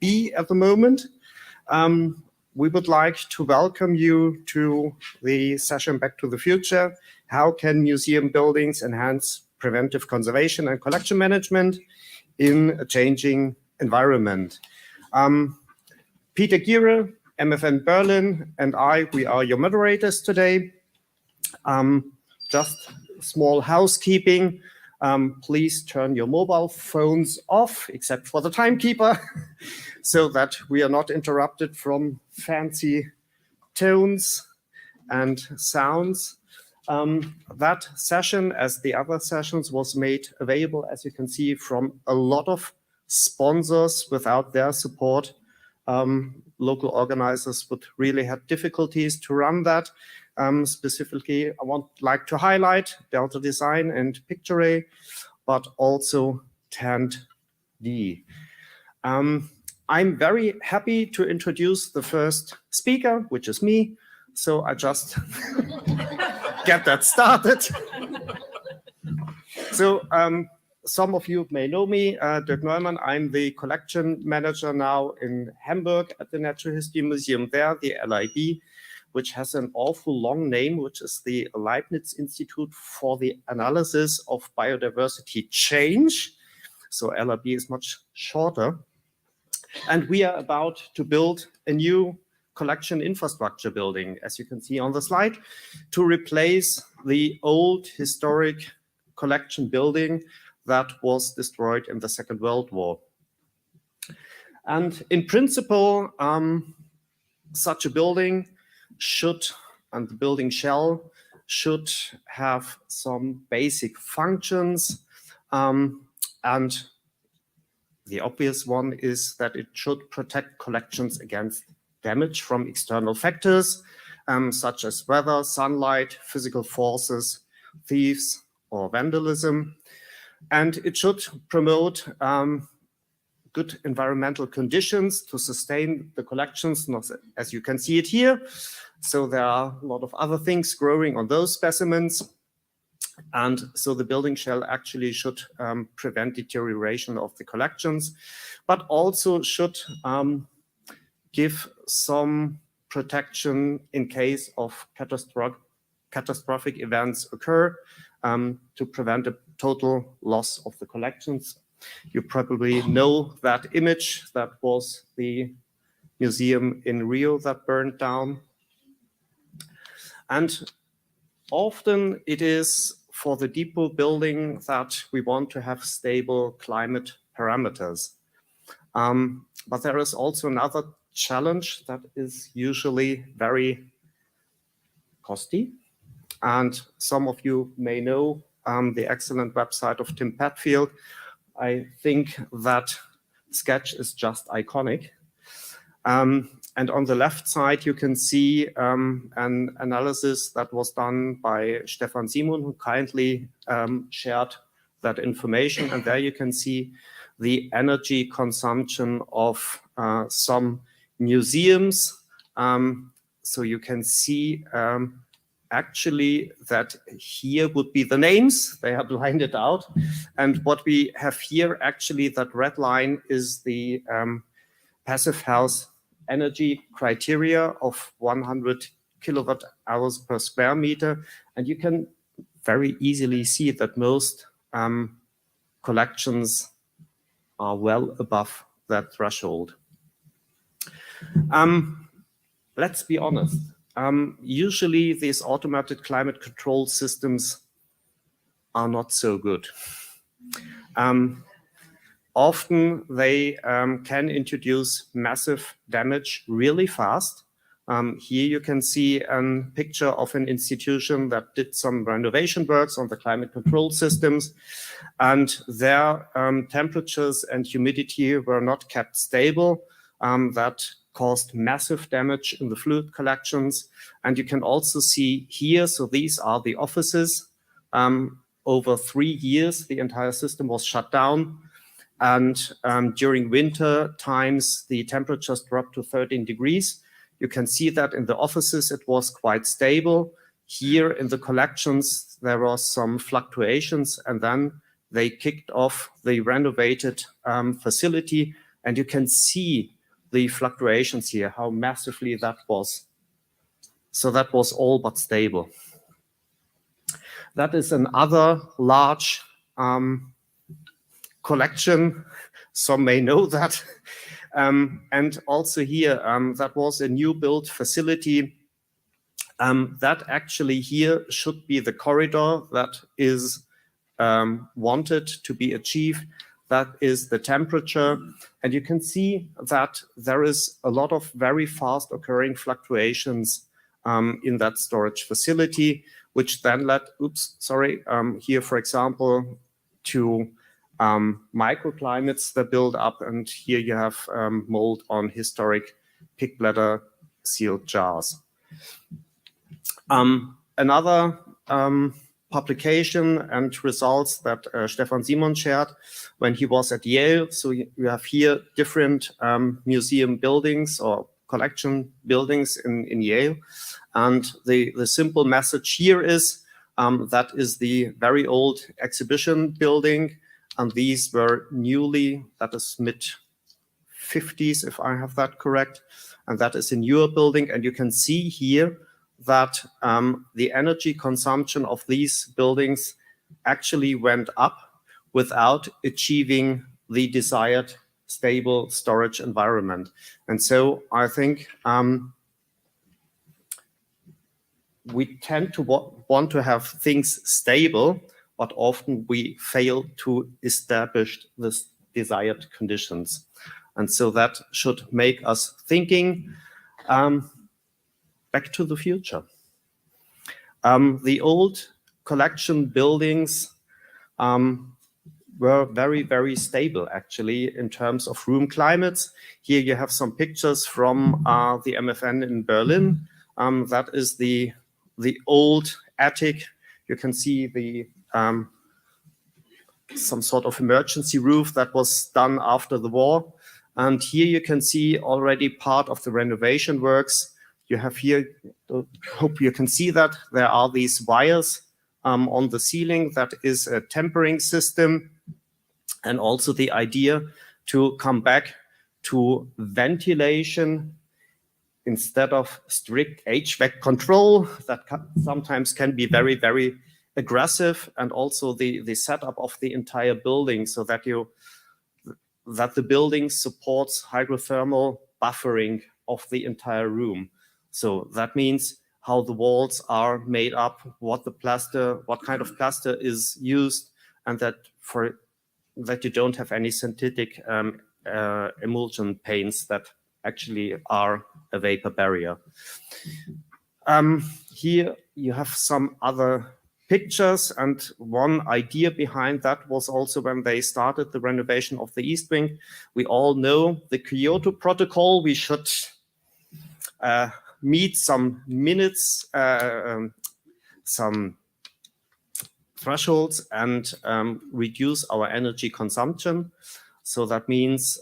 B at the moment. We would like to welcome you to the session Back to the Future. How can museum buildings enhance preventive conservation and collection management in a changing environment? Peter Giere, MFN Berlin, and we are your moderators today. Just small housekeeping. Please turn your mobile phones off, except for the timekeeper, so that we are not interrupted from fancy tones and sounds. That session, as the other sessions, was made available, as you can see, from a lot of sponsors. Without their support, local organizers would really have difficulties to run that. Specifically, I would like to highlight Delta Design and Picture, but also TAND-D. I'm very happy to introduce the first speaker, which is me. So I just get that started. So some of you may know me, Dirk Neumann. I'm the collection manager now in Hamburg at the Natural History Museum there, the LIB, which has an awful long name, which is the Leibniz Institute for the Analysis of Biodiversity Change. So LIB is much shorter. And we are about to build a new collection infrastructure building, as you can see on the slide, to replace the old historic collection building that was destroyed in the Second World War. And in principle, such a building should, and the building shell, should have some basic functions. And the obvious one is that it should protect collections against damage from external factors, such as weather, sunlight, physical forces, thieves, or vandalism. And it should promote good environmental conditions to sustain the collections, as you can see it here. So there are a lot of other things growing on those specimens. And so the building shell actually should prevent deterioration of the collections, but also should give some protection in case of catastrophic events occur, to prevent a total loss of the collections. You probably know that image. That was the museum in Rio that burned down. And often it is for the depot building that we want to have stable climate parameters. But there is also another challenge that is usually very costly. And some of you may know the excellent website of Tim Padfield. I think that sketch is just iconic. And on the left side, you can see an analysis that was done by Stefan Simon, who kindly shared that information. And there you can see the energy consumption of some museums. So you can see actually that here would be the names. They are blinded out. And what we have here, actually, that red line is the passive house energy criteria of 100 kilowatt hours per square meter. And you can very easily see that most collections are well above that threshold. Let's be honest. Usually these automated climate control systems are not so good. Often they can introduce massive damage really fast. Here you can see a picture of an institution that did some renovation works on the climate control systems, and their temperatures and humidity were not kept stable. That caused massive damage in the fluid collections. And you can also see here, so these are the offices. Over 3 years, the entire system was shut down. And during winter times, the temperatures dropped to 13 degrees. You can see that in the offices, it was quite stable. Here in the collections, there was some fluctuations, and then they kicked off the renovated facility. And you can see the fluctuations here, how massively that was. So that was all but stable. That is another large collection. Some may know that. And also here, that was a new built facility. That actually here should be the corridor that is wanted to be achieved. That is the temperature. And you can see that there is a lot of very fast occurring fluctuations in that storage facility, which then led, here, for example, to microclimates that build up. And here you have mold on historic pig bladder sealed jars. Another publication and results that Stefan Simon shared when he was at Yale. So you have here different museum buildings or collection buildings in Yale. And the simple message here is that is the very old exhibition building. And these were newly, that is mid-50s, if I have that correct. And that is a newer building. And you can see here that the energy consumption of these buildings actually went up without achieving the desired stable storage environment. And so I think we tend to want to have things stable, but often we fail to establish the desired conditions. And so that should make us thinking back to the future. The old collection buildings were very, very stable, actually, in terms of room climates. Here you have some pictures from the MFN in Berlin. That is the old attic. You can see the some sort of emergency roof that was done after the war. And here you can see already part of the renovation works. You have here, hope you can see that, there are these wires on the ceiling. That is a tempering system. And also the idea to come back to ventilation instead of strict HVAC control that sometimes can be very, very aggressive, and also the setup of the entire building so that the building supports hydrothermal buffering of the entire room. So that means how the walls are made up, what kind of plaster is used, and that you don't have any synthetic emulsion paints that actually are a vapor barrier. Here you have some other pictures, and one idea behind that was also when they started the renovation of the East Wing. We all know the Kyoto Protocol. We should meet some minutes, some thresholds, and reduce our energy consumption. So that means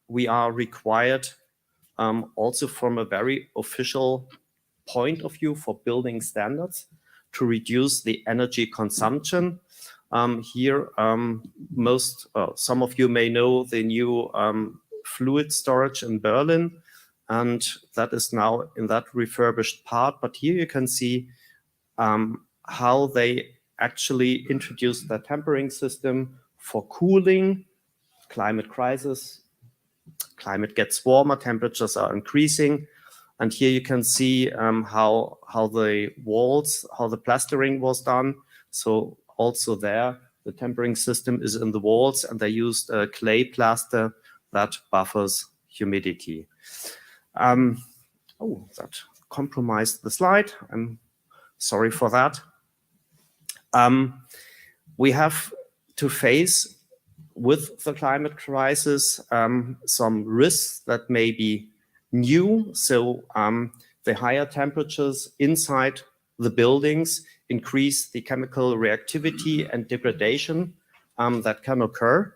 we are required also from a very official point of view for building standards to reduce the energy consumption. Here, some of you may know the new fluid storage in Berlin, and that is now in that refurbished part. But here you can see how they actually introduced the tempering system for cooling, climate crisis. Climate gets warmer, temperatures are increasing. And here you can see how the walls, how the plastering was done. So also there, the tempering system is in the walls, and they used a clay plaster that buffers humidity. That compromised the slide. I'm sorry for that. We have to face with the climate crisis some risks that may be new. So the higher temperatures inside the buildings increase the chemical reactivity and degradation that can occur.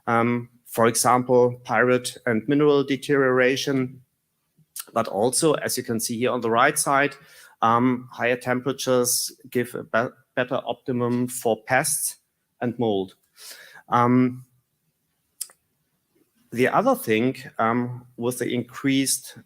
For example, pyrite and mineral deterioration. But also, as you can see here on the right side, higher temperatures give a better optimum for pests and mold. The other thing, with the increased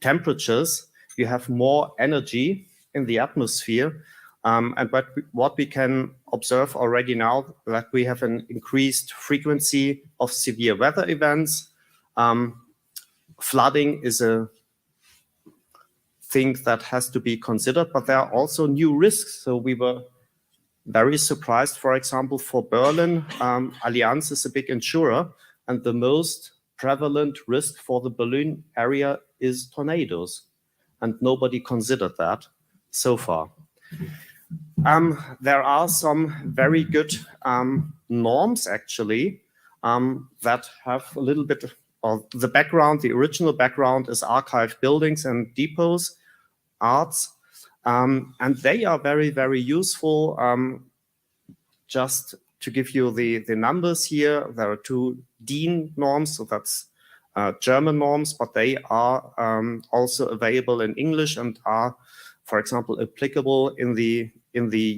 temperatures, you have more energy in the atmosphere. And what we can observe already now, that we have an increased frequency of severe weather events. Flooding is a thing that has to be considered, but there are also new risks. So we were very surprised, for example, for Berlin, Allianz is a big insurer, and the most prevalent risk for the Berlin area is tornadoes. And nobody considered that so far. There are some very good norms, actually, that have a little bit of the background. The original background is archived buildings and depots, arts, and they are very, very useful. Just to give you the numbers here, there are 2 DIN norms, so that's German norms, but they are also available in English and are, for example, applicable in the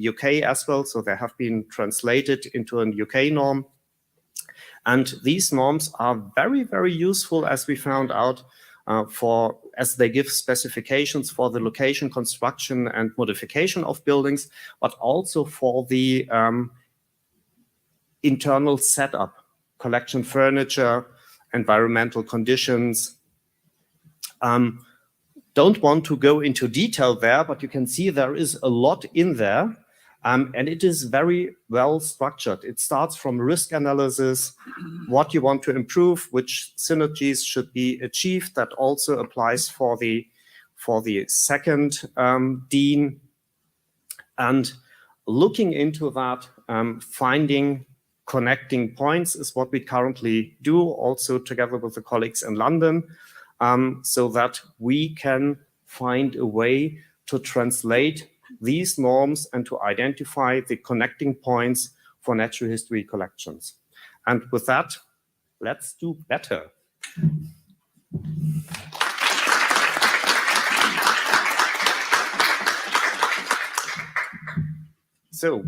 UK as well. So they have been translated into an UK norm. And these norms are very, very useful, as we found out, as they give specifications for the location, construction, and modification of buildings, but also for the internal setup, collection furniture, environmental conditions. Don't want to go into detail there, but you can see there is a lot in there, and it is very well structured. It starts from risk analysis, what you want to improve, which synergies should be achieved. That also applies for the second DIN. And looking into that, finding connecting points is what we currently do, also together with the colleagues in London, so that we can find a way to translate these norms and to identify the connecting points for natural history collections. And with that, let's do better. So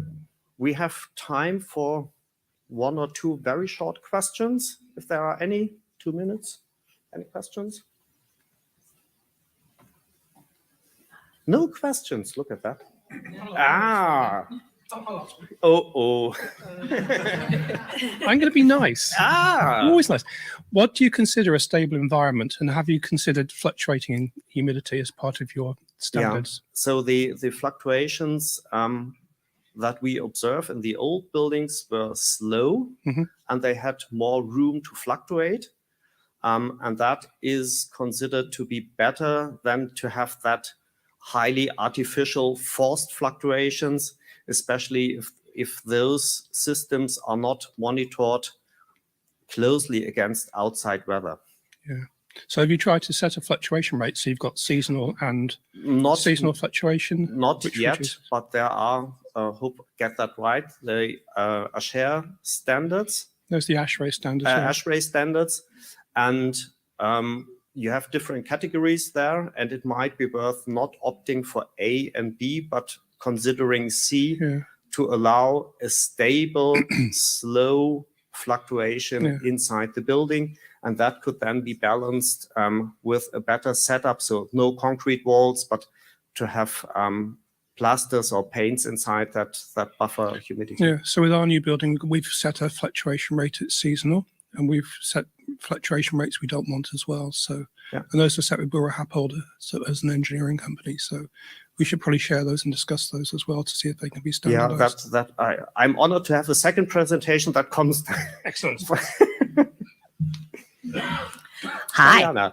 we have time for 1 or 2 very short questions, if there are any. 2 minutes. Any questions? No questions. Look at that. Ah. Oh. I'm going to be nice. Ah. Always nice. What do you consider a stable environment, and have you considered fluctuating in humidity as part of your standards? Yeah. So the fluctuations that we observe in the old buildings were slow, and they had more room to fluctuate. And that is considered to be better than to have that highly artificial forced fluctuations, especially if those systems are not monitored closely against outside weather. Yeah. So have you tried to set a fluctuation rate? So you've got seasonal and seasonal fluctuation? Not yet, but there are, hope get that right, the ASHRAE standards. There's the ASHRAE standards. ASHRAE standards. And you have different categories there, and it might be worth not opting for A and B, but considering C to allow a stable, slow fluctuation inside the building. And that could then be balanced with a better setup. So no concrete walls, but to have plasters or paints inside that buffer humidity. Yeah, so with our new building, we've set a fluctuation rate at seasonal, and we've set fluctuation rates we don't want as well. So, and those are set with Borough Hapolder, so as an engineering company. So we should probably share those and discuss those as well to see if they can be standardized. Yeah, I'm honored to have a second presentation that comes. Excellent. Hi.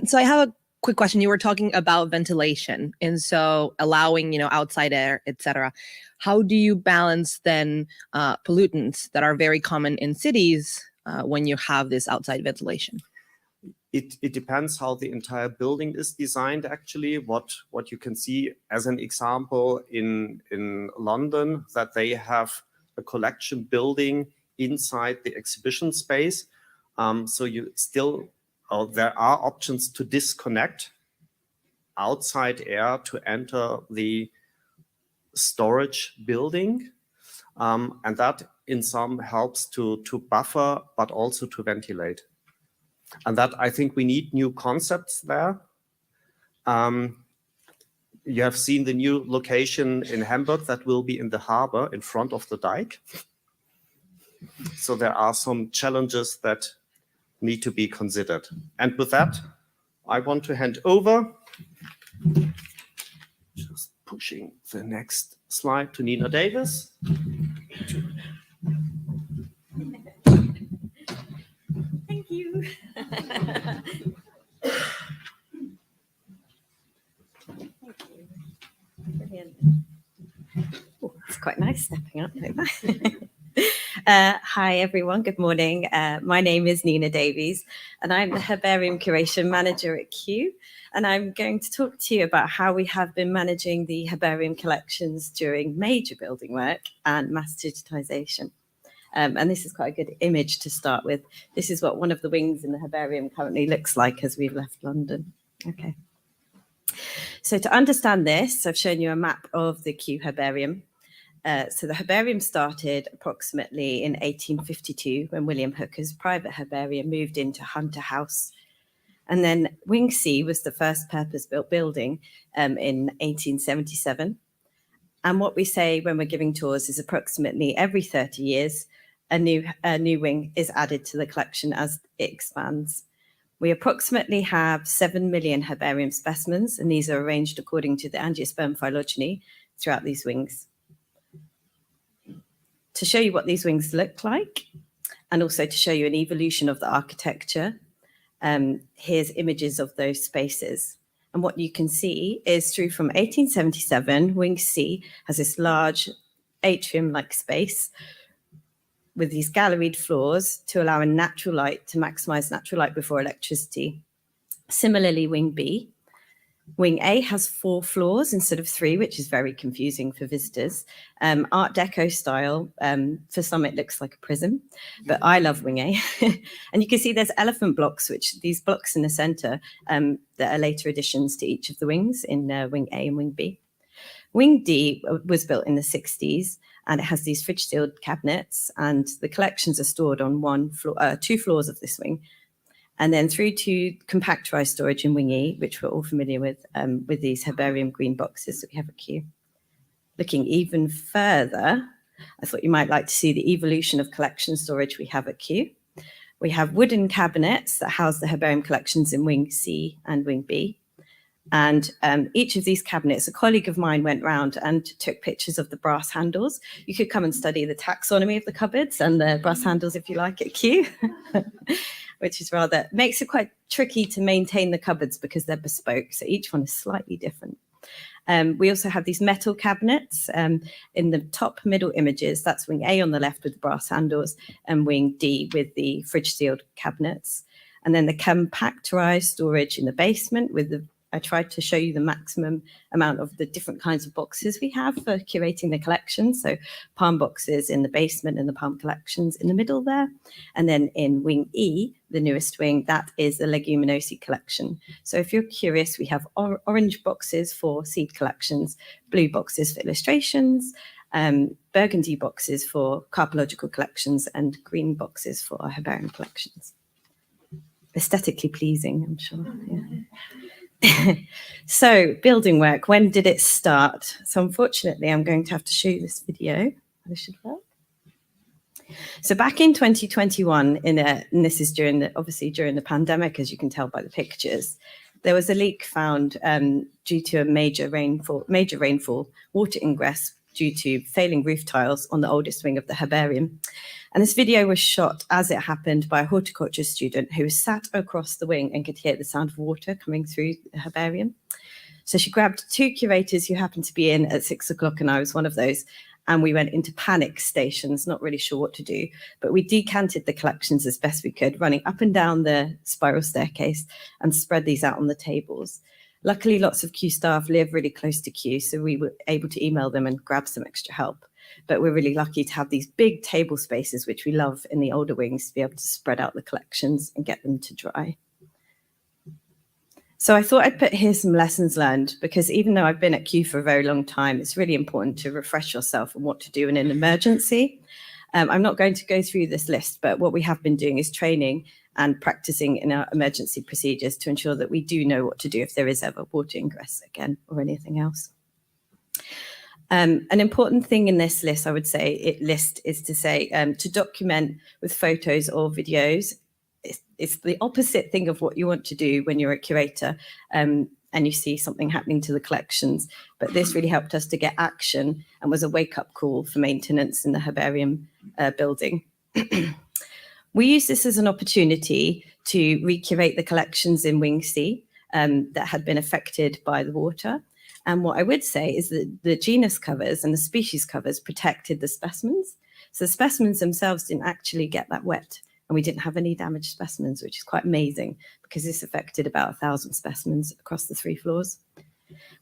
So I have a quick question. You were talking about ventilation, and so allowing, outside air, etc. How do you balance then pollutants that are very common in cities when you have this outside ventilation? It depends how the entire building is designed, actually. What you can see as an example in London, that they have a collection building inside the exhibition space. So you still, there are options to disconnect outside air to enter the storage building. And that in some helps to buffer, but also to ventilate. And that, I think we need new concepts there. You have seen the new location in Hamburg that will be in the harbor in front of the dike. So there are some challenges that need to be considered. And with that, I want to hand over, just pushing the next slide, to Nina Davies. Thank you. Brilliant. Oh, it's quite nice stepping up like that. Hi, everyone. Good morning. My name is Nina Davies, and I'm the Herbarium Curation Manager at Kew. And I'm going to talk to you about how we have been managing the herbarium collections during major building work and mass digitisation. And this is quite a good image to start with. This is what one of the wings in the herbarium currently looks like as we've left London. Okay. So to understand this, I've shown you a map of the Kew Herbarium. So the herbarium started approximately in 1852 when William Hooker's private herbarium moved into Hunter House. And then Wing C was the first purpose-built building in 1877. And what we say when we're giving tours is approximately every 30 years, a new wing is added to the collection as it expands. We approximately have 7 million herbarium specimens, and these are arranged according to the angiosperm phylogeny throughout these wings. To show you what these wings look like, and also to show you an evolution of the architecture, here's images of those spaces. And what you can see is through from 1877, Wing C has this large atrium-like space with these galleried floors to allow in natural light, to maximize natural light before electricity. Similarly, Wing B. Wing A has 4 floors instead of 3, which is very confusing for visitors. Art Deco style, for some it looks like a prism, but I love Wing A. And you can see there's elephant blocks, which these blocks in the center that are later additions to each of the wings in Wing A and Wing B. Wing D was built in the 60s, and it has these fridge-sealed cabinets, and the collections are stored on 2 floors of this wing. And then through to compactorized storage in Wing E, which we're all familiar with these herbarium green boxes that we have at Kew. Looking even further, I thought you might like to see the evolution of collection storage we have at Kew. We have wooden cabinets that house the herbarium collections in Wing C and Wing B. And each of these cabinets, a colleague of mine went round and took pictures of the brass handles. You could come and study the taxonomy of the cupboards and the brass handles if you like at Kew, which is makes it quite tricky to maintain the cupboards because they're bespoke. So each one is slightly different. We also have these metal cabinets in the top middle images. That's Wing A on the left with the brass handles and Wing D with the fridge sealed cabinets. And then the compactorized storage in the basement with I tried to show you the maximum amount of the different kinds of boxes we have for curating the collection. So palm boxes in the basement and the palm collections in the middle there. And then in Wing E, the newest wing, that is the leguminosae collection. So if you're curious, we have orange boxes for seed collections, blue boxes for illustrations, burgundy boxes for carpological collections, and green boxes for our herbarium collections. Aesthetically pleasing, I'm sure. Yeah. So building work, when did it start? So unfortunately, I'm going to have to show you this video. This should work. So back in 2021, and this is obviously during the pandemic, as you can tell by the pictures, there was a leak found due to a major rainfall, water ingress due to failing roof tiles on the oldest wing of the herbarium. And this video was shot as it happened by a horticulture student who was sat across the wing and could hear the sound of water coming through the herbarium. So she grabbed 2 curators who happened to be in at 6 o'clock, and I was one of those. And we went into panic stations, not really sure what to do. But we decanted the collections as best we could, running up and down the spiral staircase and spread these out on the tables. Luckily, lots of Kew staff live really close to Kew, so we were able to email them and grab some extra help. But we're really lucky to have these big table spaces, which we love in the older wings, to be able to spread out the collections and get them to dry. So I thought I'd put here some lessons learned, because even though I've been at Kew for a very long time, it's really important to refresh yourself on what to do in an emergency. I'm not going to go through this list, but what we have been doing is training and practicing in our emergency procedures to ensure that we do know what to do if there is ever water ingress again or anything else. An important thing in this list, I would say, is to say to document with photos or videos. It's the opposite thing of what you want to do when you're a curator and you see something happening to the collections. But this really helped us to get action and was a wake-up call for maintenance in the herbarium building. We use this as an opportunity to recurate the collections in Wing C that had been affected by the water. And what I would say is that the genus covers and the species covers protected the specimens. So the specimens themselves didn't actually get that wet. And we didn't have any damaged specimens, which is quite amazing because this affected about 1,000 specimens across the 3 floors.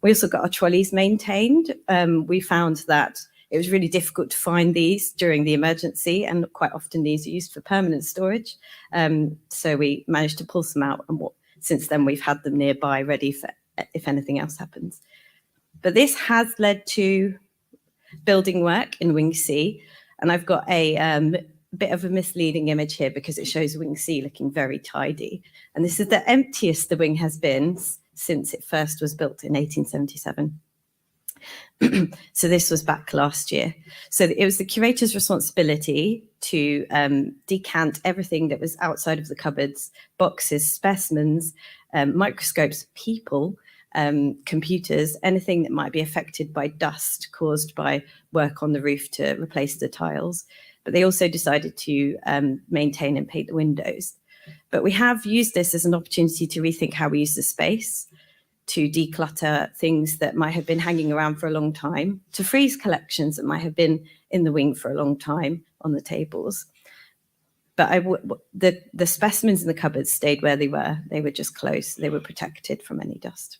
We also got our trolleys maintained. We found that it was really difficult to find these during the emergency, and quite often these are used for permanent storage. So we managed to pull some out, and since then we've had them nearby ready for if anything else happens. But this has led to building work in Wing C, and I've got a bit of a misleading image here because it shows Wing C looking very tidy. And this is the emptiest the wing has been since it first was built in 1877. So this was back last year. So it was the curator's responsibility to decant everything that was outside of the cupboards, boxes, specimens, microscopes, people, computers, anything that might be affected by dust caused by work on the roof to replace the tiles. But they also decided to maintain and paint the windows. But we have used this as an opportunity to rethink how we use the space, to declutter things that might have been hanging around for a long time, to freeze collections that might have been in the wing for a long time on the tables. But the specimens in the cupboards stayed where they were. They were just closed. They were protected from any dust.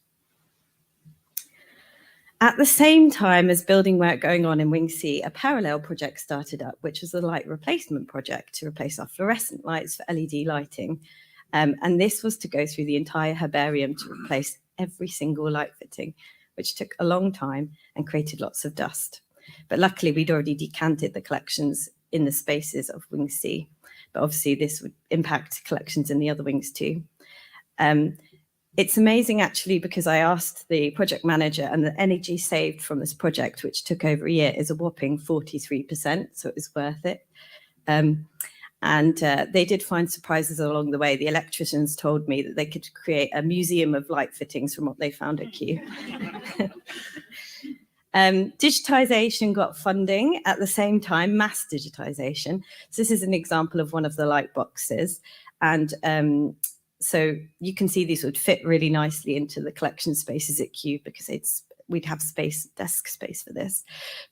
At the same time as building work going on in Wing C, a parallel project started up, which was a light replacement project to replace our fluorescent lights for LED lighting. And this was to go through the entire herbarium to replace every single light fitting, which took a long time and created lots of dust. But luckily, we'd already decanted the collections in the spaces of Wing C. But obviously, this would impact collections in the other wings too. It's amazing, actually, because I asked the project manager, and the energy saved from this project, which took over a year, is a whopping 43%, so it was worth it. And they did find surprises along the way. The electricians told me that they could create a museum of light fittings from what they found at Kew. Digitisation got funding at the same time, mass digitisation. So this is an example of one of the light boxes. And so you can see these would fit really nicely into the collection spaces at Kew because we'd have desk space for this.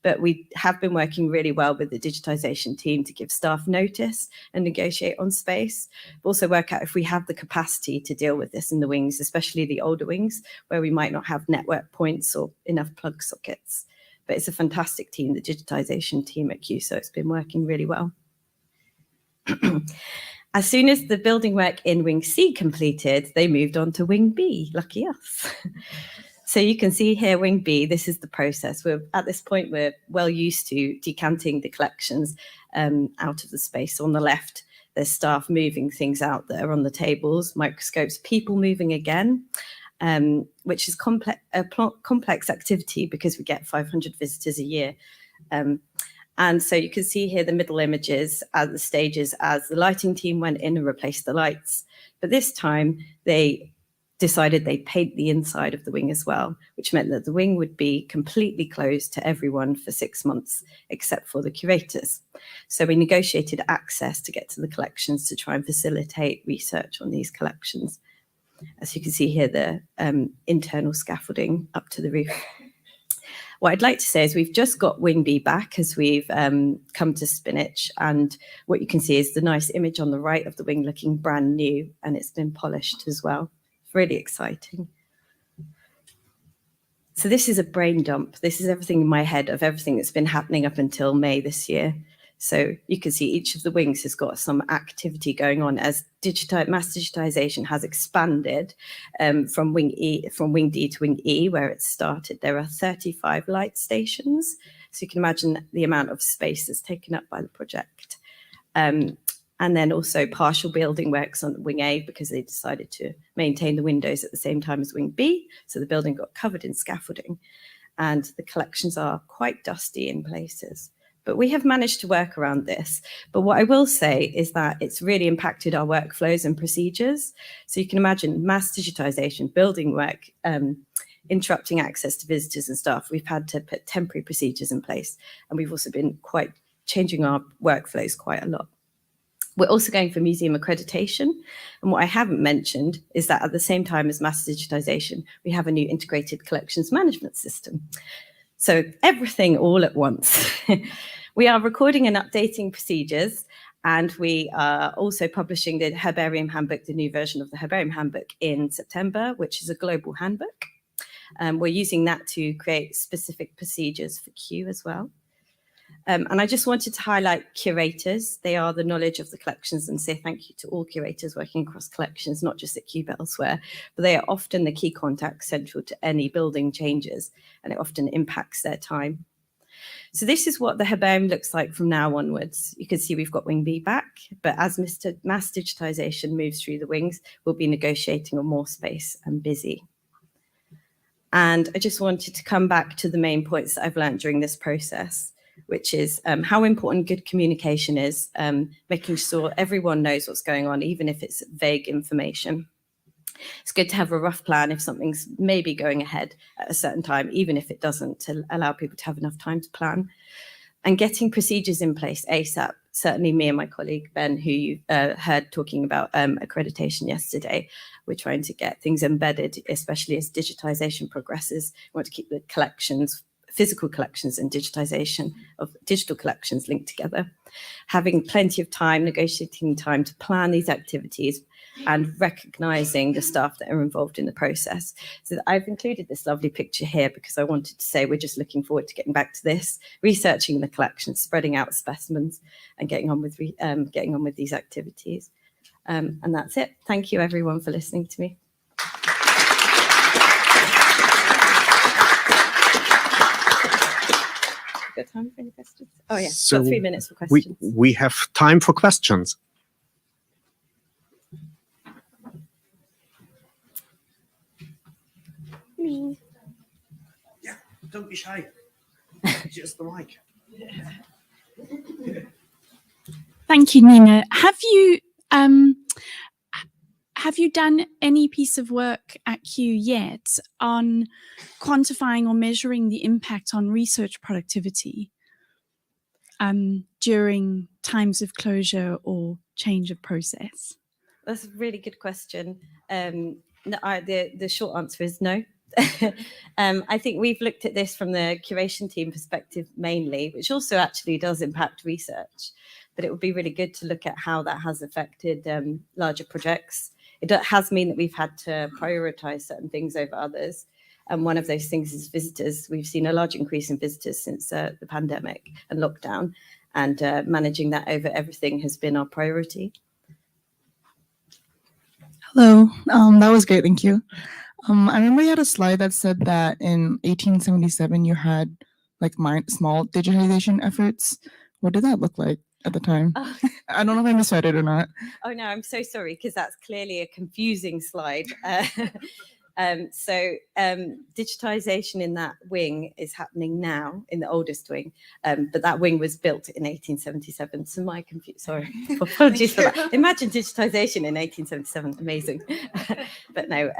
But we have been working really well with the digitisation team to give staff notice and negotiate on space. But also work out if we have the capacity to deal with this in the wings, especially the older wings, where we might not have network points or enough plug sockets. But it's a fantastic team, the digitisation team at Kew, so it's been working really well. As soon as the building work in Wing C completed, they moved on to Wing B. Lucky us. So you can see here, Wing B, this is the process. At this point, we're well used to decanting the collections out of the space. So on the left, there's staff moving things out that are on the tables, microscopes, people moving again, which is a complex activity because we get 500 visitors a year. And so you can see here the middle images at the stages as the lighting team went in and replaced the lights. But this time they decided they'd paint the inside of the wing as well, which meant that the wing would be completely closed to everyone for 6 months, except for the curators. So we negotiated access to get to the collections to try and facilitate research on these collections. As you can see here, the internal scaffolding up to the roof. What I'd like to say is we've just got Wing B back as we've come to SPNHC, and what you can see is the nice image on the right of the wing looking brand new, and it's been polished as well. It's really exciting. So this is a brain dump. This is everything in my head of everything that's been happening up until May this year. So you can see each of the wings has got some activity going on as mass digitisation has expanded from Wing D to Wing E, where it started. There are 35 light stations. So you can imagine the amount of space that's taken up by the project. And then also partial building works on Wing A because they decided to maintain the windows at the same time as Wing B. So the building got covered in scaffolding and the collections are quite dusty in places. But we have managed to work around this. But what I will say is that it's really impacted our workflows and procedures. So you can imagine mass digitization, building work, interrupting access to visitors and staff. We've had to put temporary procedures in place. And we've also been changing our workflows quite a lot. We're also going for museum accreditation. And what I haven't mentioned is that at the same time as mass digitization, we have a new integrated collections management system. So everything all at once. We are recording and updating procedures, and we are also publishing the Herbarium Handbook, the new version of the Herbarium Handbook in September, which is a global handbook. We're using that to create specific procedures for Kew as well. And I just wanted to highlight curators. They are the knowledge of the collections, and say thank you to all curators working across collections, not just at Kew but elsewhere. But they are often the key contacts central to any building changes, and it often impacts their time. So this is what the herbarium looks like from now onwards. You can see we've got Wing B back, but as mass digitization moves through the wings, we'll be negotiating on more space and busy. And I just wanted to come back to the main points that I've learned during this process, which is how important good communication is, making sure everyone knows what's going on, even if it's vague information. It's good to have a rough plan if something's maybe going ahead at a certain time, even if it doesn't, to allow people to have enough time to plan. And getting procedures in place ASAP. Certainly me and my colleague Ben, who you heard talking about accreditation yesterday, we're trying to get things embedded, especially as digitization progresses. We want to keep the collections, physical collections and digitization of digital collections linked together. Having plenty of time, negotiating time to plan these activities and recognizing the staff that are involved in the process. So I've included this lovely picture here because I wanted to say we're just looking forward to getting back to this, researching the collections, spreading out specimens and getting on with these activities. And that's it. Thank you everyone for listening to me. Got time for any questions? Oh yeah, So got 3 minutes for questions. We have time for questions. Me. Yeah, don't be shy. Just the mic. Thank you, Nina. Have you done any piece of work at Kew yet on quantifying or measuring the impact on research productivity during times of closure or change of process? That's a really good question. No, the short answer is no. I think we've looked at this from the curation team perspective mainly, which also actually does impact research, but it would be really good to look at how that has affected larger projects. It has meant that we've had to prioritize certain things over others. And one of those things is visitors. We've seen a large increase in visitors since the pandemic and lockdown, and managing that over everything has been our priority. Hello, that was great, thank you. I remember you had a slide that said that in 1877 you had like small digitization efforts. What did that look like at the time? Oh. I don't know if I misread it or not. Oh no, I'm so sorry, because that's clearly a confusing slide. Digitization in that wing is happening now in the oldest wing, but that wing was built in 1877. So sorry, apologies for that. Imagine digitization in 1877, amazing. But no,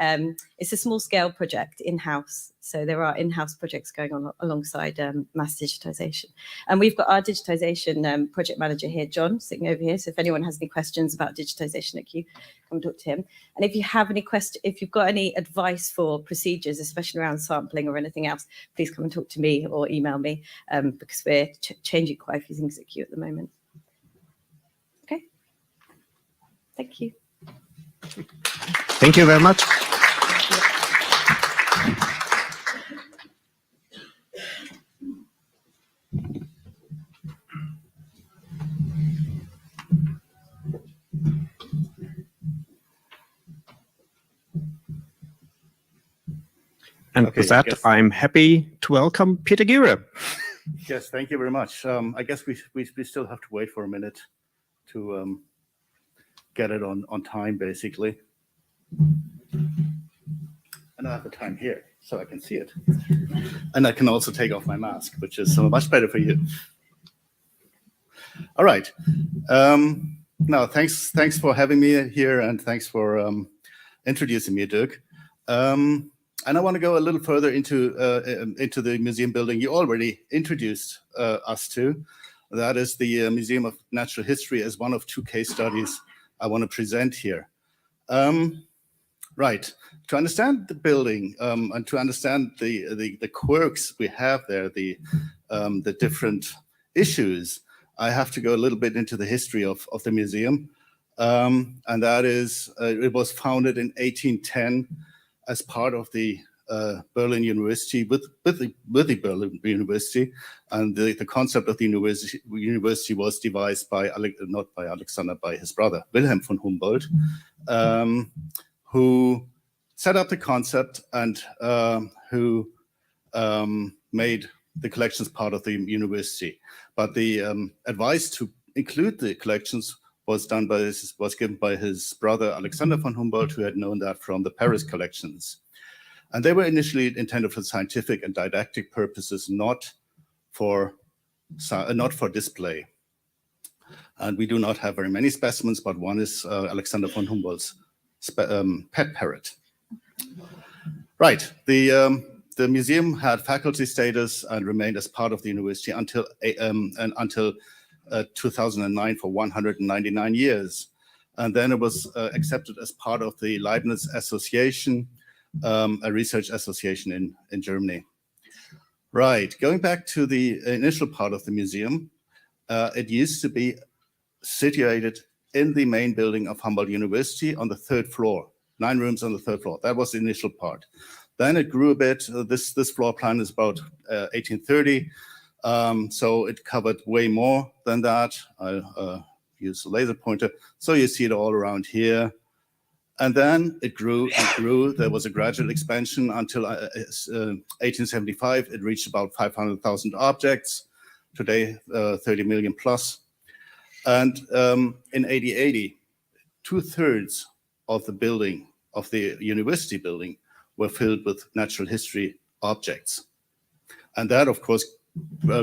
it's a small scale project in-house. So there are in-house projects going on alongside mass digitization. And we've got our digitization project manager here, John, sitting over here. So if anyone has any questions about digitization at Kew, come talk to him. And if you have any questions, if you've got any advice for procedures, especially around sampling or anything else, please come and talk to me or email me, because we're changing quite a few things at Kew at the moment. Okay. Thank you. Thank you very much. And with that, I'm happy to welcome Peter Giere. Yes, thank you very much. I guess we still have to wait for a minute to get it on time, basically. And I have the time here, so I can see it. And I can also take off my mask, which is so much better for you. All right. Now, thanks for having me here, and thanks for introducing me, Dirk. And I want to go a little further into the museum building you already introduced us to. That is the Museum of Natural History as one of two case studies I want to present here. Right, to understand the building and to understand the quirks we have there, the different issues, I have to go a little bit into the history of the museum. And that is, it was founded in 1810 as part of the Berlin University with the Berlin University, and the concept of the university was devised by not by Alexander, by his brother Wilhelm von Humboldt, who set up the concept and who made the collections part of the university. But the advice to include the collections was given by his brother Alexander von Humboldt, who had known that from the Paris collections. And they were initially intended for scientific and didactic purposes, not for display. And we do not have very many specimens, but one is Alexander von Humboldt's pet parrot. Right, the museum had faculty status and remained as part of the university until 2009 for 199 years. And then it was accepted as part of the Leibniz Association, a research association in Germany. Right, going back to the initial part of the museum, it used to be situated in the main building of Humboldt University on the 3rd floor, 9 rooms on the 3rd floor. That was the initial part. Then it grew a bit. This floor plan is about 1830. So it covered way more than that. I'll use a laser pointer. So you see it all around here. And then it grew and grew. There was a gradual expansion until 1875. It reached about 500,000 objects. Today, 30 million plus. And in 1880, 2/3 of the building, of the university building, were filled with natural history objects. And that, of course,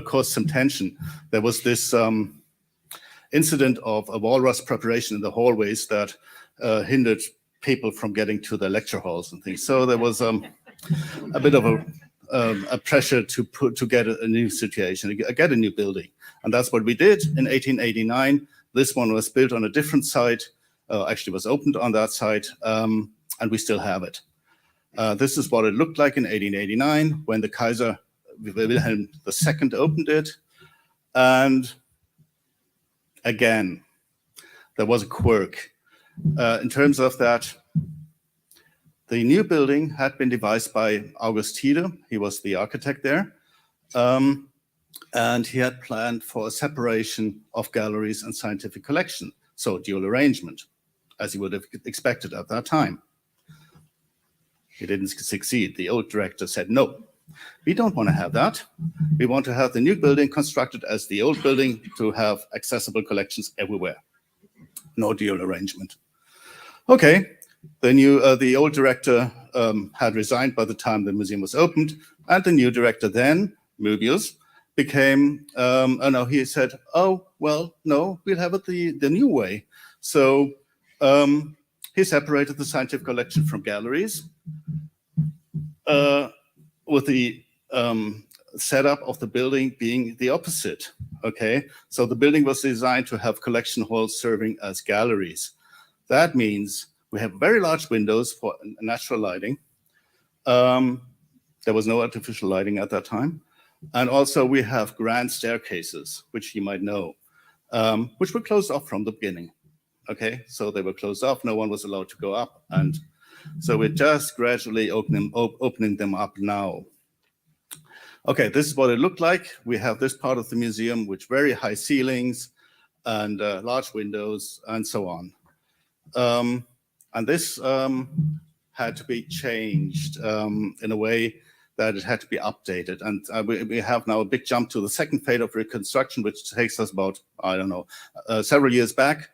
caused some tension. There was this incident of a walrus preparation in the hallways that hindered people from getting to the lecture halls and things. So there was a bit of a pressure to get a new situation, get a new building. And that's what we did in 1889. This one was built on a different site, actually was opened on that site, and we still have it. This is what it looked like in 1889 when the Kaiser Wilhelm II opened it. And again, there was a quirk. In terms of that, the new building had been devised by August Tiede. He was the architect there. And he had planned for a separation of galleries and scientific collection. So dual arrangement, as you would have expected at that time. He didn't succeed. The old director said, no, we don't want to have that. We want to have the new building constructed as the old building to have accessible collections everywhere. No dual arrangement. Okay, the old director had resigned by the time the museum was opened, and the new director then, Möbius, became, he said, oh, well, no, we'll have it the new way. So he separated the scientific collection from galleries with the setup of the building being the opposite, okay? So the building was designed to have collection halls serving as galleries. That means we have very large windows for natural lighting. There was no artificial lighting at that time. And also we have grand staircases, which you might know, which were closed off from the beginning, okay? So they were closed off, no one was allowed to go up. And so we're just gradually opening them up now. Okay, this is what it looked like. We have this part of the museum with very high ceilings and large windows and so on. And this had to be changed in a way that it had to be updated. And we have now a big jump to the second phase of reconstruction, which takes us about, I don't know, several years back.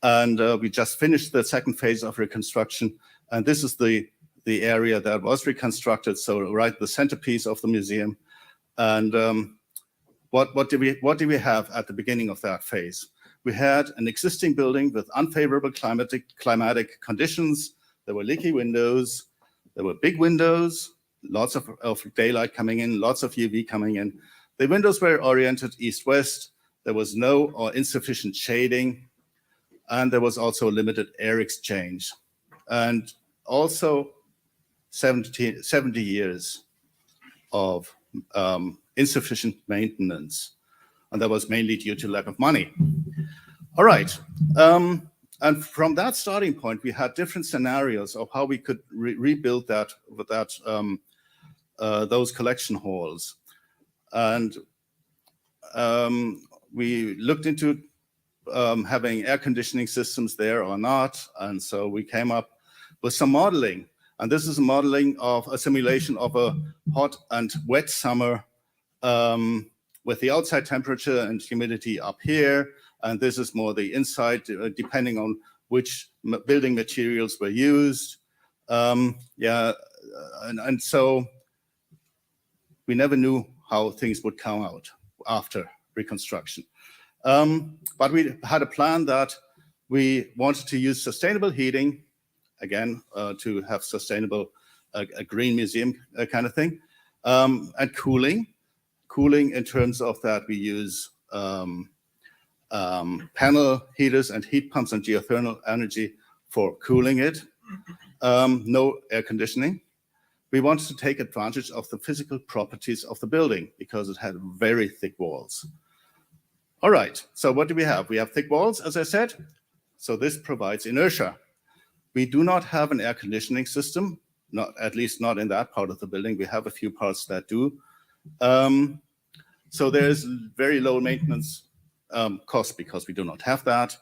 And we just finished the second phase of reconstruction. And this is the area that was reconstructed, so right the centerpiece of the museum. And what did we have at the beginning of that phase? We had an existing building with unfavorable climatic conditions. There were leaky windows. There were big windows, lots of daylight coming in, lots of UV coming in. The windows were oriented east-west. There was no or insufficient shading. And there was also limited air exchange. And also 70 years of insufficient maintenance. And that was mainly due to lack of money. All right. And from that starting point, we had different scenarios of how we could rebuild that with those collection halls. And we looked into having air conditioning systems there or not. And so we came up with some modeling. And this is a modeling of a simulation of a hot and wet summer with the outside temperature and humidity up here. And this is more the inside, depending on which building materials were used. And so we never knew how things would come out after reconstruction. But we had a plan that we wanted to use sustainable heating, again, to have sustainable, a green museum kind of thing, and cooling in terms of that we use panel heaters and heat pumps and geothermal energy for cooling it. No air conditioning. We wanted to take advantage of the physical properties of the building because it had very thick walls. All right, so what do we have? We have thick walls, as I said. So this provides inertia. We do not have an air conditioning system, at least not in that part of the building. We have a few parts that do. So there's very low maintenance cost because we do not have that,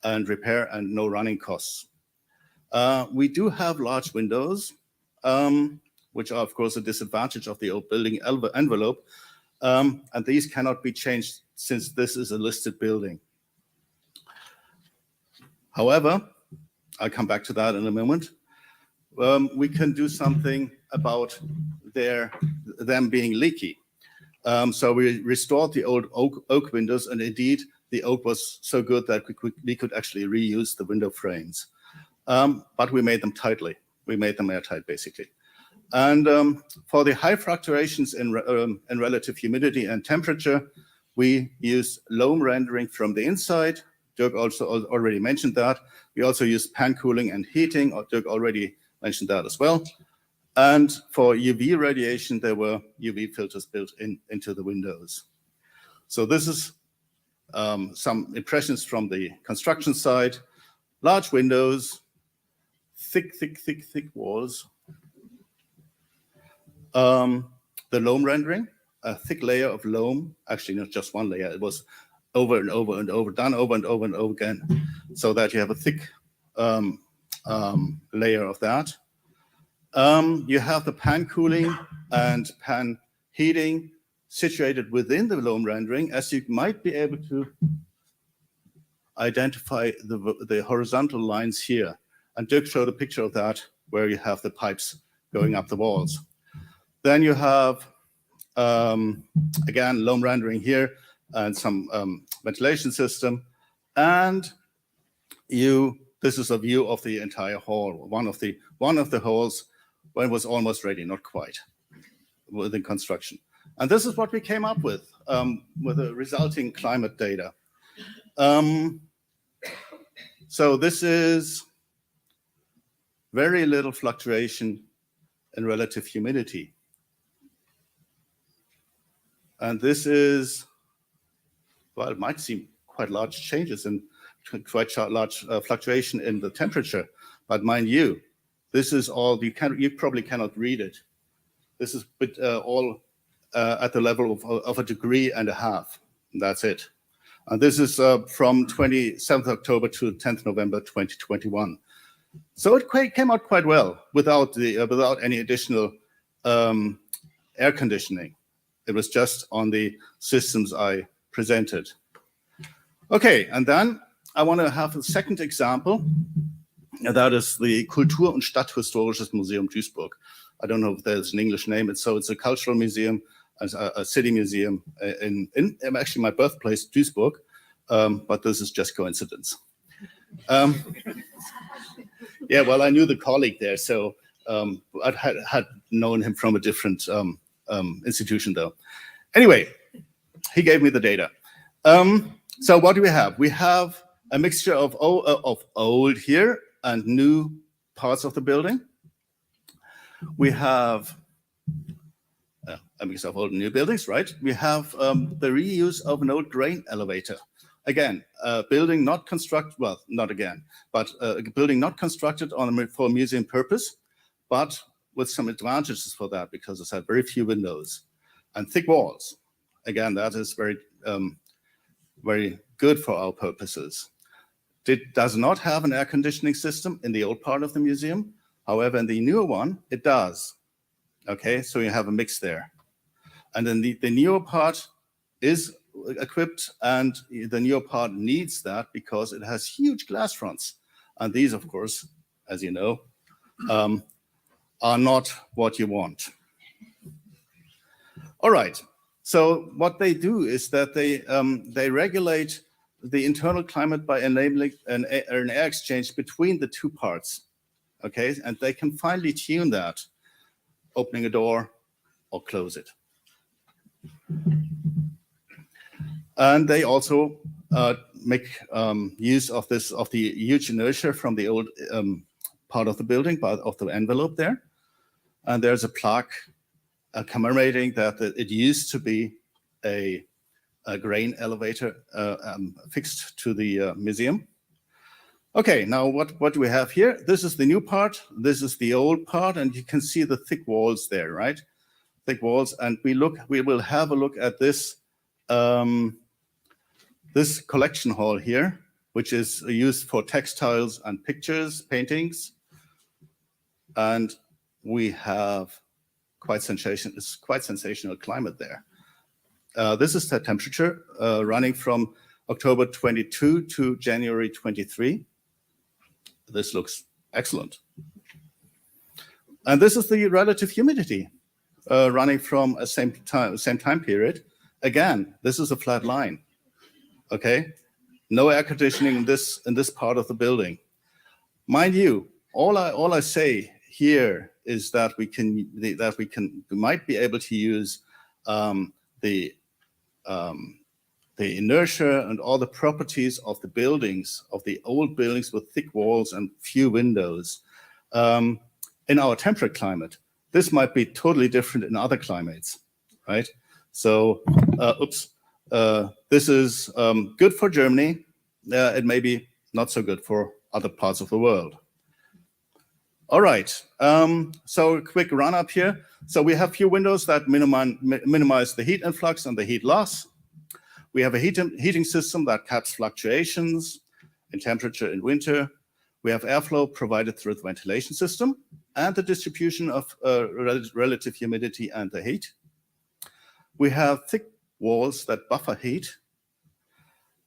and repair and no running costs. We do have large windows, which are of course a disadvantage of the old building envelope, and these cannot be changed since this is a listed building. However, I'll come back to that in a moment. We can do something about them being leaky. So we restored the old oak windows, and indeed the oak was so good that we could actually reuse the window frames. But we made them tightly. We made them airtight, basically. And for the high fluctuations in relative humidity and temperature, we used loam rendering from the inside. Dirk also already mentioned that. We also used pan cooling and heating. Dirk already mentioned that as well. And for UV radiation, there were UV filters built into the windows. So this is some impressions from the construction side. Large windows, thick walls. The loam rendering, a thick layer of loam, actually not just one layer, it was over and over and over, done over and over and over again, so that you have a thick layer of that. You have the pan cooling and pan heating situated within the loam rendering, as you might be able to identify the horizontal lines here. And Dirk showed a picture of that, where you have the pipes going up the walls. Then you have, again, loam rendering here and some ventilation system. And this is a view of the entire hall, one of the halls when it was almost ready, not quite, within construction. And this is what we came up with the resulting climate data. So this is very little fluctuation in relative humidity. And this is, well, it might seem quite large changes and quite large fluctuation in the temperature, but mind you, this is all, you probably cannot read it. This is all at the level of 1.5 degrees. And that's it. And this is from 27th October to 10th November 2021. So it came out quite well without any additional air conditioning. It was just on the systems I presented. Okay, and then I want to have a second example. That is the Kultur- und Stadthistorisches Museum Duisburg. I don't know if there's an English name. It's a cultural museum, a city museum in actually my birthplace, Duisburg, but this is just coincidence. Yeah, well, I knew the colleague there, so I had known him from a different institution, though. Anyway, he gave me the data. So what do we have? We have a mixture of old here and new parts of the building. We have a mix of old and new buildings, right? We have the reuse of an old grain elevator. Again, a building not constructed, well, not again, but a building not constructed for museum purpose, but with some advantages for that because it had very few windows and thick walls. Again, that is very, very good for our purposes. It does not have an air conditioning system in the old part of the museum. However, in the newer one, it does. Okay, so you have a mix there. And then the newer part is equipped, and the newer part needs that because it has huge glass fronts. And these, of course, as you know, are not what you want. All right, so what they do is that they regulate the internal climate by enabling an air exchange between the two parts. Okay, and they can finely tune that, opening a door or close it. And they also make use of the huge inertia from the old part of the building, of the envelope there. And there's a plaque commemorating that it used to be a grain elevator fixed to the museum. Okay, now what do we have here? This is the new part, this is the old part, and you can see the thick walls there, right? Thick walls, and we will have a look at this this collection hall here, which is used for textiles and pictures, paintings, and we have quite sensational climate there. This is the temperature running from October 22 to January 23. This looks excellent. And this is the relative humidity running from a same time period. Again, this is a flat line. Okay, no air conditioning in this part of the building. Mind you, all I say here is that we might be able to use the inertia and all the properties of the buildings, of the old buildings with thick walls and few windows in our temperate climate. This might be totally different in other climates, right? So, this is good for Germany. It may be not so good for other parts of the world. All right, so a quick run up here. So we have few windows that minimize the heat influx and the heat loss. We have a heating system that caps fluctuations in temperature in winter. We have airflow provided through the ventilation system and the distribution of relative humidity and the heat. We have thick walls that buffer heat.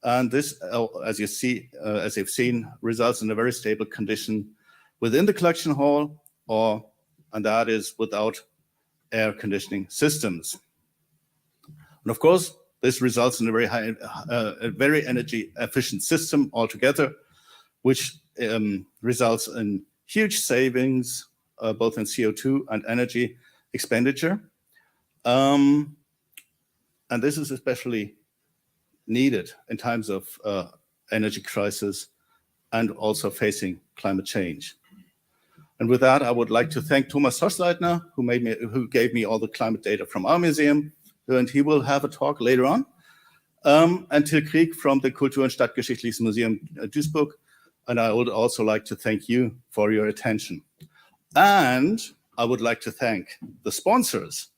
And this, as you've seen, results in a very stable condition within the collection hall, and that is without air conditioning systems. And of course, this results in a very energy efficient system altogether, which results in huge savings, both in CO2 and energy expenditure. And this is especially needed in times of energy crisis and also facing climate change. And with that, I would like to thank Thomas Schossleitner, who gave me all the climate data from our museum, and he will have a talk later on. And Till Krieg from the Kultur- und Stadtgeschichtliches Museum Duisburg. And I would also like to thank you for your attention. And I would like to thank the sponsors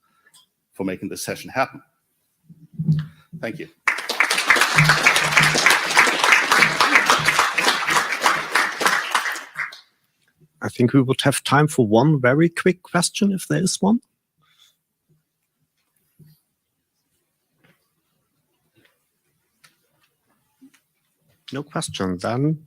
for making this session happen. Thank you. I think we would have time for one very quick question, if there is one. No question. Then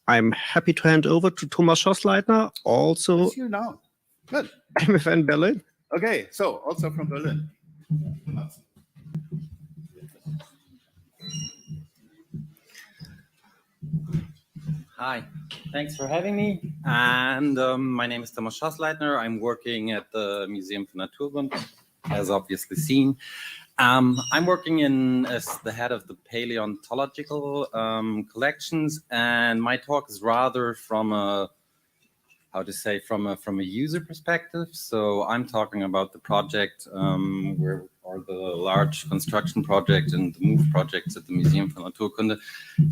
I'm happy to hand over to Thomas Schossleitner, also It's you now. Good. MFN Berlin. Okay, so also from Berlin. Hi, thanks for having me. And my name is Thomas Schossleitner. I'm working at the Museum für Naturkunde, as obviously seen. I'm working as the head of the paleontological collections, and my talk is rather from a, from a user perspective. So I'm talking about the project or the large construction project and the MOVE projects at the Museum für Naturkunde,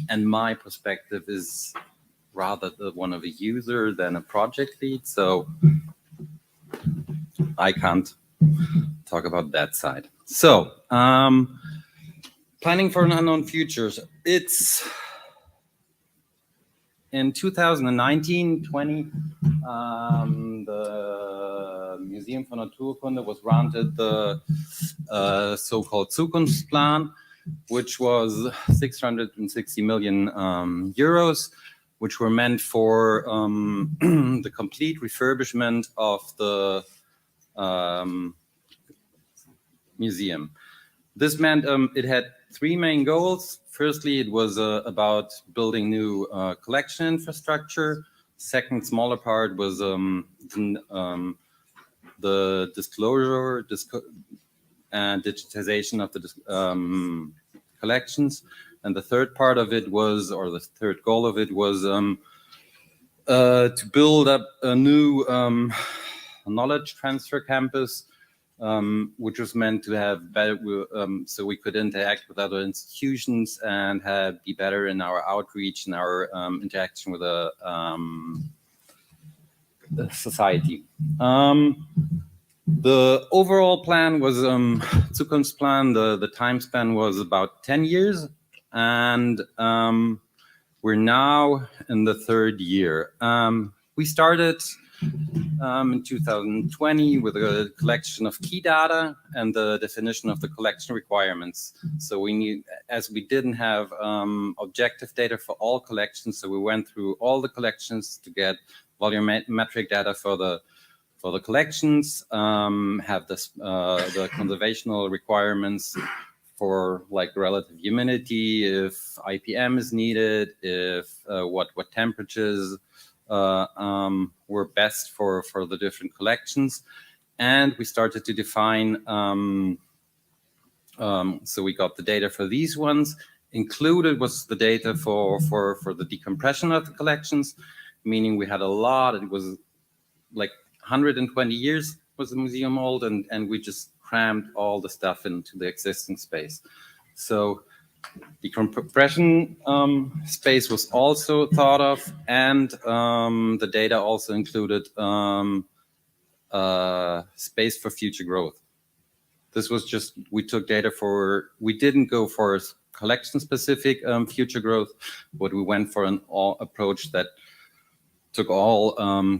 and my perspective is rather the one of a user than a project lead. So I can't talk about that side. So, planning for an unknown futures. It's in 2019-20, the Museum für Naturkunde was granted the so-called Zukunftsplan, which was 660 million euros, which were meant for the complete refurbishment of the museum. This meant it had three main goals. Firstly, it was about building new collection infrastructure. Second, smaller part was the disclosure and digitization of the collections. And the third part of it was, or the third goal of it was to build up a new knowledge transfer campus, which was meant to have better, so we could interact with other institutions and be better in our outreach and our interaction with the society. The overall plan was Zukunftsplan. The time span was about 10 years, and we're now in the third year. We started in 2020 with a collection of key data and the definition of the collection requirements. So as we didn't have objective data for all collections, so we went through all the collections to get volumetric data for the collections, have the conservational requirements for like relative humidity, if IPM is needed, if what temperatures were best for the different collections. And we started to define, so we got the data for these ones. Included was the data for the decompression of the collections, meaning we had a lot. It was like 120 years was the museum old, and we just crammed all the stuff into the existing space. So decompression space was also thought of, and the data also included space for future growth. This was just, we took data we didn't go for collection specific future growth, but we went for an approach that took all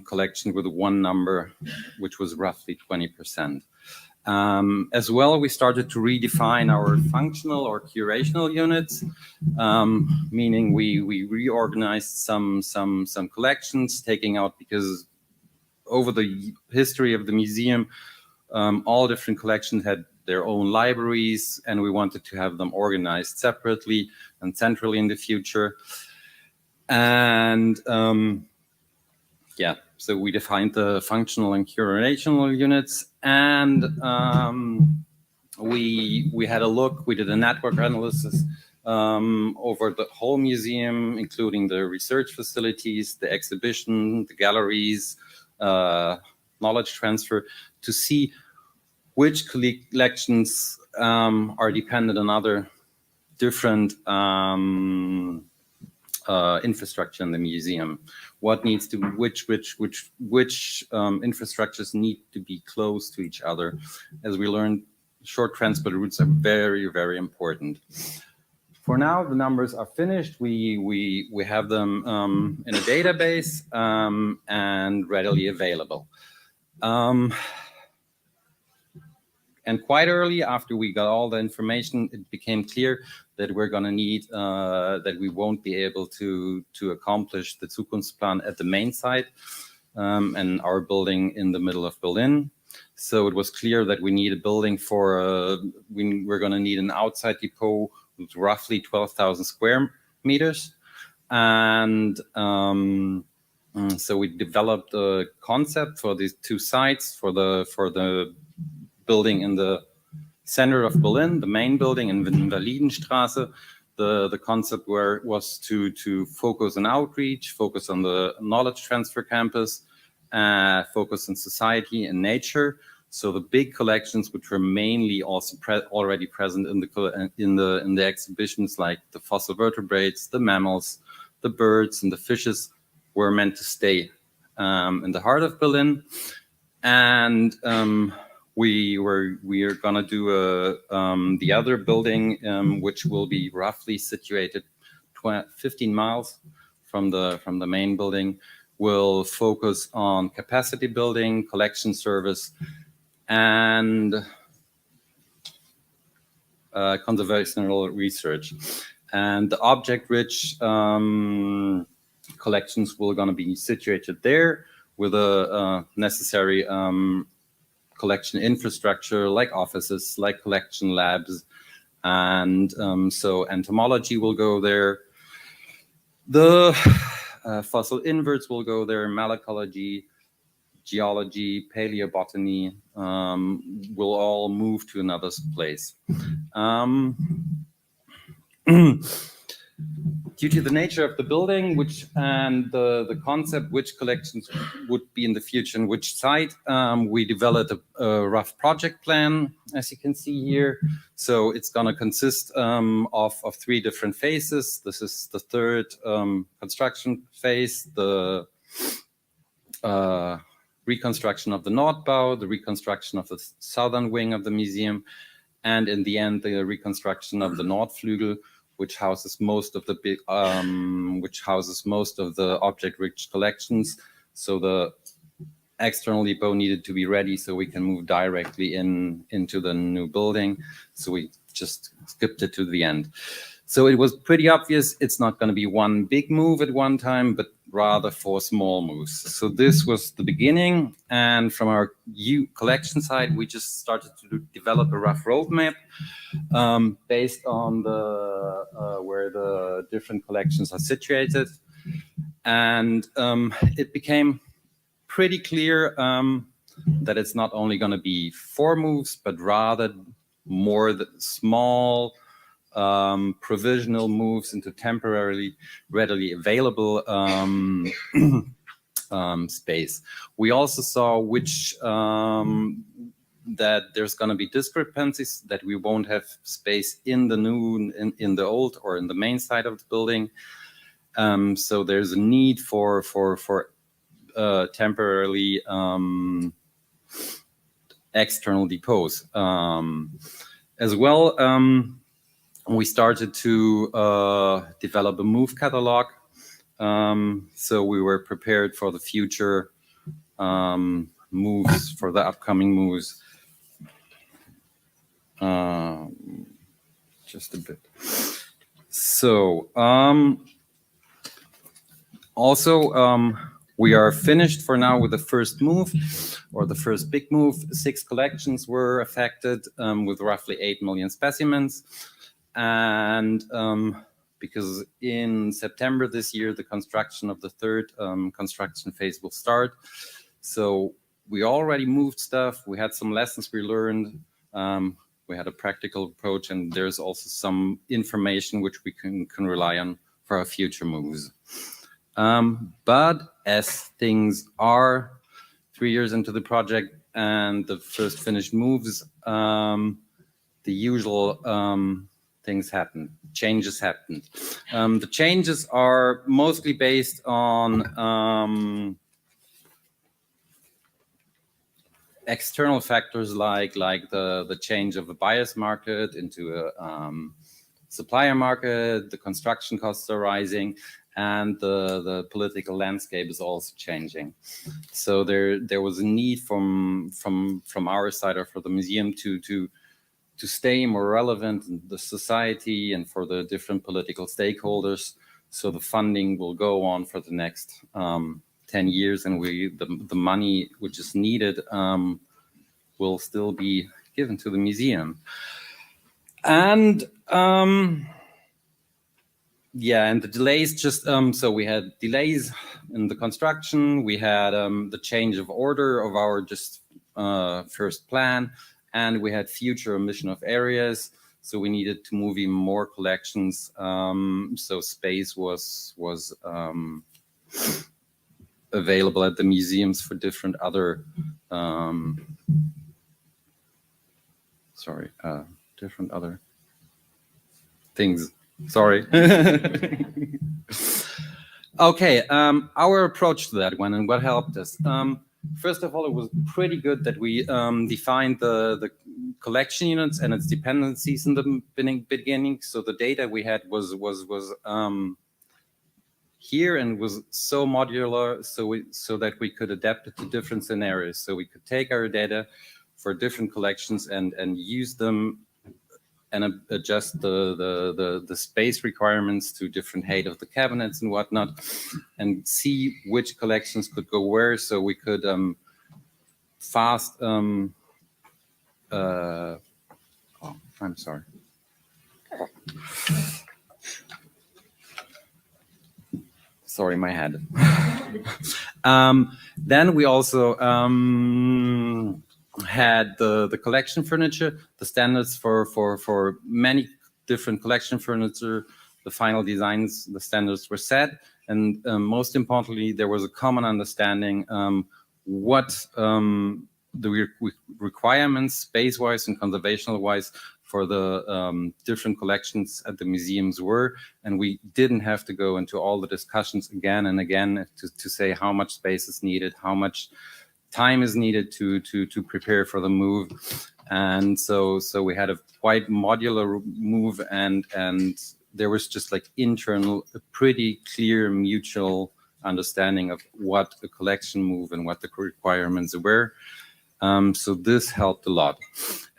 collection with one number, which was roughly 20%. As well, we started to redefine our functional or curational units, meaning we reorganized some collections, taking out, because over the history of the museum, all different collections had their own libraries, and we wanted to have them organized separately and centrally in the future. And yeah, so we defined the functional and curational units, and we had a look. We did a network analysis over the whole museum, including the research facilities, the exhibition, the galleries, knowledge transfer, to see which collections are dependent on other different infrastructure in the museum. What needs to, which infrastructures need to be close to each other. As we learned, short transport routes are very, very important. For now, the numbers are finished. We have them in a database and readily available. And quite early, after we got all the information, it became clear that we're going to need, that we won't be able to accomplish the Zukunftsplan at the main site and our building in the middle of Berlin. So it was clear that we need a building for, we're going to need an outside depot with roughly 12,000 square meters. And so we developed a concept for these two sites, for the building in the center of Berlin, the main building in Invalidenstraße. The concept was to focus on outreach, focus on the knowledge transfer campus, focus on society and nature. So the big collections, which were mainly also already present in the exhibitions, like the fossil vertebrates, the mammals, the birds, and the fishes, were meant to stay in the heart of Berlin. And we are gonna do the other building, which will be roughly situated 15 miles from the main building, will focus on capacity building, collection service, and conservational research. And the object-rich collections will gonna be situated there with a necessary collection infrastructure, like offices, like collection labs. And so entomology will go there. The fossil inverts will go there, malacology, geology, paleobotany will all move to another place. Due to the nature of the building, and the concept, which collections would be in the future and which site, we developed a rough project plan, as you can see here. So it's going to consist of 3 different phases. This is the third construction phase, the reconstruction of the Nordbau, the reconstruction of the southern wing of the museum, and in the end, the reconstruction of the Nordflügel, which houses most of the object-rich collections. So the external depot needed to be ready so we can move directly into the new building. So we just skipped it to the end. So it was pretty obvious it's not going to be one big move at one time, but rather 4 small moves. So this was the beginning. And from our collection side, we just started to develop a rough roadmap based on where the different collections are situated. And it became pretty clear that it's not only going to be 4 moves, but rather more small provisional moves into temporarily readily available space. We also saw that there's going to be discrepancies, that we won't have space in the new, in the old, or in the main side of the building. So there's a need for temporarily external depots as well. We started to develop a move catalog. So we were prepared for the future moves, for the upcoming moves. Just a bit. So we are finished for now with the first move, or the first big move. 6 collections were affected with roughly 8 million specimens. And because in September this year, the construction of the third construction phase will start. So we already moved stuff. We had some lessons we learned. We had a practical approach, and there's also some information which we can rely on for our future moves. But as things are 3 years into the project and the first finished moves, the usual things happen, changes happened. The changes are mostly based on external factors like the change of a buyer's market into a supplier market. The construction costs are rising, and the political landscape is also changing. So there was a need from our side, or for the museum, to stay more relevant in the society and for the different political stakeholders. So the funding will go on for the next 10 years, and the money which is needed will still be given to the museum. And and the delays just, so we had delays in the construction, we had the change of order of our first plan, and we had future omission of areas. So we needed to move even more collections. So space was available at the museums for different other, different other things. Sorry. Okay, our approach to that one and what helped us. First of all, it was pretty good that we defined the collection units and its dependencies in the beginning. So the data we had was here and was so modular, so that we could adapt it to different scenarios. So we could take our data for different collections and use them and adjust the space requirements to different height of the cabinets and whatnot, and see which collections could go where, so we could fast. Oh, I'm sorry. Sorry, my head. Then we also had the collection furniture, the standards for many different collection furniture, the final designs, the standards were set, and most importantly, there was a common understanding what the requirements space-wise and conservational-wise for the different collections at the museums were, and we didn't have to go into all the discussions again and again to say how much space is needed, how much time is needed to prepare for the move. And so we had a quite modular move, and there was just like internal, a pretty clear mutual understanding of what a collection move and what the requirements were. So this helped a lot.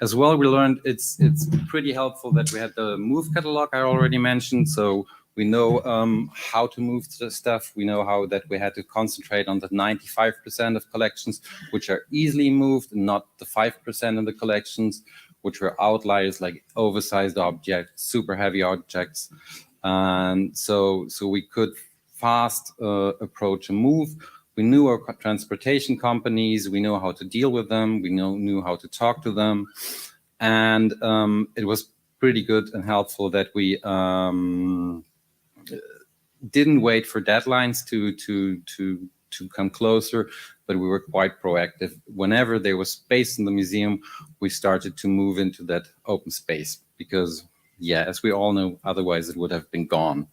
As well, we learned it's pretty helpful that we had the move catalog I already mentioned. So we know how to move the stuff. We know how that we had to concentrate on the 95% of collections which are easily moved, and not the 5% of the collections which were outliers like oversized objects, super heavy objects. And so we could fast approach a move. We knew our transportation companies, we knew how to deal with them, we knew how to talk to them. And it was pretty good and helpful that we didn't wait for deadlines to come closer, but we were quite proactive. Whenever there was space in the museum, we started to move into that open space because, yeah, as we all know, otherwise it would have been gone.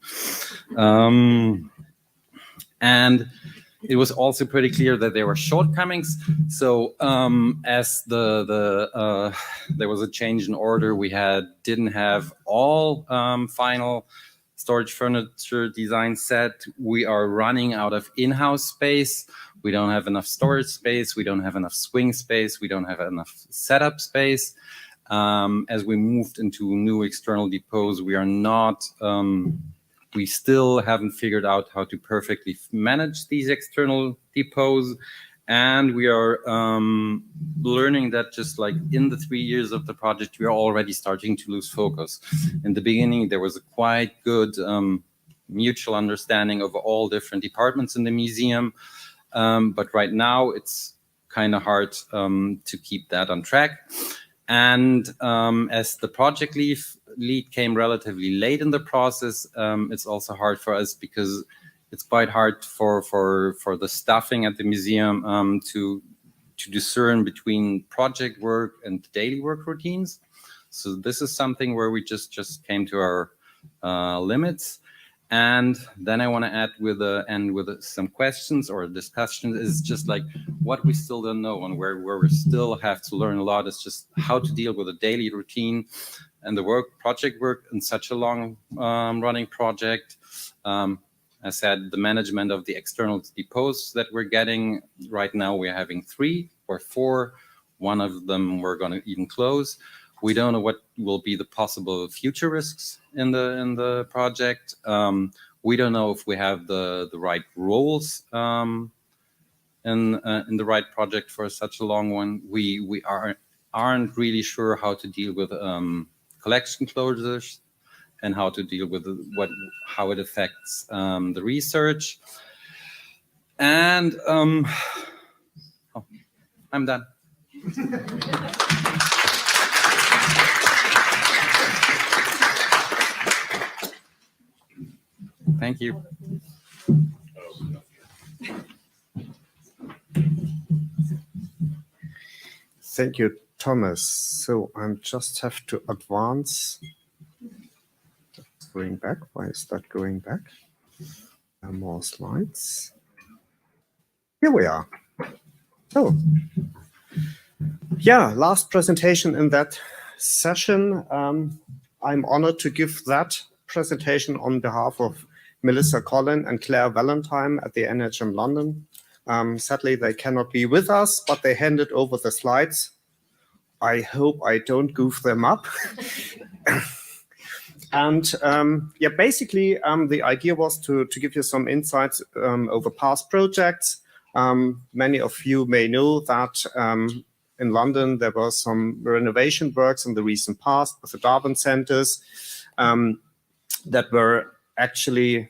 And it was also pretty clear that there were shortcomings. So as there was a change in order, we didn't have all final storage furniture design set. We are running out of in-house space. We don't have enough storage space. We don't have enough swing space. We don't have enough setup space. As we moved into new external depots, we are not, we still haven't figured out how to perfectly manage these external depots. And we are learning that just like in the 3 years of the project, we are already starting to lose focus. In the beginning, there was a quite good mutual understanding of all different departments in the museum. But right now, it's kind of hard to keep that on track. And as the project lead came relatively late in the process, it's also hard for us because it's quite hard for the staffing at the museum to discern between project work and daily work routines. So this is something where we just came to our limits. And then I want to add end with some questions or discussions is just like what we still don't know and where we still have to learn a lot is just how to deal with a daily routine and the project work in such a long running project. I said the management of the external depots that we're getting right now, we're having 3 or 4. One of them we're going to even close. We don't know what will be the possible future risks in the project. We don't know if we have the right roles in the right project for such a long one. We aren't really sure how to deal with collection closures and how to deal with how it affects the research. And I'm done. Thank you. Thank you, Thomas. So I just have to advance. Going back. Why is that going back? More slides. Here we are. So, yeah, last presentation in that session. I'm honored to give that presentation on behalf of Melissa Collin and Claire Valentine at the NHM London. Sadly, they cannot be with us, but they handed over the slides. I hope I don't goof them up. And yeah, basically, the idea was to give you some insights over past projects. Many of you may know that in London, there were some renovation works in the recent past with the Darwin centers that were actually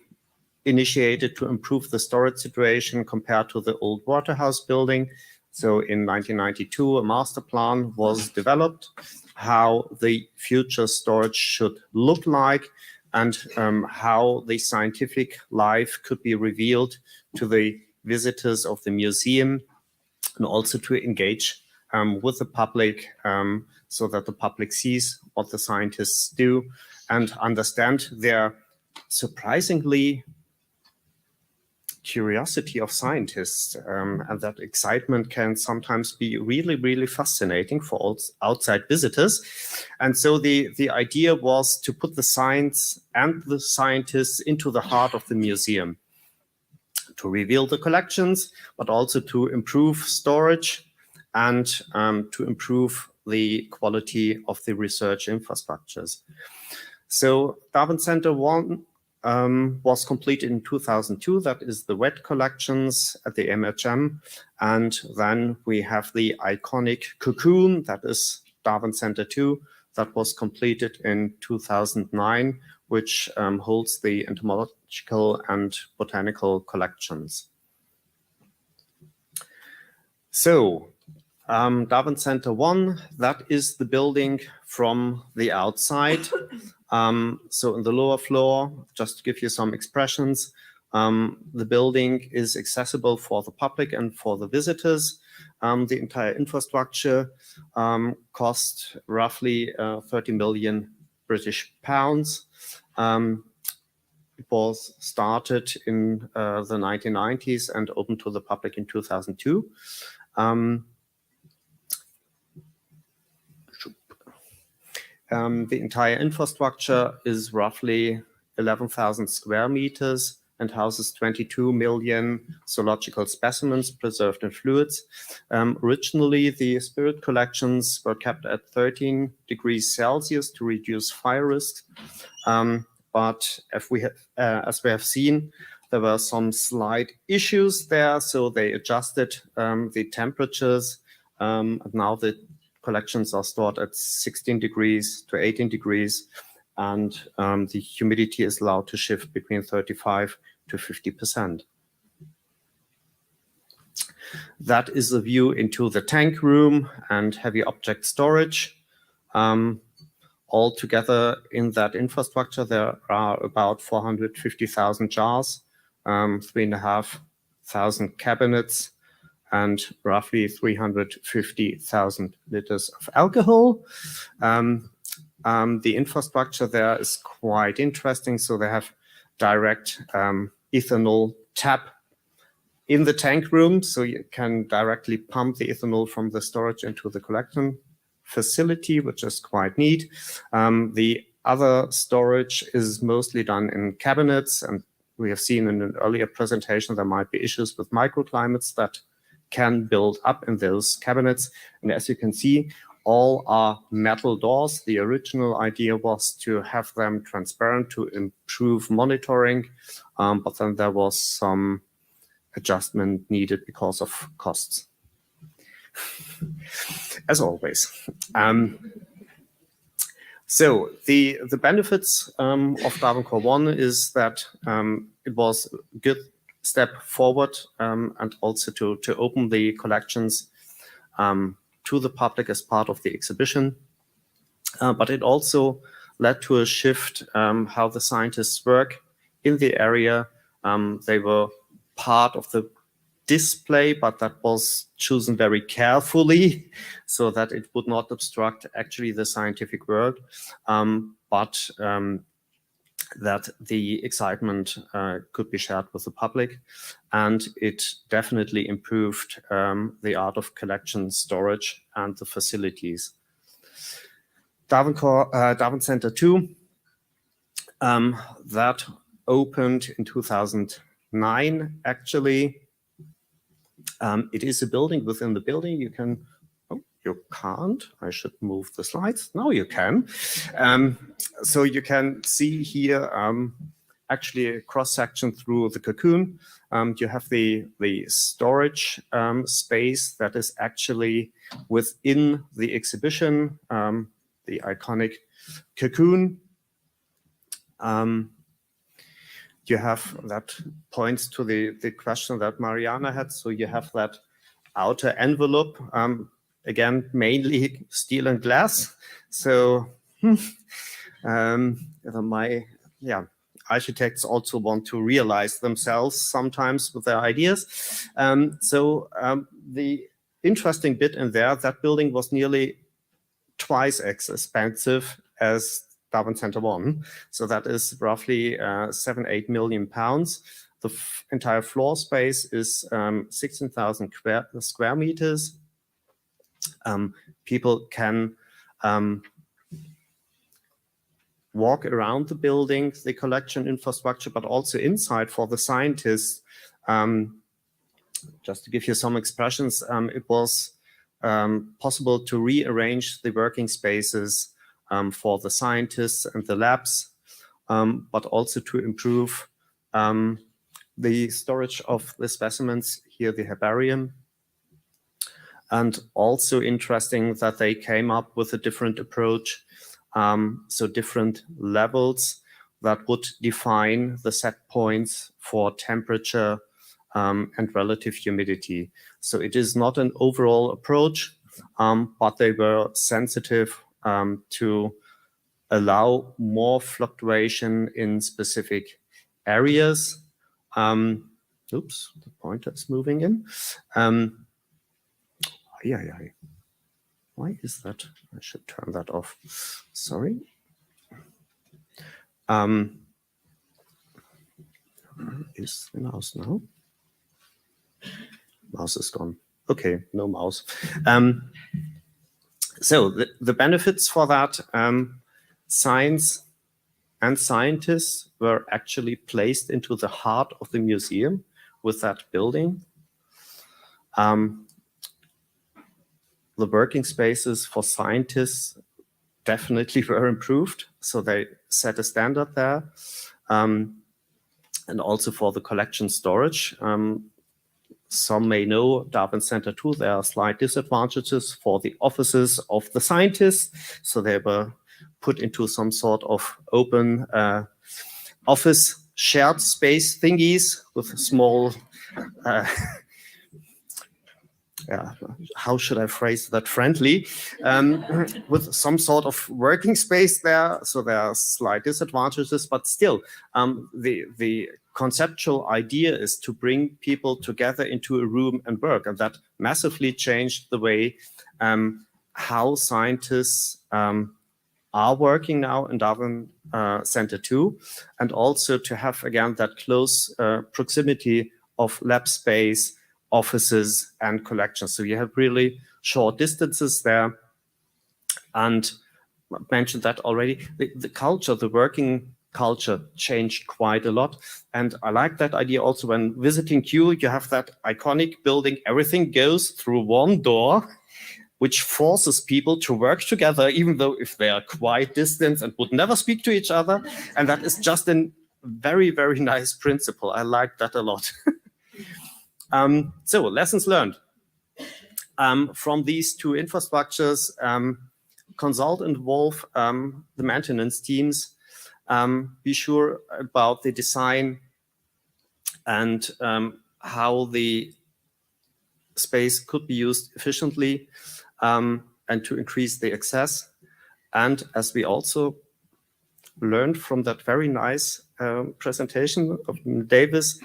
initiated to improve the storage situation compared to the old Waterhouse building. So in 1992, a master plan was developed, how the future storage should look like and how the scientific life could be revealed to the visitors of the museum, and also to engage with the public so that the public sees what the scientists do and understand their surprisingly curiosity of scientists, and that excitement can sometimes be really, really fascinating for outside visitors. And so the idea was to put the science and the scientists into the heart of the museum, to reveal the collections, but also to improve storage and to improve the quality of the research infrastructures. So Darwin Center 1 was completed in 2002. That is the red collections at the MHM. And then we have the iconic cocoon, that is Darwin Center 2, that was completed in 2009, which holds the entomological and botanical collections. So Darwin Center 1, that is the building from the outside. So in the lower floor, just to give you some expressions, the building is accessible for the public and for the visitors. The entire infrastructure cost roughly 30 million British pounds. It was started in the 1990s and opened to the public in 2002. The entire infrastructure is roughly 11,000 square meters and houses 22 million zoological specimens preserved in fluids. Originally, the spirit collections were kept at 13 degrees Celsius to reduce fire risk. But as we have seen, there were some slight issues there, so they adjusted the temperatures, and now the collections are stored at 16 degrees to 18 degrees, and the humidity is allowed to shift between 35 to 50%. That is a view into the tank room and heavy object storage. Altogether in that infrastructure, there are about 450,000 jars, 3,500 cabinets, and roughly 350,000 liters of alcohol. The infrastructure there is quite interesting. So they have direct ethanol tap in the tank room. So you can directly pump the ethanol from the storage into the collection facility, which is quite neat. The other storage is mostly done in cabinets and we have seen in an earlier presentation, there might be issues with microclimates that can build up in those cabinets. And as you can see, all are metal doors. The original idea was to have them transparent to improve monitoring, but then there was some adjustment needed because of costs. As always. So the benefits of Darwin Core 1 is that it was a good step forward and also to open the collections to the public as part of the exhibition. But it also led to a shift how the scientists work in the area. They were part of the display, but that was chosen very carefully so that it would not obstruct actually the scientific work, but that the excitement could be shared with the public. And it definitely improved the art of collection storage and the facilities. Darwin Center 2, that opened in 2009, actually. It is a building within the building. You can, oh, you can't. I should move the slides. Now you can. So you can see here actually a cross-section through the cocoon. You have the storage space that is actually within the exhibition, the iconic cocoon. You have that points to the question that Mariana had. So you have that outer envelope, again, mainly steel and glass. So architects also want to realize themselves sometimes with their ideas. The interesting bit in there, that building was nearly twice as expensive as Darwin Center 1. So that is roughly 7-8 million pounds. The entire floor space is 16,000 square meters. People can walk around the building, the collection infrastructure, but also inside for the scientists. Just to give you some expressions, it was possible to rearrange the working spaces for the scientists and the labs, but also to improve the storage of the specimens, here the herbarium. And also interesting that they came up with a different approach, so different levels that would define the set points for temperature and relative humidity. So it is not an overall approach, but they were sensitive to allow more fluctuation in specific areas. Oops, the pointer is moving in. Why is that? I should turn that off. Sorry. Where is the mouse now? Mouse is gone. Okay, no mouse. So the benefits for that, science and scientists were actually placed into the heart of the museum with that building. The working spaces for scientists definitely were improved, so they set a standard there. And also for the collection storage. Some may know Darwin Center 2, there are slight disadvantages for the offices of the scientists. So they were put into some sort of open office shared space thingies with small, how should I phrase that friendly, with some sort of working space there. So there are slight disadvantages, but still the conceptual idea is to bring people together into a room and work. And that massively changed the way how scientists are working now in Darwin Center 2. And also to have, again, that close proximity of lab space, offices, and collections. So you have really short distances there. And I mentioned that already. The culture, the working culture changed quite a lot. And I like that idea also when visiting Kew, you have that iconic building, everything goes through one door, which forces people to work together, even though if they are quite distant and would never speak to each other. And that is just a very, very nice principle. I like that a lot. So lessons learned from these two infrastructures. Consult and involve the maintenance teams. Be sure about the design and how the space could be used efficiently and to increase the access. And as we also learned from that very nice presentation of Davies,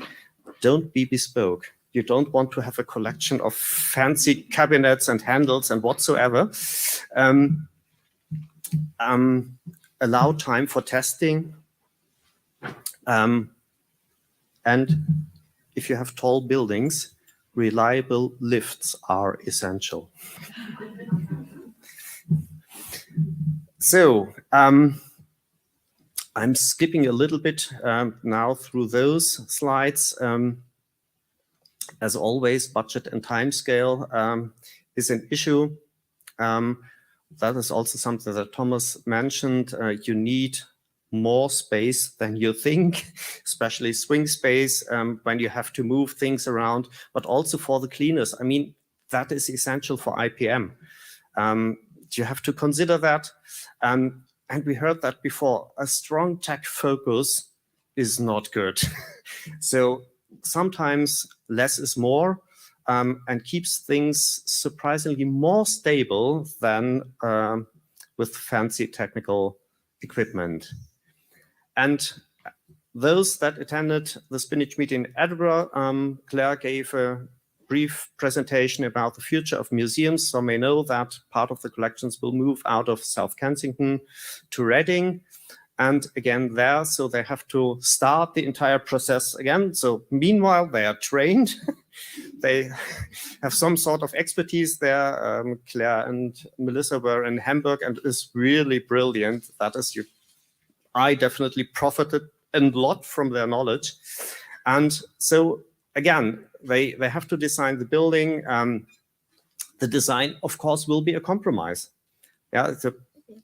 don't be bespoke. You don't want to have a collection of fancy cabinets and handles and whatsoever. Allow time for testing. And if you have tall buildings, reliable lifts are essential. So I'm skipping a little bit now through those slides. As always, budget and timescale is an issue. That is also something that Thomas mentioned. You need more space than you think, especially swing space when you have to move things around, but also for the cleaners. I mean, that is essential for IPM. You have to consider that. And we heard that before, a strong tech focus is not good. So sometimes less is more and keeps things surprisingly more stable than with fancy technical equipment. And those that attended the SPNHC meeting in Edinburgh, Claire gave a brief presentation about the future of museums. Some may know that part of the collections will move out of South Kensington to Reading. And again there, so they have to start the entire process again. So meanwhile, they are trained. They have some sort of expertise there. Claire and Melissa were in Hamburg and it's really brilliant. That is, I definitely profited a lot from their knowledge. And so again, they have to design the building. The design, of course, will be a compromise. Yeah,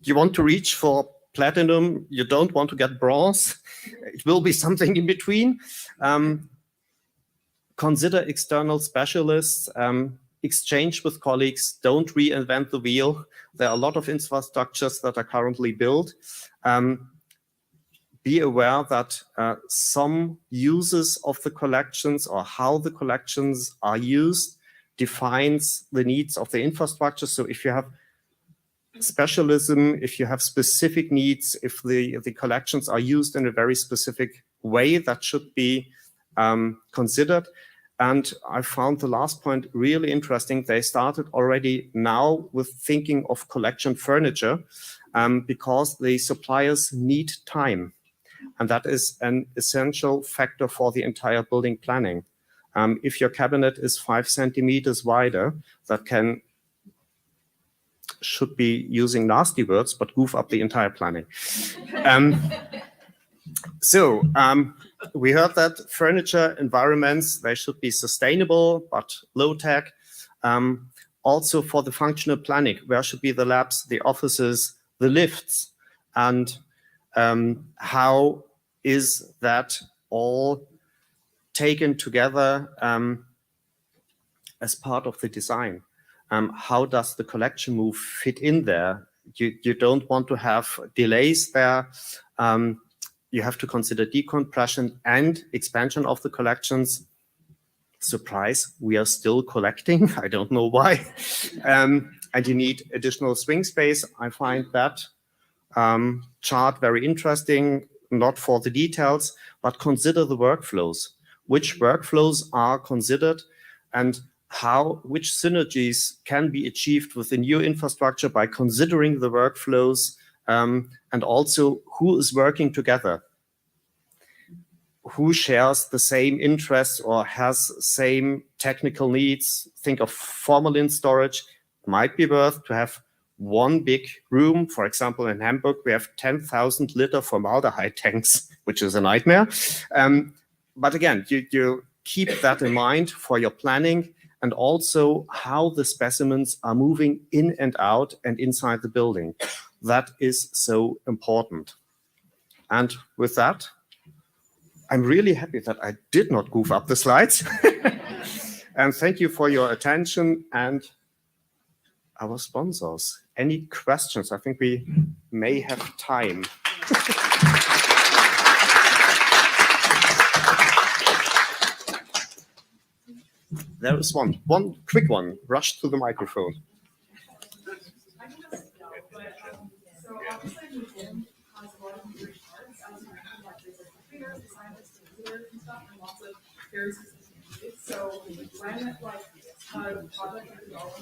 you want to reach for platinum, you don't want to get bronze. It will be something in between. Consider external specialists, exchange with colleagues, don't reinvent the wheel. There are a lot of infrastructures that are currently built. Be aware that some uses of the collections or how the collections are used defines the needs of the infrastructure. So if you have specialism, if you have specific needs, if the collections are used in a very specific way, that should be considered. And I found the last point really interesting. They started already now with thinking of collection furniture because the suppliers need time. And that is an essential factor for the entire building planning. If your cabinet is 5 centimeters wider, that should be using nasty words, but goof up the entire planning. We heard that furniture environments, they should be sustainable, but low tech. Also for the functional planning, where should be the labs, the offices, the lifts, and how is that all taken together as part of the design? How does the collection move fit in there? You don't want to have delays there. You have to consider decompression and expansion of the collections. Surprise, we are still collecting. I don't know why. And you need additional swing space. I find that chart very interesting, not for the details, but consider the workflows. Which workflows are considered and which synergies can be achieved with the new infrastructure by considering the workflows and also who is working together, who shares the same interests or has same technical needs. Think of formalin storage. It might be worth to have one big room. For example, in Hamburg, we have 10,000 liter formaldehyde tanks, which is a nightmare. But again, you keep that in mind for your planning, and also how the specimens are moving in and out and inside the building. That is so important. And with that, I'm really happy that I did not goof up the slides. And thank you for your attention and our sponsors. Any questions? I think we may have time. There is one quick one. Rush to the microphone. So when like a project or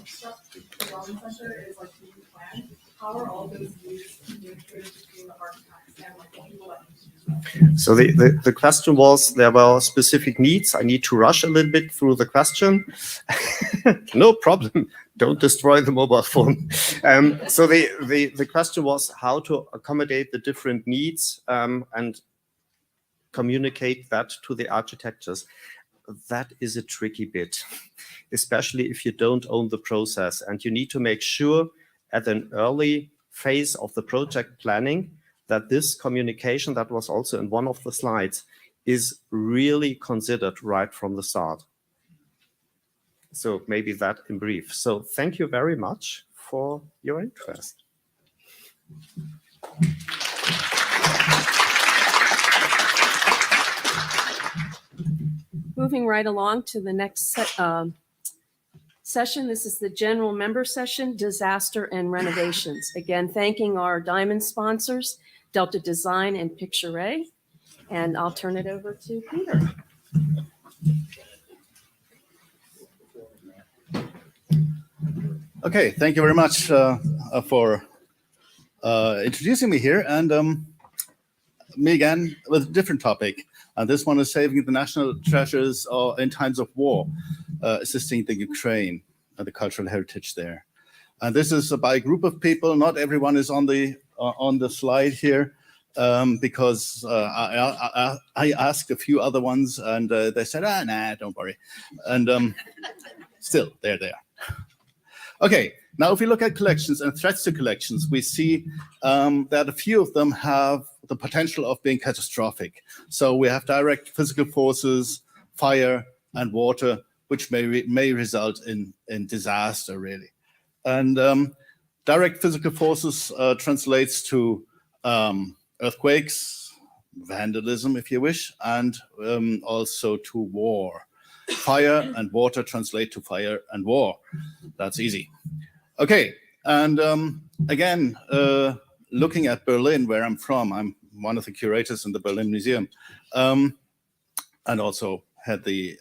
development center is like being planned, how are all those views communicated between the architects and like the people that need to do that? So the question was, there were specific needs. I need to rush a little bit through the question. No problem. Don't destroy the mobile phone. So the question was how to accommodate the different needs and communicate that to the architects. That is a tricky bit, especially if you don't own the process, and you need to make sure at an early phase of the project planning that this communication, that was also in one of the slides, is really considered right from the start. So maybe that in brief. So thank you very much for your interest. Moving right along to the next session. This is the general member session, disaster and renovations. Again, thanking our diamond sponsors, Delta Design and Picture. And I'll turn it over to Peter. Okay, thank you very much for introducing me here, and me again with a different topic. And this one is saving the national treasures in times of war, assisting the Ukraine and the cultural heritage there. And this is by a group of people. Not everyone is on the slide here because I asked a few other ones, and they said, nah, don't worry. And still, they're there. Okay, now if we look at collections and threats to collections, we see that a few of them have the potential of being catastrophic. So we have direct physical forces, fire and water, which may result in disaster, really. And direct physical forces translates to earthquakes, vandalism, if you wish, and also to war. Fire and water translate to fire and war. That's easy. Okay, and again, looking at Berlin, where I'm from, I'm one of the curators in the Berlin Museum, and also had lead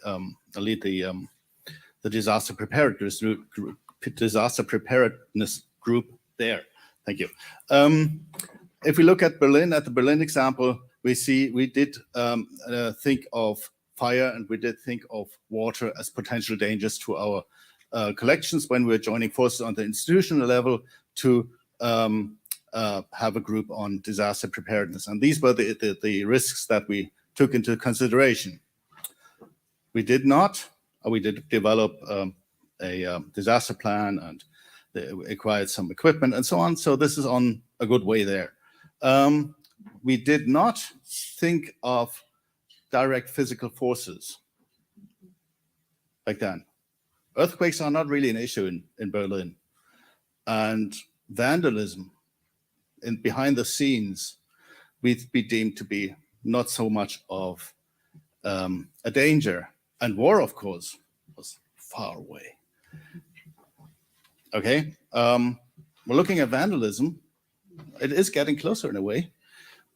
the disaster preparedness group there. Thank you. If we look at Berlin, at the Berlin example, we did think of fire, and we did think of water as potential dangers to our collections when we were joining forces on the institutional level to have a group on disaster preparedness. And these were the risks that we took into consideration. We did develop a disaster plan, and they acquired some equipment and so on. So this is on a good way there. We did not think of direct physical forces back then. Earthquakes are not really an issue in Berlin. And vandalism behind the scenes, we'd be deemed to be not so much of a danger. And war, of course, was far away. Okay, we're looking at vandalism. It is getting closer in a way.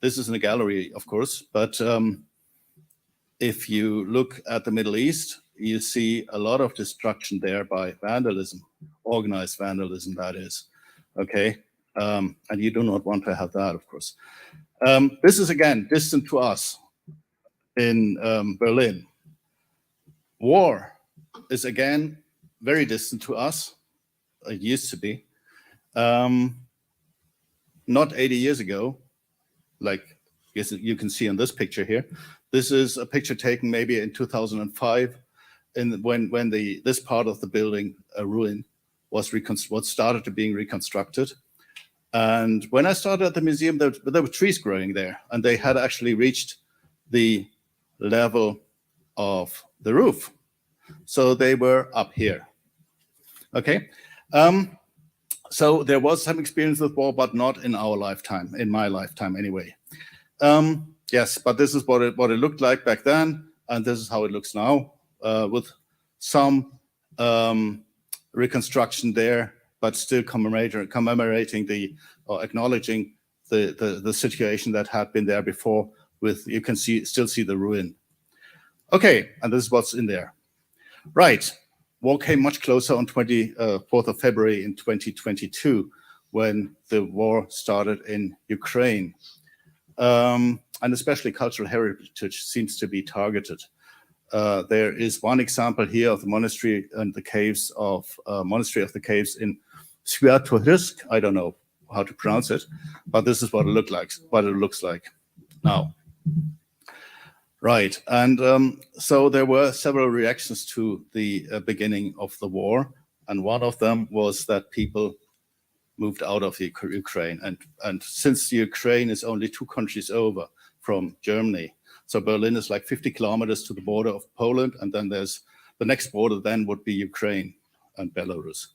This is in a gallery, of course, but if you look at the Middle East, you see a lot of destruction there by vandalism, organized vandalism, that is. Okay, and you do not want to have that, of course. This is, again, distant to us in Berlin. War is, again, very distant to us. It used to be. not 80 years ago, like you can see in this picture here. This is a picture taken maybe in 2005, when this part of the building, ruin, was started to being reconstructed. And when I started at the museum, there were trees growing there, and they had actually reached the level of the roof. So they were up here. Okay. So there was some experience with war, but not in our lifetime, in my lifetime anyway. Yes, but this is what it looked like back then, and this is how it looks now, with some reconstruction there, but still commemorating or acknowledging the situation that had been there before. You can still see the ruin. Okay, and this is what's in there. Right, war came much closer on 24th of February in 2022, when the war started in Ukraine. And especially cultural heritage seems to be targeted. There is one example here of the monastery and the caves monastery of the caves in Swiatorysk. I don't know how to pronounce it, but this is what it looks like now. Right, and so there were several reactions to the beginning of the war, and one of them was that people moved out of Ukraine, and since Ukraine is only 2 countries over from Germany, so Berlin is like 50 kilometers to the border of Poland, and then there's the next border then would be Ukraine and Belarus.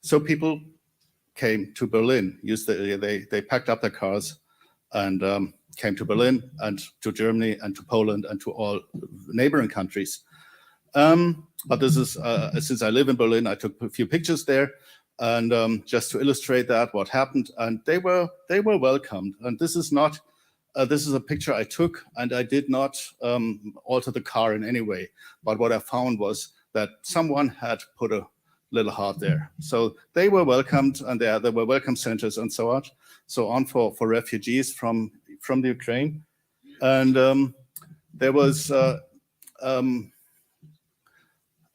So people came to Berlin, they packed up their cars and came to Berlin and to Germany and to Poland and to all neighboring countries. But this is, since I live in Berlin, I took a few pictures there, and just to illustrate that, what happened, and they were welcomed. And this is not, this is a picture I took, and I did not alter the car in any way. But what I found was that someone had put a little heart there. So they were welcomed, and there were welcome centers and so on for refugees from the Ukraine. And there was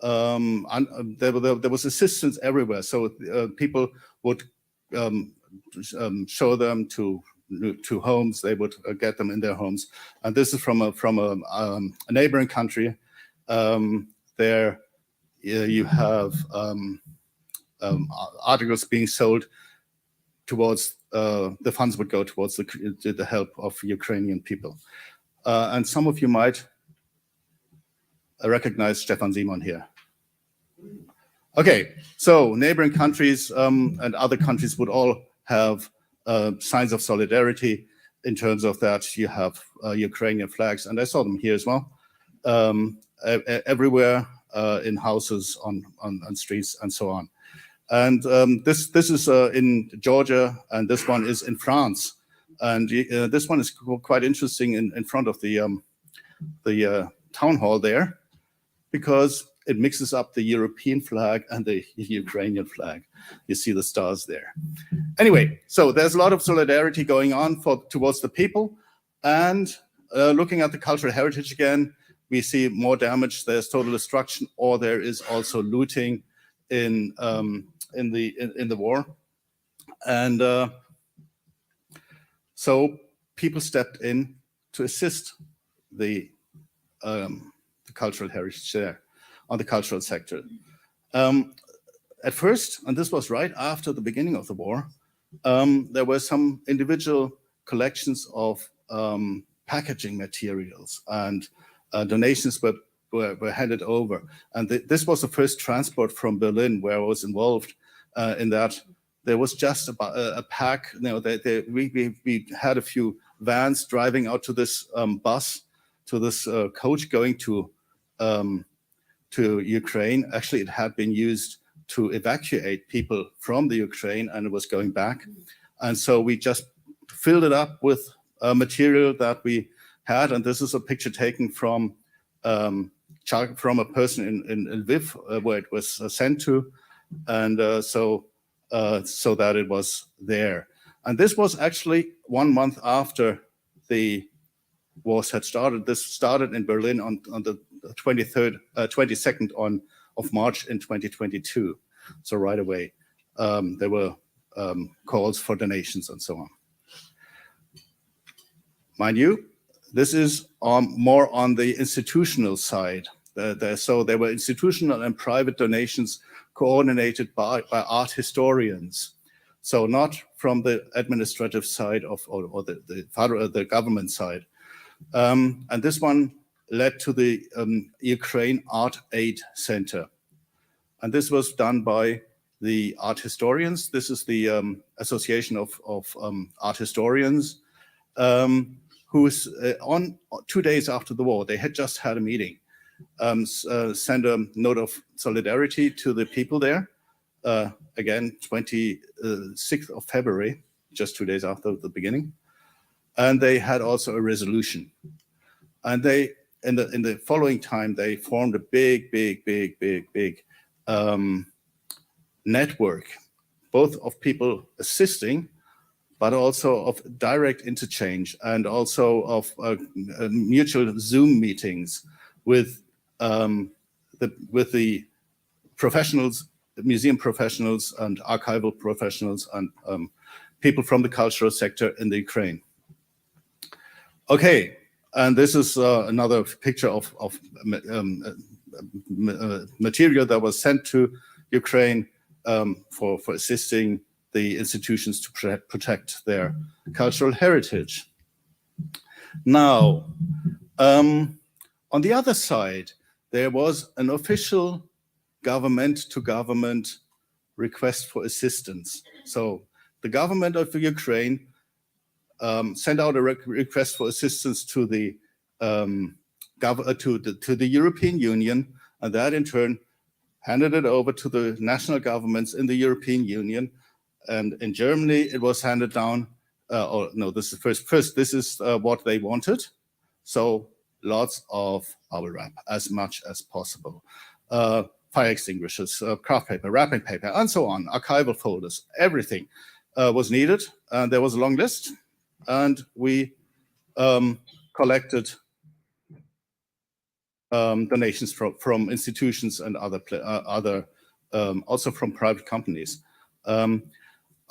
there was assistance everywhere. So people would show them to homes. They would get them in their homes. And this is from a neighboring country. There you have articles being sold towards the funds would go towards the help of Ukrainian people. And some of you might recognize Stefan Simon here. Okay, so neighboring countries and other countries would all have signs of solidarity in terms of that. You have Ukrainian flags, and I saw them here as well, everywhere in houses, on streets, and so on. And this is in Georgia, and this one is in France. And this one is quite interesting in front of the town hall there, because it mixes up the European flag and the Ukrainian flag. You see the stars there. Anyway, so there's a lot of solidarity going on towards the people. And looking at the cultural heritage again, we see more damage. There's total destruction, or there is also looting in the war. And so people stepped in to assist the cultural heritage there, on the cultural sector. At first, and this was right after the beginning of the war, there were some individual collections of packaging materials, and donations were handed over. And this was the first transport from Berlin where I was involved in that. There was just a pack, we had a few vans driving out to this bus, to this coach going to Ukraine. Actually, it had been used to evacuate people from the Ukraine, and it was going back. And so we just filled it up with material that we had. And this is a picture taken from a person in Lviv, where it was sent to, and so that it was there. And this was actually 1 month after the wars had started. This started in Berlin on the 22nd of March in 2022, so right away. there were calls for donations and so on. Mind you, this is more on the institutional side. So there were institutional and private donations coordinated by art historians. So not from the administrative side or the government side. And this one led to the Ukraine Art Aid Center. And this was done by the art historians. This is the Association of Art Historians, who's on 2 days after the war, they had just had a meeting, sent a note of solidarity to the people there. Again, 26th of February, just 2 days after the beginning. And they had also a resolution. And they, in the following time, they formed a big network, both of people assisting, but also of direct interchange and also of mutual Zoom meetings with the professionals, museum professionals and archival professionals and people from the cultural sector in the Ukraine. Okay, and this is another picture of material that was sent to Ukraine for assisting the institutions to protect their cultural heritage. Now, on the other side, there was an official government-to-government request for assistance. So the government of Ukraine sent out a request for assistance to the European Union, and that in turn handed it over to the national governments in the European Union. And in Germany, it was handed down. This is first. This is what they wanted. So lots of bubble wrap, as much as possible. Fire extinguishers, craft paper, wrapping paper, and so on. Archival folders, everything was needed. And there was a long list. And we collected donations from institutions and other also from private companies.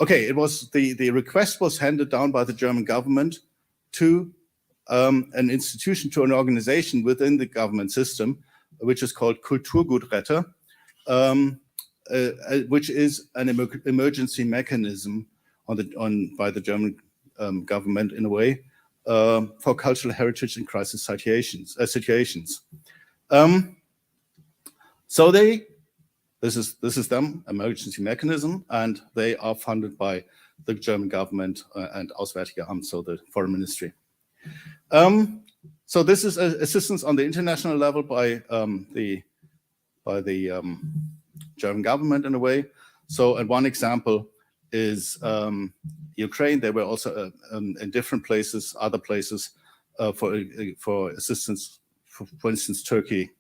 Okay, it was the request was handed down by the German government to an institution, to an organization within the government system, which is called Kulturgutretter, which is an emergency mechanism by the German government in a way for cultural heritage in crisis situations. So this is them, emergency mechanism, and they are funded by the German government and Auswärtige Amt, so the foreign ministry. So this is assistance on the international level by the German government in a way. So, and one example is Ukraine. They were also in different places, other places for assistance. For instance, Turkey.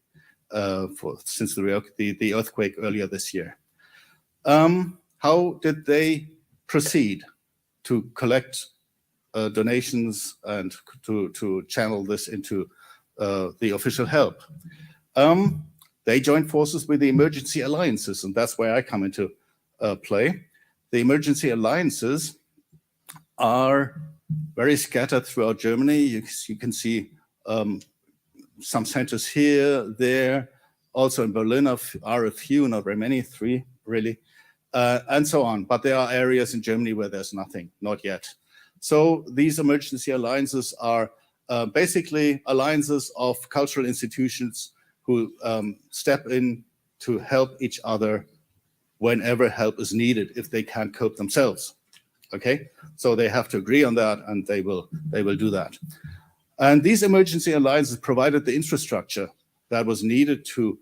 Since the earthquake earlier this year. How did they proceed to collect donations and to channel this into the official help? They joined forces with the emergency alliances, and that's where I come into play. The emergency alliances are very scattered throughout Germany. You can see some centers here, there, also in Berlin are a few, not very many, 3 really, and so on. But there are areas in Germany where there's nothing, not yet. So these emergency alliances are basically alliances of cultural institutions who step in to help each other whenever help is needed if they can't cope themselves. Okay, so they have to agree on that, and they will do that. And these emergency alliances provided the infrastructure that was needed to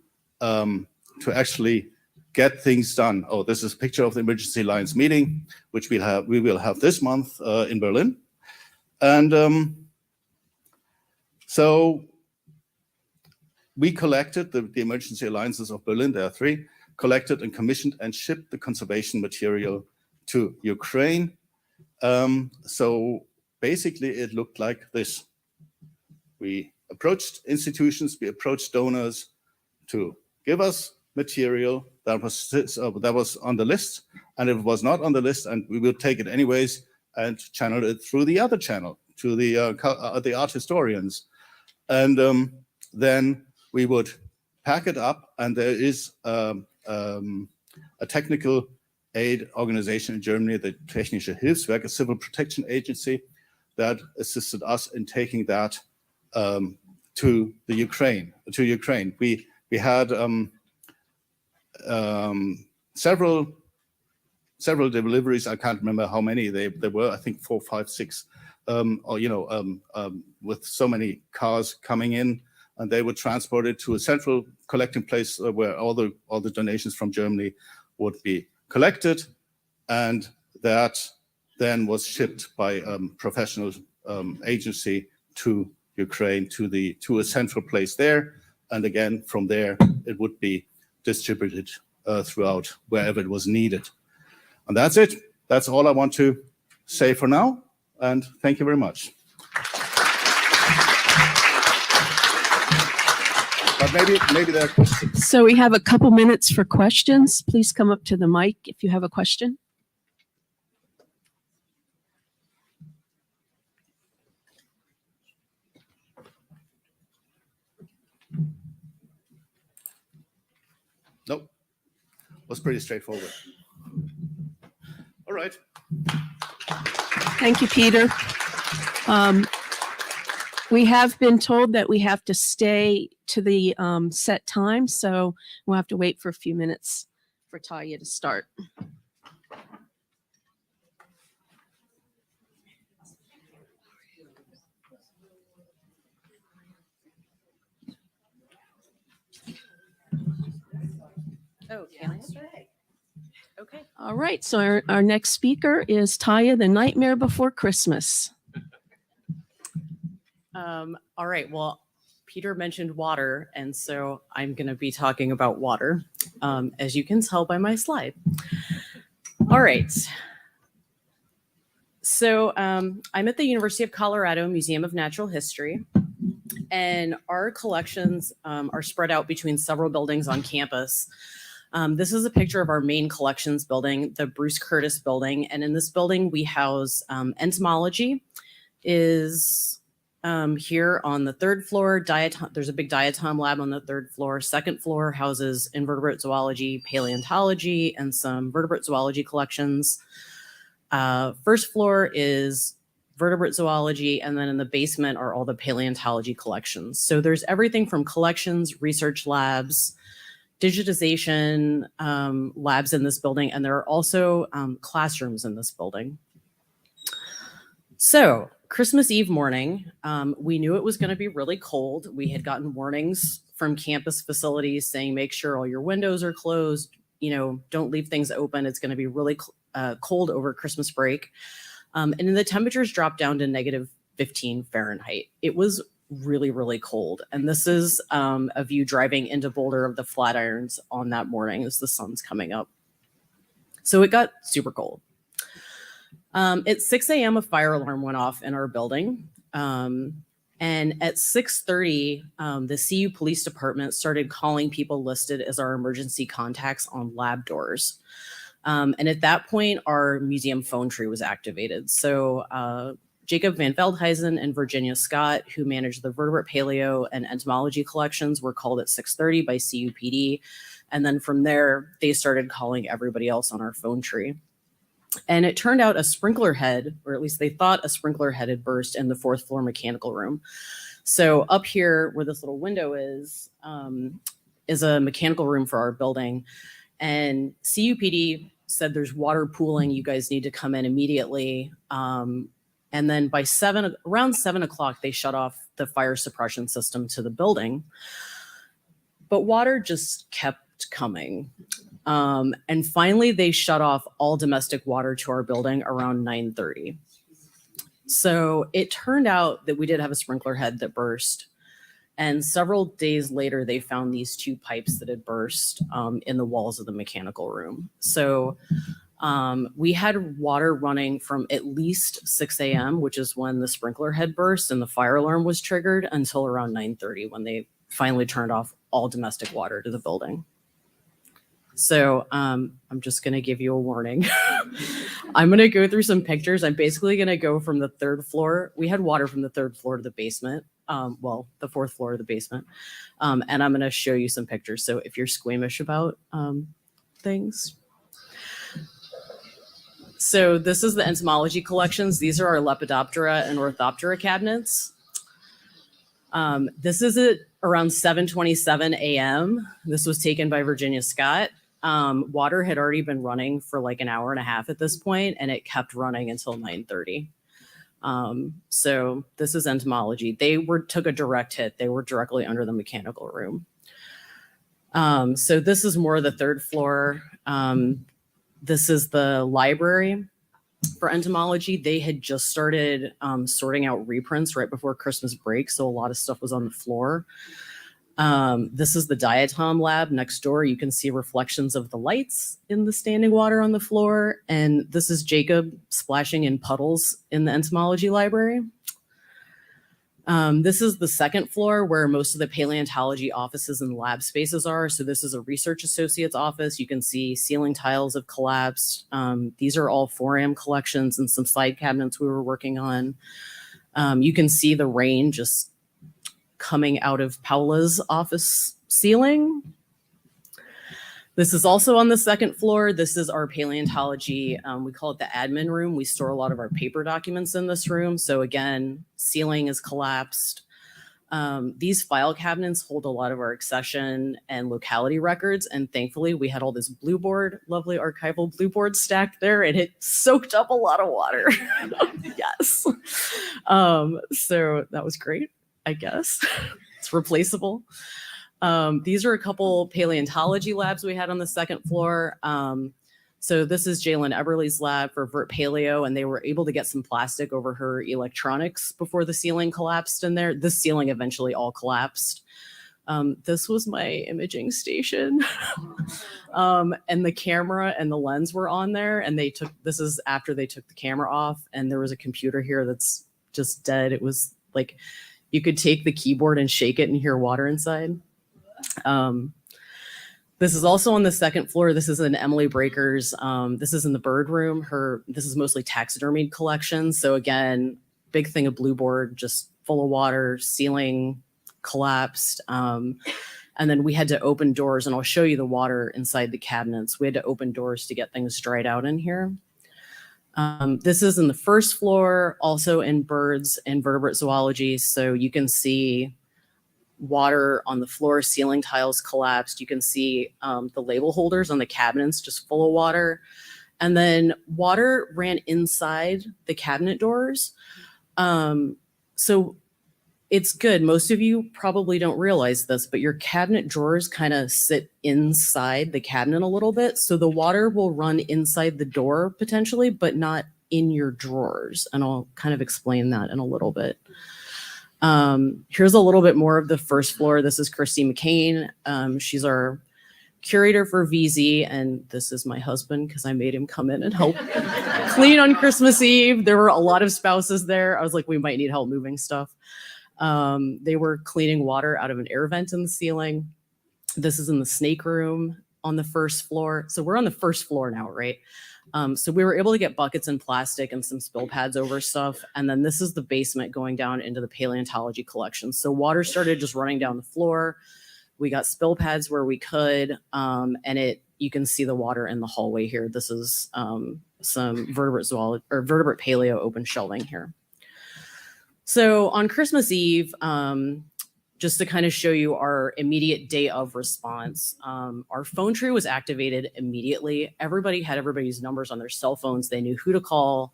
actually get things done. Oh, this is a picture of the emergency alliance meeting, which we will have this month in Berlin. And so we collected the emergency alliances of Berlin. There are 3, collected and commissioned and shipped the conservation material to Ukraine. So basically, it looked like this. We approached institutions, we approached donors to give us material that was on the list, and if it was not on the list, and we will take it anyways and channel it through the other channel to the art historians, and then we would pack it up. And there is a technical aid organization in Germany, the Technische Hilfswerk, a civil protection agency, that assisted us in taking that to Ukraine. We had several deliveries. I can't remember how many they were. I think 4, 5, 6, with so many cars coming in, and they were transported to a central collecting place where all the donations from Germany would be collected, and that then was shipped by a professional agency to Ukraine, to a central place there, and again from there it would be distributed throughout wherever it was needed. And that's it. That's all I want to say for now, and thank you very much. But maybe there are questions. So we have a couple minutes for questions. Please come up to the mic if you have a question. Nope. Was pretty straightforward. All right. Thank you, Peter. We have been told that we have to stay to the set time, so we'll have to wait for a few minutes for Talia to start. Oh, can I start? Okay. All right. So our next speaker is Talia, the Nightmare Before Christmas. All right. Well, Peter mentioned water, and so I'm going to be talking about water, as you can tell by my slide. All right. So I'm at the University of Colorado Museum of Natural History, and our collections are spread out between several buildings on campus. This is a picture of our main collections building, the Bruce Curtis building. And in this building, we house entomology is here on the third floor. There's a big diatom lab on the third floor. Second floor houses invertebrate zoology, paleontology, and some vertebrate zoology collections. First floor is vertebrate zoology, and then in the basement are all the paleontology collections. So there's everything from collections, research labs, digitization labs in this building, and there are also classrooms in this building. So Christmas Eve morning, we knew it was going to be really cold. We had gotten warnings from campus facilities saying, make sure all your windows are closed, don't leave things open. It's going to be really cold over Christmas break. And then the temperatures dropped down to -15 Fahrenheit. It was really, really cold. And this is a view driving into Boulder of the Flatirons on that morning as the sun's coming up. So it got super cold. At 6 a.m., a fire alarm went off in our building. And at 6:30, the CU Police Department started calling people listed as our emergency contacts on lab doors. And at that point, our museum phone tree was activated. So Jacob Van Veldhuizen and Virginia Scott, who managed the vertebrate paleo and entomology collections, were called at 6:30 by CUPD. And then from there, they started calling everybody else on our phone tree. And it turned out a sprinkler head, or at least they thought a sprinkler head had burst in the 4th floor mechanical room. So up here where this little window is a mechanical room for our building. And CUPD said there's water pooling. You guys need to come in immediately. And then by around 7 o'clock, they shut off the fire suppression system to the building. But water just kept coming. And finally, they shut off all domestic water to our building around 9:30. So it turned out that we did have a sprinkler head that burst. And several days later, they found these 2 pipes that had burst in the walls of the mechanical room. So we had water running from at least 6 a.m., which is when the sprinkler head burst and the fire alarm was triggered, until around 9:30 when they finally turned off all domestic water to the building. So I'm just going to give you a warning. I'm going to go through some pictures. I'm basically going to go from the 3rd floor. We had water from the 3rd floor to the basement. Well, the 4th floor of the basement. And I'm going to show you some pictures. So if you're squeamish about things. So this is the entomology collections. These are our Lepidoptera and Orthoptera cabinets. This is at around 7:27 a.m. This was taken by Virginia Scott. Water had already been running for like an hour and a half at this point, and it kept running until 9:30. So this is entomology. They took a direct hit. They were directly under the mechanical room. So this is more of the 3rd floor. This is the library for entomology. They had just started sorting out reprints right before Christmas break, so a lot of stuff was on the floor. This is the diatom lab next door. You can see reflections of the lights in the standing water on the floor. And this is Jacob splashing in puddles in the entomology library. This is the 2nd floor where most of the paleontology offices and lab spaces are. So this is a research associate's office. You can see ceiling tiles have collapsed. These are all 4am collections and some side cabinets we were working on. You can see the rain just coming out of Paula's office ceiling. This is also on the 2nd floor. This is our paleontology. We call it the admin room. We store a lot of our paper documents in this room. So again, ceiling is collapsed. These file cabinets hold a lot of our accession and locality records. And thankfully we had all this blue board, lovely archival blue board stacked there, and it soaked up a lot of water. Yes. So that was great, I guess. It's replaceable. These are a couple paleontology labs we had on the 2nd floor. So this is Jalen Eberly's lab for Vert Paleo, and they were able to get some plastic over her electronics before the ceiling collapsed in there. This ceiling eventually all collapsed. This was my imaging station. And the camera and the lens were on there, and this is after they took the camera off, and there was a computer here that's just dead. It was like, you could take the keyboard and shake it and hear water inside. This is also on the 2nd floor. This is in Emily Breaker's. This is in the bird room. This is mostly taxidermied collections. So again, big thing of blue board, just full of water, ceiling collapsed. And then we had to open doors, and I'll show you the water inside the cabinets. We had to open doors to get things dried out in here. This is in the 1st floor, also in birds and vertebrate zoology. So you can see water on the floor, ceiling tiles collapsed. You can see the label holders on the cabinets just full of water. And then water ran inside the cabinet doors. So it's good. Most of you probably don't realize this, but your cabinet drawers kind of sit inside the cabinet a little bit. So the water will run inside the door potentially, but not in your drawers. And I'll kind of explain that in a little bit. Here's a little bit more of the 1st floor. This is Christy McCain. She's our curator for VZ, and this is my husband because I made him come in and help clean on Christmas Eve. There were a lot of spouses there. I was like, we might need help moving stuff. They were cleaning water out of an air vent in the ceiling. This is in the snake room on the 1st floor. So we're on the 1st floor now, right? So we were able to get buckets and plastic and some spill pads over stuff. And then this is the basement going down into the paleontology collection. So water started just running down the floor. We got spill pads where we could, and you can see the water in the hallway here. This is some vertebrate zoology or vertebrate paleo open shelving here. So on Christmas Eve, just to kind of show you our immediate day of response, our phone tree was activated immediately. Everybody had everybody's numbers on their cell phones. They knew who to call,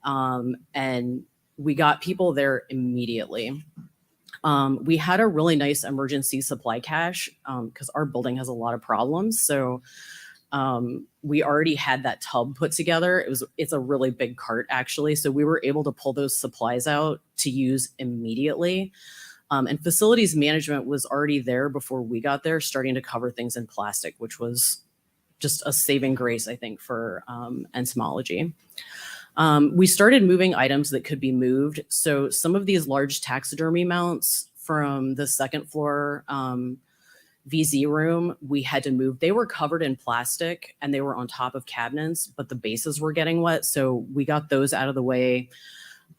and we got people there immediately. We had a really nice emergency supply cache because our building has a lot of problems. So we already had that tub put together. It's a really big cart actually. So we were able to pull those supplies out to use immediately. And facilities management was already there before we got there, starting to cover things in plastic, which was just a saving grace, I think, for entomology. We started moving items that could be moved. So some of these large taxidermy mounts from the 2nd floor, VZ room, we had to move. They were covered in plastic and they were on top of cabinets, but the bases were getting wet. So we got those out of the way.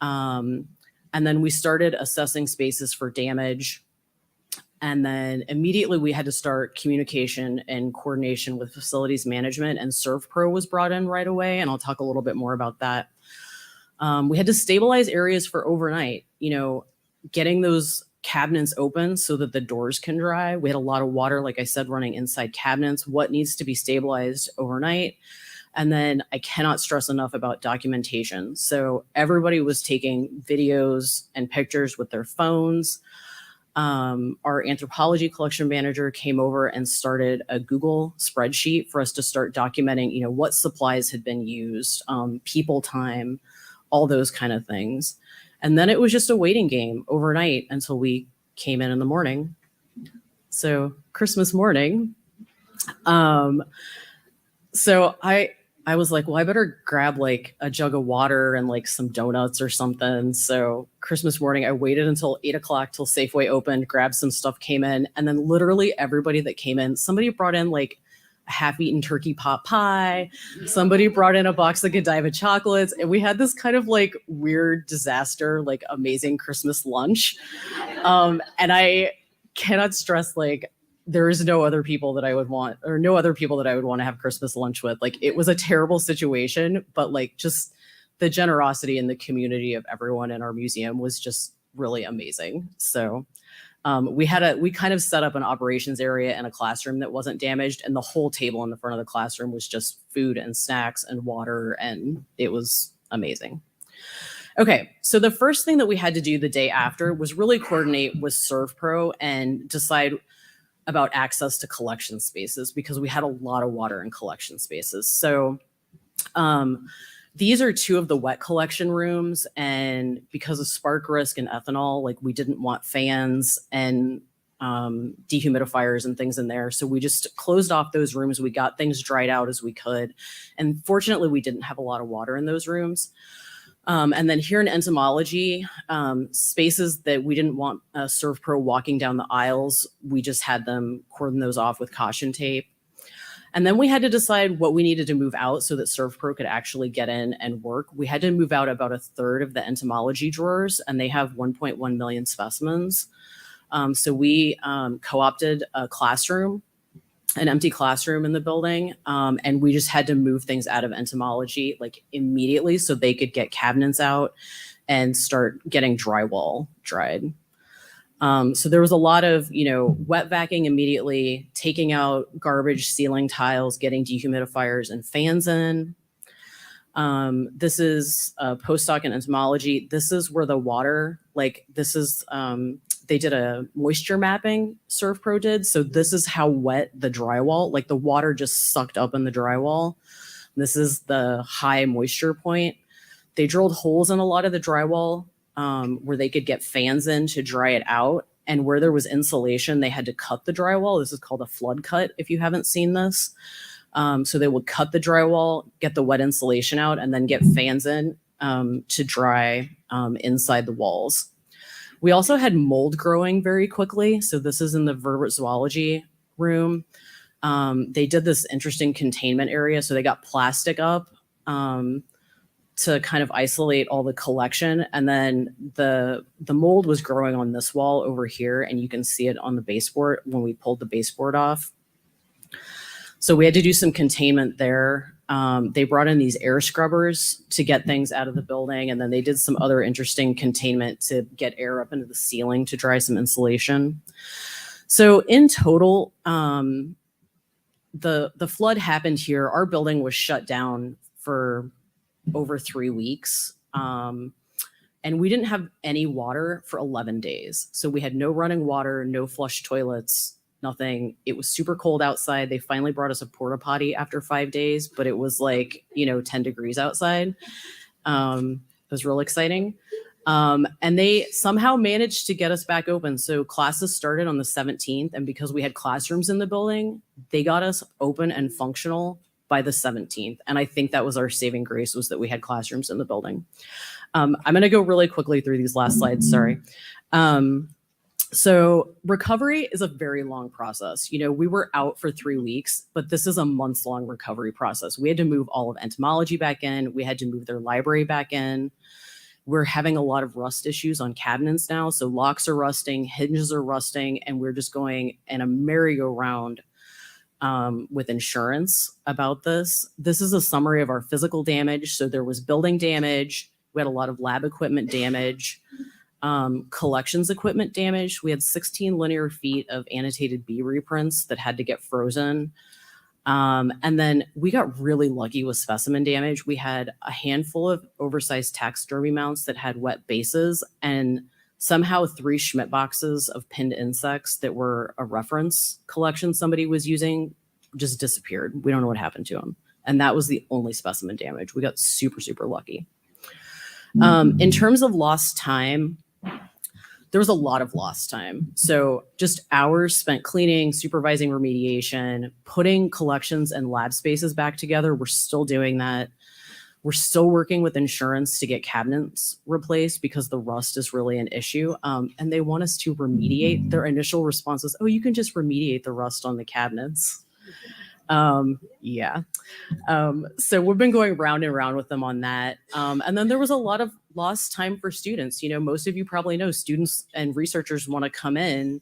And then we started assessing spaces for damage. And then immediately we had to start communication and coordination with facilities management, and ServPro was brought in right away. And I'll talk a little bit more about that. We had to stabilize areas for overnight, getting those cabinets open so that the doors can dry. We had a lot of water, like I said, running inside cabinets. What needs to be stabilized overnight? And then I cannot stress enough about documentation. So everybody was taking videos and pictures with their phones. Our anthropology collection manager came over and started a Google spreadsheet for us to start documenting, what supplies had been used, people time, all those kind of things. And then it was just a waiting game overnight until we came in the morning. So Christmas morning. So I was like, well, I better grab like a jug of water and like some donuts or something. So Christmas morning, I waited until 8 o'clock till Safeway opened, grabbed some stuff, came in. And then literally everybody that came in, somebody brought in like a half-eaten turkey pot pie. Somebody brought in a box of Godiva chocolates. And we had this kind of like weird disaster, like amazing Christmas lunch. And I cannot stress, like, there is no other people that I would want, or no other people that I would want to have Christmas lunch with. Like, it was a terrible situation, but like just the generosity and the community of everyone in our museum was just really amazing. So we kind of set up an operations area and a classroom that wasn't damaged, and the whole table in the front of the classroom was just food and snacks and water, and it was amazing. Okay, so the first thing that we had to do the day after was really coordinate with ServPro and decide about access to collection spaces, because we had a lot of water in collection spaces. So these are two of the wet collection rooms, and because of spark risk and ethanol, like we didn't want fans and dehumidifiers and things in there. So we just closed off those rooms. We got things dried out as we could. And fortunately, we didn't have a lot of water in those rooms. And then here in entomology, spaces that we didn't want ServPro walking down the aisles, we just had them cordon those off with caution tape. And then we had to decide what we needed to move out so that ServPro could actually get in and work. We had to move out about a third of the entomology drawers, and they have 1.1 million specimens. So we co-opted a classroom, an empty classroom in the building, and we just had to move things out of entomology like immediately so they could get cabinets out and start getting drywall dried. So there was a lot of, wet vacuuming immediately, taking out garbage, ceiling tiles, getting dehumidifiers and fans in. This is postdoc in entomology. This is where the water, they did a moisture mapping, ServPro did. So this is how wet the drywall, like the water just sucked up in the drywall. This is the high moisture point. They drilled holes in a lot of the drywall where they could get fans in to dry it out. And where there was insulation, they had to cut the drywall. This is called a flood cut, if you haven't seen this. So they would cut the drywall, get the wet insulation out, and then get fans in to dry inside the walls. We also had mold growing very quickly. So this is in the vertebrate zoology room. They did this interesting containment area. So they got plastic up to kind of isolate all the collection. And then the mold was growing on this wall over here, and you can see it on the baseboard when we pulled the baseboard off. So we had to do some containment there. They brought in these air scrubbers to get things out of the building. And then they did some other interesting containment to get air up into the ceiling to dry some insulation. So in total, the flood happened here. Our building was shut down for over 3 weeks. And we didn't have any water for 11 days. So we had no running water, no flush toilets, nothing. It was super cold outside. They finally brought us a porta potty after 5 days, but it was like, 10 degrees outside. It was real exciting. And they somehow managed to get us back open. So classes started on the 17th. And because we had classrooms in the building, they got us open and functional by the 17th. And I think that was our saving grace, was that we had classrooms in the building. I'm going to go really quickly through these last slides. Sorry. So recovery is a very long process. You know, we were out for 3 weeks, but this is a months-long recovery process. We had to move all of entomology back in. We had to move their library back in. We're having a lot of rust issues on cabinets now. So locks are rusting, hinges are rusting, and we're just going in a merry-go-round with insurance about this. This is a summary of our physical damage. So there was building damage. We had a lot of lab equipment damage. Collections equipment damage. We had 16 linear feet of annotated bee reprints that had to get frozen. And then we got really lucky with specimen damage. We had a handful of oversized taxidermy mounts that had wet bases, and somehow 3 Schmidt boxes of pinned insects that were a reference collection somebody was using just disappeared. We don't know what happened to them. And that was the only specimen damage. We got super, super lucky. In terms of lost time, there was a lot of lost time. So just hours spent cleaning, supervising remediation, putting collections and lab spaces back together. We're still doing that. We're still working with insurance to get cabinets replaced because the rust is really an issue. And they want us to remediate. Their initial response was, oh, you can just remediate the rust on the cabinets. Yeah. So we've been going round and round with them on that. And then there was a lot of lost time for students. You know, most of you probably know students and researchers want to come in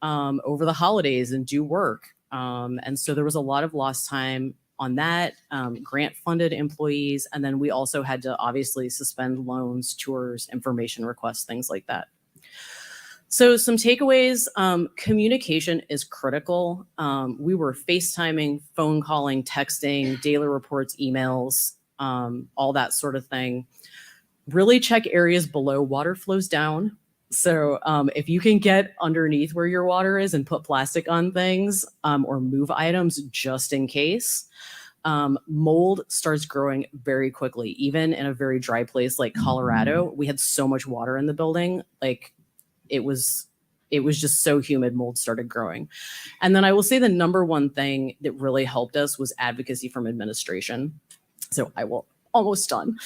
over the holidays and do work. And so there was a lot of lost time on that, grant funded employees. And then we also had to obviously suspend loans, tours, information requests, things like that. So some takeaways, communication is critical. We were FaceTiming, phone calling, texting, daily reports, emails, all that sort of thing. Really check areas below water flows down. So if you can get underneath where your water is and put plastic on things or move items just in case, mold starts growing very quickly. Even in a very dry place like Colorado, we had so much water in the building, like it was just so humid, mold started growing. And then I will say the number one thing that really helped us was advocacy from administration. So I will almost done.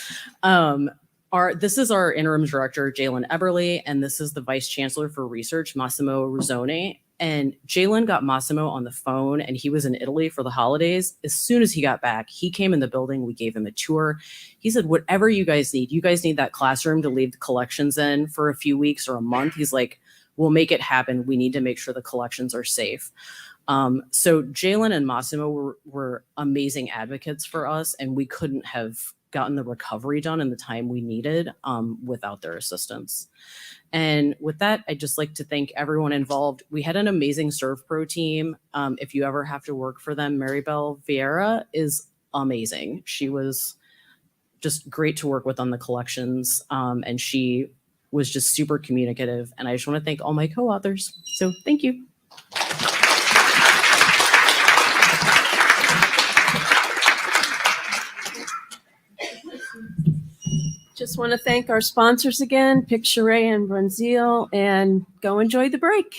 This is our interim director, Jalen Eberly, and this is the vice chancellor for research, Massimo Rizzoni. And Jalen got Massimo on the phone, and he was in Italy for the holidays. As soon as he got back, he came in the building. We gave him a tour. He said, whatever you guys need that classroom to leave the collections in for a few weeks or a month. He's like, we'll make it happen. We need to make sure the collections are safe. So Jalen and Massimo were amazing advocates for us, and we couldn't have gotten the recovery done in the time we needed without their assistance. And with that, I'd just like to thank everyone involved. We had an amazing ServPro team. If you ever have to work for them, Maribel Vieira is amazing. She was just great to work with on the collections, and she was just super communicative. And I just want to thank all my co-authors. So thank you. Just want to thank our sponsors again, Picture and Brunzil, and go enjoy the break.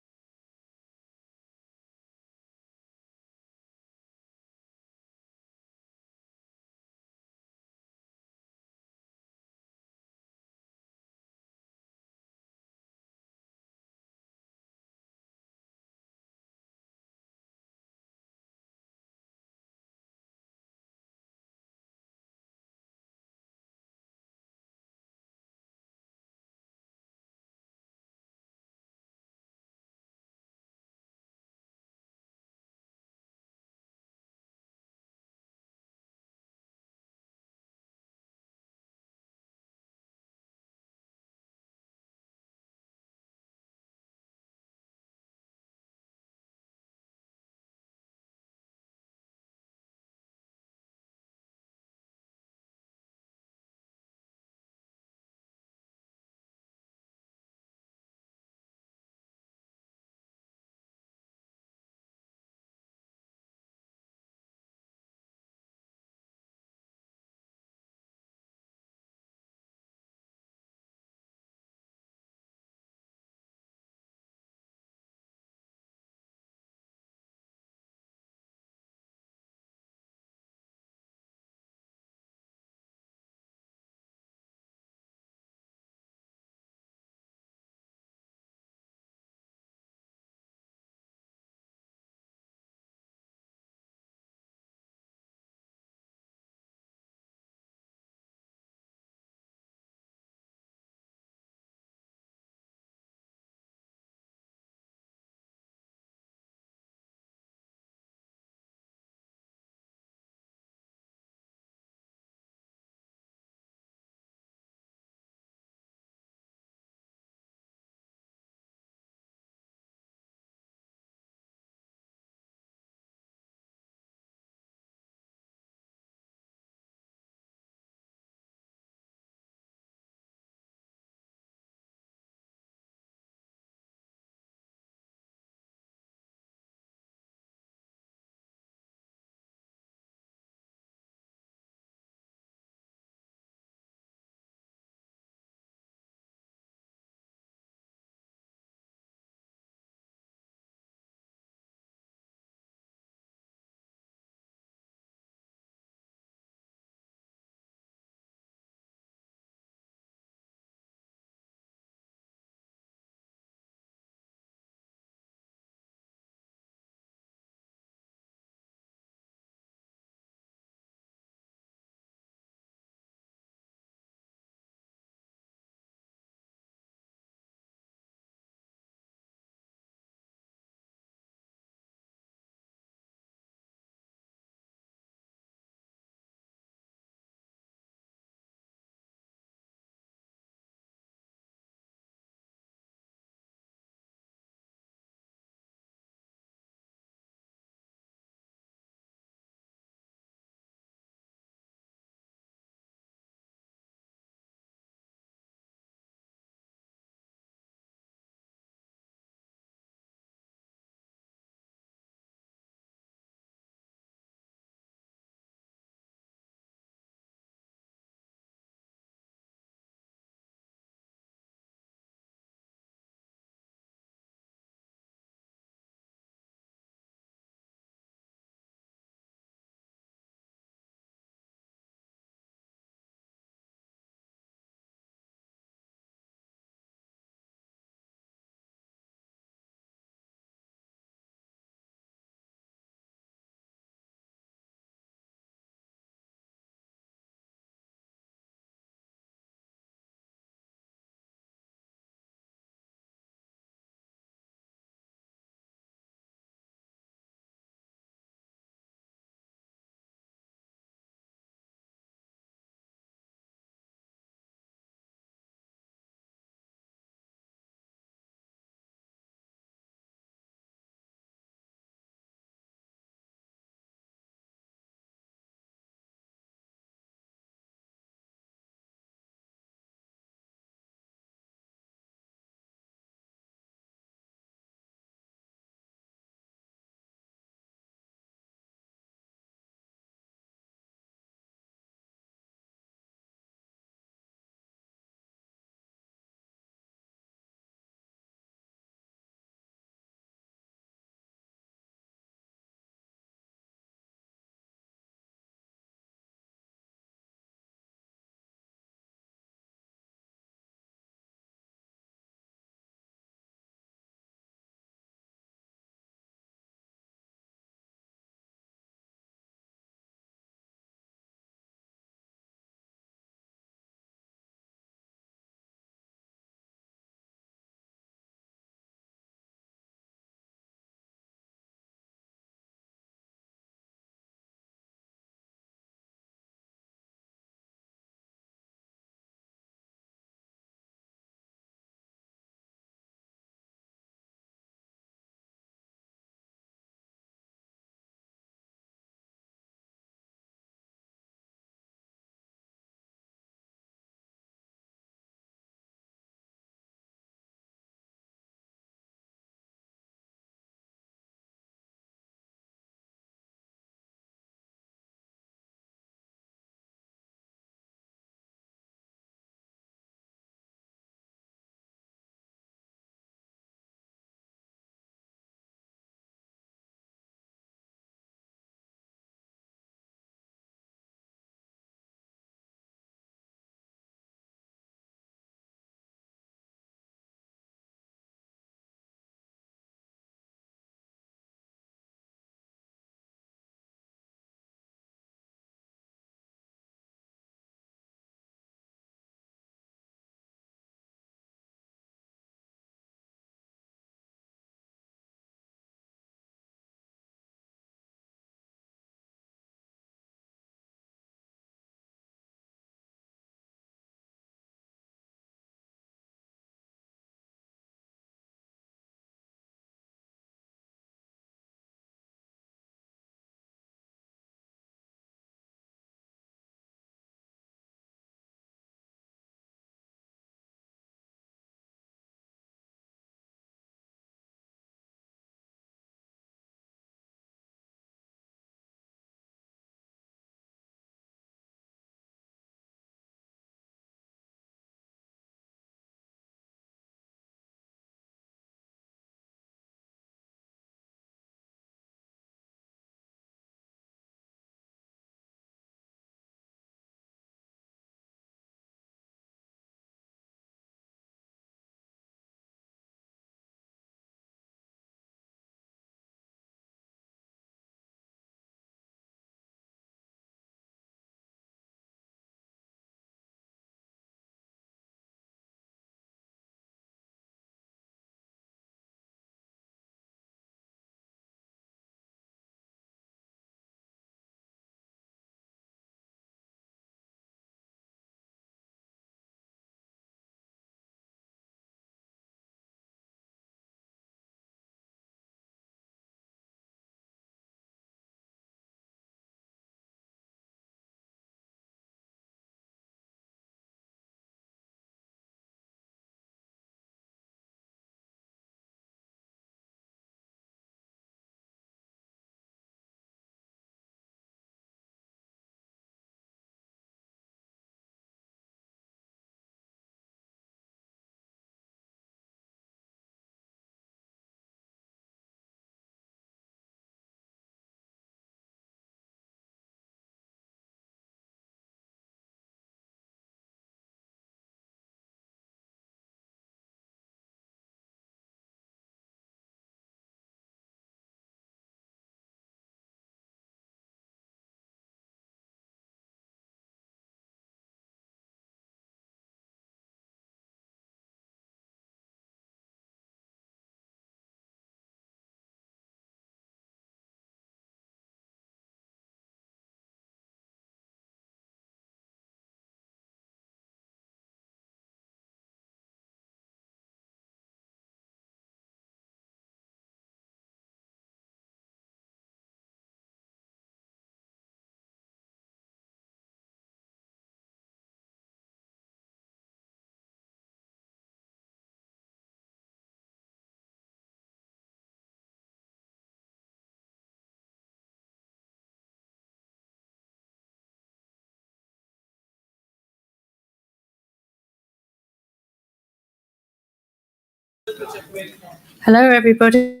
Hello, everybody.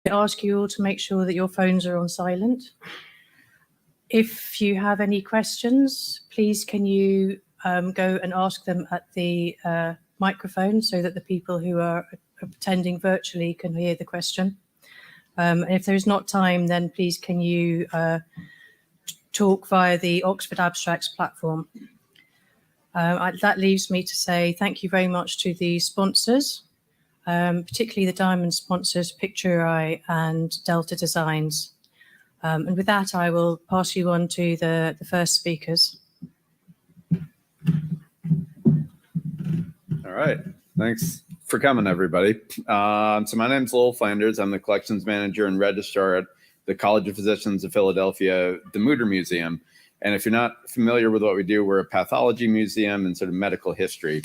I ask you all to make sure that your phones are on silent. If you have any questions, please can you go and ask them at the microphone so that the people who are attending virtually can hear the question. And if there's not time, then please can you talk via the Oxford Abstracts platform. That leaves me to say thank you very much to the sponsors, particularly the diamond sponsors, Picture Eye and Delta Designs. And with that, I will pass you on to the first speakers. All right, thanks for coming, everybody. So my name's Lowell Flanders. I'm the collections manager and registrar at the College of Physicians of Philadelphia, the Mutter Museum. And if you're not familiar with what we do, we're a pathology museum and sort of medical history.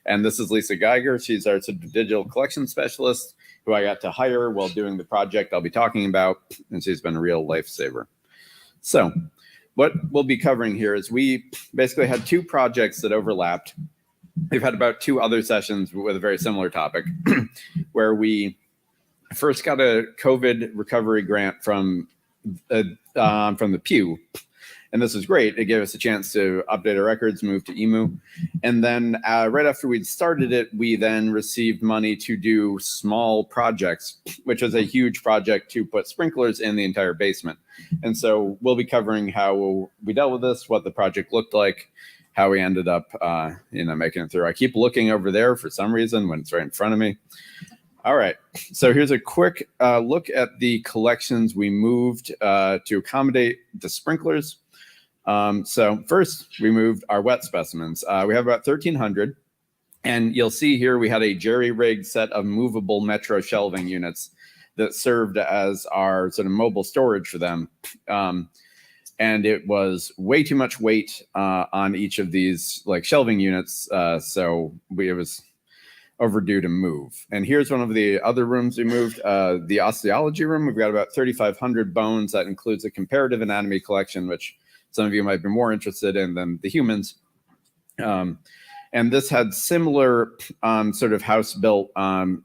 And this is Lisa Geiger. She's our sort of digital collection specialist who I got to hire while doing the project I'll be talking about. And she's been a real lifesaver. So what we'll be covering here is we basically had two projects that overlapped. We've had about 2 other sessions with a very similar topic where we first got a COVID recovery grant from the Pew. And this was great. It gave us a chance to update our records, move to EMU. And then right after we'd started it, we then received money to do small projects, which was a huge project to put sprinklers in the entire basement. And so we'll be covering how we dealt with this, what the project looked like, how we ended up making it through. I keep looking over there for some reason when it's right in front of me. All right, so here's a quick look at the collections we moved to accommodate the sprinklers. So first, we moved our wet specimens. We have about 1,300, and you'll see here we had a jerry-rigged set of movable metro shelving units that served as our sort of mobile storage for them. And it was way too much weight on each of these like shelving units, so it was overdue to move. And here's one of the other rooms we moved, the osteology room. We've got about 3,500 bones. That includes a comparative anatomy collection, which some of you might be more interested in than the humans. And this had similar sort of house-built, sort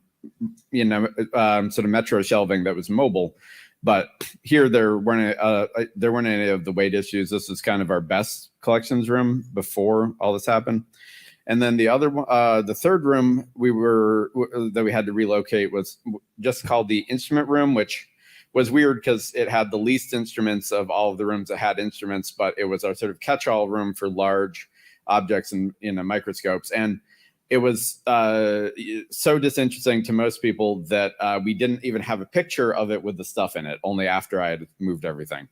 of metro shelving that was mobile. But here there weren't any of the weight issues. This is kind of our best collections room before all this happened. And then the other one, the third room that we had to relocate was just called the instrument room, which was weird because it had the least instruments of all of the rooms that had instruments, but it was our sort of catch-all room for large objects and microscopes. And it was so disinteresting to most people that we didn't even have a picture of it with the stuff in it, only after I had moved everything.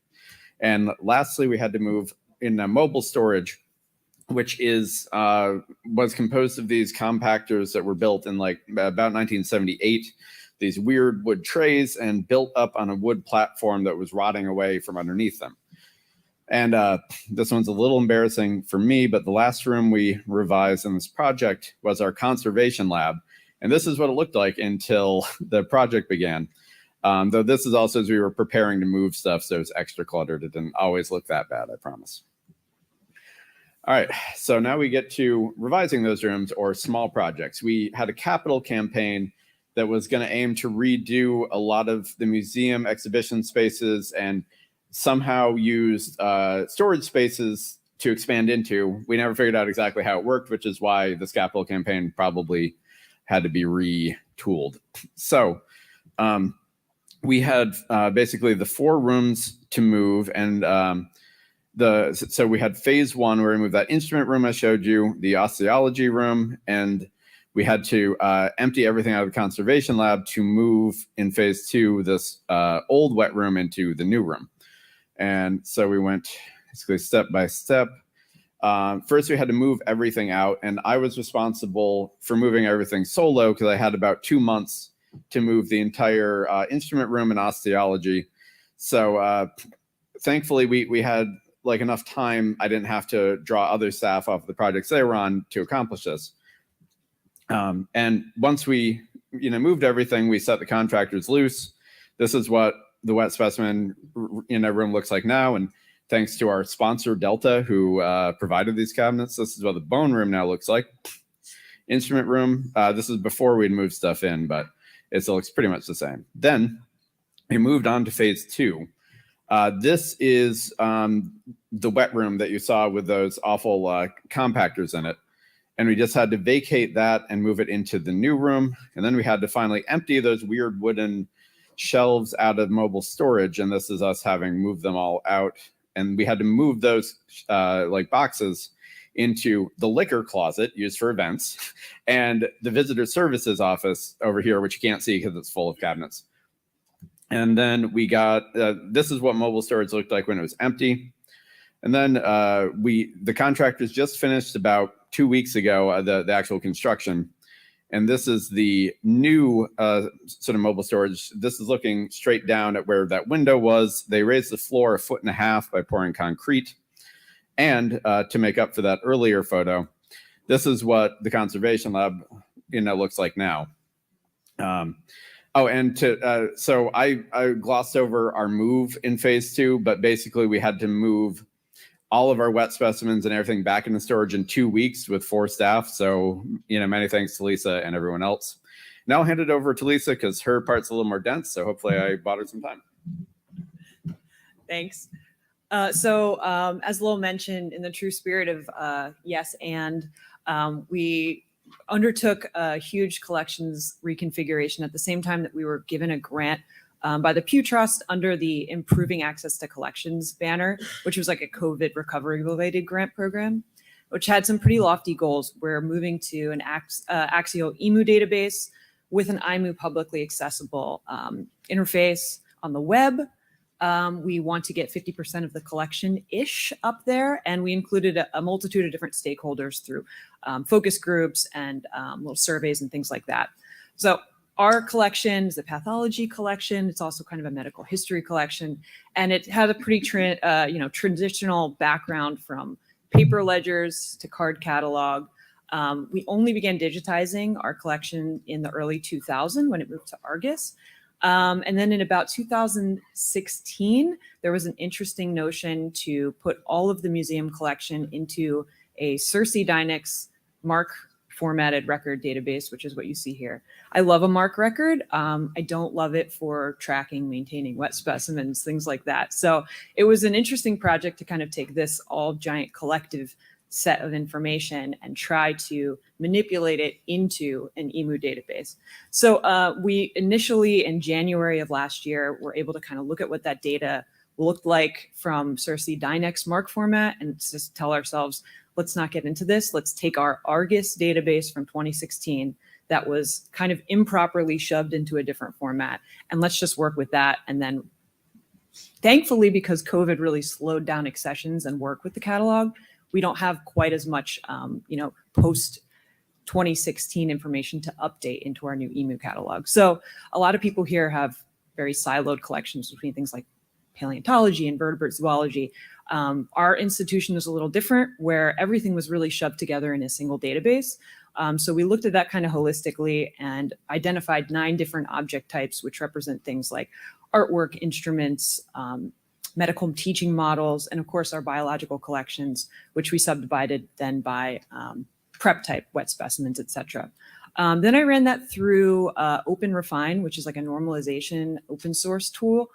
And lastly, we had to move in mobile storage, which was composed of these compactors that were built in like about 1978. These weird wood trays and built up on a wood platform that was rotting away from underneath them. And this one's a little embarrassing for me, but the last room we revised in this project was our conservation lab. And this is what it looked like until the project began. Though this is also as we were preparing to move stuff, so it was extra cluttered. It didn't always look that bad, I promise. All right, so now we get to revising those rooms or small projects. We had a capital campaign that was going to aim to redo a lot of the museum exhibition spaces and somehow used storage spaces to expand into. We never figured out exactly how it worked, which is why this capital campaign probably had to be retooled. So we had basically the 4 rooms to move, and so we had phase 1 where we moved that instrument room I showed you, the osteology room, and we had to empty everything out of the conservation lab to move in phase 2 this old wet room into the new room. And so we went basically step by step. First, we had to move everything out, and I was responsible for moving everything solo because I had about 2 months to move the entire instrument room and osteology. So thankfully, we had like enough time. I didn't have to draw other staff off the projects they were on to accomplish this. And once we moved everything, we set the contractors loose. This is what the wet specimen in a room looks like now. And thanks to our sponsor, Delta, who provided these cabinets, this is what the bone room now looks like. Instrument room, this is before we'd moved stuff in, but it still looks pretty much the same. Then we moved on to phase 2. This is the wet room that you saw with those awful compactors in it. And we just had to vacate that and move it into the new room. And then we had to finally empty those weird wooden shelves out of mobile storage. And this is us having moved them all out. And we had to move those like boxes into the liquor closet used for events and the visitor services office over here, which you can't see because it's full of cabinets. And then we got, this is what mobile storage looked like when it was empty. And then the contractors just finished about 2 weeks ago, the actual construction. And this is the new sort of mobile storage. This is looking straight down at where that window was. They raised the floor 1.5 feet by pouring concrete. And to make up for that earlier photo, this is what the conservation lab looks like now. So I glossed over our move in phase 2, but basically we had to move all of our wet specimens and everything back into storage in 2 weeks with 4 staff. So, many thanks to Lisa and everyone else. Now I'll hand it over to Lisa because her part's a little more dense. So hopefully I bought her some time. Thanks. As Lowell mentioned, in the true spirit of yes, and we undertook a huge collections reconfiguration at the same time that we were given a grant by the Pew Trust under the Improving Access to Collections banner, which was like a COVID recovery related grant program, which had some pretty lofty goals. We're moving to an axial EMU database with an IMU publicly accessible interface on the web. We want to get 50% of the collection-ish up there, and we included a multitude of different stakeholders through focus groups and little surveys and things like that. So our collection is a pathology collection. It's also kind of a medical history collection, and it had a pretty traditional background from paper ledgers to card catalog. We only began digitizing our collection in the early 2000s when it moved to Argus. And then in about 2016, there was an interesting notion to put all of the museum collection into a Circe Dynex MARC formatted record database, which is what you see here. I love a MARC record. I don't love it for tracking, maintaining wet specimens, things like that. So it was an interesting project to kind of take this all giant collective set of information and try to manipulate it into an EMU database. So we initially in January of last year were able to kind of look at what that data looked like from Circe Dynex MARC format and just tell ourselves, let's not get into this. Let's take our Argus database from 2016 that was kind of improperly shoved into a different format, and let's just work with that. And then thankfully, because COVID really slowed down accessions and work with the catalog, we don't have quite as much, post 2016 information to update into our new EMU catalog. So a lot of people here have very siloed collections between things like paleontology and vertebrate zoology. Our institution is a little different, where everything was really shoved together in a single database. So we looked at that kind of holistically and identified 9 different object types, which represent things like artwork, instruments, medical teaching models, and of course our biological collections, which we subdivided then by prep type, wet specimens, etc. Then I ran that through OpenRefine, which is like a normalization open source tool.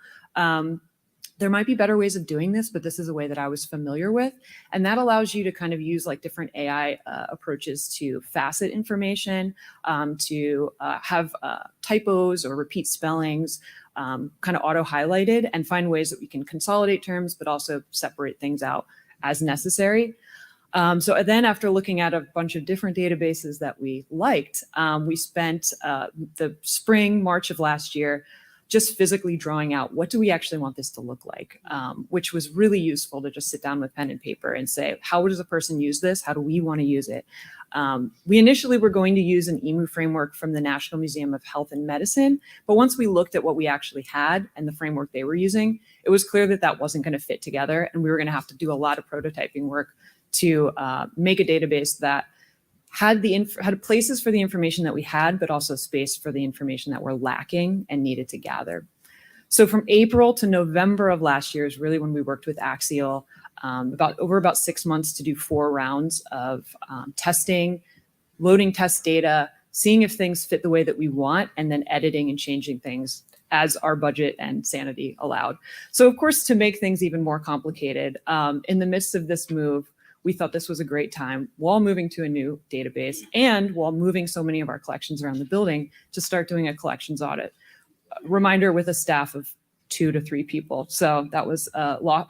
There might be better ways of doing this, but this is a way that I was familiar with. And that allows you to kind of use like different AI approaches to facet information, to have typos or repeat spellings kind of auto highlighted, and find ways that we can consolidate terms, but also separate things out as necessary. So then after looking at a bunch of different databases that we liked, we spent the spring, March of last year, just physically drawing out what do we actually want this to look like, which was really useful to just sit down with pen and paper and say, how does a person use this? How do we want to use it? We initially were going to use an EMU framework from the National Museum of Health and Medicine, but once we looked at what we actually had and the framework they were using, it was clear that that wasn't going to fit together, and we were going to have to do a lot of prototyping work to make a database that had places for the information that we had, but also space for the information that we're lacking and needed to gather. So from April to November of last year is really when we worked with Axial, over about 6 months to do 4 rounds of testing, loading test data, seeing if things fit the way that we want, and then editing and changing things as our budget and sanity allowed. So of course, to make things even more complicated, in the midst of this move, we thought this was a great time while moving to a new database and while moving so many of our collections around the building to start doing a collections audit. Reminder, with a staff of 2 to 3 people. So that was,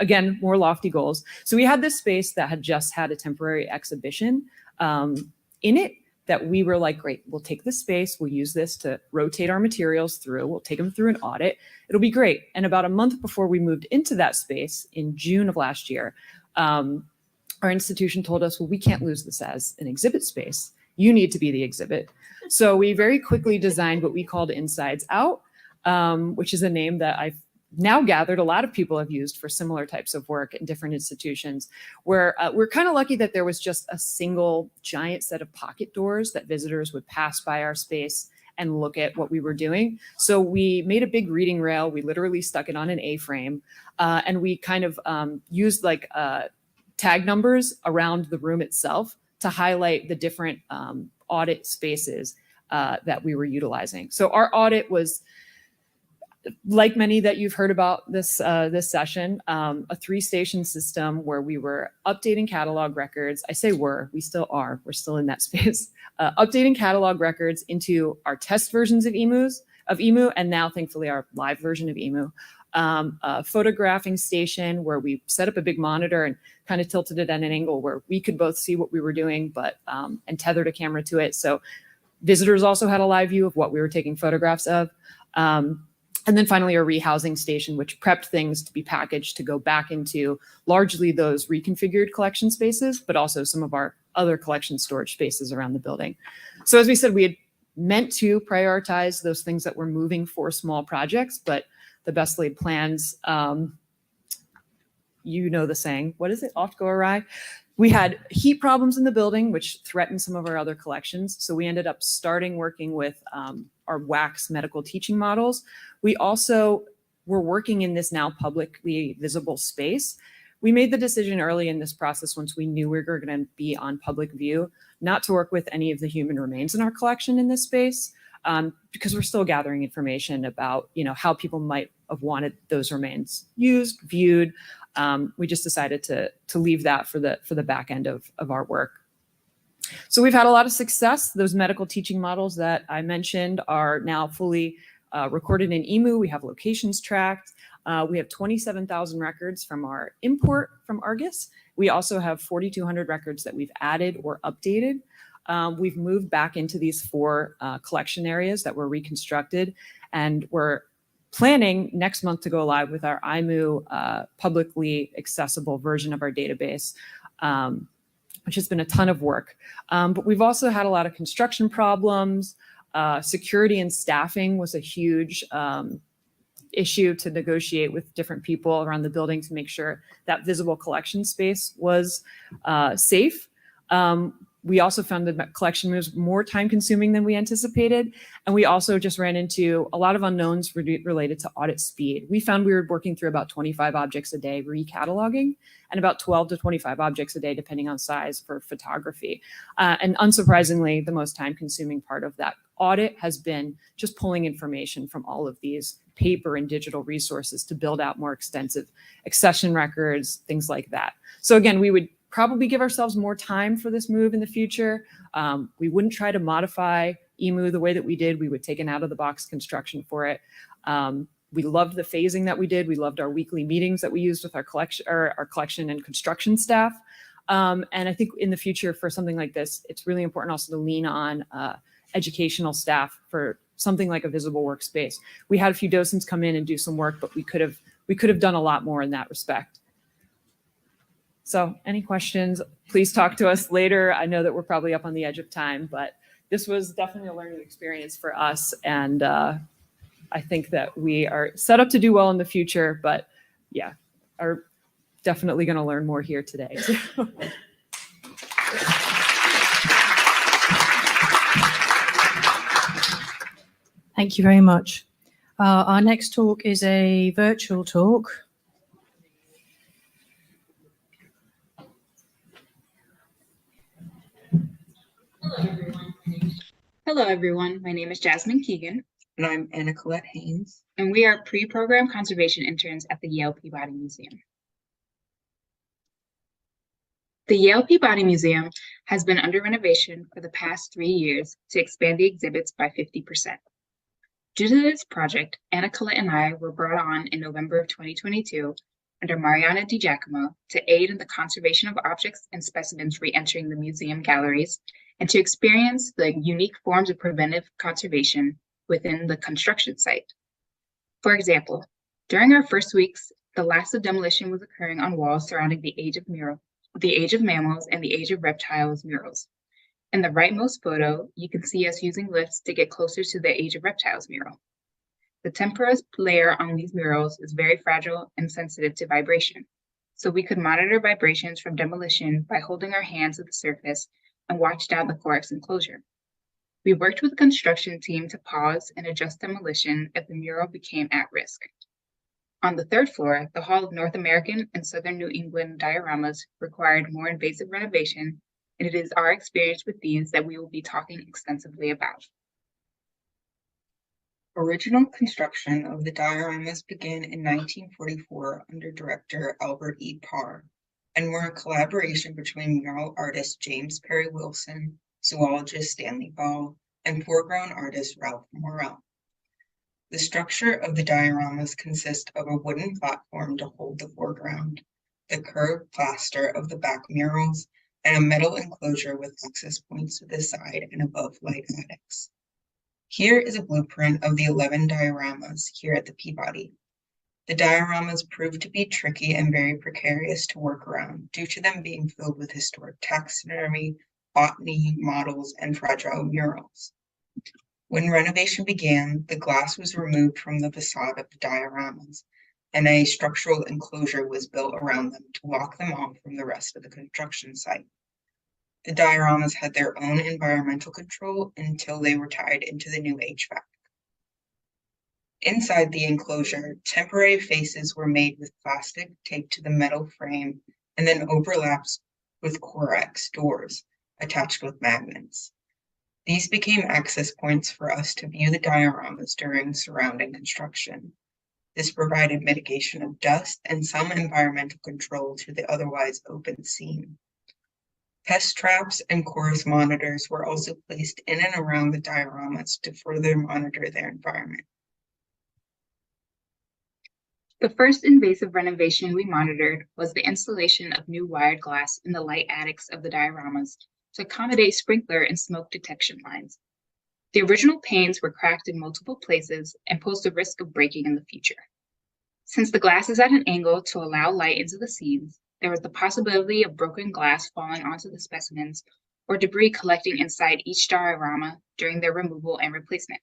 again, more lofty goals. So we had this space that had just had a temporary exhibition in it, that we were like, great, we'll take this space, we'll use this to rotate our materials through, we'll take them through an audit, it'll be great. And about a month before we moved into that space in June of last year, our institution told us, well, we can't lose this as an exhibit space. You need to be the exhibit. So we very quickly designed what we called Insides Out, which is a name that I've now gathered a lot of people have used for similar types of work in different institutions, where we're kind of lucky that there was just a single giant set of pocket doors that visitors would pass by our space and look at what we were doing. So we made a big reading rail. We literally stuck it on an A-frame, and we kind of used like tag numbers around the room itself to highlight the different audit spaces that we were utilizing. So our audit was, like many that you've heard about this session, a 3-station system where we were updating catalog records. I say we still are. We're still in that space. Updating catalog records into our test versions of EMU, and now thankfully our live version of EMU. A photographing station where we set up a big monitor and kind of tilted it at an angle where we could both see what we were doing, but and tethered a camera to it. So visitors also had a live view of what we were taking photographs of. And then finally, a rehousing station, which prepped things to be packaged to go back into largely those reconfigured collection spaces, but also some of our other collection storage spaces around the building. So as we said, we had meant to prioritize those things that were moving for small projects, but the best laid plans, you know the saying, what is it? Oft go awry. We had heat problems in the building, which threatened some of our other collections. So we ended up working with our wax medical teaching models. We also were working in this now publicly visible space. We made the decision early in this process, once we knew we were going to be on public view, not to work with any of the human remains in our collection in this space, because we're still gathering information about, how people might have wanted those remains used, viewed. We just decided to leave that for the back end of our work. So we've had a lot of success. Those medical teaching models that I mentioned are now fully recorded in EMU. We have locations tracked. We have 27,000 records from our import from Argus. We also have 4,200 records that we've added or updated. We've moved back into these 4 collection areas that were reconstructed, and we're planning next month to go live with our IMU publicly accessible version of our database, which has been a ton of work. But we've also had a lot of construction problems. Security and staffing was a huge issue to negotiate with different people around the building to make sure that visible collection space was safe. We also found that collection moves more time consuming than we anticipated. And we also just ran into a lot of unknowns related to audit speed. We found we were working through about 25 objects a day recataloging, and about 12 to 25 objects a day, depending on size, for photography. And unsurprisingly, the most time consuming part of that audit has been just pulling information from all of these paper and digital resources to build out more extensive accession records, things like that. So again, we would probably give ourselves more time for this move in the future. We wouldn't try to modify EMU the way that we did. We would take an out-of-the-box construction for it. We loved the phasing that we did. We loved our weekly meetings that we used with our collection and construction staff. And I think in the future for something like this, it's really important also to lean on educational staff for something like a visible workspace. We had a few docents come in and do some work, but we could have done a lot more in that respect. So any questions, please talk to us later. I know that we're probably up on the edge of time, but this was definitely a learning experience for us. And I think that we are set up to do well in the future, but yeah, are definitely going to learn more here today. Thank you very much. Our next talk is a virtual talk. Hello, everyone. My name is Jasmine Keegan. And I'm Anna-Colette Haynes. And we are pre-program conservation interns at the Yale Peabody Museum. The Yale Peabody Museum has been under renovation for the past 3 years to expand the exhibits by 50%. Due to this project, Anna-Colette and I were brought on in November of 2022 under Mariana Di Giacomo to aid in the conservation of objects and specimens re-entering the museum galleries and to experience the unique forms of preventive conservation within the construction site. For example, during our first weeks, the last of demolition was occurring on walls surrounding the Age of Mammals and the Age of Reptiles murals. In the rightmost photo, you can see us using lifts to get closer to the Age of Reptiles mural. The temporous layer on these murals is very fragile and sensitive to vibration, so we could monitor vibrations from demolition by holding our hands at the surface and watch down the corex enclosure. We worked with the construction team to pause and adjust demolition if the mural became at risk. On the third floor, the Hall of North American and Southern New England dioramas required more invasive renovation, and it is our experience with these that we will be talking extensively about. Original construction of the dioramas began in 1944 under director Albert E. Parr and were a collaboration between mural artist James Perry Wilson, zoologist Stanley Ball, and foreground artist Ralph Morel. The structure of the dioramas consists of a wooden platform to hold the foreground, the curved plaster of the back murals, and a metal enclosure with access points to the side and above light attics. Here is a blueprint of the 11 dioramas here at the Peabody. The dioramas proved to be tricky and very precarious to work around due to them being filled with historic taxidermy, botany, models, and fragile murals. When renovation began, the glass was removed from the facade of the dioramas, and a structural enclosure was built around them to lock them off from the rest of the construction site. The dioramas had their own environmental control until they were tied into the new HVAC. Inside the enclosure, temporary faces were made with plastic taped to the metal frame and then overlaps with Corex doors attached with magnets. These became access points for us to view the dioramas during surrounding construction. This provided mitigation of dust and some environmental control to the otherwise open scene. Pest traps and chorus monitors were also placed in and around the dioramas to further monitor their environment. The first invasive renovation we monitored was the installation of new wired glass in the light attics of the dioramas to accommodate sprinkler and smoke detection lines. The original panes were cracked in multiple places and posed a risk of breaking in the future. Since the glass is at an angle to allow light into the scenes, there was the possibility of broken glass falling onto the specimens or debris collecting inside each diorama during their removal and replacement.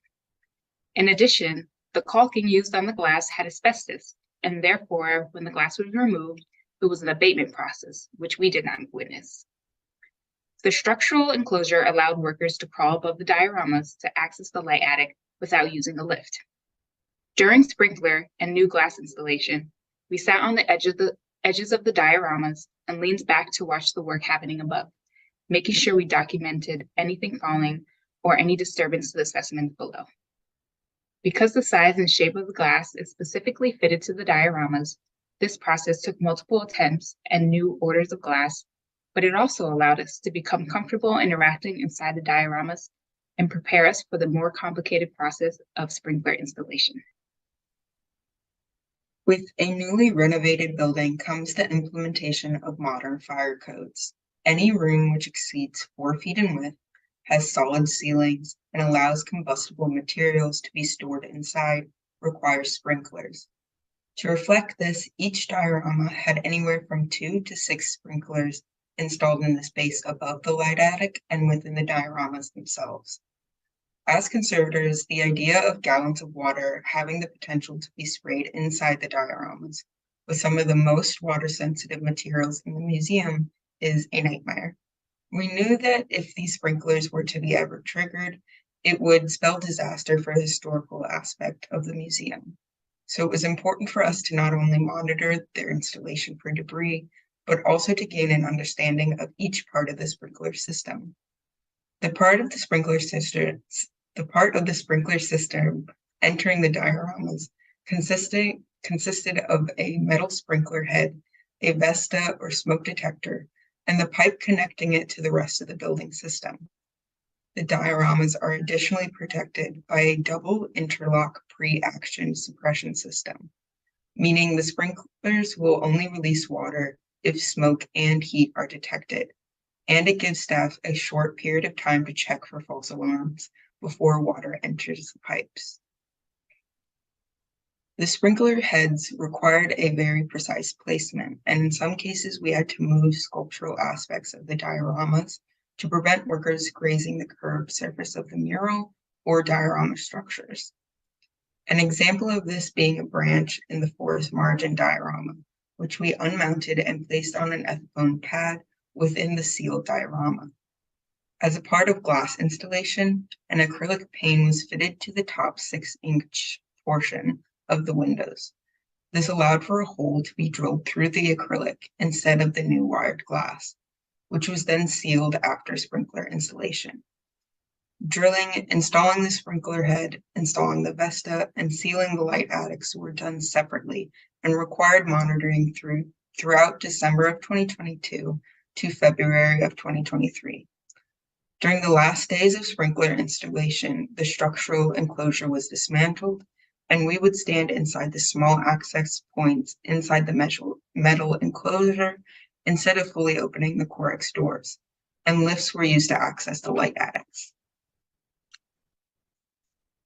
In addition, the caulking used on the glass had asbestos, and therefore, when the glass was removed, it was an abatement process, which we did not witness. The structural enclosure allowed workers to crawl above the dioramas to access the light attic without using a lift. During sprinkler and new glass installation, we sat on the edges of the dioramas and leaned back to watch the work happening above, making sure we documented anything falling or any disturbance to the specimens below. Because the size and shape of the glass is specifically fitted to the dioramas, this process took multiple attempts and new orders of glass, but it also allowed us to become comfortable interacting inside the dioramas and prepare us for the more complicated process of sprinkler installation. With a newly renovated building comes the implementation of modern fire codes. Any room which exceeds 4 feet in width has solid ceilings and allows combustible materials to be stored inside requires sprinklers. To reflect this, each diorama had anywhere from 2 to 6 sprinklers installed in the space above the light attic and within the dioramas themselves. As conservators, the idea of gallons of water having the potential to be sprayed inside the dioramas with some of the most water-sensitive materials in the museum is a nightmare. We knew that if these sprinklers were to be ever triggered, it would spell disaster for the historical aspect of the museum. So it was important for us to not only monitor their installation for debris, but also to gain an understanding of each part of the sprinkler system. The part of the sprinkler system entering the dioramas consisted of a metal sprinkler head, a vesta or smoke detector, and the pipe connecting it to the rest of the building system. The dioramas are additionally protected by a double interlock pre-action suppression system, meaning the sprinklers will only release water if smoke and heat are detected, and it gives staff a short period of time to check for false alarms before water enters the pipes. The sprinkler heads required a very precise placement, and in some cases we had to move sculptural aspects of the dioramas to prevent workers grazing the curved surface of the mural or diorama structures. An example of this being a branch in the forest margin diorama, which we unmounted and placed on an ethicone pad within the sealed diorama. As a part of glass installation, an acrylic pane was fitted to the top 6-inch portion of the windows. This allowed for a hole to be drilled through the acrylic instead of the new wired glass, which was then sealed after sprinkler installation. Drilling, installing the sprinkler head, installing the vesta, and sealing the light attics were done separately and required monitoring throughout December of 2022 to February of 2023. During the last days of sprinkler installation, the structural enclosure was dismantled, and we would stand inside the small access points inside the metal enclosure instead of fully opening the Corex doors, and lifts were used to access the light attics.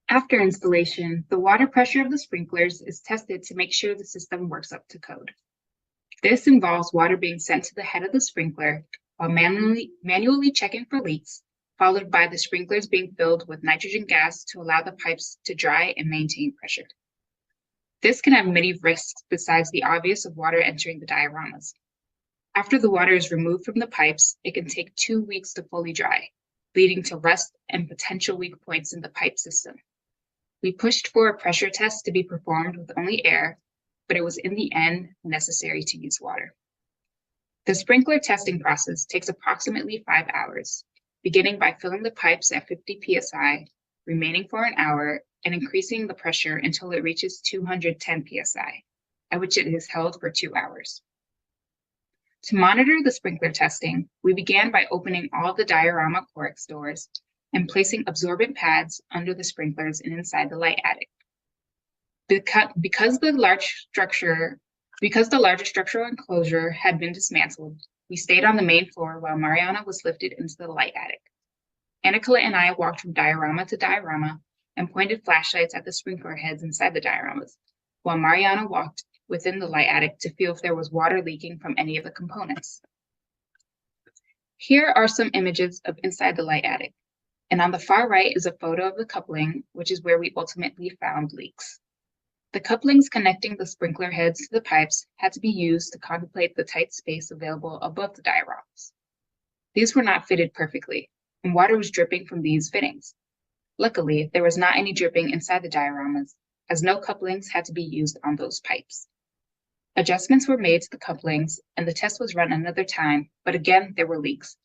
After installation, the water pressure of the sprinklers is tested to make sure the system works up to code. This involves water being sent to the head of the sprinkler while manually checking for leaks, followed by the sprinklers being filled with nitrogen gas to allow the pipes to dry and maintain pressure. This can have many risks besides the obvious of water entering the dioramas. After the water is removed from the pipes, it can take 2 weeks to fully dry, leading to rust and potential weak points in the pipe system. We pushed for a pressure test to be performed with only air, but it was in the end necessary to use water. The sprinkler testing process takes approximately 5 hours, beginning by filling the pipes at 50 psi, remaining for an hour, and increasing the pressure until it reaches 210 psi, at which it is held for 2 hours. To monitor the sprinkler testing, we began by opening all the diorama Corex doors and placing absorbent pads under the sprinklers and inside the light attic. Because the larger structural enclosure had been dismantled, we stayed on the main floor while Mariana was lifted into the light attic. Anna-Colette and I walked from diorama to diorama and pointed flashlights at the sprinkler heads inside the dioramas, while Mariana walked within the light attic to feel if there was water leaking from any of the components. Here are some images of inside the light attic, and on the far right is a photo of the coupling, which is where we ultimately found leaks. The couplings connecting the sprinkler heads to the pipes had to be used to contemplate the tight space available above the dioramas. These were not fitted perfectly, and water was dripping from these fittings. Luckily, there was not any dripping inside the dioramas, as no couplings had to be used on those pipes. Adjustments were made to the couplings, and the test was run another time, but again, there were leaks.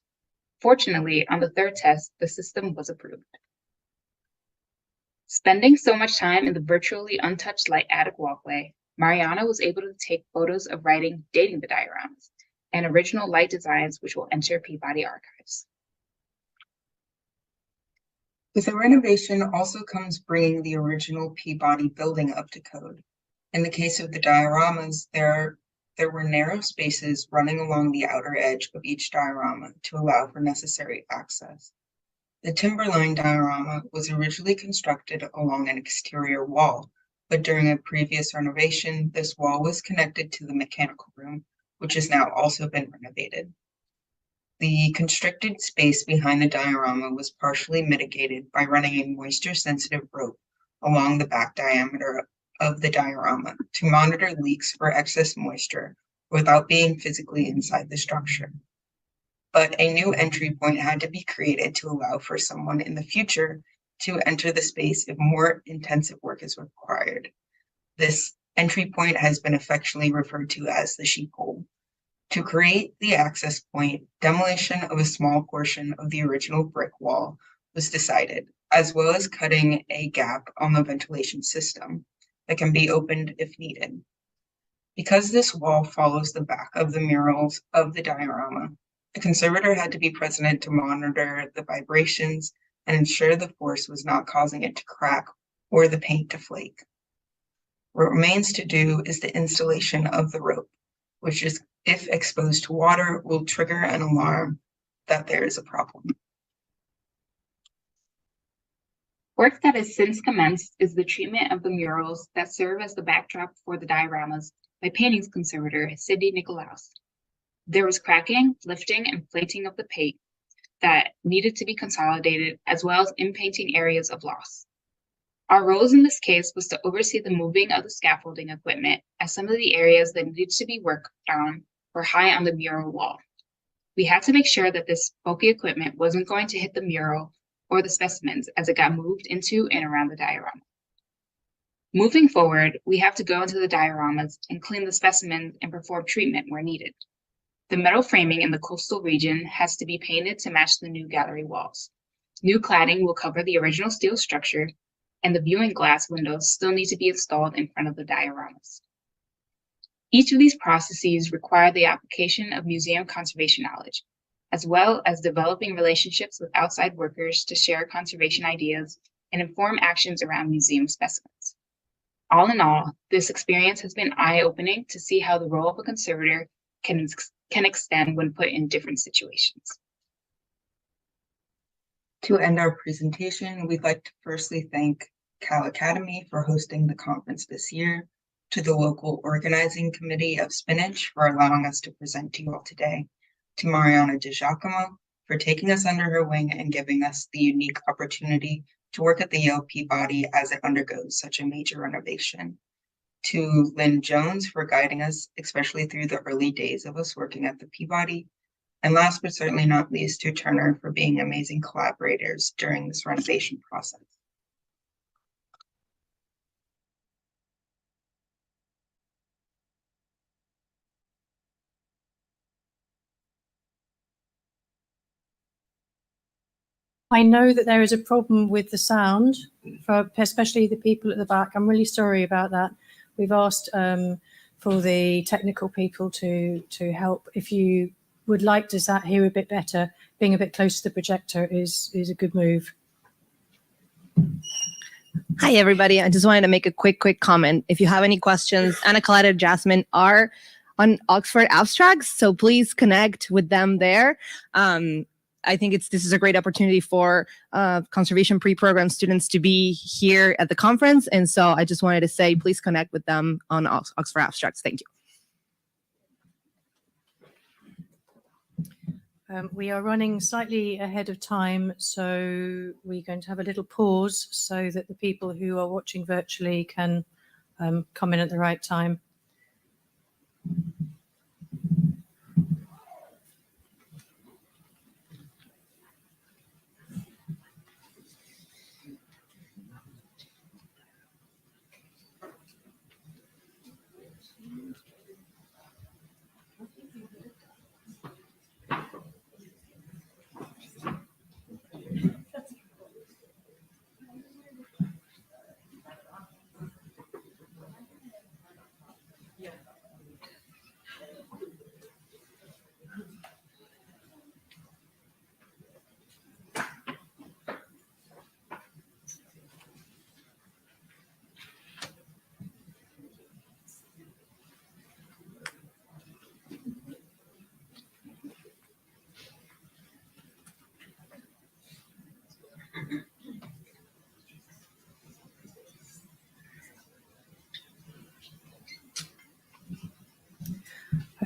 Fortunately, on the third test, the system was approved. Spending so much time in the virtually untouched light attic walkway, Mariana was able to take photos of writing dating the dioramas and original light designs which will enter Peabody archives. With the renovation also comes bringing the original Peabody building up to code. In the case of the dioramas, there were narrow spaces running along the outer edge of each diorama to allow for necessary access. The Timberline diorama was originally constructed along an exterior wall, but during a previous renovation, this wall was connected to the mechanical room, which has now also been renovated. The constricted space behind the diorama was partially mitigated by running a moisture-sensitive rope along the back diameter of the diorama to monitor leaks for excess moisture without being physically inside the structure. But a new entry point had to be created to allow for someone in the future to enter the space if more intensive work is required. This entry point has been affectionately referred to as the sheep hole. To create the access point, demolition of a small portion of the original brick wall was decided, as well as cutting a gap on the ventilation system that can be opened if needed. Because this wall follows the back of the murals of the diorama, a conservator had to be present to monitor the vibrations and ensure the force was not causing it to crack or the paint to flake. What remains to do is the installation of the rope, which is, if exposed to water, will trigger an alarm that there is a problem. Work that has since commenced is the treatment of the murals that serve as the backdrop for the dioramas by paintings conservator Sidney Nicolaus. There was cracking, lifting, and plating of the paint that needed to be consolidated, as well as in-painting areas of loss. Our roles in this case was to oversee the moving of the scaffolding equipment, as some of the areas that needed to be worked on were high on the mural wall. We had to make sure that this bulky equipment wasn't going to hit the mural or the specimens as it got moved into and around the diorama. Moving forward, we have to go into the dioramas and clean the specimens and perform treatment where needed. The metal framing in the coastal region has to be painted to match the new gallery walls. New cladding will cover the original steel structure, and the viewing glass windows still need to be installed in front of the dioramas. Each of these processes require the application of museum conservation knowledge, as well as developing relationships with outside workers to share conservation ideas and inform actions around museum specimens. All in all, this experience has been eye-opening to see how the role of a conservator can extend when put in different situations. To end our presentation, we'd like to firstly thank Cal Academy for hosting the conference this year, to the local organizing committee of SPNHC for allowing us to present to you all today, to Mariana Di Giacomo for taking us under her wing and giving us the unique opportunity to work at the Yale Peabody as it undergoes such a major renovation, to Lynn Jones for guiding us, especially through the early days of us working at the Peabody, and last but certainly not least, to Turner for being amazing collaborators during this renovation process. I know that there is a problem with the sound, for especially the people at the back. I'm really sorry about that. We've asked for the technical people to help. If you would like to hear a bit better, being a bit close to the projector is a good move. Hi, everybody. I just wanted to make a quick comment. If you have any questions, Anna-Colette and Jasmine are on Oxford Abstracts, so please connect with them there. I think this is a great opportunity for conservation pre-program students to be here at the conference. And so I just wanted to say, please connect with them on Oxford Abstracts. Thank you. We are running slightly ahead of time, so we're going to have a little pause so that the people who are watching virtually can come in at the right time.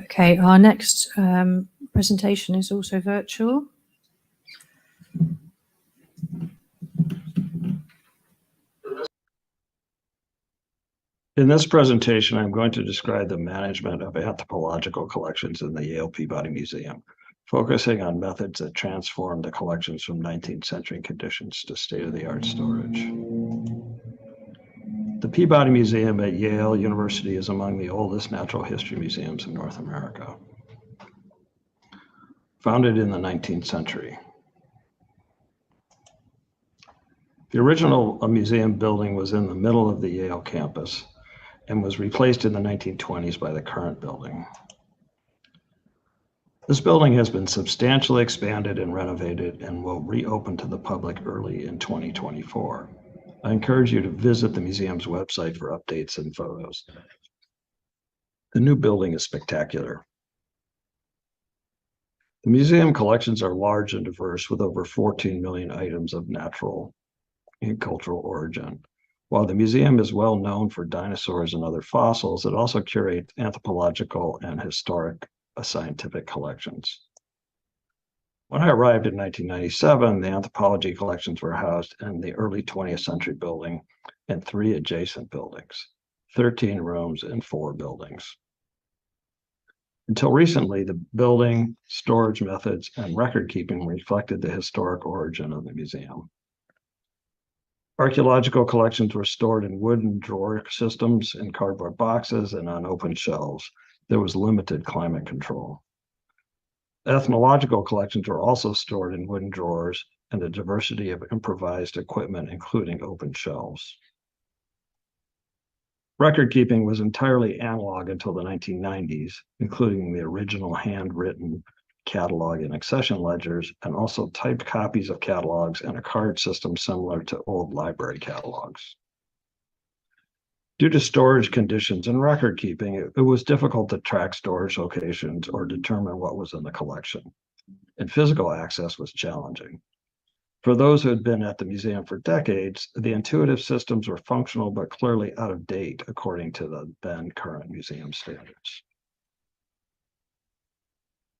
Okay, our next presentation is also virtual. In this presentation, I'm going to describe the management of anthropological collections in the Yale Peabody Museum. focusing on methods that transform the collections from 19th century conditions to state-of-the-art storage. The Peabody Museum at Yale University is among the oldest natural history museums in North America. Founded in the 19th century. The original museum building was in the middle of the Yale campus and was replaced in the 1920s by the current building. This building has been substantially expanded and renovated and will reopen to the public early in 2024. I encourage you to visit the museum's website for updates and photos. The new building is spectacular. The museum collections are large and diverse with over 14 million items of natural and cultural origin. While the museum is well known for dinosaurs and other fossils, it also curates anthropological and historic scientific collections. When I arrived in 1997, the anthropology collections were housed in the early 20th century building and 3 adjacent buildings, 13 rooms and 4 buildings. Until recently, the building, storage methods, and record keeping reflected the historic origin of the museum. Archaeological collections were stored in wooden drawer systems, in cardboard boxes, and on open shelves. There was limited climate control. Ethnological collections were also stored in wooden drawers and a diversity of improvised equipment, including open shelves. Record keeping was entirely analog until the 1990s, including the original handwritten catalog and accession ledgers, and also typed copies of catalogs and a card system similar to old library catalogs. Due to storage conditions and record keeping, it was difficult to track storage locations or determine what was in the collection, and physical access was challenging. For those who had been at the museum for decades, the intuitive systems were functional but clearly out of date according to the then current museum standards.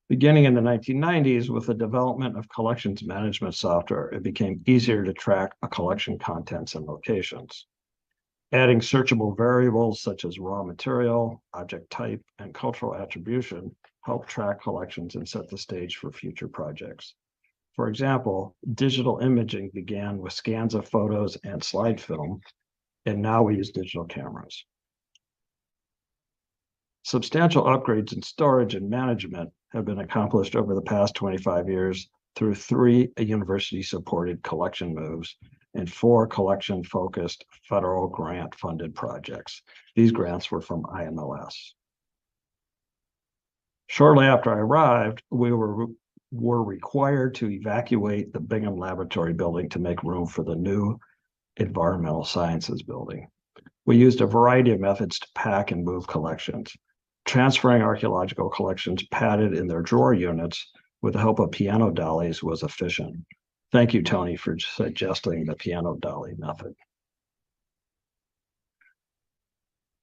Beginning in the 1990s, with the development of collections management software, it became easier to track a collection contents and locations. Adding searchable variables such as raw material, object type, and cultural attribution helped track collections and set the stage for future projects. For example, digital imaging began with scans of photos and slide film, and now we use digital cameras. Substantial upgrades in storage and management have been accomplished over the past 25 years through 3 university-supported collection moves and 4 collection-focused federal grant-funded projects. These grants were from IMLS. Shortly after I arrived, we were required to evacuate the Bingham Laboratory building to make room for the new Environmental Sciences building. We used a variety of methods to pack and move collections. Transferring archaeological collections padded in their drawer units with the help of piano dollies was efficient. Thank you, Tony, for suggesting the piano dolly method.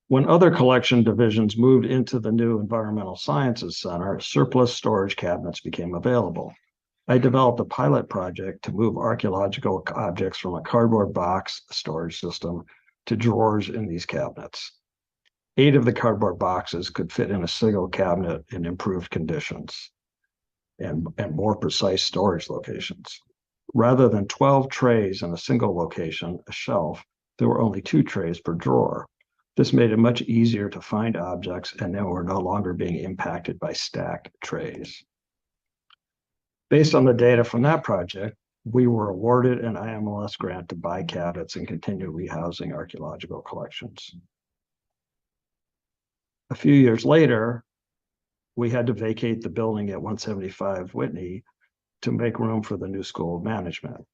When other collection divisions moved into the new Environmental Sciences Center, surplus storage cabinets became available. I developed a pilot project to move archaeological objects from a cardboard box storage system to drawers in these cabinets. 8 of the cardboard boxes could fit in a single cabinet in improved conditions and more precise storage locations. Rather than 12 trays in a single location, a shelf, there were only 2 trays per drawer. This made it much easier to find objects, and they were no longer being impacted by stacked trays. Based on the data from that project, we were awarded an IMLS grant to buy cabinets and continue rehousing archaeological collections. A few years later, we had to vacate the building at 175 Whitney to make room for the new School of Management.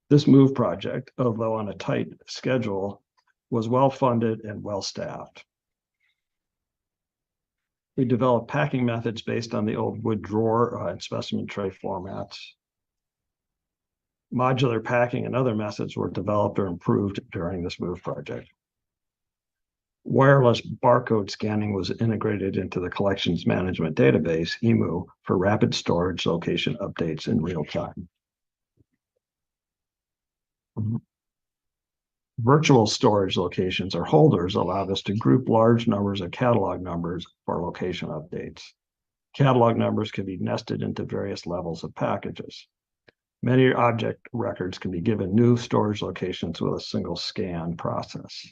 This move project, although on a tight schedule, was well-funded and well-staffed. We developed packing methods based on the old wood drawer and specimen tray formats. Modular packing and other methods were developed or improved during this move project. Wireless barcode scanning was integrated into the collections management database, EMU, for rapid storage location updates in real time. Virtual storage locations or holders allowed us to group large numbers of catalog numbers for location updates. Catalog numbers can be nested into various levels of packages. Many object records can be given new storage locations with a single scan process.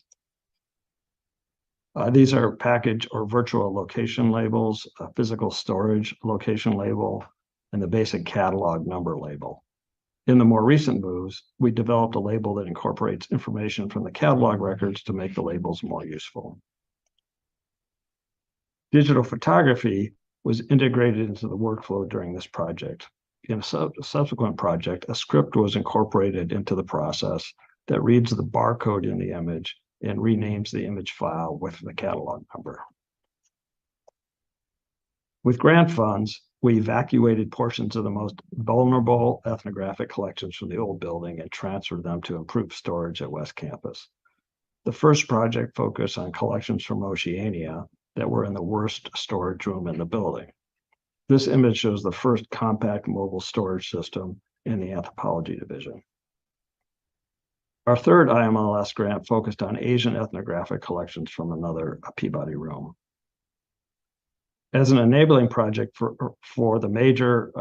These are package or virtual location labels, a physical storage location label, and the basic catalog number label. In the more recent moves, we developed a label that incorporates information from the catalog records to make the labels more useful. Digital photography was integrated into the workflow during this project. In a subsequent project, a script was incorporated into the process that reads the barcode in the image and renames the image file with the catalog number. With grant funds, we evacuated portions of the most vulnerable ethnographic collections from the old building and transferred them to improved storage at West Campus. The first project focused on collections from Oceania that were in the worst storage room in the building. This image shows the first compact mobile storage system in the anthropology division. Our third IMLS grant focused on Asian ethnographic collections from another Peabody room. As an enabling project for the major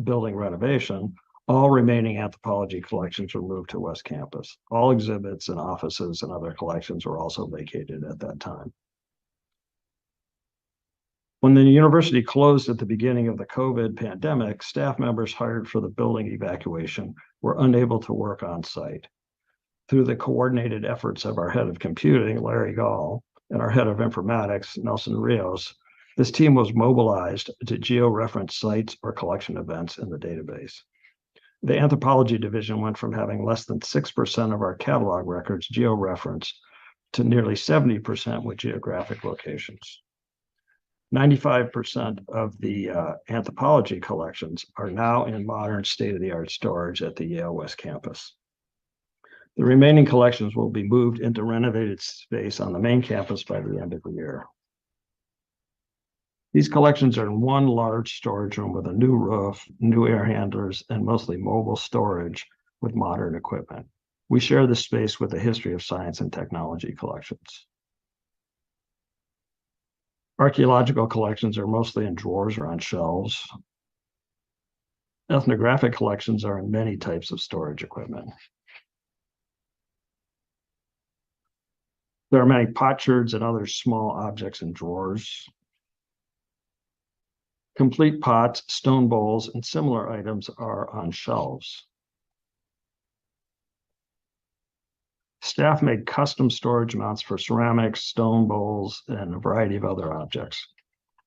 building renovation, all remaining anthropology collections were moved to West Campus. All exhibits and offices and other collections were also vacated at that time. When the university closed at the beginning of the COVID pandemic, staff members hired for the building evacuation were unable to work on site. Through the coordinated efforts of our head of computing, Larry Gall, and our head of informatics, Nelson Rios, this team was mobilized to geo-reference sites or collection events in the database. The anthropology division went from having less than 6% of our catalog records geo-referenced to nearly 70% with geographic locations. 95% of the anthropology collections are now in modern state-of-the-art storage at the Yale West Campus. The remaining collections will be moved into renovated space on the main campus by the end of the year. These collections are in one large storage room with a new roof, new air handlers, and mostly mobile storage with modern equipment. We share this space with the history of science and technology collections. Archaeological collections are mostly in drawers or on shelves. Ethnographic collections are in many types of storage equipment. There are many potsherds and other small objects in drawers. Complete pots, stone bowls, and similar items are on shelves. Staff made custom storage mounts for ceramics, stone bowls, and a variety of other objects.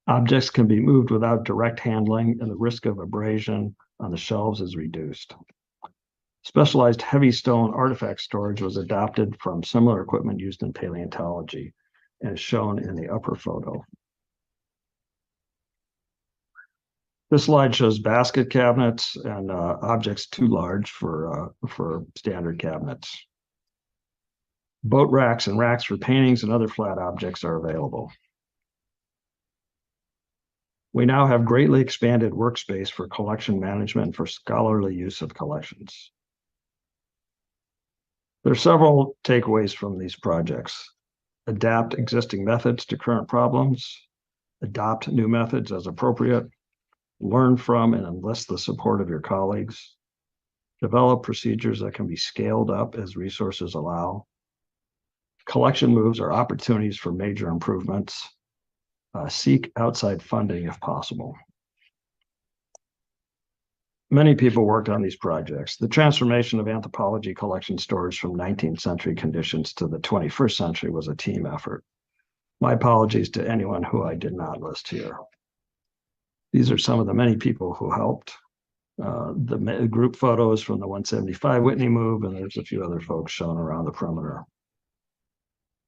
Objects can be moved without direct handling, and the risk of abrasion on the shelves is reduced. Specialized heavy stone artifact storage was adopted from similar equipment used in paleontology and is shown in the upper photo. This slide shows basket cabinets and objects too large for standard cabinets. Boat racks and racks for paintings and other flat objects are available. We now have greatly expanded workspace for collection management and for scholarly use of collections. There are several takeaways from these projects. Adapt existing methods to current problems, adopt new methods as appropriate, learn from and enlist the support of your colleagues, develop procedures that can be scaled up as resources allow. Collection moves are opportunities for major improvements. Seek outside funding if possible. Many people worked on these projects. The transformation of anthropology collection storage from 19th century conditions to the 21st century was a team effort. My apologies to anyone who I did not list here. These are some of the many people who helped. The group photos from the 175 Whitney move, and there's a few other folks shown around the perimeter.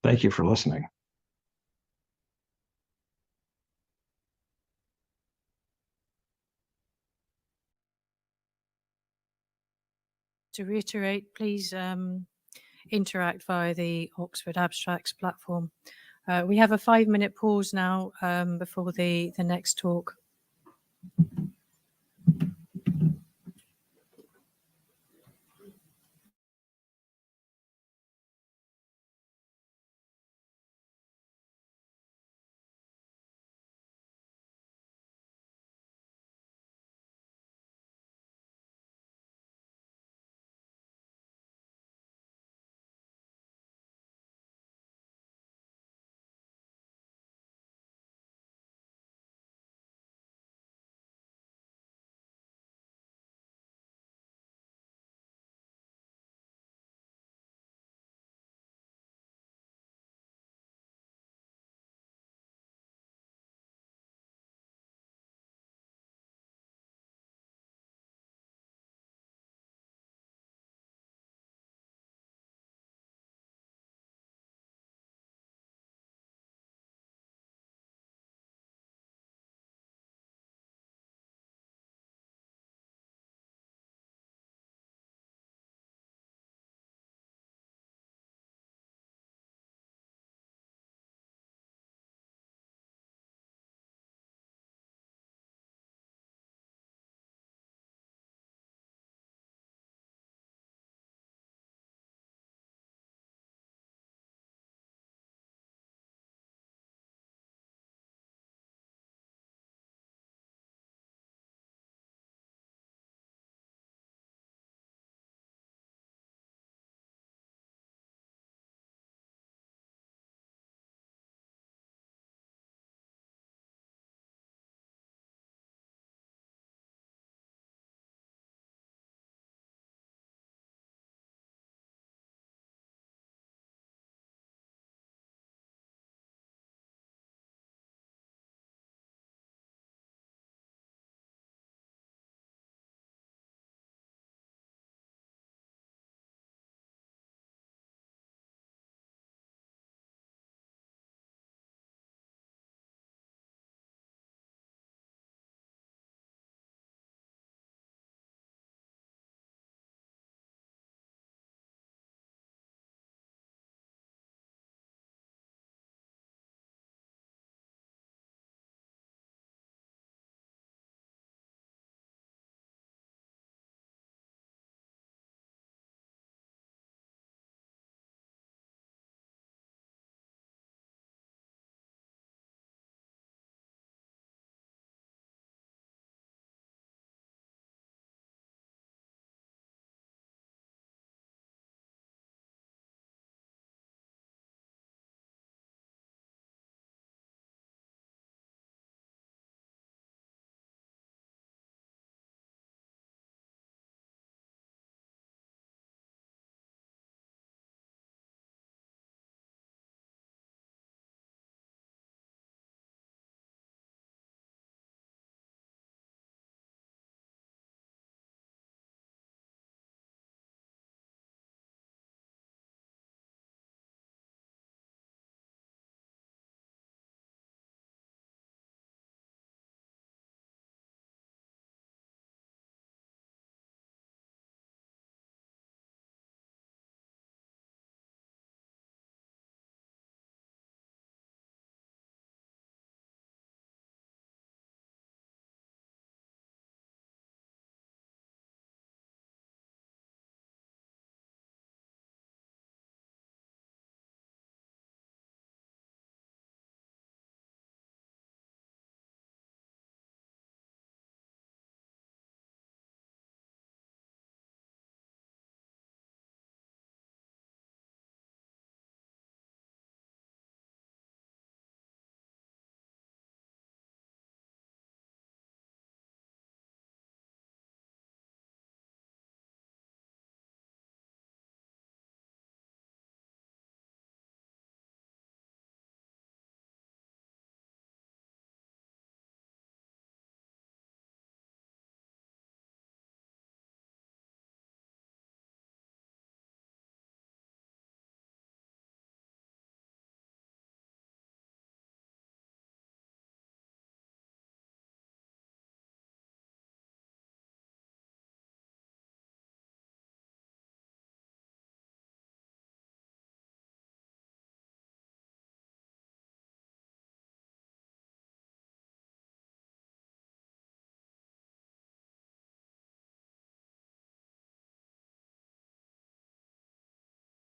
Thank you for listening. To reiterate, please interact via the Oxford Abstracts platform. We have a 5-minute pause now before the next talk.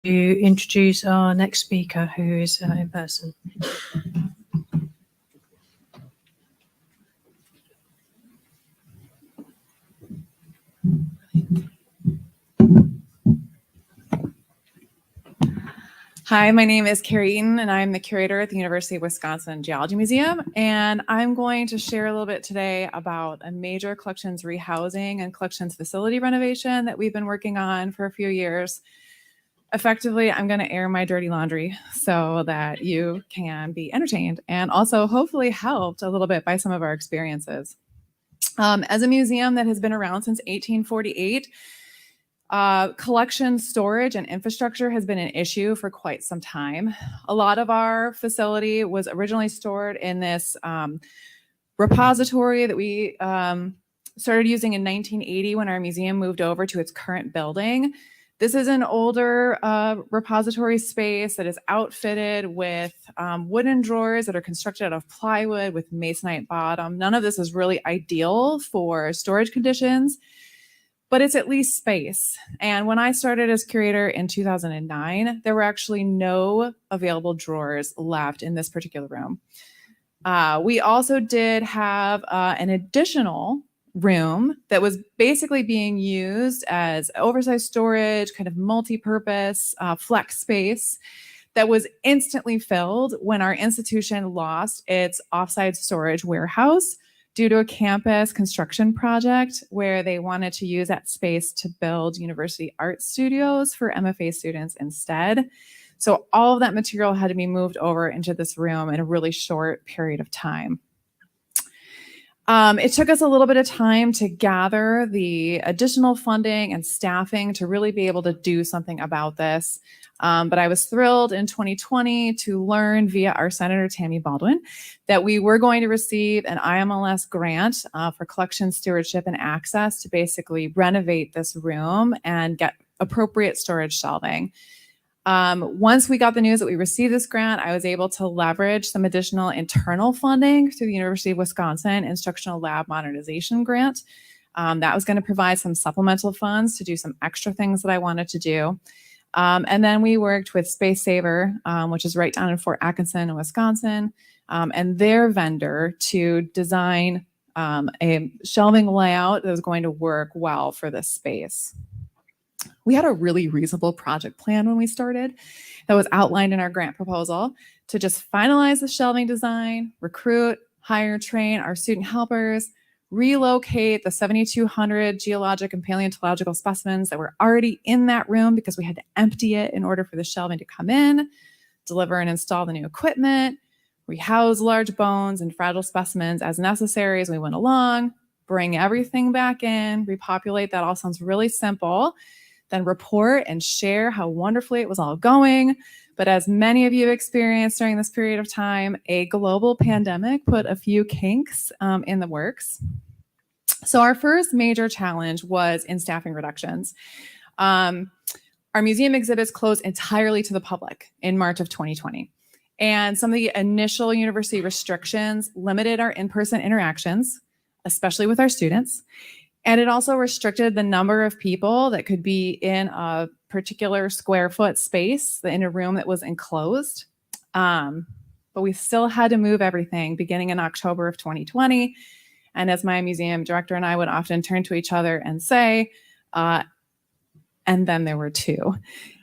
To introduce our next speaker, who is in person. Hi, my name is Carrie Eaton, and I'm the curator at the University of Wisconsin Geology Museum. And I'm going to share a little bit today about a major collections rehousing and collections facility renovation that we've been working on for a few years. Effectively, I'm going to air my dirty laundry so that you can be entertained and also hopefully helped a little bit by some of our experiences. As a museum that has been around since 1848, collection, storage, and infrastructure has been an issue for quite some time. A lot of our facility was originally stored in this repository that we started using in 1980 when our museum moved over to its current building. This is an older repository space that is outfitted with wooden drawers that are constructed out of plywood with masonite bottom. None of this is really ideal for storage conditions, but it's at least space. And when I started as curator in 2009, there were actually no available drawers left in this particular room. We also did have an additional room that was basically being used as oversized storage, kind of multi-purpose flex space that was instantly filled when our institution lost its offsite storage warehouse due to a campus construction project where they wanted to use that space to build university art studios for MFA students instead. So all of that material had to be moved over into this room in a really short period of time. It took us a little bit of time to gather the additional funding and staffing to really be able to do something about this. But I was thrilled in 2020 to learn via our Senator Tammy Baldwin that we were going to receive an IMLS grant for collection stewardship and access to basically renovate this room and get appropriate storage shelving. Once we got the news that we received this grant, I was able to leverage some additional internal funding through the University of Wisconsin Instructional Lab Modernization Grant. That was going to provide some supplemental funds to do some extra things that I wanted to do. And then we worked with Space Saver, which is right down in Fort Atkinson in Wisconsin, and their vendor to design a shelving layout that was going to work well for this space. We had a really reasonable project plan when we started that was outlined in our grant proposal to just finalize the shelving design, recruit, hire, train our student helpers, relocate the 7,200 geologic and paleontological specimens that were already in that room because we had to empty it in order for the shelving to come in, deliver and install the new equipment, rehouse large bones and fragile specimens as necessary as we went along, bring everything back in, repopulate. That all sounds really simple. Then report and share how wonderfully it was all going. But as many of you experienced during this period of time, a global pandemic put a few kinks in the works. So our first major challenge was in staffing reductions. Our museum exhibits closed entirely to the public in March of 2020. And some of the initial university restrictions limited our in-person interactions, especially with our students. And it also restricted the number of people that could be in a particular square foot space in a room that was enclosed. But we still had to move everything beginning in October of 2020. And as my museum director and I would often turn to each other and say, and then there were two.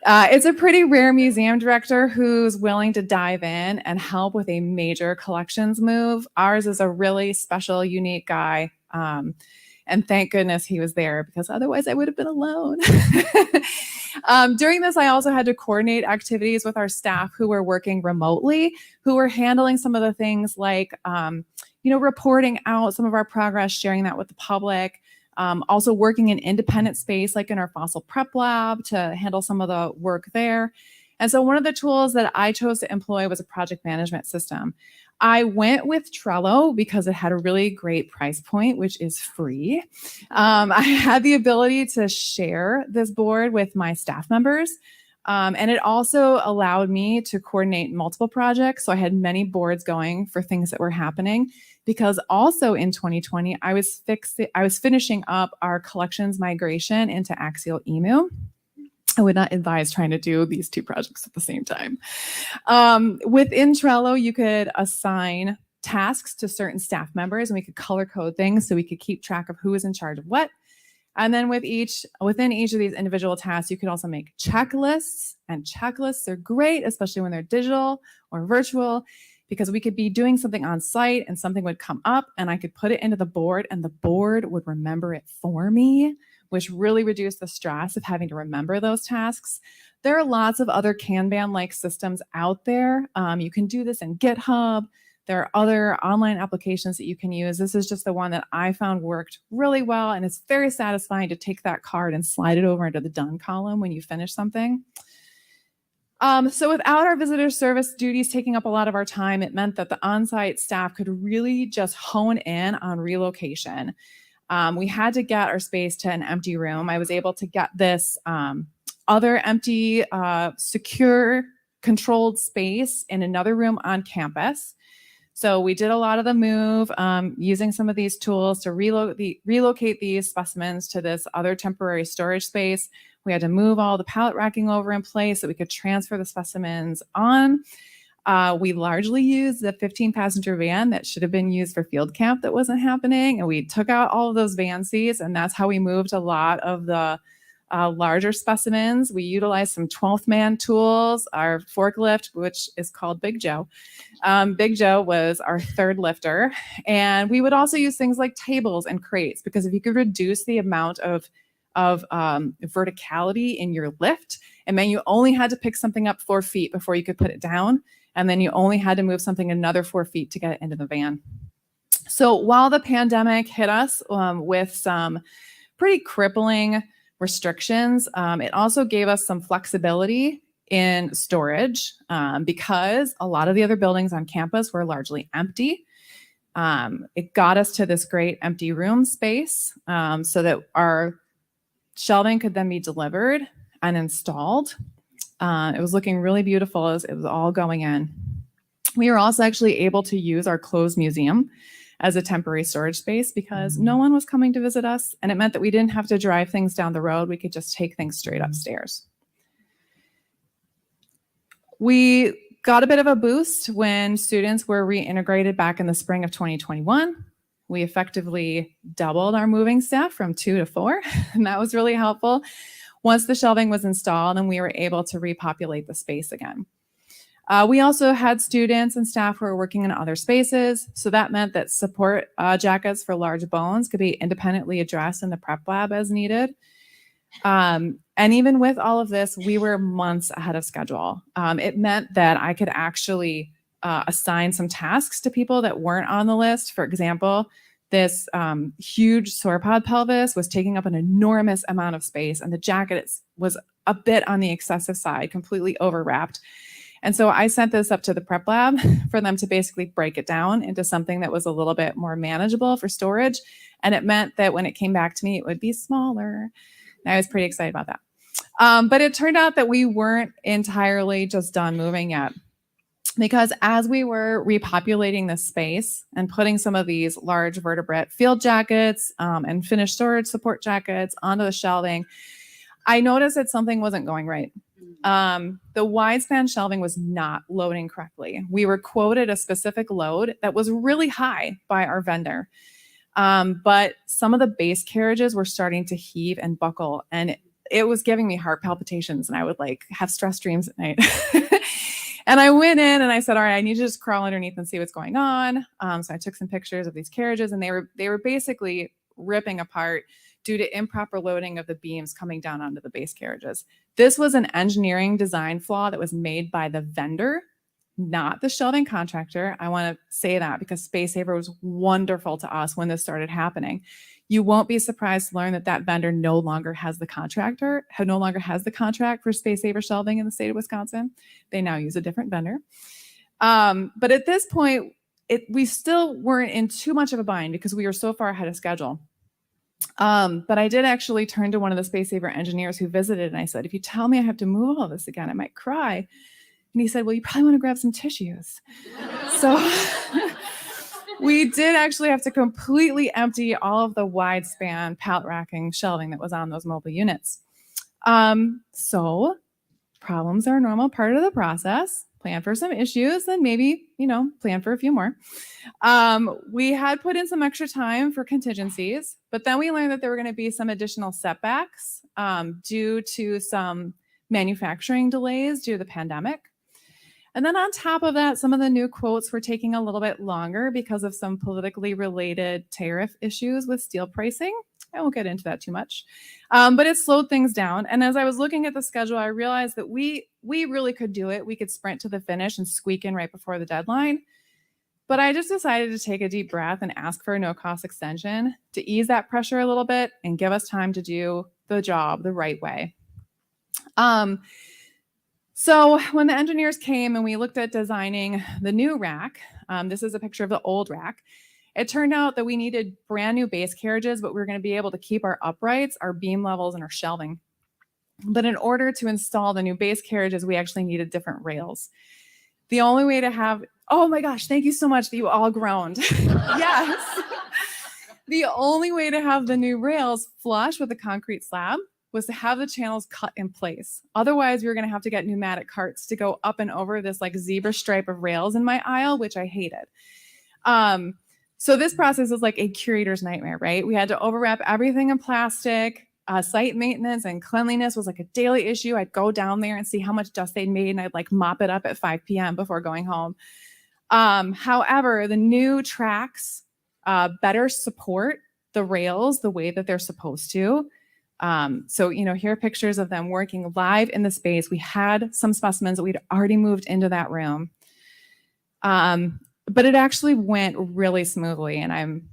It's a pretty rare museum director who's willing to dive in and help with a major collections move. Ours is a really special, unique guy. And thank goodness he was there because otherwise I would have been alone. During this, I also had to coordinate activities with our staff who were working remotely, who were handling some of the things like, reporting out some of our progress, sharing that with the public, also working in independent space like in our fossil prep lab to handle some of the work there. And so one of the tools that I chose to employ was a project management system. I went with Trello because it had a really great price point, which is free. I had the ability to share this board with my staff members. And it also allowed me to coordinate multiple projects. So I had many boards going for things that were happening because also in 2020, I was finishing up our collections migration into Axial Emu. I would not advise trying to do these two projects at the same time. Within Trello, you could assign tasks to certain staff members, and we could color code things so we could keep track of who is in charge of what. And then within each of these individual tasks, you could also make checklists, and checklists are great, especially when they're digital or virtual, because we could be doing something on site and something would come up and I could put it into the board and the board would remember it for me, which really reduced the stress of having to remember those tasks. There are lots of other Kanban-like systems out there. You can do this in GitHub. There are other online applications that you can use. This is just the one that I found worked really well, and it's very satisfying to take that card and slide it over into the done column when you finish something. So without our visitor service duties taking up a lot of our time, it meant that the on-site staff could really just hone in on relocation. We had to get our space to an empty room. I was able to get this other empty, secure, controlled space in another room on campus. So we did a lot of the move using some of these tools to relocate these specimens to this other temporary storage space. We had to move all the pallet racking over in place so we could transfer the specimens on. We largely used the 15-passenger van that should have been used for field camp that wasn't happening. And we took out all of those van seats, and that's how we moved a lot of the larger specimens. We utilized some 12th man tools, our forklift, which is called Big Joe. Big Joe was our third lifter. And we would also use things like tables and crates, because if you could reduce the amount of verticality in your lift, it meant you only had to pick something up 4 feet before you could put it down. And then you only had to move something another 4 feet to get it into the van. So while the pandemic hit us with some pretty crippling restrictions, it also gave us some flexibility in storage because a lot of the other buildings on campus were largely empty. It got us to this great empty room space so that our shelving could then be delivered and installed. It was looking really beautiful as it was all going in. We were also actually able to use our closed museum as a temporary storage space because no one was coming to visit us, and it meant that we didn't have to drive things down the road. We could just take things straight upstairs. We got a bit of a boost when students were reintegrated back in the spring of 2021. We effectively doubled our moving staff from 2 to 4, and that was really helpful. Once the shelving was installed, and we were able to repopulate the space again. We also had students and staff who were working in other spaces, so that meant that support jackets for large bones could be independently addressed in the prep lab as needed. And even with all of this, we were months ahead of schedule. It meant that I could actually assign some tasks to people that weren't on the list. For example, this huge sauropod pelvis was taking up an enormous amount of space, and the jacket was a bit on the excessive side, completely overwrapped. And so I sent this up to the prep lab for them to basically break it down into something that was a little bit more manageable for storage. And it meant that when it came back to me, it would be smaller. And I was pretty excited about that. But it turned out that we weren't entirely just done moving yet. Because as we were repopulating this space and putting some of these large vertebrate field jackets and finished storage support jackets onto the shelving, I noticed that something wasn't going right. The wide span shelving was not loading correctly. We were quoted a specific load that was really high by our vendor. But some of the base carriages were starting to heave and buckle, and it was giving me heart palpitations, and I would have stress dreams at night. And I went in and I said, all right, I need to just crawl underneath and see what's going on. So I took some pictures of these carriages, and they were basically ripping apart due to improper loading of the beams coming down onto the base carriages. This was an engineering design flaw that was made by the vendor, not the shelving contractor. I want to say that because Space Saver was wonderful to us when this started happening. You won't be surprised to learn that that vendor no longer has the contract for Space Saver shelving in the state of Wisconsin. They now use a different vendor. But at this point, we still weren't in too much of a bind because we were so far ahead of schedule. But I did actually turn to one of the Space Saver engineers who visited, and I said, if you tell me I have to move all this again, I might cry. And he said, well, you probably want to grab some tissues. So we did actually have to completely empty all of the wide span pallet racking shelving that was on those mobile units. So problems are a normal part of the process. Plan for some issues, then maybe, plan for a few more. We had put in some extra time for contingencies, but then we learned that there were going to be some additional setbacks due to some manufacturing delays due to the pandemic. And then on top of that, some of the new quotes were taking a little bit longer because of some politically related tariff issues with steel pricing. I won't get into that too much, but it slowed things down. And as I was looking at the schedule, I realized that we really could do it. We could sprint to the finish and squeak in right before the deadline. But I just decided to take a deep breath and ask for a no-cost extension to ease that pressure a little bit and give us time to do the job the right way. So when the engineers came and we looked at designing the new rack, this is a picture of the old rack. It turned out that we needed brand new base carriages, but we were going to be able to keep our uprights, our beam levels, and our shelving. But in order to install the new base carriages, we actually needed different rails. The only way to have, oh my gosh, thank you so much that you all groaned. Yes. The only way to have the new rails flush with the concrete slab was to have the channels cut in place. Otherwise, we were going to have to get pneumatic carts to go up and over this like zebra stripe of rails in my aisle, which I hated. So this process was like a curator's nightmare, right? We had to overwrap everything in plastic. Site maintenance and cleanliness was like a daily issue. I'd go down there and see how much dust they'd made, and I'd like mop it up at 5 p.m. before going home. However, the new tracks better support the rails the way that they're supposed to. So, here are pictures of them working live in the space. We had some specimens that we'd already moved into that room. But it actually went really smoothly. And I'm,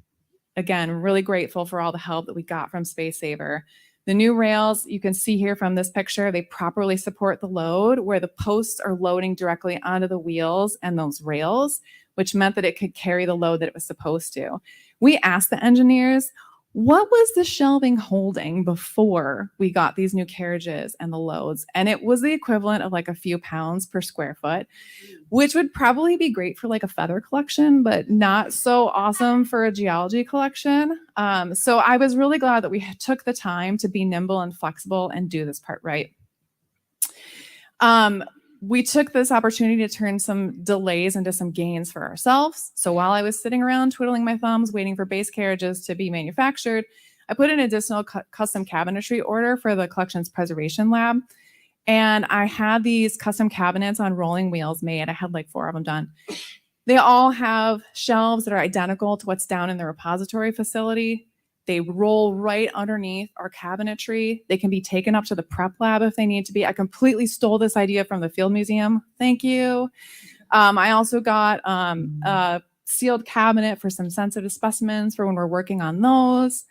again, really grateful for all the help that we got from Space Saver. The new rails, you can see here from this picture, they properly support the load where the posts are loading directly onto the wheels and those rails, which meant that it could carry the load that it was supposed to. We asked the engineers, what was the shelving holding before we got these new carriages and the loads? And it was the equivalent of like a few pounds per square foot, which would probably be great for like a feather collection, but not so awesome for a geology collection. So I was really glad that we took the time to be nimble and flexible and do this part right. We took this opportunity to turn some delays into some gains for ourselves. So while I was sitting around twiddling my thumbs, waiting for base carriages to be manufactured, I put an additional custom cabinetry order for the collections preservation lab. And I had these custom cabinets on rolling wheels made. I had like 4 of them done. They all have shelves that are identical to what's down in the repository facility. They roll right underneath our cabinetry. They can be taken up to the prep lab if they need to be. I completely stole this idea from the Field Museum. Thank you. I also got a sealed cabinet for some sensitive specimens for when we're working on those.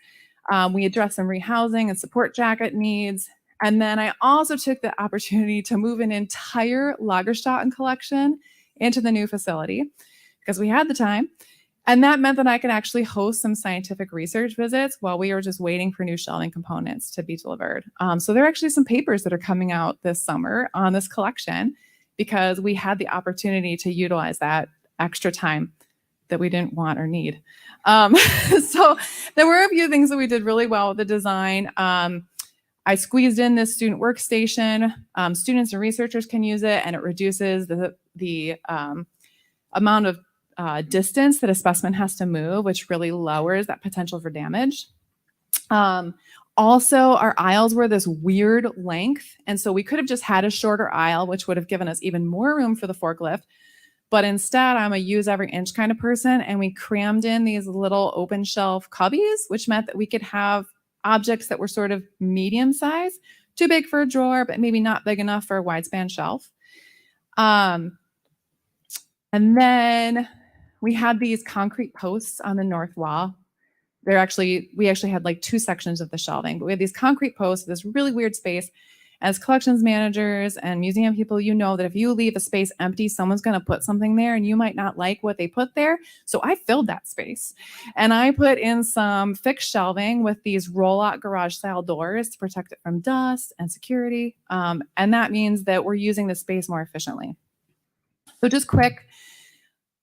We addressed some rehousing and support jacket needs. And then I also took the opportunity to move an entire Lagerstätten collection into the new facility because we had the time. And that meant that I could actually host some scientific research visits while we were just waiting for new shelving components to be delivered. So there are actually some papers that are coming out this summer on this collection because we had the opportunity to utilize that extra time that we didn't want or need. So there were a few things that we did really well with the design. I squeezed in this student workstation. Students and researchers can use it, and it reduces the amount of distance that a specimen has to move, which really lowers that potential for damage. Also, our aisles were this weird length, and so we could have just had a shorter aisle, which would have given us even more room for the forklift. But instead, I'm a use every inch kind of person, and we crammed in these little open shelf cubbies, which meant that we could have objects that were sort of medium size, too big for a drawer, but maybe not big enough for a wide span shelf. And then we had these concrete posts on the north wall. We actually had like 2 sections of the shelving, but we had these concrete posts, this really weird space. As collections managers and museum people, you know that if you leave a space empty, someone's going to put something there and you might not like what they put there. So I filled that space and I put in some fixed shelving with these roll-out garage style doors to protect it from dust and security. And that means that we're using the space more efficiently. So just quick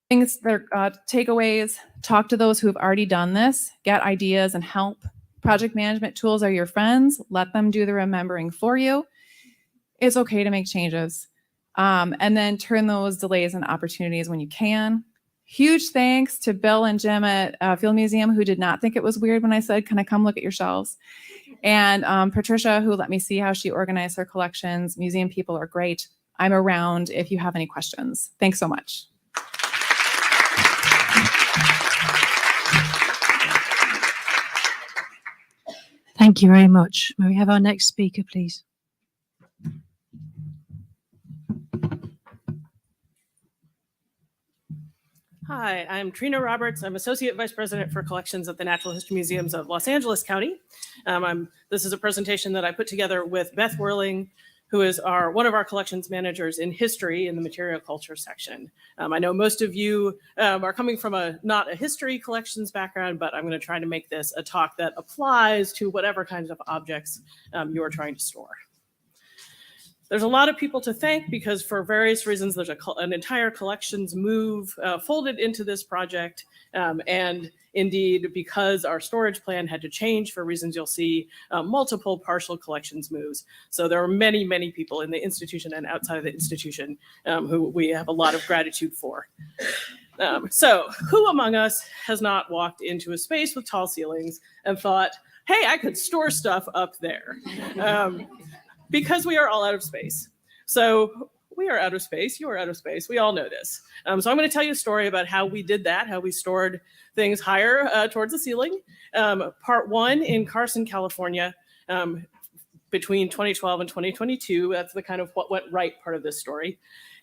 things that are takeaways, talk to those who have already done this, get ideas and help. Project management tools are your friends. Let them do the remembering for you. It's okay to make changes. And then turn those delays into opportunities when you can. Huge thanks to Bill and Jim at Field Museum, who did not think it was weird when I said, can I come look at your shelves? And Patricia, who let me see how she organized her collections. Museum people are great. I'm around if you have any questions. Thanks so much. Thank you very much. May we have our next speaker, please? Hi, I'm Trina Roberts. I'm Associate Vice President for Collections at the Natural History Museums of Los Angeles County. This is a presentation that I put together with Beth Whirling, who is one of our collections managers in history in the material culture section. I know most of you are coming from not a history collections background, but I'm going to try to make this a talk that applies to whatever kinds of objects you are trying to store. There's a lot of people to thank because for various reasons, there's an entire collections move folded into this project. And indeed, because our storage plan had to change for reasons you'll see, multiple partial collections moves. So there are many, many people in the institution and outside of the institution who we have a lot of gratitude for. So who among us has not walked into a space with tall ceilings and thought, hey, I could store stuff up there? Because we are all out of space. So we are out of space, you are out of space, we all know this. So I'm gonna tell you a story about how we did that, how we stored things higher towards the ceiling. Part one in Carson, California, between 2012 and 2022, that's the kind of what went right part of this story.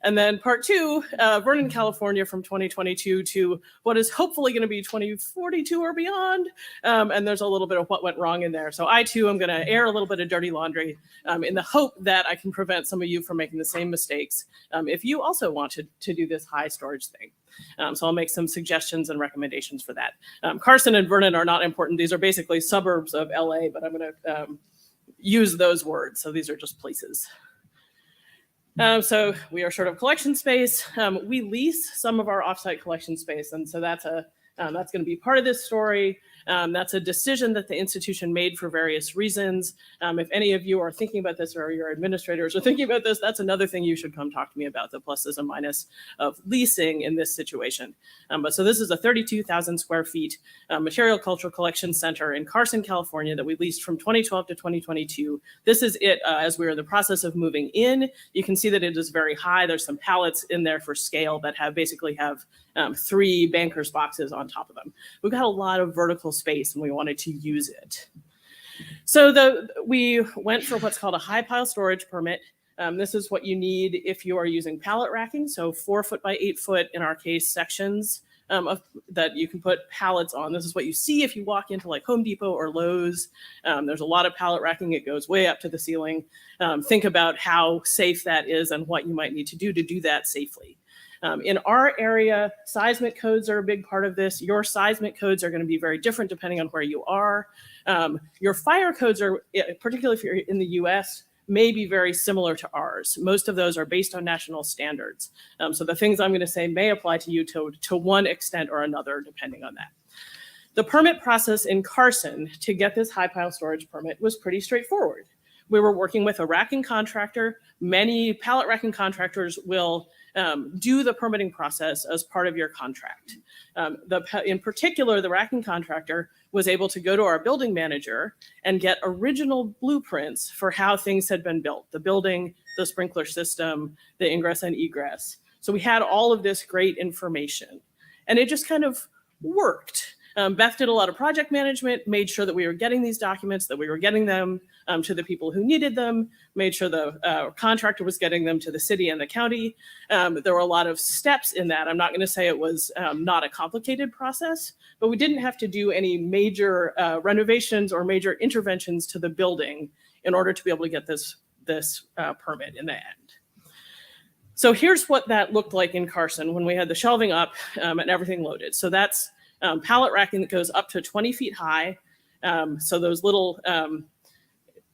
And then part two, Vernon, California from 2022 to what is hopefully going to be 2042 or beyond. And there's a little bit of what went wrong in there. So I too am going to air a little bit of dirty laundry in the hope that I can prevent some of you from making the same mistakes if you also wanted to do this high storage thing. So I'll make some suggestions and recommendations for that. Carson and Vernon are not important. These are basically suburbs of LA, but I'm going to use those words. So these are just places. So we are sort of collection space. We lease some of our offsite collection space. And so that's going to be part of this story. That's a decision that the institution made for various reasons. If any of you are thinking about this or your administrators are thinking about this, that's another thing you should come talk to me about, the pluses and minuses of leasing in this situation. So this is a 32,000 square feet material cultural collection center in Carson, California that we leased from 2012 to 2022. This is it as we're in the process of moving in. You can see that it is very high. There's some pallets in there for scale that basically have 3 banker's boxes on top of them. We've got a lot of vertical space and we wanted to use it. So we went for what's called a high pile storage permit. This is what you need if you are using pallet racking. So 4 foot by 8 foot, in our case, sections that you can put pallets on. This is what you see if you walk into like Home Depot or Lowe's. There's a lot of pallet racking. It goes way up to the ceiling. Think about how safe that is and what you might need to do that safely. In our area, seismic codes are a big part of this. Your seismic codes are going to be very different depending on where you are. Your fire codes are, particularly if you're in the US, may be very similar to ours. Most of those are based on national standards. So the things I'm going to say may apply to you to one extent or another, depending on that. The permit process in Carson to get this high pile storage permit was pretty straightforward. We were working with a racking contractor. Many pallet racking contractors will do the permitting process as part of your contract. In particular, the racking contractor was able to go to our building manager and get original blueprints for how things had been built, the building, the sprinkler system, the ingress and egress. So we had all of this great information and it just kind of worked. Beth did a lot of project management, made sure that we were getting these documents, that we were getting them to the people who needed them, made sure the contractor was getting them to the city and the county. There were a lot of steps in that. I'm not going to say it was not a complicated process, but we didn't have to do any major renovations or major interventions to the building in order to be able to get this permit in the end. So here's what that looked like in Carson when we had the shelving up and everything loaded. So that's pallet racking that goes up to 20 feet high. So those little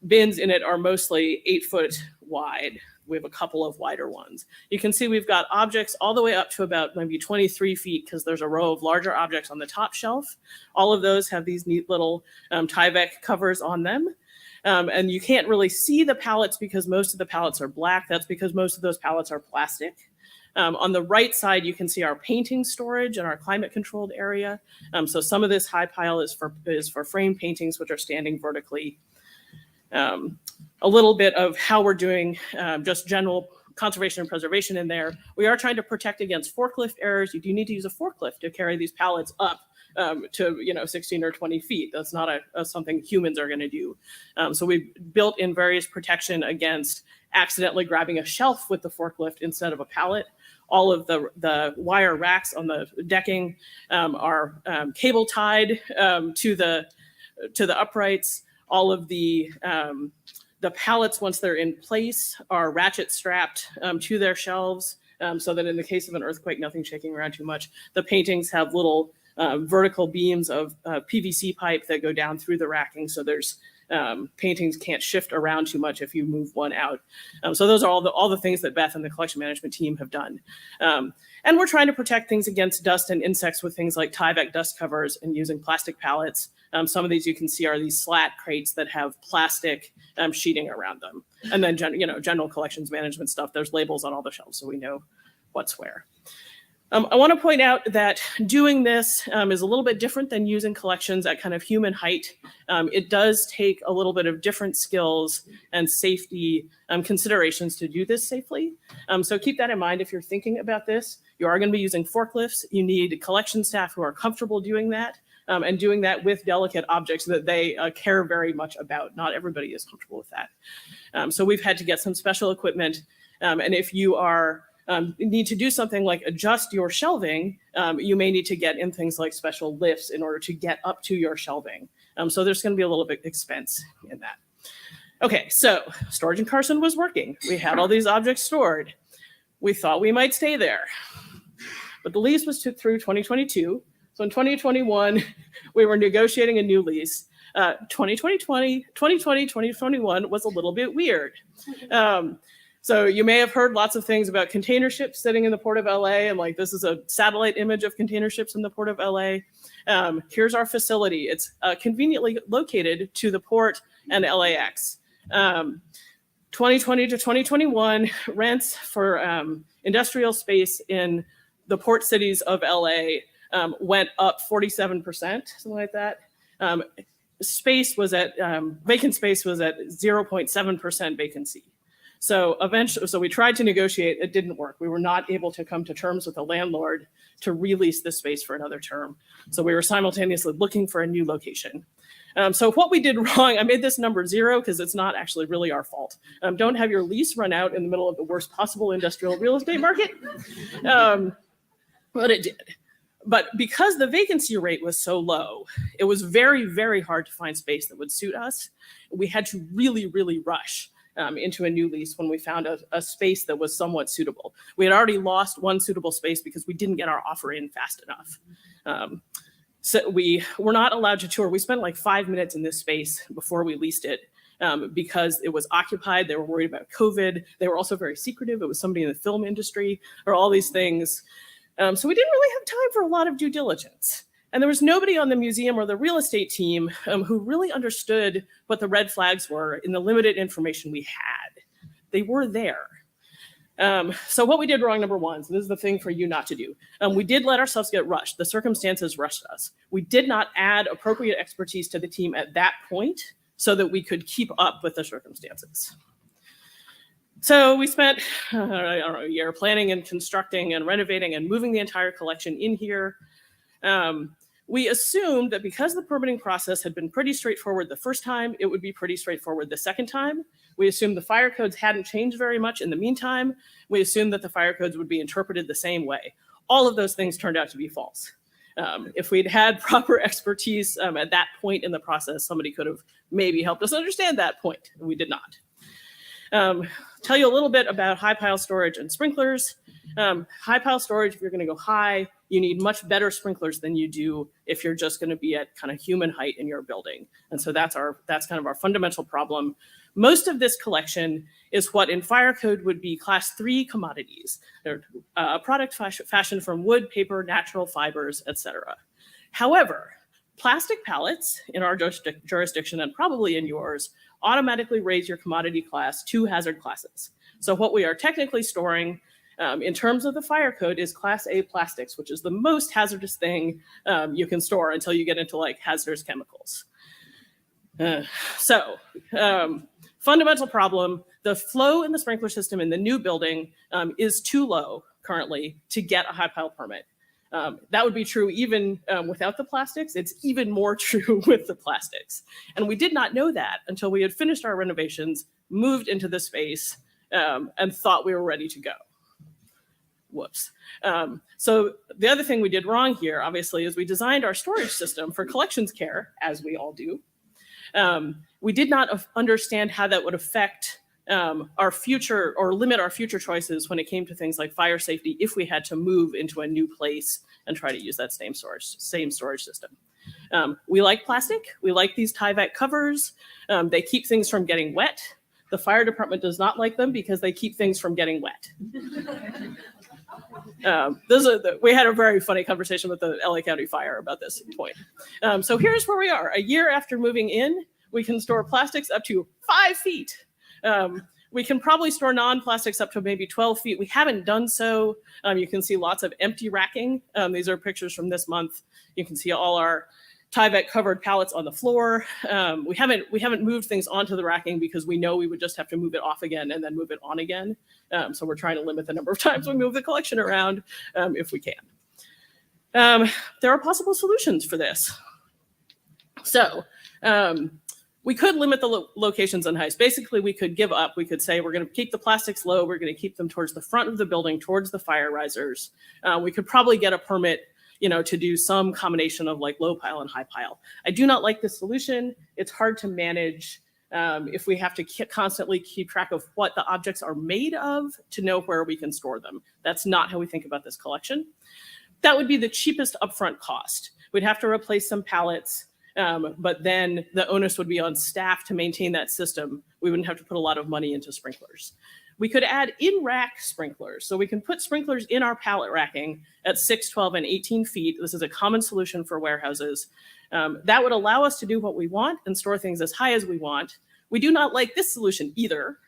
bins in it are mostly 8 foot wide. we have a couple of wider ones. You can see we've got objects all the way up to about maybe 23 feet because there's a row of larger objects on the top shelf. All of those have these neat little Tyvek covers on them. And you can't really see the pallets because most of the pallets are black. That's because most of those pallets are plastic. On the right side, you can see our painting storage and our climate controlled area. So some of this high pile is for framed paintings, which are standing vertically. A little bit of how we're doing just general conservation and preservation in there. We are trying to protect against forklift errors. You do need to use a forklift to carry these pallets up to 16 or 20 feet. That's not something humans are going to do. So we built in various protection against accidentally grabbing a shelf with the forklift instead of a pallet. All of the wire racks on the decking are cable tied to the uprights. All of the pallets, once they're in place, are ratchet strapped to their shelves so that in the case of an earthquake, nothing's shaking around too much. The paintings have little vertical beams of PVC pipe that go down through the racking, so there's paintings can't shift around too much if you move one out. So those are all the things that Beth and the collection management team have done. And we're trying to protect things against dust and insects with things like Tyvek dust covers and using plastic pallets. Some of these you can see are these slat crates that have plastic sheeting around them. And then general collections management stuff, there's labels on all the shelves so we know what's where. I want to point out that doing this is a little bit different than using collections at kind of human height. It does take a little bit of different skills and safety considerations to do this safely. So keep that in mind if you're thinking about this. You are going to be using forklifts. You need collection staff who are comfortable doing that and doing that with delicate objects that they care very much about. Not everybody is comfortable with that. So we've had to get some special equipment. And if you need to do something like adjust your shelving, you may need to get in things like special lifts in order to get up to your shelving. So there's going to be a little bit expense in that. Okay, so storage in Carson was working. We had all these objects stored. We thought we might stay there, but the lease was through 2022. So in 2021, we were negotiating a new lease. 2020, 2021 was a little bit weird. So you may have heard lots of things about container ships sitting in the Port of LA, and like this is a satellite image of container ships in the Port of LA. Here's our facility. It's conveniently located to the port and LAX. 2020 to 2021, rents for industrial space in the port cities of LA went up 47%, something like that. Space was at vacant space was at 0.7% vacancy. So eventually, we tried to negotiate. It didn't work. We were not able to come to terms with the landlord to release the space for another term. So we were simultaneously looking for a new location. So what we did wrong, I made this number 0 because it's not actually really our fault. Don't have your lease run out in the middle of the worst possible industrial real estate market. But it did. But because the vacancy rate was so low, it was very, very hard to find space that would suit us. We had to really, really rush into a new lease when we found a space that was somewhat suitable. We had already lost one suitable space because we didn't get our offer in fast enough. So we were not allowed to tour. We spent like 5 minutes in this space before we leased it because it was occupied. They were worried about COVID. They were also very secretive. It was somebody in the film industry or all these things. So we didn't really have time for a lot of due diligence. And there was nobody on the museum or the real estate team who really understood what the red flags were in the limited information we had. They were there. So what we did wrong, number one, so this is the thing for you not to do. We did let ourselves get rushed. The circumstances rushed us. We did not add appropriate expertise to the team at that point so that we could keep up with the circumstances. So we spent, I don't know, a year planning and constructing and renovating and moving the entire collection in here. We assumed that because the permitting process had been pretty straightforward the first time, it would be pretty straightforward the second time. We assumed the fire codes hadn't changed very much in the meantime. We assumed that the fire codes would be interpreted the same way. All of those things turned out to be false. If we'd had proper expertise at that point in the process, somebody could have maybe helped us understand that point. We did not. Tell you a little bit about high pile storage and sprinklers. High pile storage, if you're going to go high, you need much better sprinklers than you do if you're just going to be at kind of human height in your building. And so that's kind of our fundamental problem. Most of this collection is what in fire code would be class 3 commodities. They're product fashioned from wood, paper, natural fibers, etc. However, plastic pallets in our jurisdiction and probably in yours automatically raise your commodity class to hazard classes. So what we are technically storing in terms of the fire code is class A plastics, which is the most hazardous thing you can store until you get into like hazardous chemicals. Fundamental problem, the flow in the sprinkler system in the new building is too low currently to get a high pile permit. That would be true even without the plastics. It's even more true with the plastics. And we did not know that until we had finished our renovations, moved into the space, and thought we were ready to go. Whoops. So the other thing we did wrong here, obviously, is we designed our storage system for collections care, as we all do. We did not understand how that would affect our future or limit our future choices when it came to things like fire safety if we had to move into a new place and try to use that same storage system. We like plastic. We like these Tyvek covers. They keep things from getting wet. The fire department does not like them because they keep things from getting wet. We had a very funny conversation with the LA County Fire about this point. So here's where we are. A year after moving in, we can store plastics up to 5 feet. We can probably store non-plastics up to maybe 12 feet. We haven't done so. You can see lots of empty racking. These are pictures from this month. You can see all our Tyvek covered pallets on the floor. We haven't moved things onto the racking because we know we would just have to move it off again and then move it on again. So we're trying to limit the number of times we move the collection around if we can. There are possible solutions for this. So we could limit the locations and heights. Basically, we could give up. We could say we're going to keep the plastics low. We're going to keep them towards the front of the building, towards the fire risers. We could probably get a permit, to do some combination of like low pile and high pile. I do not like this solution. It's hard to manage if we have to constantly keep track of what the objects are made of to know where we can store them. That's not how we think about this collection. That would be the cheapest upfront cost. We'd have to replace some pallets, but then the onus would be on staff to maintain that system. We wouldn't have to put a lot of money into sprinklers. We could add in-rack sprinklers. So we can put sprinklers in our pallet racking at 6, 12, and 18 feet. This is a common solution for warehouses. That would allow us to do what we want and store things as high as we want. We do not like this solution either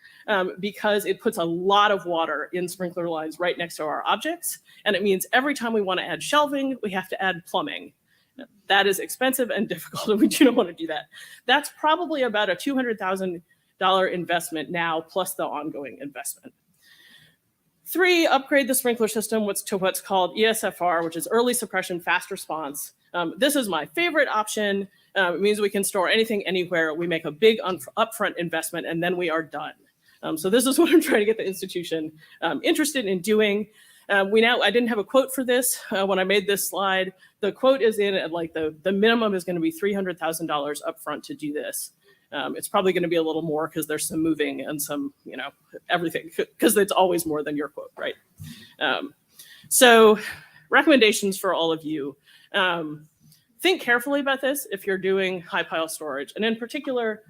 because it puts a lot of water in sprinkler lines right next to our objects. And it means every time we want to add shelving, we have to add plumbing. That is expensive and difficult, and we do not want to do that. That's probably about a $200,000 investment now, plus the ongoing investment. 3, upgrade the sprinkler system to what's called ESFR, which is early suppression fast response. This is my favorite option. It means we can store anything anywhere. We make a big upfront investment, and then we are done. So this is what I'm trying to get the institution interested in doing. I didn't have a quote for this when I made this slide. The quote is in at like the minimum is going to be $300,000 upfront to do this. It's probably going to be a little more because there's some moving and some, everything, because it's always more than your quote, right? So recommendations for all of you. Think carefully about this if you're doing high pile storage. And in particular,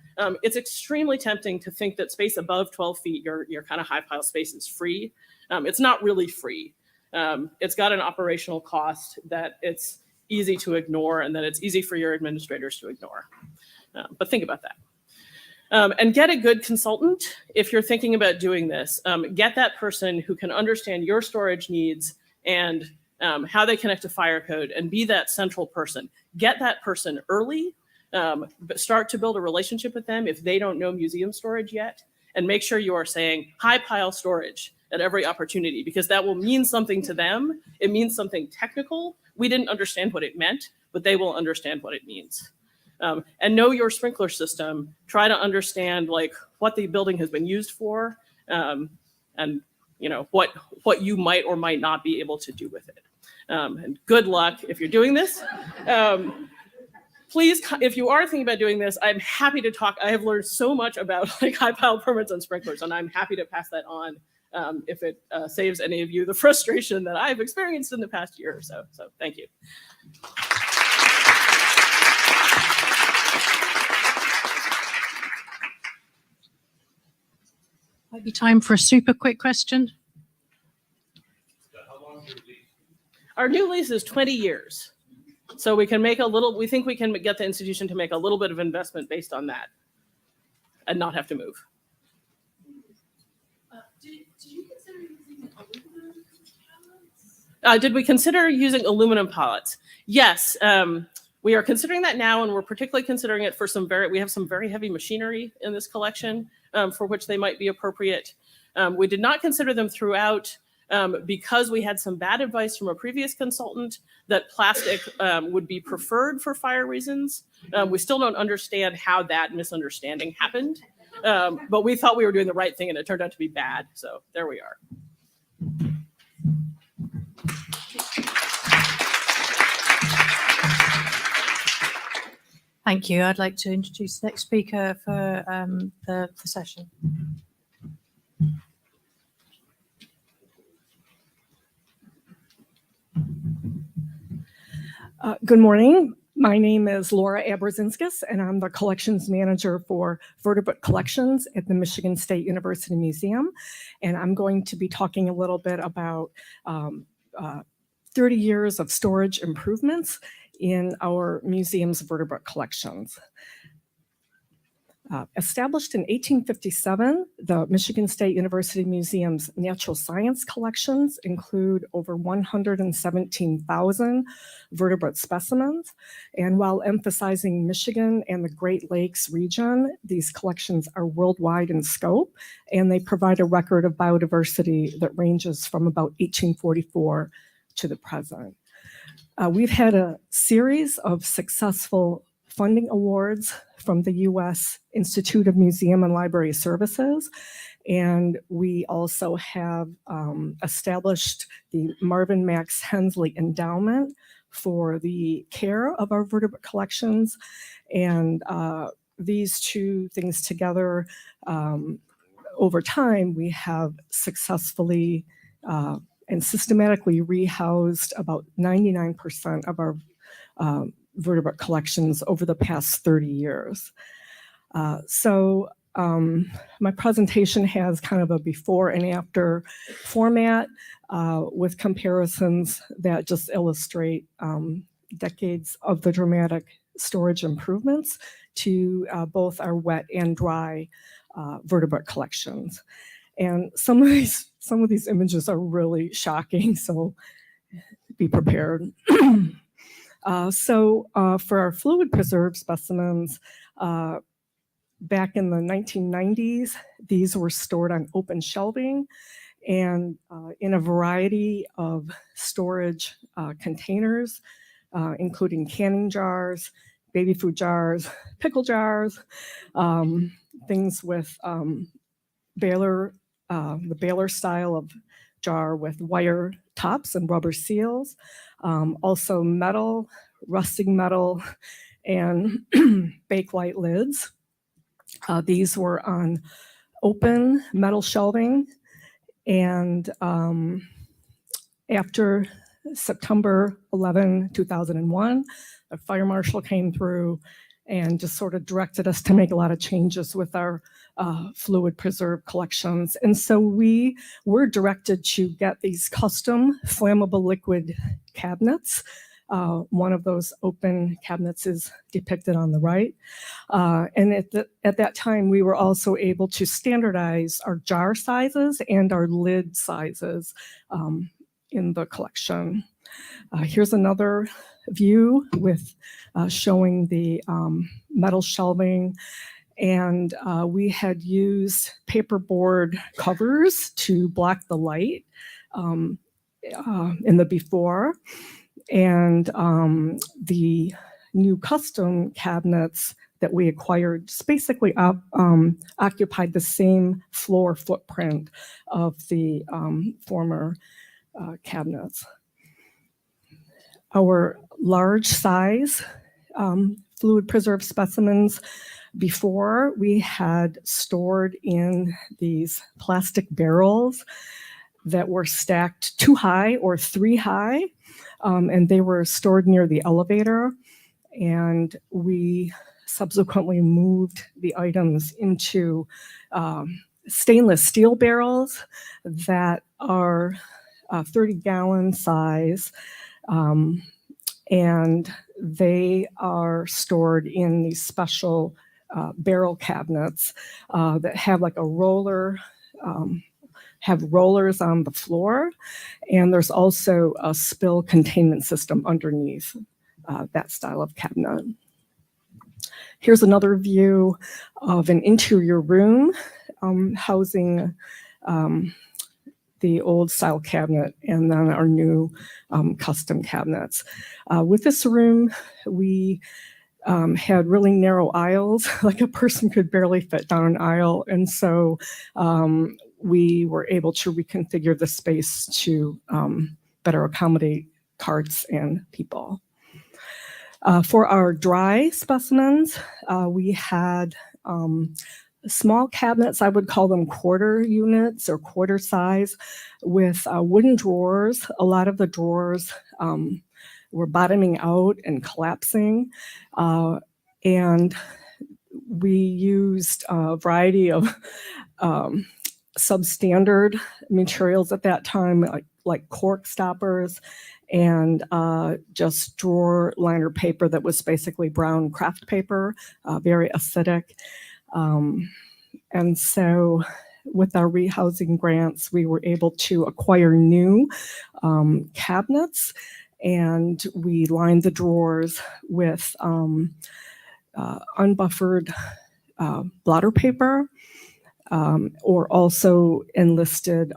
it's extremely tempting to think that space above 12 feet, your kind of high pile space is free. It's not really free. It's got an operational cost that it's easy to ignore and that it's easy for your administrators to ignore. But think about that. And get a good consultant if you're thinking about doing this. Get that person who can understand your storage needs and how they connect to fire code and be that central person. Get that person early, but start to build a relationship with them if they don't know museum storage yet, and make sure you are saying high pile storage at every opportunity, because that will mean something to them. It means something technical. We didn't understand what it meant, but they will understand what it means. And know your sprinkler system. Try to understand like what the building has been used for, and what you might or might not be able to do with it. And good luck if you're doing this. Please, if you are thinking about doing this, I'm happy to talk. I have learned so much about like high pile permits and sprinklers, and I'm happy to pass that on if it saves any of you the frustration that I've experienced in the past year or so. So thank you. Might be time for a super quick question. Our new lease is 20 years. So we can make a little, we think we can get the institution to make a little bit of investment based on that and not have to move. Did we consider using aluminum pallets? Yes, we are considering that now, and we're particularly considering it for we have some very heavy machinery in this collection for which they might be appropriate. We did not consider them throughout because we had some bad advice from a previous consultant that plastic would be preferred for fire reasons. We still don't understand how that misunderstanding happened, but we thought we were doing the right thing and it turned out to be bad. So there we are. Thank you. I'd like to introduce the next speaker for the session. Good morning. My name is Laura Abrazinskis, and I'm the collections manager for vertebrate collections at the Michigan State University Museum. And I'm going to be talking a little bit about 30 years of storage improvements in our museum's vertebrate collections. Established in 1857, the Michigan State University Museum's natural science collections include over 117,000 vertebrate specimens. And while emphasizing Michigan and the Great Lakes region, these collections are worldwide in scope, and they provide a record of biodiversity that ranges from about 1844 to the present. We've had a series of successful funding awards from the U.S. Institute of Museum and Library Services. And we also have established the Marvin Max Hensley Endowment for the care of our vertebrate collections. And these two things together, over time, we have successfully and systematically rehoused about 99% of our vertebrate collections over the past 30 years. My presentation has kind of a before and after format with comparisons that just illustrate decades of the dramatic storage improvements to both our wet and dry vertebrate collections. And some of these images are really shocking, so be prepared. For our fluid preserved specimens, back in the 1990s, these were stored on open shelving and in a variety of storage containers, including canning jars, baby food jars, pickle jars, things with the baler style of jar with wire tops and rubber seals, also metal, rusting metal, and bakelite lids. These were on open metal shelving, and after September 11, 2001, a fire marshal came through and just sort of directed us to make a lot of changes with our fluid preserved collections. And so we were directed to get these custom flammable liquid cabinets. One of those open cabinets is depicted on the right. And at that time, we were also able to standardize our jar sizes and our lid sizes in the collection. Here's another view with showing the metal shelving, and we had used paperboard covers to block the light in the before, and the new custom cabinets that we acquired just basically occupied the same floor footprint of the former cabinets. Our large size fluid preserved specimens before we had stored in these plastic barrels that were stacked 2 high or 3 high, and they were stored near the elevator. And we subsequently moved the items into stainless steel barrels that are 30-gallon size, and they are stored in these special barrel cabinets that have like a roller, have rollers on the floor, and there's also a spill containment system underneath that style of cabinet. Here's another view of an interior room housing the old style cabinet and then our new custom cabinets. With this room, we had really narrow aisles, like a person could barely fit down an aisle. And so we were able to reconfigure the space to better accommodate carts and people. For our dry specimens, we had small cabinets, I would call them quarter units or quarter size, with wooden drawers. A lot of the drawers were bottoming out and collapsing. And we used a variety of substandard materials at that time, like cork stoppers and just drawer liner paper that was basically brown craft paper, very acidic. And so with our rehousing grants, we were able to acquire new cabinets, and we lined the drawers with unbuffered blotter paper, or also enlisted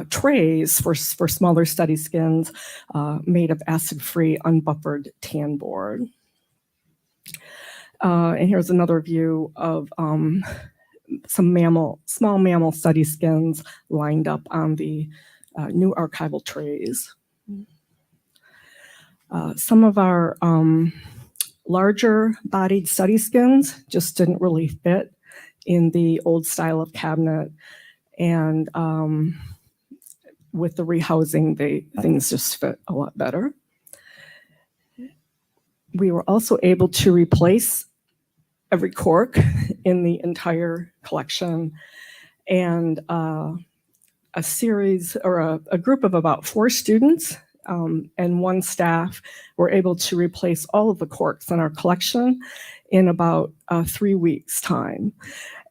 trays for smaller study skins made of acid-free unbuffered tan board. And here's another view of some small mammal study skins lined up on the new archival trays. Some of our larger bodied study skins just didn't really fit in the old style of cabinet. And with the rehousing, things just fit a lot better. We were also able to replace every cork in the entire collection, and a series or a group of about 4 students and 1 staff were able to replace all of the corks in our collection in about 3 weeks' time.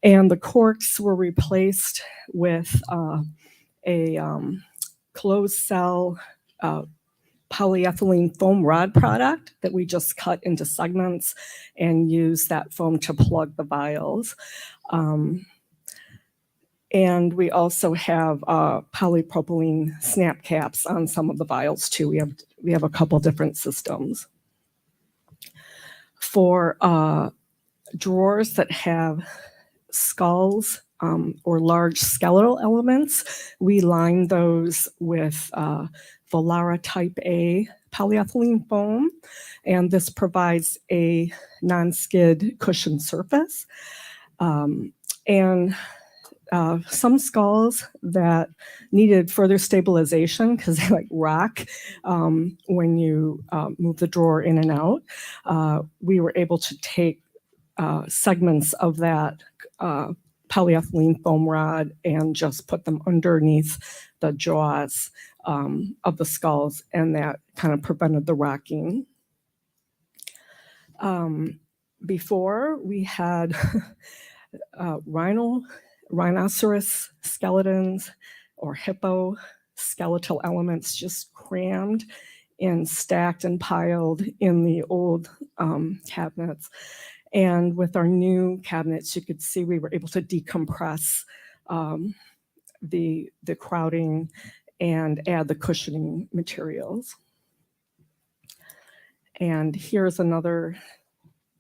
And the corks were replaced with a closed cell polyethylene foam rod product that we just cut into segments and use that foam to plug the vials. And we also have polypropylene snap caps on some of the vials too. We have a couple different systems. For drawers that have skulls or large skeletal elements, we line those with Volara type A polyethylene foam, and this provides a non-skid cushion surface. And some skulls that needed further stabilization because they like rock when you move the drawer in and out, we were able to take segments of that polyethylene foam rod and just put them underneath the jaws of the skulls, and that kind of prevented the rocking. Before, we had rhinoceros skeletons or hippo skeletal elements just crammed and stacked and piled in the old cabinets. And with our new cabinets, you could see we were able to decompress the crowding and add the cushioning materials. And here's another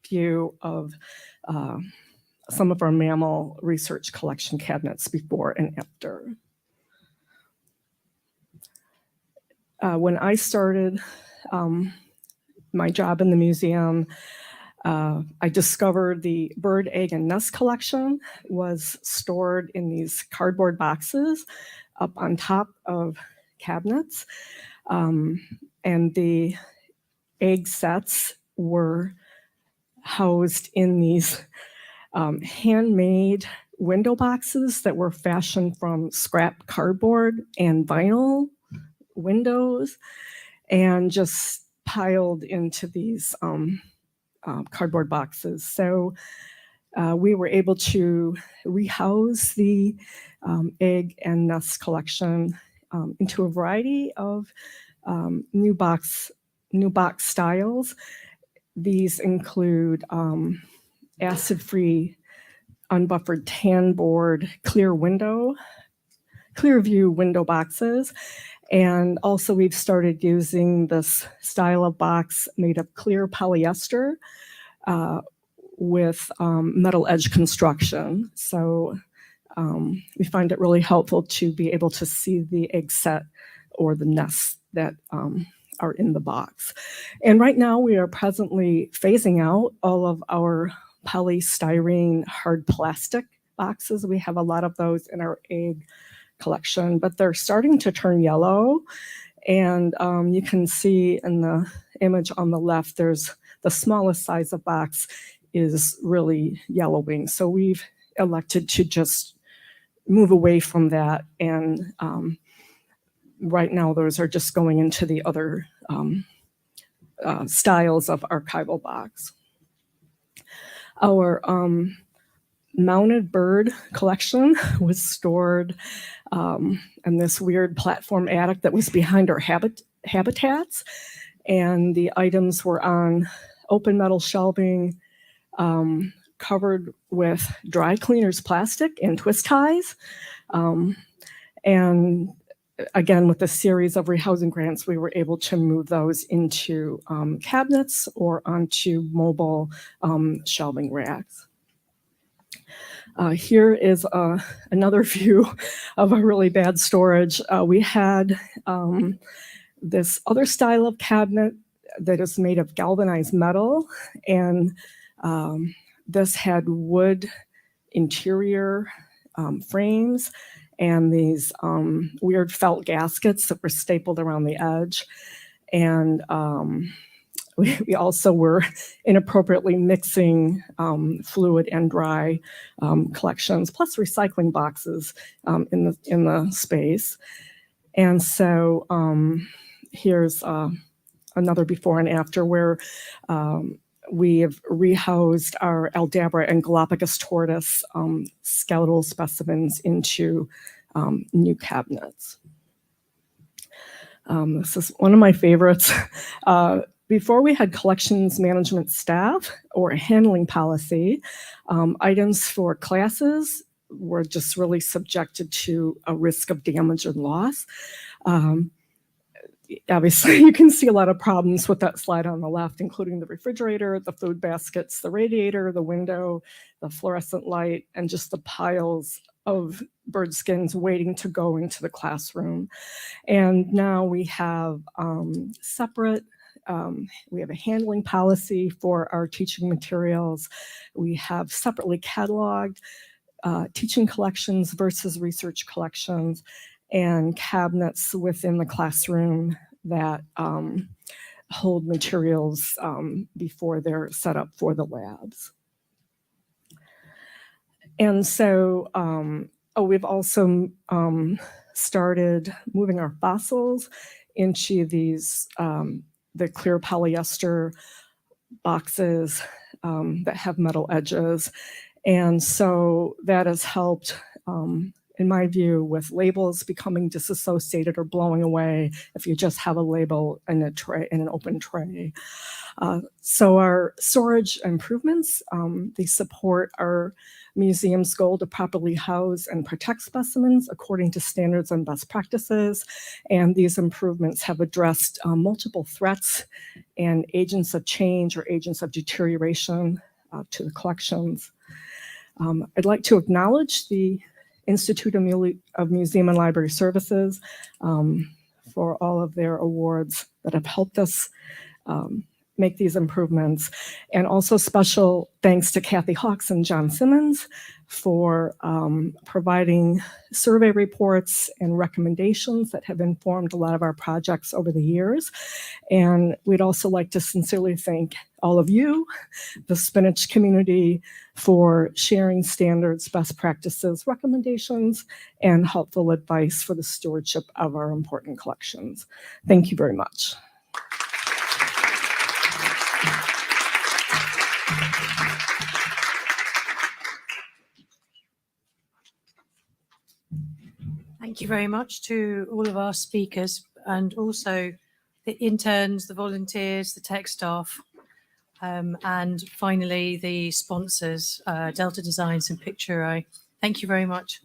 view of some of our mammal research collection cabinets before and after. When I started my job in the museum, I discovered the bird, egg, and nest collection was stored in these cardboard boxes up on top of cabinets. And the egg sets were housed in these handmade window boxes that were fashioned from scrap cardboard and vinyl windows and just piled into these cardboard boxes. So we were able to rehouse the egg and nest collection into a variety of new box styles. These include acid-free, unbuffered tan board, clear view window boxes. And also we've started using this style of box made of clear polyester with metal edge construction. So we find it really helpful to be able to see the egg set or the nests that are in the box. And right now we are presently phasing out all of our polystyrene hard plastic boxes. We have a lot of those in our egg collection, but they're starting to turn yellow. And you can see in the image on the left, there's the smallest size of box is really yellowing. So we've elected to just move away from that. And right now, those are just going into the other styles of archival box. Our mounted bird collection was stored in this weird platform attic that was behind our habitats. And the items were on open metal shelving, covered with dry cleaners plastic and twist ties. And again, with a series of rehousing grants, we were able to move those into cabinets or onto mobile shelving racks. Here is another view of a really bad storage. We had this other style of cabinet that is made of galvanized metal, and this had wood interior frames and these weird felt gaskets that were stapled around the edge. And we also were inappropriately mixing fluid and dry collections, plus recycling boxes in the space. And so here's another before and after where we have rehoused our Aldabra and Galapagos tortoise skeletal specimens into new cabinets. This is one of my favorites. Before we had collections management staff or a handling policy, items for classes were just really subjected to a risk of damage and loss. Obviously, you can see a lot of problems with that slide on the left, including the refrigerator, the food baskets, the radiator, the window, the fluorescent light, and just the piles of bird skins waiting to go into the classroom. And now we have separate, we have a handling policy for our teaching materials. We have separately cataloged teaching collections versus research collections, and cabinets within the classroom that hold materials before they're set up for the labs. And so we've also started moving our fossils into these, the clear polyester boxes that have metal edges. And so that has helped, in my view, with labels becoming disassociated or blowing away if you just have a label in a tray, in an open tray. So our storage improvements, they support our museum's goal to properly house and protect specimens according to standards and best practices. And these improvements have addressed multiple threats and agents of change or agents of deterioration to the collections. I'd like to acknowledge the Institute of Museum and Library Services for all of their awards that have helped us make these improvements. And also special thanks to Kathy Hawks and John Simmons for providing survey reports and recommendations that have informed a lot of our projects over the years. And we'd also like to sincerely thank all of you, the SPNHC community, for sharing standards, best practices, recommendations, and helpful advice for the stewardship of our important collections. Thank you very much. Thank you very much to all of our speakers and also the interns, the volunteers, the tech staff, and finally the sponsors, Delta Designs and Picture. Thank you very much.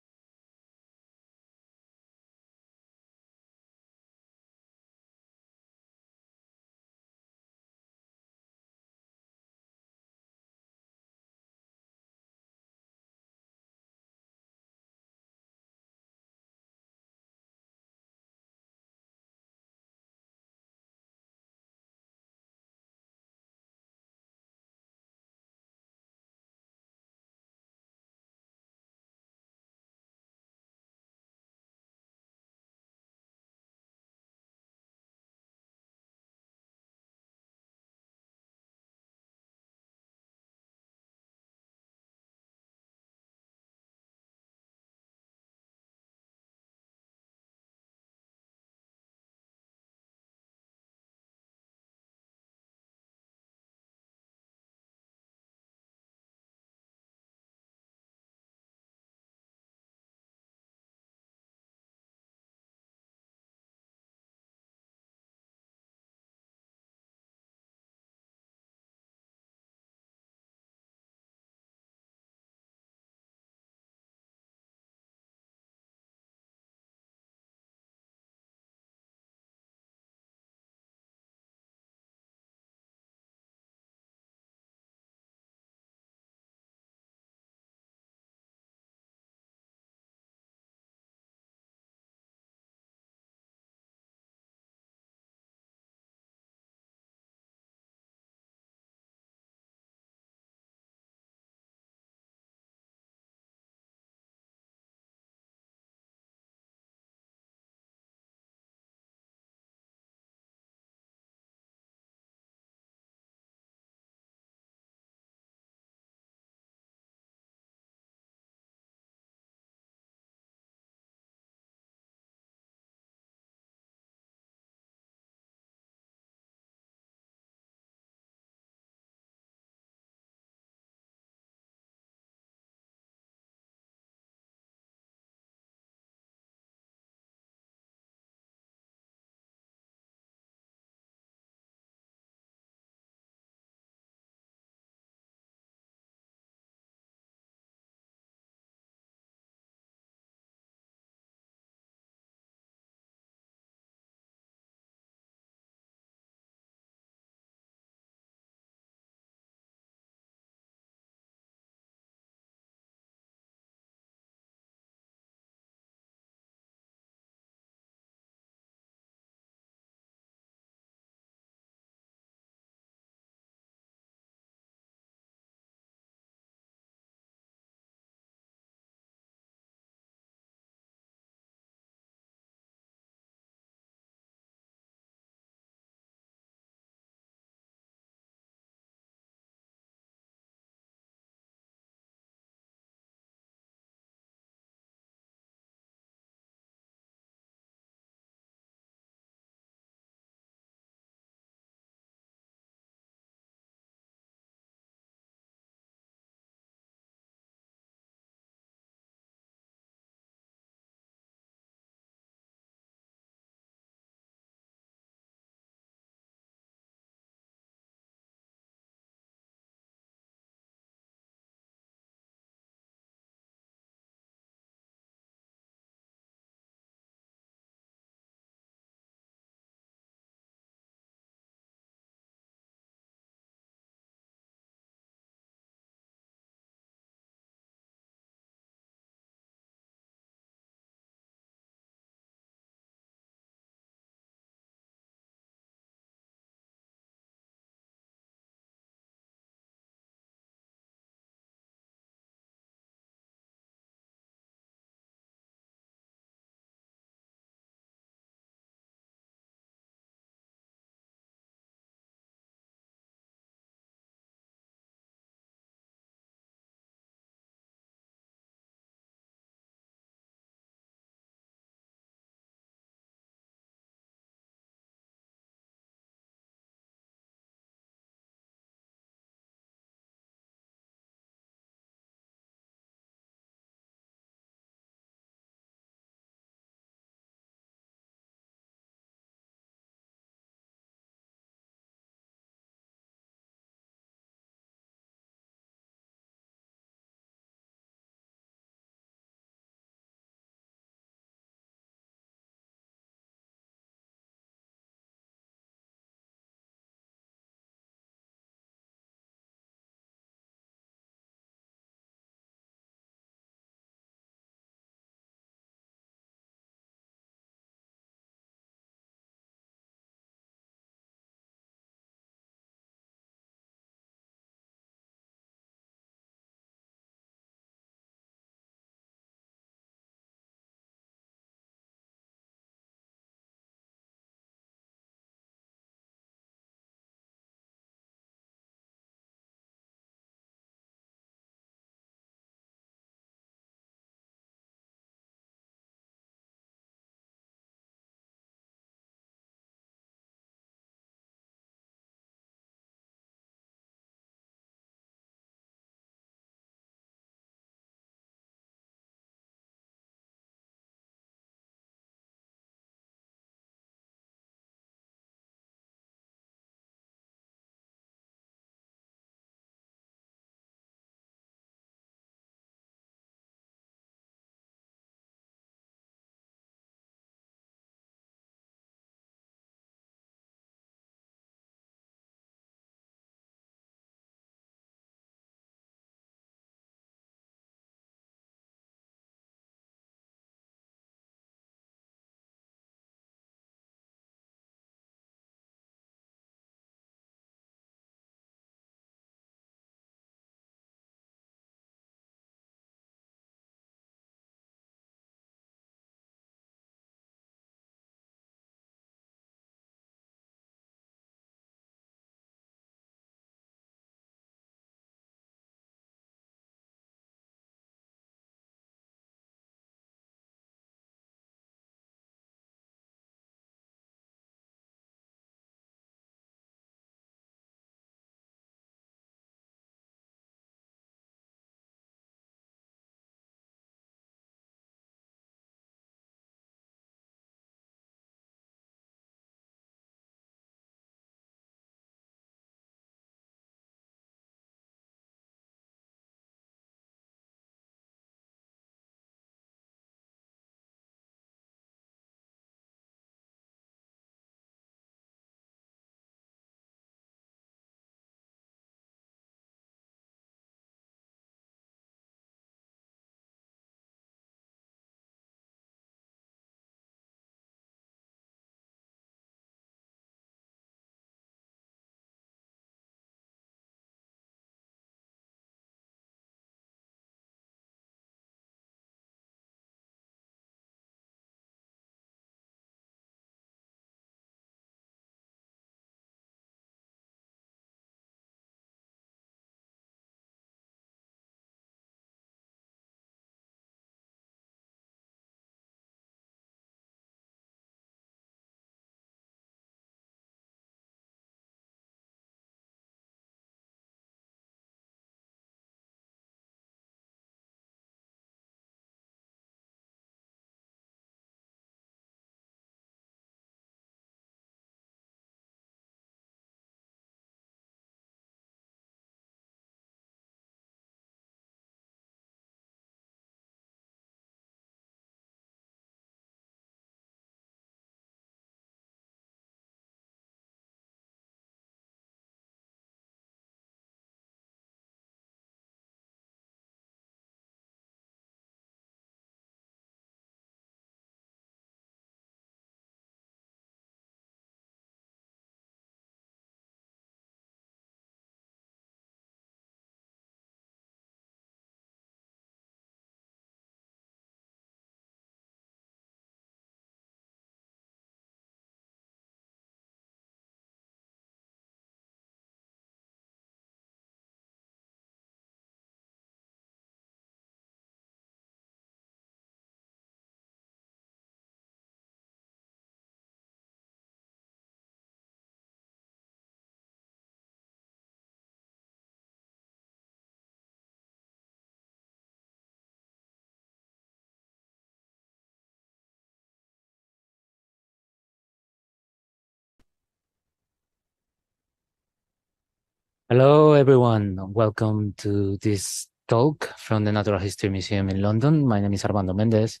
Hello, everyone. Welcome to this talk from the Natural History Museum in London. My name is Armando Mendez.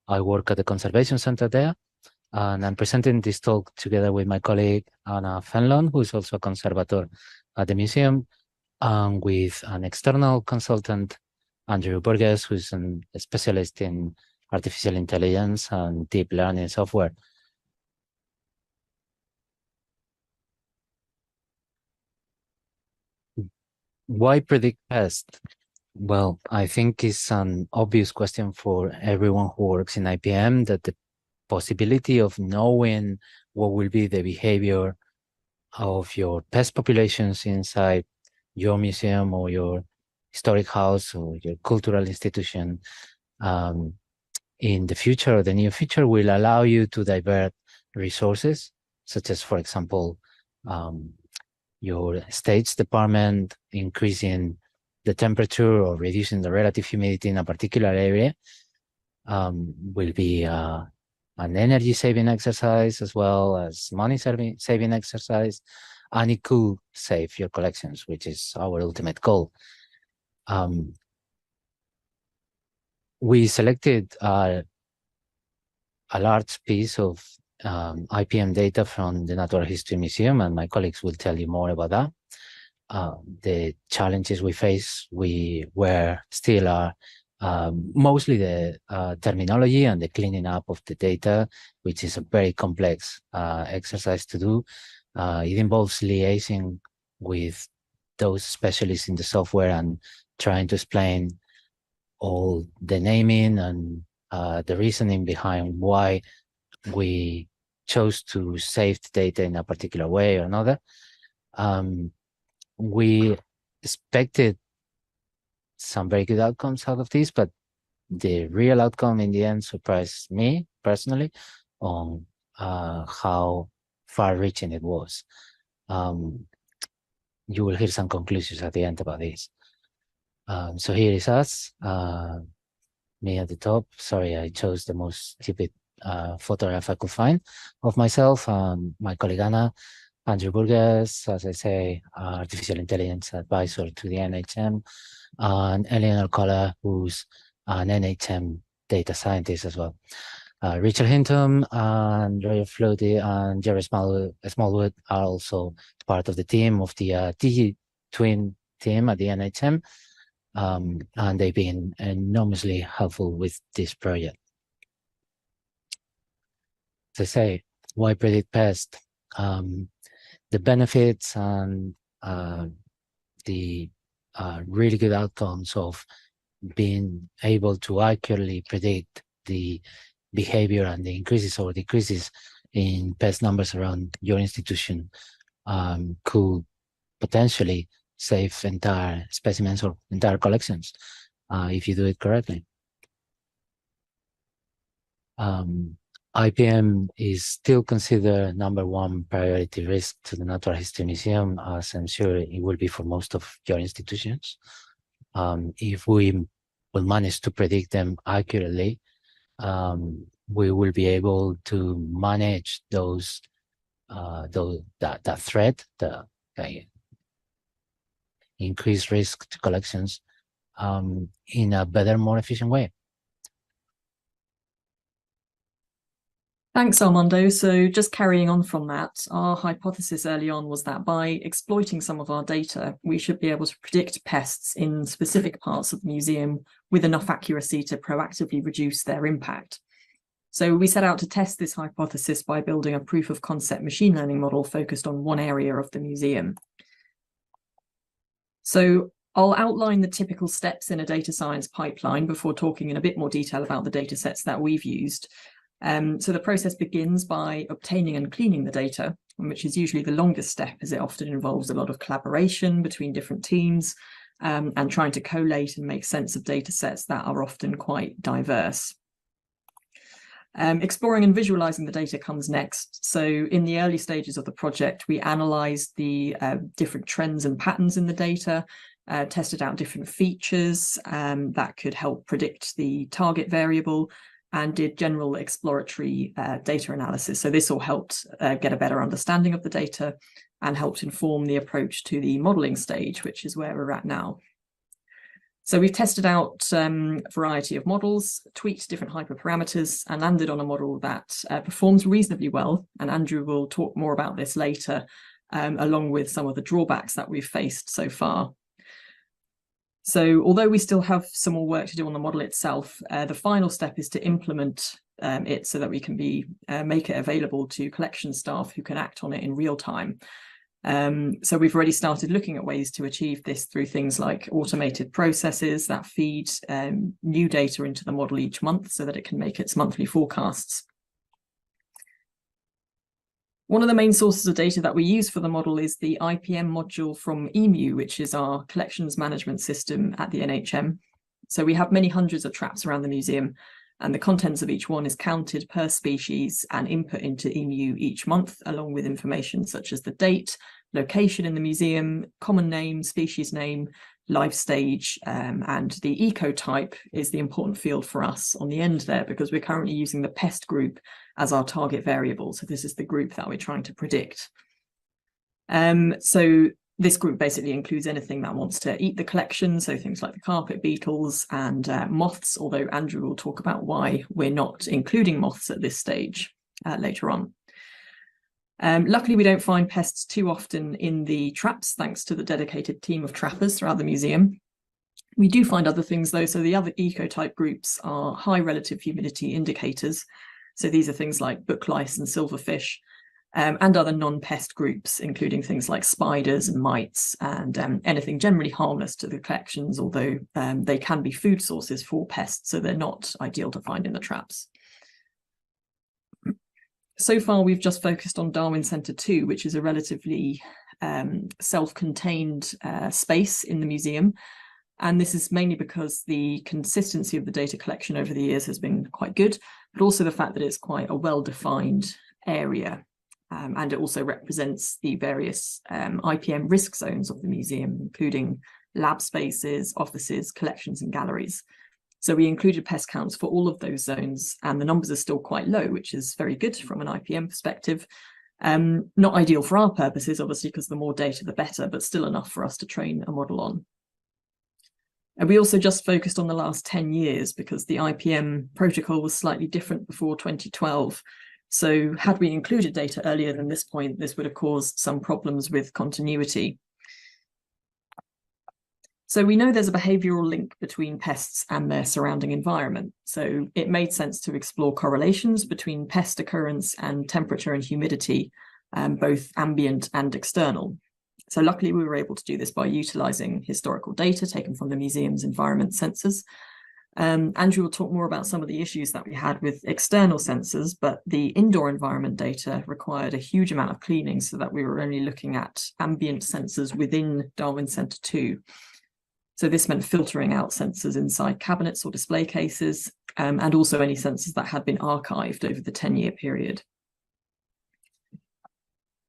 I work at the Conservation Center there, and I'm presenting this talk together with my colleague Anna Fenlon, who is also a conservator at the museum, and with an external consultant, Andrew Burgess, who's a specialist in artificial intelligence and deep learning software. Why predict pest? Well, I think it's an obvious question for everyone who works in IPM, that the possibility of knowing what will be the behavior of your pest populations inside your museum or your historic house or your cultural institution in the future or the near future will allow you to divert resources, such as, for example, your estates department increasing the temperature or reducing the relative humidity in a particular area will be an energy saving exercise as well as money saving exercise, and it could save your collections, which is our ultimate goal. We selected a large piece of IPM data from the Natural History Museum, and my colleagues will tell you more about that. The challenges we face, mostly the terminology and the cleaning up of the data, which is a very complex exercise to do. It involves liaising with those specialists in the software and trying to explain all the naming and the reasoning behind why we chose to save the data in a particular way or another. We expected some very good outcomes out of this, but the real outcome in the end surprised me personally on how far-reaching it was. You will hear some conclusions at the end about this. So here is us, me at the top. Sorry, I chose the most stupid photograph I could find of myself. My colleague Anna, Andrew Burgess, as I say, artificial intelligence advisor to the NHM, and Eleanor Collar, who's an NHM data scientist as well. Richard Hinton and Roger Flutie and Jerry Smallwood are also part of the team of the DigiTwin team at the NHM, and they've been enormously helpful with this project. As I say, why predict pest? The benefits and the really good outcomes of being able to accurately predict the behavior and the increases or decreases in pest numbers around your institution could potentially save entire specimens or entire collections if you do it correctly. IPM is still considered #1 priority risk to the Natural History Museum, as I'm sure it will be for most of your institutions. If we will manage to predict them accurately, we will be able to manage that threat, the increased risk to collections in a better, more efficient way. Thanks, Armando. So just carrying on from that, our hypothesis early on was that by exploiting some of our data, we should be able to predict pests in specific parts of the museum with enough accuracy to proactively reduce their impact. So we set out to test this hypothesis by building a proof of concept machine learning model focused on one area of the museum. So I'll outline the typical steps in a data science pipeline before talking in a bit more detail about the data sets that we've used. So the process begins by obtaining and cleaning the data, which is usually the longest step, as it often involves a lot of collaboration between different teams and trying to collate and make sense of data sets that are often quite diverse. Exploring and visualizing the data comes next. So in the early stages of the project, we analyzed the different trends and patterns in the data, tested out different features that could help predict the target variable, and did general exploratory data analysis. So this all helped get a better understanding of the data and helped inform the approach to the modeling stage, which is where we're at now. So we've tested out a variety of models, tweaked different hyperparameters, and landed on a model that performs reasonably well. And Andrew will talk more about this later, along with some of the drawbacks that we've faced so far. So although we still have some more work to do on the model itself, the final step is to implement it so that we can make it available to collection staff who can act on it in real time. So we've already started looking at ways to achieve this through things like automated processes that feed new data into the model each month so that it can make its monthly forecasts. One of the main sources of data that we use for the model is the IPM module from EMU, which is our collections management system at the NHM. So we have many hundreds of traps around the museum, and the contents of each one is counted per species and input into EMU each month, along with information such as the date, location in the museum, common name, species name, life stage, and the ecotype is the important field for us on the end there, because we're currently using the pest group as our target variable. So this is the group that we're trying to predict. So this group basically includes anything that wants to eat the collection, so things like the carpet beetles and moths, although Andrew will talk about why we're not including moths at this stage later on. Luckily, we don't find pests too often in the traps, thanks to the dedicated team of trappers throughout the museum. We do find other things, though. So the other ecotype groups are high relative humidity indicators. So these are things like book lice and silverfish, and other non-pest groups, including things like spiders and mites, and anything generally harmless to the collections, although they can be food sources for pests, so they're not ideal to find in the traps. So far, we've just focused on Darwin Centre 2, which is a relatively self-contained space in the museum. And this is mainly because the consistency of the data collection over the years has been quite good, but also the fact that it's quite a well-defined area. And it also represents the various IPM risk zones of the museum, including lab spaces, offices, collections, and galleries. So we included pest counts for all of those zones, and the numbers are still quite low, which is very good from an IPM perspective. Not ideal for our purposes, obviously, because the more data, the better, but still enough for us to train a model on. And we also just focused on the last 10 years because the IPM protocol was slightly different before 2012. So had we included data earlier than this point, this would have caused some problems with continuity. So we know there's a behavioural link between pests and their surrounding environment. So it made sense to explore correlations between pest occurrence and temperature and humidity, both ambient and external. So luckily we were able to do this by utilising historical data taken from the museum's environment sensors. Andrew will talk more about some of the issues that we had with external sensors, but the indoor environment data required a huge amount of cleaning so that we were only looking at ambient sensors within Darwin Centre 2. So this meant filtering out sensors inside cabinets or display cases, and also any sensors that had been archived over the 10-year period.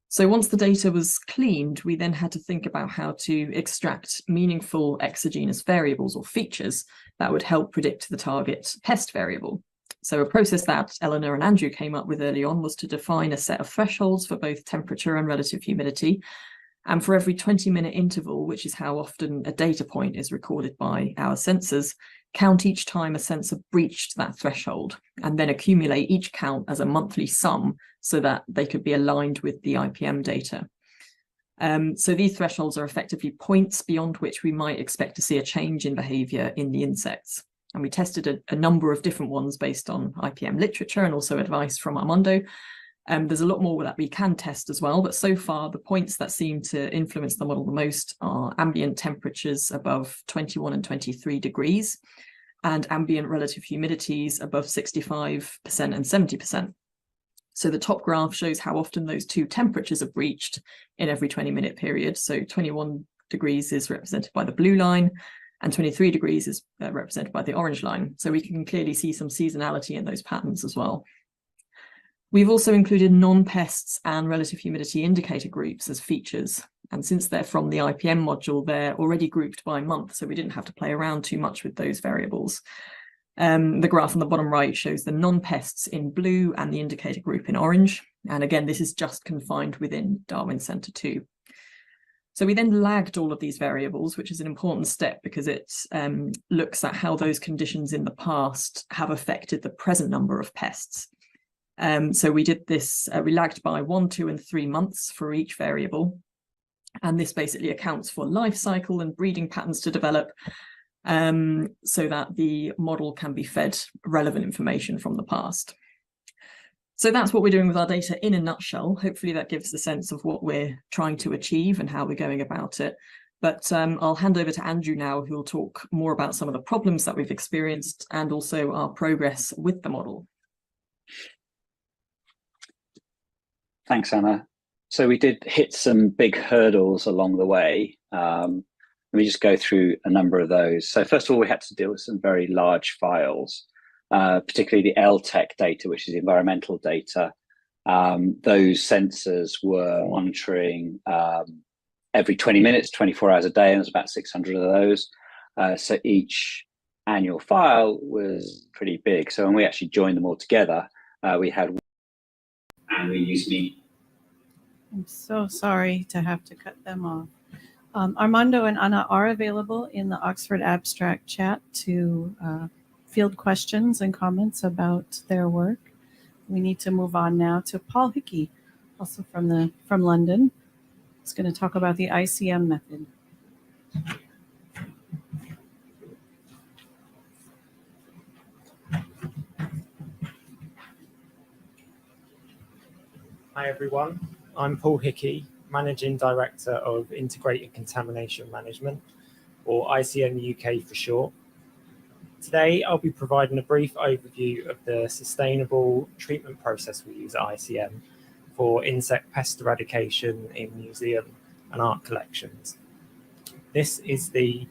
So once the data was cleaned, we then had to think about how to extract meaningful exogenous variables or features that would help predict the target pest variable. So a process that Eleanor and Andrew came up with early on was to define a set of thresholds for both temperature and relative humidity. And for every 20-minute interval, which is how often a data point is recorded by our sensors, count each time a sensor breached that threshold, and then accumulate each count as a monthly sum so that they could be aligned with the IPM data. So these thresholds are effectively points beyond which we might expect to see a change in behaviour in the insects. And we tested a number of different ones based on IPM literature and also advice from Armando. There's a lot more that we can test as well, but so far the points that seem to influence the model the most are ambient temperatures above 21 and 23 degrees and ambient relative humidities above 65% and 70%. So the top graph shows how often those two temperatures are breached in every 20-minute period. So 21 degrees is represented by the blue line and 23 degrees is represented by the orange line. So we can clearly see some seasonality in those patterns as well. We've also included non-pests and relative humidity indicator groups as features. And since they're from the IPM module, they're already grouped by month, so we didn't have to play around too much with those variables. The graph on the bottom right shows the non-pests in blue and the indicator group in orange. And again, this is just confined within Darwin Centre 2. So we then lagged all of these variables, which is an important step because it looks at how those conditions in the past have affected the present number of pests. So we did this, we lagged by 1, 2, and 3 months for each variable. And this basically accounts for life cycle and breeding patterns to develop so that the model can be fed relevant information from the past. So that's what we're doing with our data in a nutshell. Hopefully that gives a sense of what we're trying to achieve and how we're going about it. But I'll hand over to Andrew now, who will talk more about some of the problems that we've experienced and also our progress with the model. Thanks, Anna. So we did hit some big hurdles along the way. Let me just go through a number of those. So first of all, we had to deal with some very large files, particularly the LTEC data, which is the environmental data. Those sensors were monitoring every 20 minutes, 24 hours a day, and there's about 600 of those. So each annual file was pretty big. So when we actually joined them all together, we had, and we used me. I'm so sorry to have to cut them off. Armando and Anna are available in the Oxford Abstract chat to field questions and comments about their work. We need to move on now to Paul Hickey, also from London. He's going to talk about the ICM method. Hi everyone, I'm Paul Hickey, Managing Director of Integrated Contamination Management, or ICM UK for short. Today I'll be providing a brief overview of the sustainable treatment process we use at ICM for insect pest eradication in museum and art collections. This is the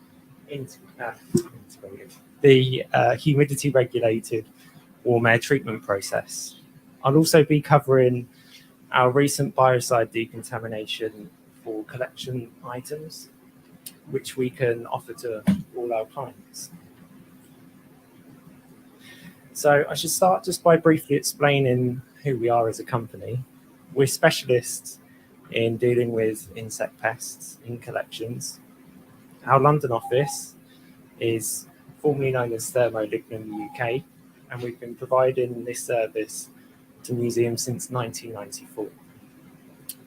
humidity regulated warm air treatment process. I'll also be covering our recent biocide decontamination for collection items, which we can offer to all our clients. So I should start just by briefly explaining who we are as a company. We're specialists in dealing with insect pests in collections. Our London office is formerly known as Thermo Lignum UK, and we've been providing this service to museums since 1994.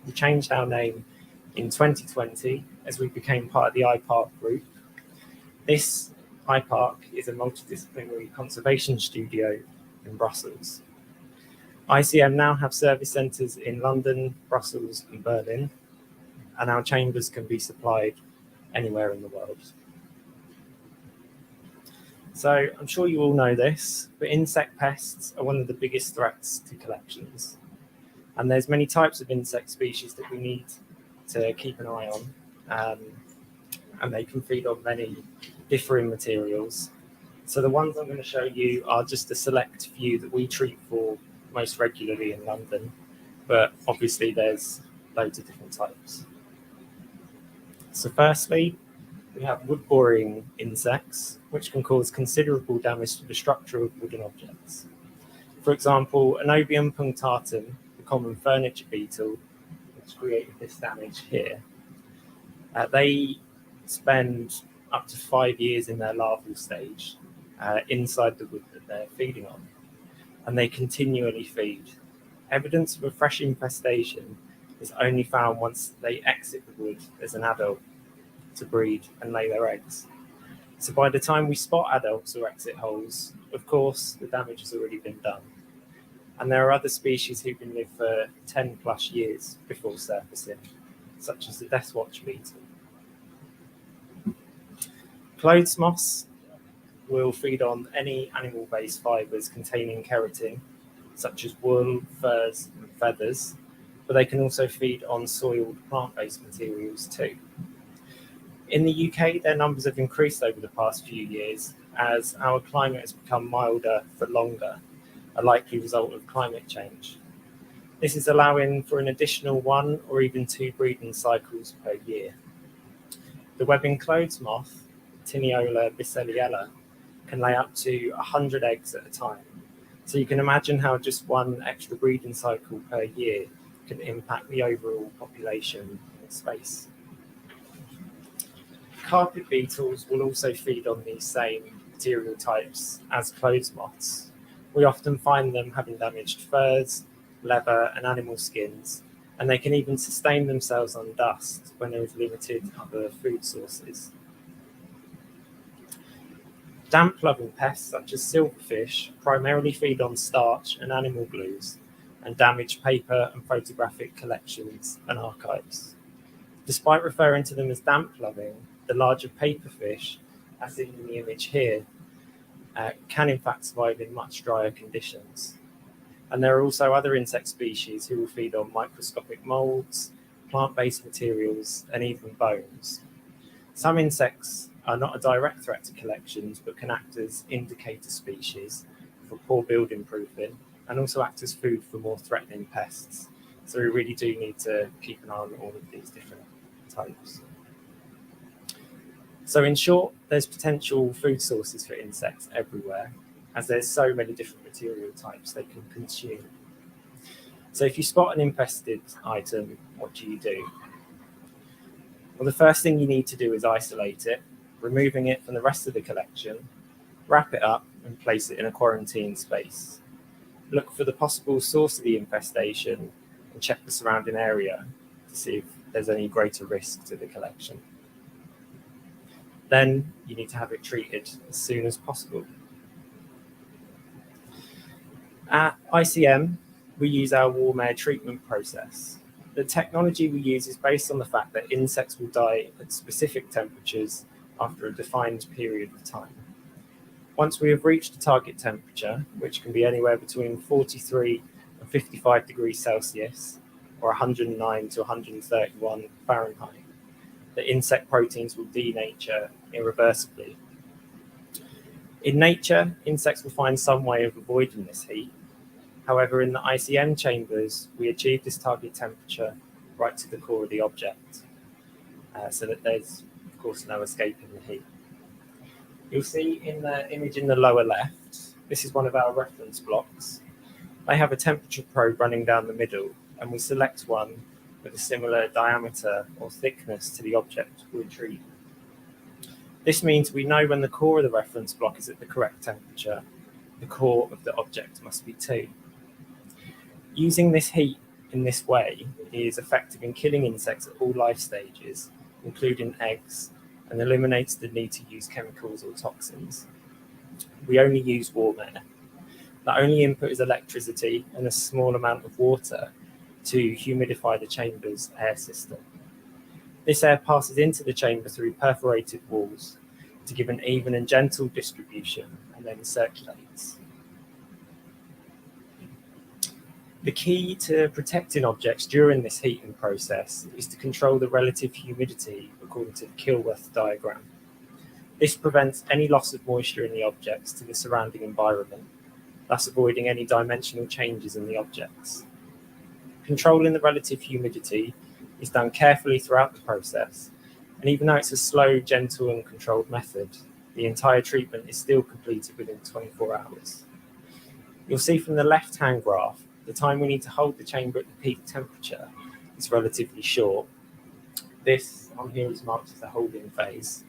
We changed our name in 2020 as we became part of the iPark group. This iPark is a multidisciplinary conservation studio in Brussels. ICM now have service centres in London, Brussels and Berlin, and our chambers can be supplied anywhere in the world. So I'm sure you all know this, but insect pests are one of the biggest threats to collections. And there's many types of insect species that we need to keep an eye on. And they can feed on many differing materials. So the ones I'm going to show you are just a select few that we treat for most regularly in London, but obviously there's loads of different types. So firstly, we have wood-boring insects, which can cause considerable damage to the structure of wooden objects. For example, Anobium punctatum, the common furniture beetle, which created this damage here, they spend up to 5 years in their larval stage inside the wood that they're feeding on, and they continually feed. Evidence of a fresh infestation is only found once they exit the wood as an adult to breed and lay their eggs. So by the time we spot adults or exit holes, of course, the damage has already been done. And there are other species who can live for 10 plus years before surfacing, such as the death watch beetle. Clothes moths will feed on any animal-based fibres containing keratin, such as wool, furs, and feathers, but they can also feed on soiled plant-based materials too. In the UK, their numbers have increased over the past few years as our climate has become milder for longer, a likely result of climate change. This is allowing for an additional 1 or even 2 breeding cycles per year. The webbing clothes moth, Tiniola biseliella, can lay up to 100 eggs at a time. So you can imagine how just one extra breeding cycle per year can impact the overall population in space. Carpet beetles will also feed on these same material types as clothes moths. We often find them having damaged furs, leather and animal skins, and they can even sustain themselves on dust when there is limited other food sources. Damp-loving pests such as silverfish primarily feed on starch and animal glues and damage paper and photographic collections and archives. Despite referring to them as damp-loving, the larger paperfish, as seen in the image here, can in fact survive in much drier conditions. And there are also other insect species who will feed on microscopic molds, plant-based materials, and even bones. Some insects are not a direct threat to collections, but can act as indicator species for poor building proofing, and also act as food for more threatening pests. So we really do need to keep an eye on all of these different types. So in short, there's potential food sources for insects everywhere, as there's so many different material types they can consume. So if you spot an infested item, what do? Well, the first thing you need to do is isolate it, removing it from the rest of the collection, wrap it up and place it in a quarantine space. Look for the possible source of the infestation and check the surrounding area to see if there's any greater risk to the collection. Then you need to have it treated as soon as possible. At ICM, we use our warm air treatment process. The technology we use is based on the fact that insects will die at specific temperatures after a defined period of time. Once we have reached a target temperature, which can be anywhere between 43 and 55 degrees Celsius, or 109 to 131 Fahrenheit, the insect proteins will denature irreversibly. In nature, insects will find some way of avoiding this heat. However, in the ICM chambers, we achieve this target temperature right to the core of the object, so that there's, of course, no escaping the heat. You'll see in the image in the lower left, this is one of our reference blocks. They have a temperature probe running down the middle, and we select one with a similar diameter or thickness to the object we treat. This means we know when the core of the reference block is at the correct temperature, the core of the object must be too. Using this heat in this way is effective in killing insects at all life stages, including eggs, and eliminates the need to use chemicals or toxins. We only use warm air. The only input is electricity and a small amount of water to humidify the chamber's air system. This air passes into the chamber through perforated walls to give an even and gentle distribution and then circulates. The key to protecting objects during this heating process is to control the relative humidity according to the Kilworth diagram. This prevents any loss of moisture in the objects to the surrounding environment, thus avoiding any dimensional changes in the objects. Controlling the relative humidity is done carefully throughout the process, and even though it's a slow, gentle and controlled method, the entire treatment is still completed within 24 hours. You'll see from the left-hand graph, the time we need to hold the chamber at the peak temperature is relatively short. This on here is marked as the holding phase.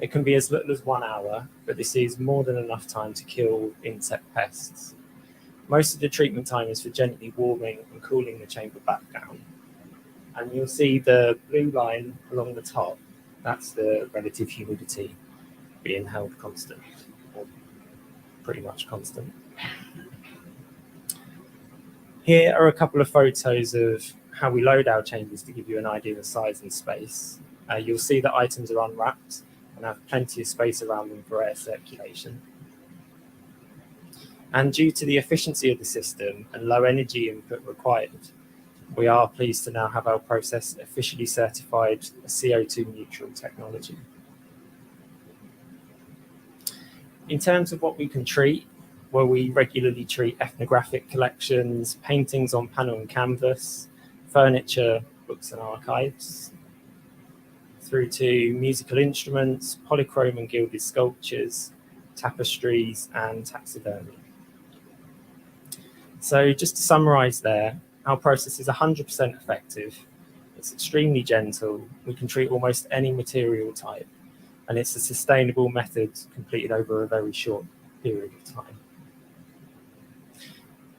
It can be as little as 1 hour, but this is more than enough time to kill insect pests. Most of the treatment time is for gently warming and cooling the chamber back down. And you'll see the blue line along the top, that's the relative humidity being held constant, or pretty much constant. Here are a couple of photos of how we load our chambers to give you an idea of size and space. You'll see that items are unwrapped and have plenty of space around them for air circulation. And due to the efficiency of the system and low energy input required, we are pleased to now have our process officially certified as CO2 neutral technology. In terms of what we can treat, well, we regularly treat ethnographic collections, paintings on panel and canvas, furniture, books and archives, through to musical instruments, polychrome and gilded sculptures, tapestries, and taxidermy. So just to summarize there, our process is 100% effective. It's extremely gentle. We can treat almost any material type, and it's a sustainable method completed over a very short period of time.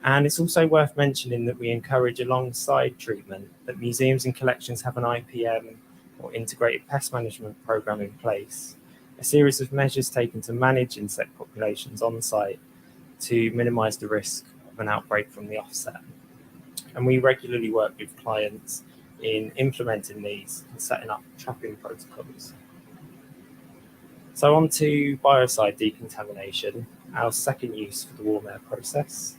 And it's also worth mentioning that we encourage alongside treatment that museums and collections have an IPM or integrated pest management program in place, a series of measures taken to manage insect populations on site to minimize the risk of an outbreak from the offset. And we regularly work with clients in implementing these and setting up trapping protocols. So on to biocide decontamination, our second use for the warm air process.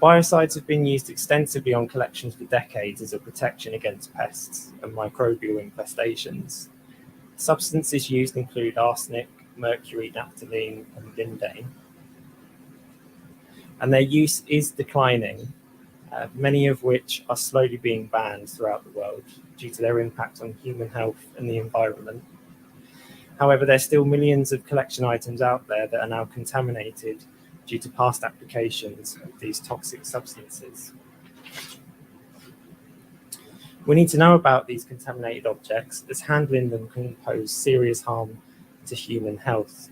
Biocides have been used extensively on collections for decades as a protection against pests and microbial infestations. Substances used include arsenic, mercury, naphthalene, and lindane. And their use is declining, many of which are slowly being banned throughout the world due to their impact on human health and the environment. However, there's still millions of collection items out there that are now contaminated due to past applications of these toxic substances. We need to know about these contaminated objects, as handling them can pose serious harm to human health.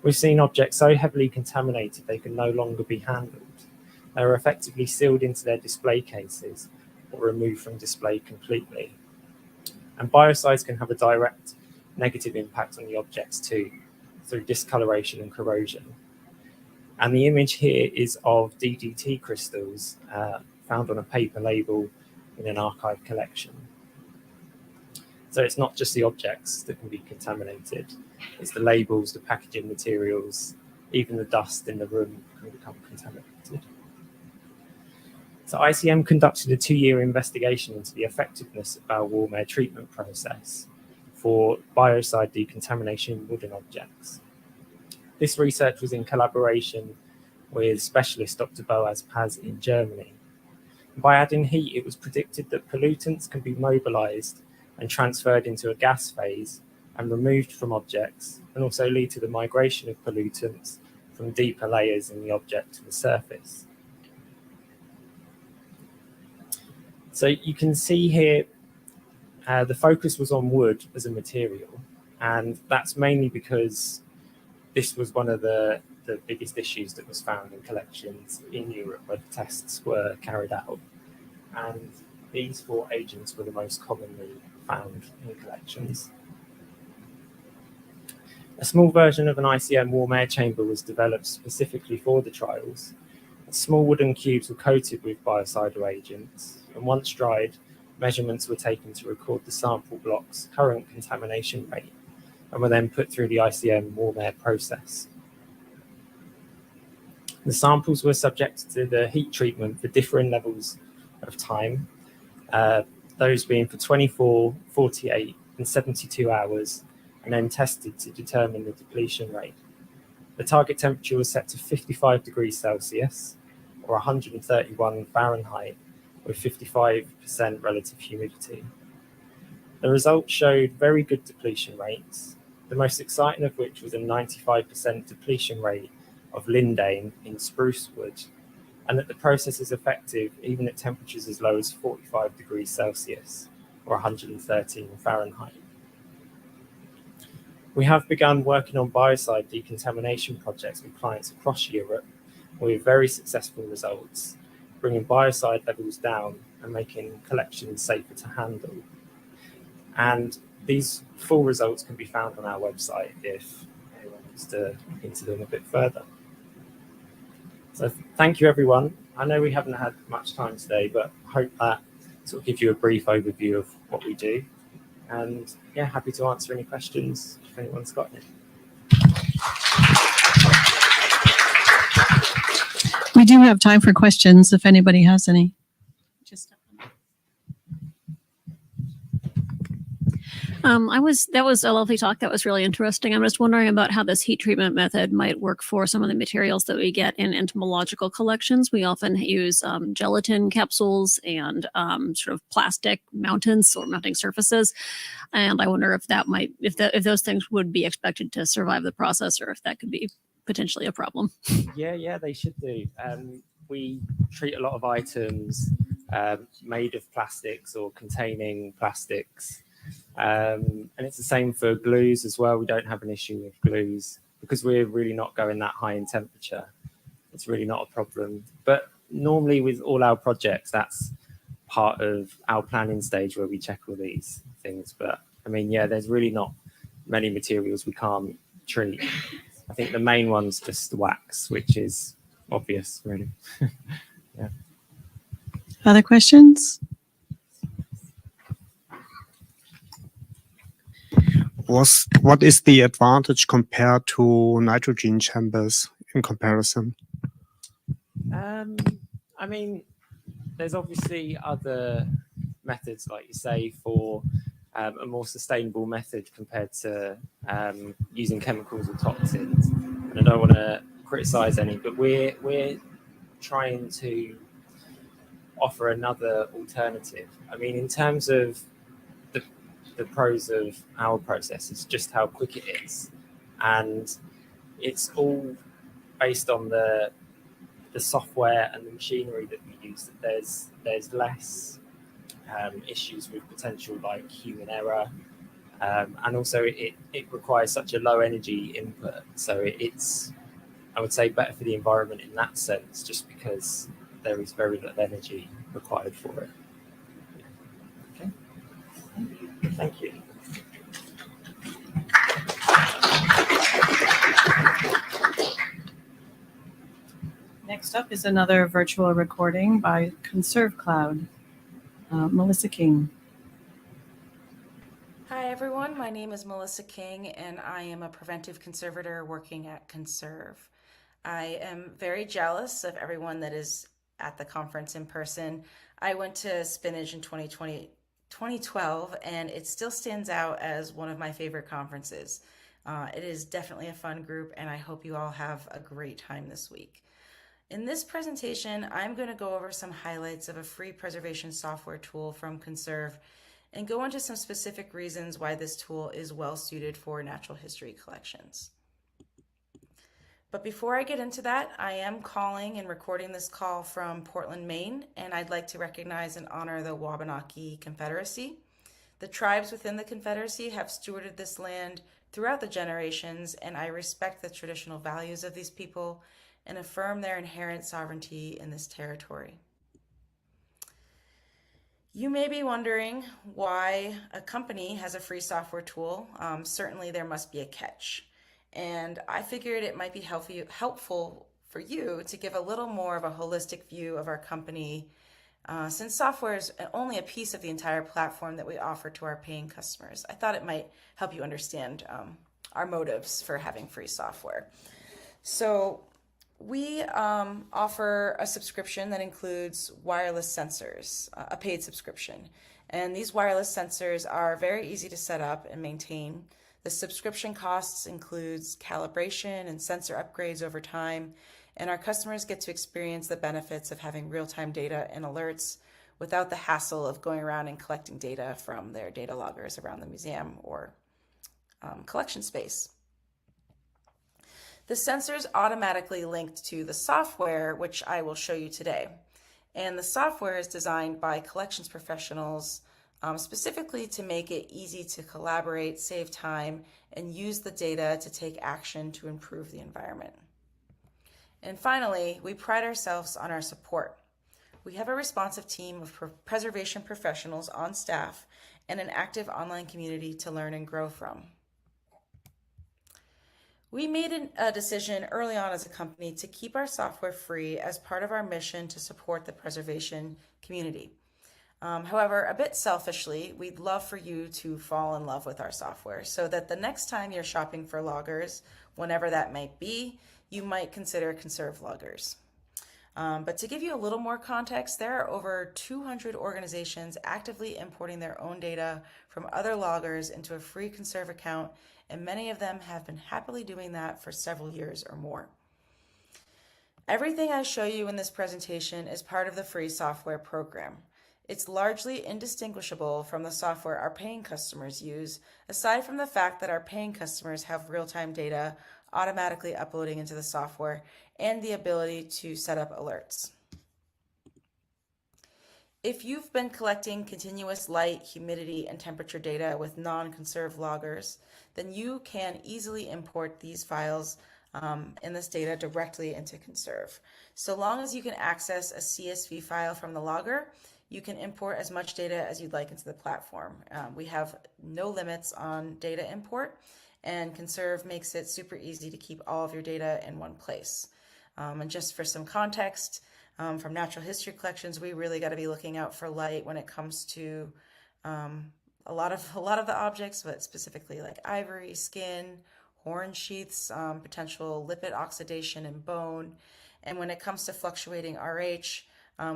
We've seen objects so heavily contaminated they can no longer be handled. They are effectively sealed into their display cases or removed from display completely. And biocides can have a direct negative impact on the objects too, through discoloration and corrosion. And the image here is of DDT crystals found on a paper label in an archive collection. So it's not just the objects that can be contaminated, it's the labels, the packaging materials, even the dust in the room can become contaminated. So ICM conducted a 2-year investigation into the effectiveness of our warm air treatment process for biocide decontamination in wooden objects. This research was in collaboration with specialist Dr. Boaz Paz in Germany. By adding heat, it was predicted that pollutants can be mobilized and transferred into a gas phase and removed from objects, and also lead to the migration of pollutants from deeper layers in the object to the surface. So you can see here, the focus was on wood as a material, and that's mainly because this was one of the biggest issues that was found in collections in Europe where the tests were carried out. And these 4 agents were the most commonly found in collections. A small version of an ICM warm air chamber was developed specifically for the trials. Small wooden cubes were coated with biocidal agents, and once dried, measurements were taken to record the sample block's current contamination rate, and were then put through the ICM warm air process. The samples were subjected to the heat treatment for differing levels of time, those being for 24, 48, and 72 hours, and then tested to determine the depletion rate. The target temperature was set to 55 degrees Celsius, or 131 Fahrenheit, with 55% relative humidity. The results showed very good depletion rates, the most exciting of which was a 95% depletion rate of lindane in spruce wood, and that the process is effective even at temperatures as low as 45 degrees Celsius, or 113 Fahrenheit. We have begun working on biocide decontamination projects with clients across Europe with very successful results, bringing biocide levels down and making collections safer to handle. And these full results can be found on our website if anyone wants to look into them a bit further. So thank you, everyone. I know we haven't had much time today, but I hope that sort of gives you a brief overview of what we do. And yeah, happy to answer any questions if anyone's got any. We do have time for questions if anybody has any. That was a lovely talk. That was really interesting. I'm just wondering about how this heat treatment method might work for some of the materials that we get in entomological collections. We often use gelatin capsules and sort of plastic mountains or mounting surfaces. And I wonder if that might, if those things would be expected to survive the process, or if that could be potentially a problem. Yeah, they should do. We treat a lot of items made of plastics or containing plastics. And it's the same for glues as well. We don't have an issue with glues because we're really not going that high in temperature. It's really not a problem. But normally with all our projects, that's part of our planning stage where we check all these things. But I mean, yeah, there's really not many materials we can't treat. I think the main one's just wax, which is obvious, really. Yeah. Other questions? What is the advantage compared to nitrogen chambers in comparison? I mean, there's obviously other methods, like you say, for a more sustainable method compared to using chemicals or toxins. And I don't want to criticize any, but we're trying to offer another alternative. I mean, in terms of the pros of our process, is just how quick it is, and it's all based on the software and the machinery that we use. There's less issues with potential like human error, and also it requires such a low energy input, so it's, I would say, better for the environment in that sense, just because there is very little energy required for it. Okay. Thank you. Next up is another virtual recording by Conserve Cloud. Melissa King. Hi everyone, my name is Melissa King and I am a preventive conservator working at Conserve. I am very jealous of everyone that is at the conference in person. I went to SPNHC in 2012 and it still stands out as one of my favorite conferences. It is definitely a fun group and I hope you all have a great time this week. In this presentation, I'm going to go over some highlights of a free preservation software tool from Conserve and go into some specific reasons why this tool is well suited for natural history collections. But before I get into that, I am calling and recording this call from Portland, Maine, and I'd like to recognize and honor the Wabanaki Confederacy. The tribes within the Confederacy have stewarded this land throughout the generations, and I respect the traditional values of these people and affirm their inherent sovereignty in this territory. You may be wondering why a company has a free software tool. Certainly there must be a catch. And I figured it might be helpful for you to give a little more of a holistic view of our company, since software is only a piece of the entire platform that we offer to our paying customers. I thought it might help you understand our motives for having free software. So we offer a subscription that includes wireless sensors, a paid subscription. And these wireless sensors are very easy to set up and maintain. The subscription costs includes calibration and sensor upgrades over time, and our customers get to experience the benefits of having real-time data and alerts without the hassle of going around and collecting data from their data loggers around the museum or collection space. The sensors automatically linked to the software, which I will show you today. And the software is designed by collections professionals specifically to make it easy to collaborate, save time, and use the data to take action to improve the environment. And finally, we pride ourselves on our support. We have a responsive team of preservation professionals on staff and an active online community to learn and grow from. We made a decision early on as a company to keep our software free as part of our mission to support the preservation community. However, a bit selfishly, we'd love for you to fall in love with our software so that the next time you're shopping for loggers, whenever that might be, you might consider Conserve loggers. But to give you a little more context, there are over 200 organizations actively importing their own data from other loggers into a free Conserve account, and many of them have been happily doing that for several years or more. Everything I show you in this presentation is part of the free software program. It's largely indistinguishable from the software our paying customers use, aside from the fact that our paying customers have real-time data automatically uploading into the software and the ability to set up alerts. If you've been collecting continuous light, humidity, and temperature data with non-Conserve loggers, then you can easily import these files in this data directly into Conserve. So long as you can access a CSV file from the logger, you can import as much data as you'd like into the platform. We have no limits on data import, and Conserve makes it super easy to keep all of your data in one place. And just for some context, from natural history collections, we really got to be looking out for light when it comes to a lot of the objects, but specifically like ivory, skin, horn sheaths, potential lipid oxidation in bone. And when it comes to fluctuating RH,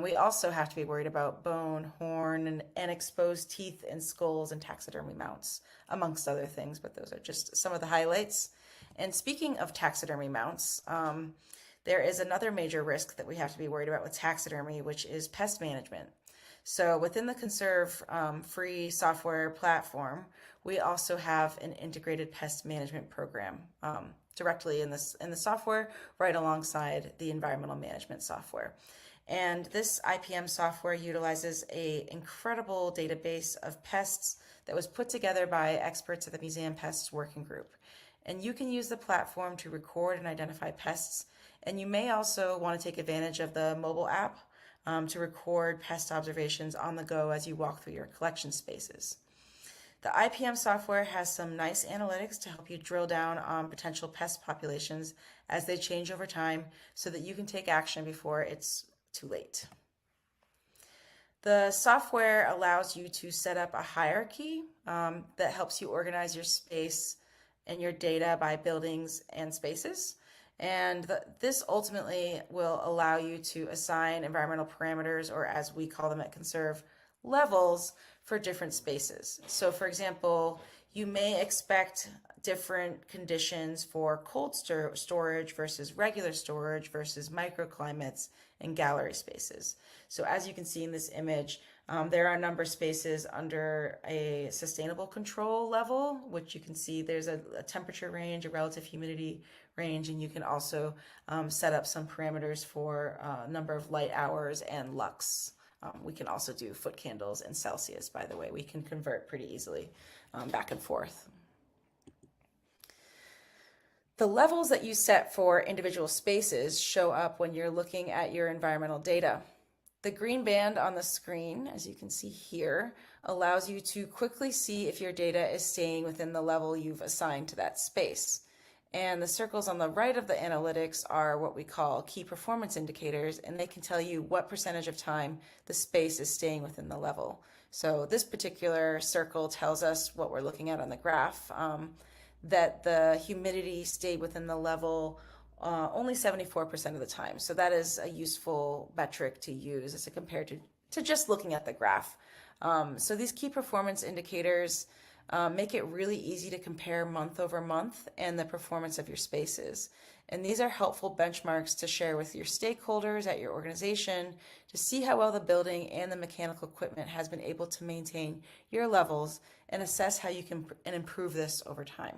we also have to be worried about bone, horn, and exposed teeth and skulls and taxidermy mounts, amongst other things, but those are just some of the highlights. And speaking of taxidermy mounts, there is another major risk that we have to be worried about with taxidermy, which is pest management. So within the Conserve free software platform, we also have an integrated pest management program directly in the software, right alongside the environmental management software. And this IPM software utilizes an incredible database of pests that was put together by experts at the Museum Pests Working Group. And you can use the platform to record and identify pests. And you may also want to take advantage of the mobile app to record pest observations on the go as you walk through your collection spaces. The IPM software has some nice analytics to help you drill down on potential pest populations as they change over time so that you can take action before it's too late. The software allows you to set up a hierarchy that helps you organize your space and your data by buildings and spaces. And this ultimately will allow you to assign environmental parameters, or as we call them at Conserve, levels for different spaces. So for example, you may expect different conditions for cold storage versus regular storage versus microclimates and gallery spaces. So as you can see in this image, there are a number of spaces under a sustainable control level, which you can see there's a temperature range, a relative humidity range, and you can also set up some parameters for number of light hours and lux. We can also do foot candles in Celsius, by the way. We can convert pretty easily back and forth. The levels that you set for individual spaces show up when you're looking at your environmental data. The green band on the screen, as you can see here, allows you to quickly see if your data is staying within the level you've assigned to that space. And the circles on the right of the analytics are what we call key performance indicators, and they can tell you what percentage of time the space is staying within the level. So this particular circle tells us what we're looking at on the graph, that the humidity stayed within the level only 74% of the time. So that is a useful metric to use as compared to just looking at the graph. So these key performance indicators make it really easy to compare month over month and the performance of your spaces. And these are helpful benchmarks to share with your stakeholders at your organization to see how well the building and the mechanical equipment has been able to maintain your levels and assess how you can improve this over time.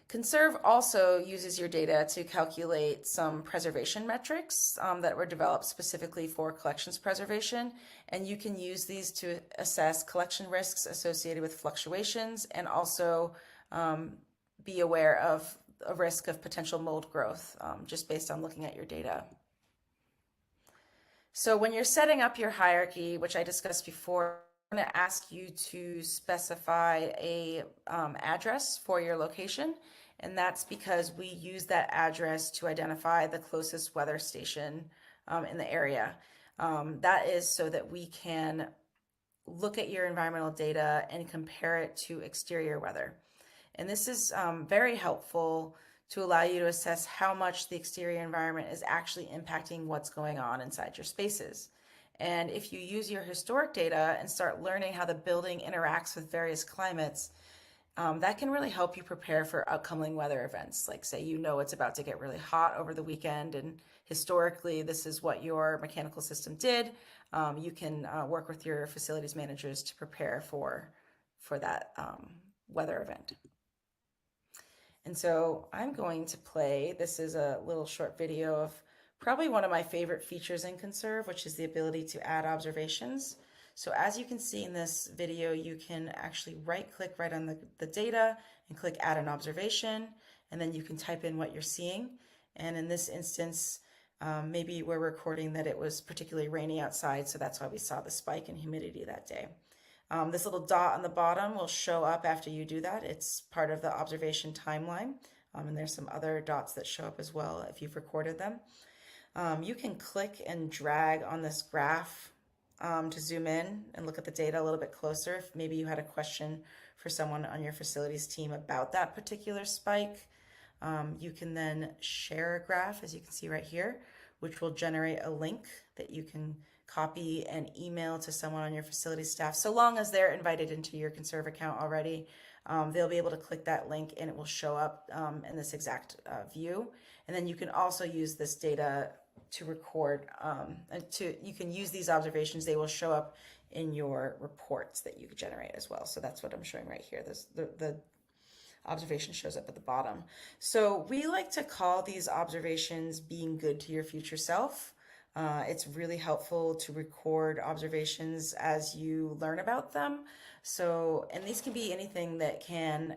Conserve also uses your data to calculate some preservation metrics that were developed specifically for collections preservation, and you can use these to assess collection risks associated with fluctuations and also be aware of a risk of potential mold growth just based on looking at your data. So when you're setting up your hierarchy, which I discussed before, I'm going to ask you to specify a address for your location. And that's because we use that address to identify the closest weather station in the area. That is so that we can look at your environmental data and compare it to exterior weather. And this is very helpful to allow you to assess how much the exterior environment is actually impacting what's going on inside your spaces. And if you use your historic data and start learning how the building interacts with various climates, that can really help you prepare for upcoming weather events. Like say, you know, it's about to get really hot over the weekend, and historically, this is what your mechanical system did. You can work with your facilities managers to prepare for that weather event. And so I'm going to play, this is a little short video of probably one of my favorite features in Conserve, which is the ability to add observations. So as you can see in this video, you can actually right-click right on the data and click Add an Observation, and then you can type in what you're seeing. And in this instance, maybe we're recording that it was particularly rainy outside, so that's why we saw the spike in humidity that day. This little dot on the bottom will show up after you do that. It's part of the observation timeline, and there's some other dots that show up as well if you've recorded them. You can click and drag on this graph to zoom in and look at the data a little bit closer. If maybe you had a question for someone on your facilities team about that particular spike, you can then share a graph, as you can see right here, which will generate a link that you can copy and email to someone on your facility staff. So long as they're invited into your Conserve account already, they'll be able to click that link and it will show up in this exact view. And then you can also use this data to record, you can use these observations. They will show up in your reports that you generate as well. So that's what I'm showing right here. The observation shows up at the bottom. So we like to call these observations being good to your future self. It's really helpful to record observations as you learn about them. So, and these can be anything that can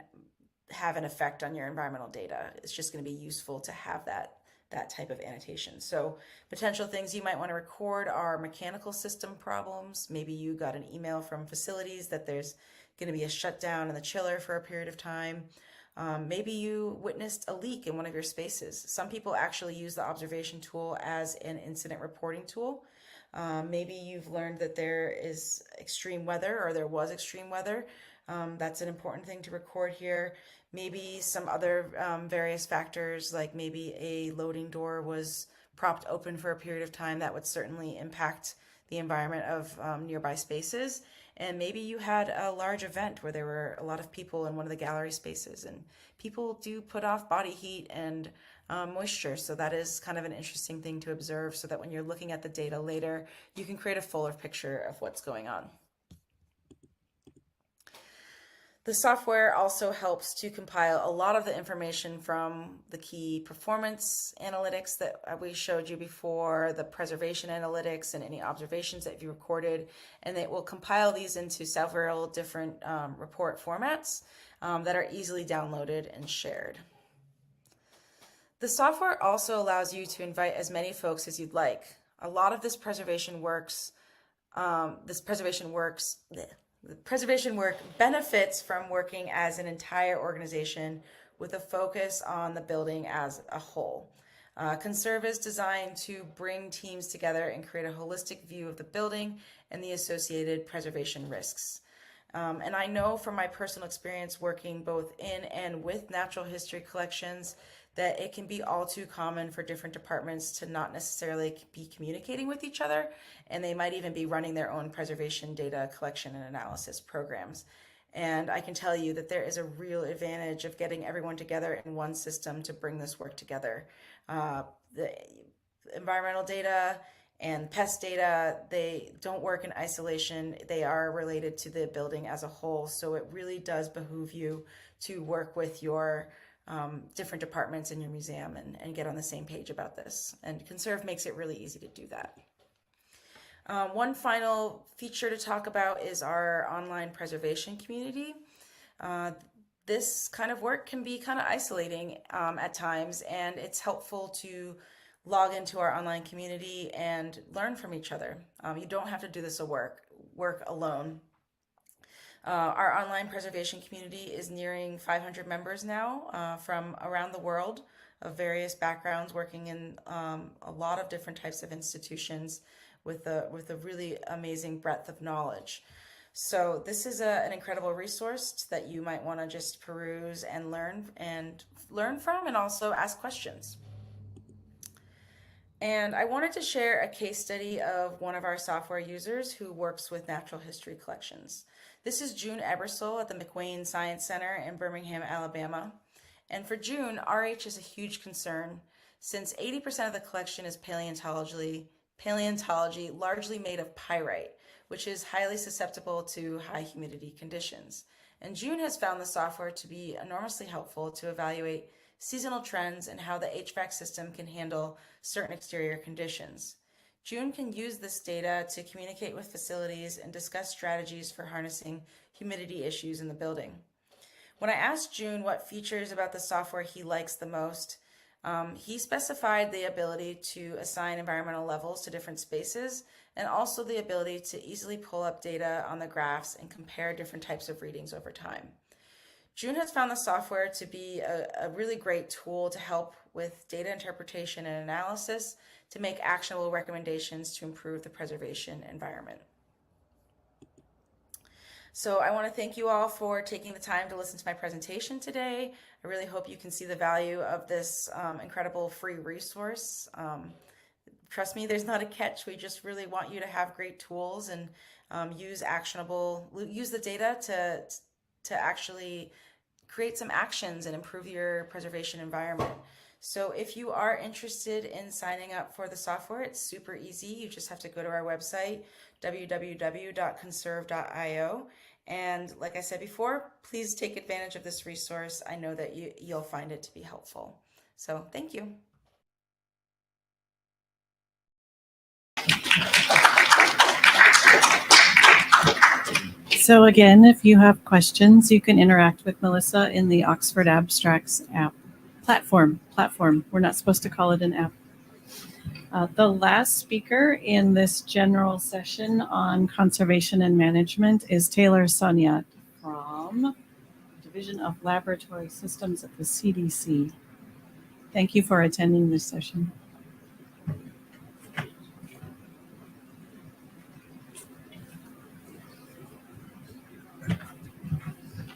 have an effect on your environmental data. It's just going to be useful to have that type of annotation. So potential things you might want to record are mechanical system problems. Maybe you got an email from facilities that there's going to be a shutdown in the chiller for a period of time. Maybe you witnessed a leak in one of your spaces. Some people actually use the observation tool as an incident reporting tool. Maybe you've learned that there is extreme weather, or there was extreme weather. That's an important thing to record here. Maybe some other various factors, like maybe a loading door was propped open for a period of time. That would certainly impact the environment of nearby spaces. And maybe you had a large event where there were a lot of people in one of the gallery spaces, and people do put off body heat and moisture. So that is kind of an interesting thing to observe, so that when you're looking at the data later, you can create a fuller picture of what's going on. The software also helps to compile a lot of the information from the key performance analytics that we showed you before, the preservation analytics, and any observations that you recorded, and it will compile these into several different report formats that are easily downloaded and shared. The software also allows you to invite as many folks as you'd like. A lot of this preservation work benefits from working as an entire organization with a focus on the building as a whole. Conserve is designed to bring teams together and create a holistic view of the building and the associated preservation risks. And I know from my personal experience working both in and with natural history collections that it can be all too common for different departments to not necessarily be communicating with each other, and they might even be running their own preservation data collection and analysis programs. And I can tell you that there is a real advantage of getting everyone together in one system to bring this work together. The environmental data and pest data, they don't work in isolation. They are related to the building as a whole. So it really does behoove you to work with your different departments in your museum and get on the same page about this. And Conserve makes it really easy to do that. One final feature to talk about is our online preservation community. This kind of work can be kind of isolating at times, and it's helpful to log into our online community and learn from each other. You don't have to do this work alone. Our online preservation community is nearing 500 members now from around the world of various backgrounds, working in a lot of different types of institutions with a really amazing breadth of knowledge. So this is an incredible resource that you might want to just peruse and learn from, and also ask questions. And I wanted to share a case study of one of our software users who works with natural history collections. This is June Ebersole at the McWane Science Center in Birmingham, Alabama. And for June, RH is a huge concern since 80% of the collection is paleontology largely made of pyrite, which is highly susceptible to high humidity conditions. And June has found the software to be enormously helpful to evaluate seasonal trends and how the HVAC system can handle certain exterior conditions. June can use this data to communicate with facilities and discuss strategies for harnessing humidity issues in the building. When I asked June what features about the software he likes the most, he specified the ability to assign environmental levels to different spaces, and also the ability to easily pull up data on the graphs and compare different types of readings over time. June has found the software to be a really great tool to help with data interpretation and analysis to make actionable recommendations to improve the preservation environment. So I want to thank you all for taking the time to listen to my presentation today. I really hope you can see the value of this incredible free resource. Trust me, there's not a catch. We just really want you to have great tools and use the data to actually create some actions and improve your preservation environment. So if you are interested in signing up for the software, it's super easy. You just have to go to our website, www.conserve.io. And like I said before, please take advantage of this resource. I know that you'll find it to be helpful. So thank you. So again, if you have questions, you can interact with Melissa in the Oxford Abstracts app. Platform. We're not supposed to call it an app. The last speaker in this general session on conservation and management is Taylor Sonia from Division of Laboratory Systems at the CDC. Thank you for attending this session.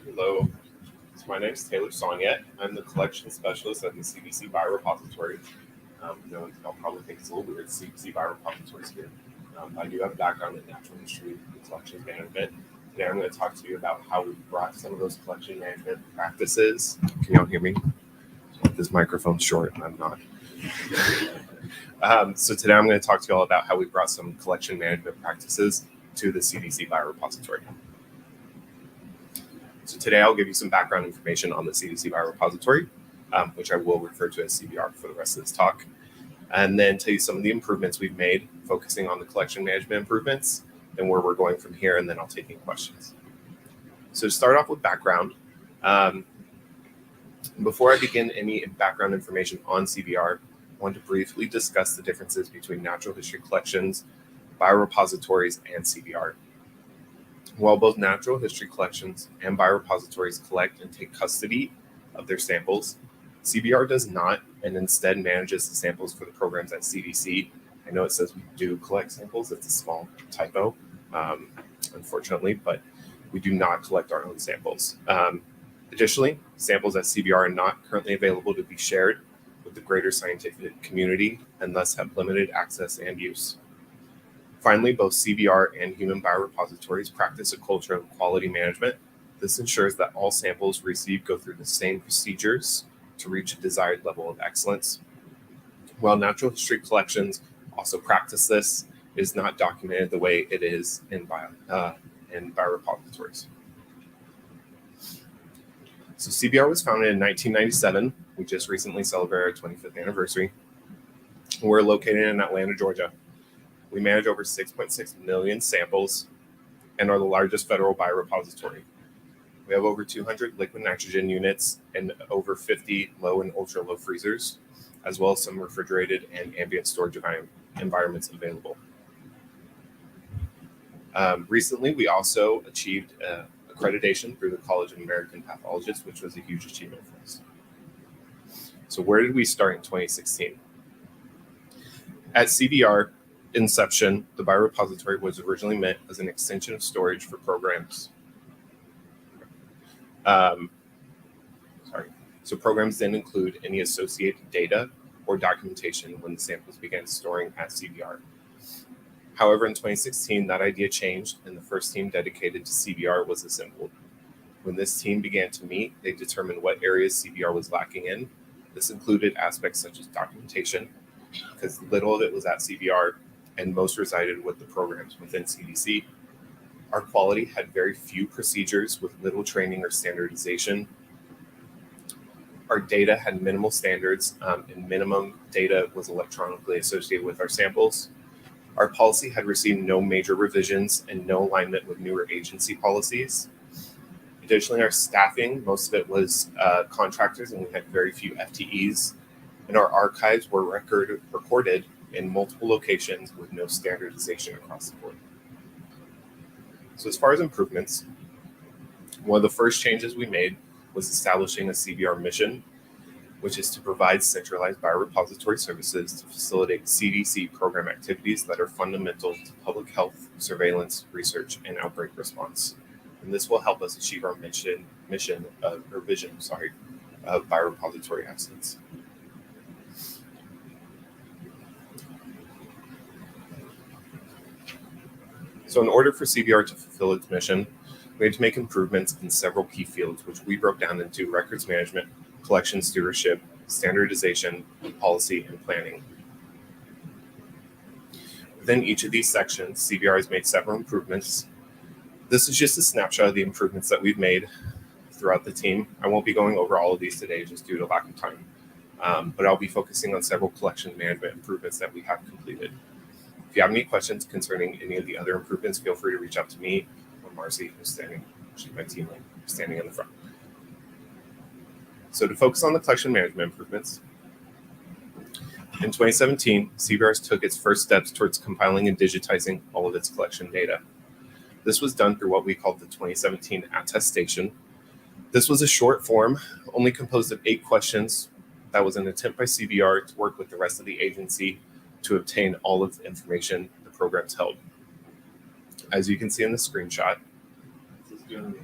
Hello, so my name is Taylor Sonia. I'm the collection specialist at the CDC Biorepository. I'll probably think it's a little weird, CDC Biorepositories here. I do have a background in natural history and collection management. Today I'm going to talk to you about how we brought some of those collection management practices. Can y'all hear me? This microphone's short and I'm not. So today I'm going to talk to you all about how we brought some collection management practices to the CDC Biorepository. So today I'll give you some background information on the CDC Biorepository, which I will refer to as CBR for the rest of this talk, and then tell you some of the improvements we've made, focusing on the collection management improvements and where we're going from here, and then I'll take any questions. So to start off with background, before I begin any background information on CBR, I want to briefly discuss the differences between natural history collections, biorepositories, and CBR. While both natural history collections and biorepositories collect and take custody of their samples, CBR does not, and instead manages the samples for the programs at CDC. I know it says we do collect samples. It's a small typo, unfortunately, but we do not collect our own samples. Additionally, samples at CBR are not currently available to be shared with the greater scientific community and thus have limited access and use. Finally, both CBR and human biorepositories practice a culture of quality management. This ensures that all samples received go through the same procedures to reach a desired level of excellence. While natural history collections also practice this, it is not documented the way it is in biorepositories. So CBR was founded in 1997. We just recently celebrated our 25th anniversary. We're located in Atlanta, Georgia. We manage over 6.6 million samples and are the largest federal biorepository. We have over 200 liquid nitrogen units and over 50 low and ultra low freezers, as well as some refrigerated and ambient storage environments available. Recently, we also achieved accreditation through the College of American Pathologists, which was a huge achievement for us. So where did we start in 2016? At CBR, inception, the biorepository was originally meant as an extension of storage for programs. So programs didn't include any associated data or documentation when the samples began storing at CBR. However, in 2016, that idea changed and the first team dedicated to CBR was assembled. When this team began to meet, they determined what areas CBR was lacking in. This included aspects such as documentation, because little of it was at CBR and most resided with the programs within CDC. Our quality had very few procedures with little training or standardization. Our data had minimal standards and minimum data was electronically associated with our samples. Our policy had received no major revisions and no alignment with newer agency policies. Additionally, our staffing, most of it was contractors and we had very few FTEs. And our archives were recorded in multiple locations with no standardization across the board. So as far as improvements, one of the first changes we made was establishing a CBR mission, which is to provide centralized biorepository services to facilitate CDC program activities that are fundamental to public health, surveillance, research, and outbreak response. And this will help us achieve our vision of biorepository excellence. So in order for CBR to fulfill its mission, we had to make improvements in several key fields, which we broke down into records management, collection stewardship, standardization, policy, and planning. Within each of these sections, CBR has made several improvements. This is just a snapshot of the improvements that we've made throughout the team. I won't be going over all of these today just due to lack of time, but I'll be focusing on several collection management improvements that we have completed. If you have any questions concerning any of the other improvements, feel free to reach out to me or Marcy, who's she's my team lead, standing in the front. So to focus on the collection management improvements, in 2017, CBR took its first steps towards compiling and digitizing all of its collection data. This was done through what we called the 2017 attestation. This was a short form, only composed of 8 questions. That was an attempt by CBR to work with the rest of the agency to obtain all of the information the programs held. As you can see in the screenshot, no,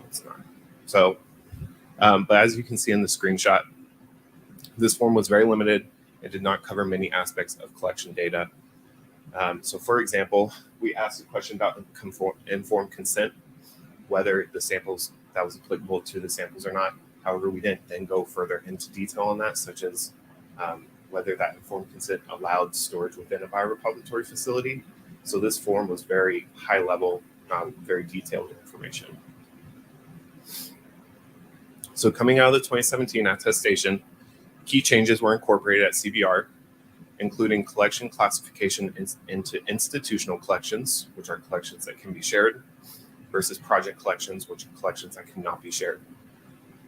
it's not. So, but as you can see in the screenshot, this form was very limited. It did not cover many aspects of collection data. So for example, we asked a question about informed consent, whether the samples, that was applicable to the samples or not. However, we didn't then go further into detail on that, such as whether that informed consent allowed storage within a biorepository facility. So this form was very high level, very detailed information. So coming out of the 2017 attestation, key changes were incorporated at CBR, including collection classification into institutional collections, which are collections that can be shared, versus project collections, which are collections that cannot be shared.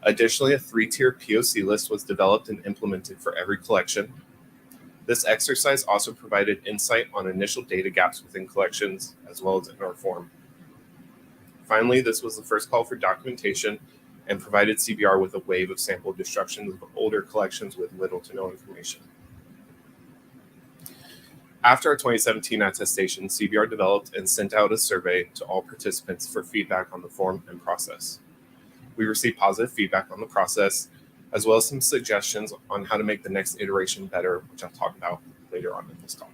Additionally, a 3-tier POC list was developed and implemented for every collection. This exercise also provided insight on initial data gaps within collections, as well as in our form. Finally, this was the first call for documentation and provided CBR with a wave of sample destruction of older collections with little to no information. After our 2017 attestation, CBR developed and sent out a survey to all participants for feedback on the form and process. We received positive feedback on the process, as well as some suggestions on how to make the next iteration better, which I'll talk about later on in this talk.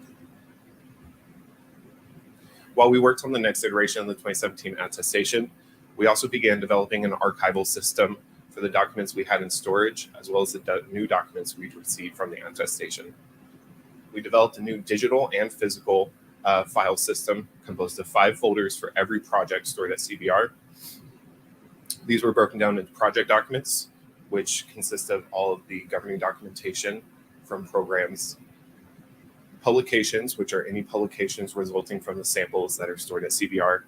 While we worked on the next iteration of the 2017 attestation, we also began developing an archival system for the documents we had in storage, as well as the new documents we'd received from the attestation. We developed a new digital and physical file system composed of 5 folders for every project stored at CBR. These were broken down into project documents, which consist of all of the governing documentation from programs, publications, which are any publications resulting from the samples that are stored at CBR,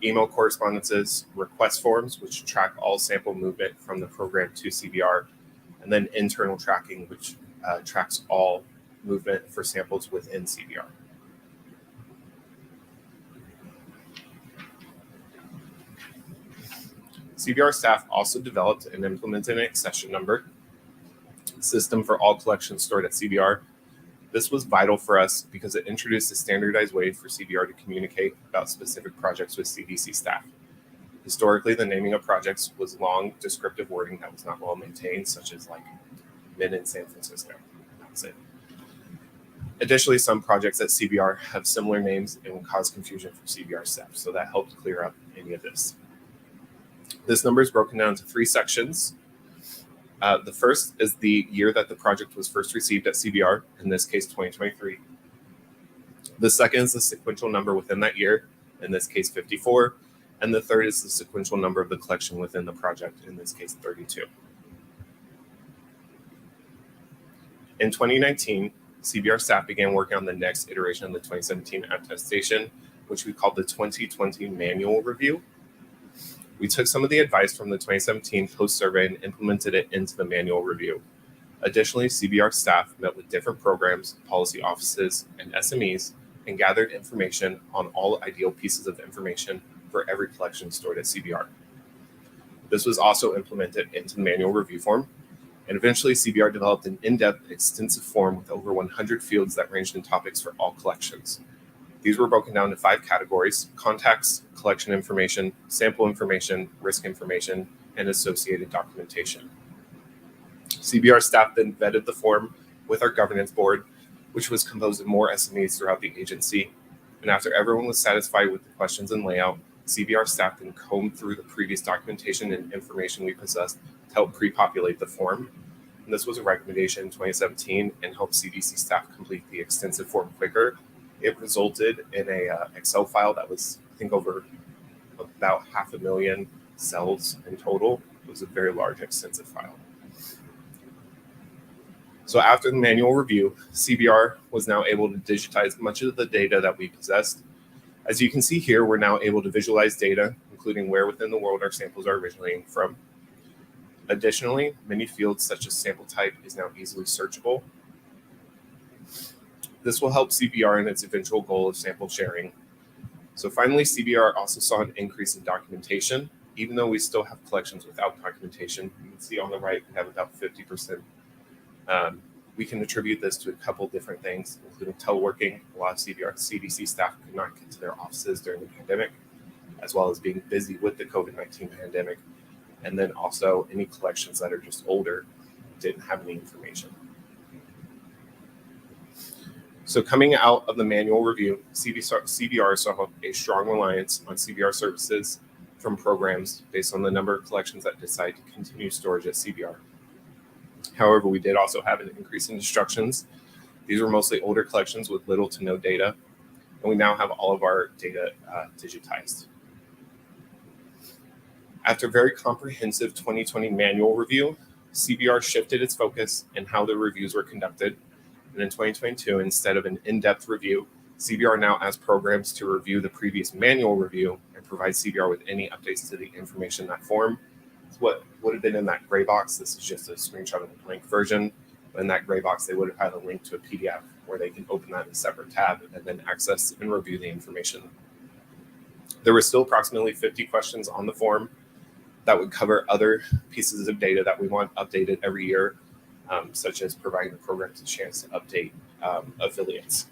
email correspondences, request forms, which track all sample movement from the program to CBR, and then internal tracking, which tracks all movement for samples within CBR. CBR staff also developed and implemented an accession number system for all collections stored at CBR. This was vital for us because it introduced a standardized way for CBR to communicate about specific projects with CDC staff. Historically, the naming of projects was long, descriptive wording that was not well maintained, such as like Min in San Francisco. That's it. Additionally, some projects at CBR have similar names and will cause confusion for CBR staff, so that helped clear up any of this. This number is broken down into 3 sections. The first is the year that the project was first received at CBR, in this case 2023. The second is the sequential number within that year, in this case 54. And the third is the sequential number of the collection within the project, in this case 32. In 2019, CBR staff began working on the next iteration of the 2017 attestation, which we called the 2020 manual review. We took some of the advice from the 2017 post-survey and implemented it into the manual review. Additionally, CBR staff met with different programs, policy offices, and SMEs and gathered information on all ideal pieces of information for every collection stored at CBR. This was also implemented into the manual review form, and eventually CBR developed an in-depth, extensive form with over 100 fields that ranged in topics for all collections. These were broken down to 5 categories: contacts, collection information, sample information, risk information, and associated documentation. CBR staff then vetted the form with our governance board, which was composed of more SMEs throughout the agency. And after everyone was satisfied with the questions and layout, CBR staff then combed through the previous documentation and information we possessed to help pre-populate the form. And this was a recommendation in 2017 and helped CDC staff complete the extensive form quicker. It resulted in a Excel file that was, I think, over about 500,000 cells in total. It was a very large, extensive file. So after the manual review, CBR was now able to digitize much of the data that we possessed. As you can see here, we're now able to visualize data, including where within the world our samples are originating from. Additionally, many fields such as sample type is now easily searchable. This will help CBR in its eventual goal of sample sharing. So finally, CBR also saw an increase in documentation. Even though we still have collections without documentation, you can see on the right, we have about 50%. We can attribute this to a couple different things, including teleworking. A lot of CDC staff could not get to their offices during the pandemic, as well as being busy with the COVID-19 pandemic. And then also any collections that are just older didn't have any information. So coming out of the manual review, CBR saw a strong reliance on CBR services from programs based on the number of collections that decide to continue storage at CBR. However, we did also have an increase in destructions. These were mostly older collections with little to no data, and we now have all of our data digitized. After a very comprehensive 2020 manual review, CBR shifted its focus in how the reviews were conducted. And in 2022, instead of an in-depth review, CBR now has programs to review the previous manual review and provide CBR with any updates to the information in that form. It's what would have been in that gray box. This is just a screenshot of the blank version. In that gray box, they would have had a link to a PDF where they can open that in a separate tab and then access and review the information. There were still approximately 50 questions on the form that would cover other pieces of data that we want updated every year, such as providing the programs a chance to update affiliates.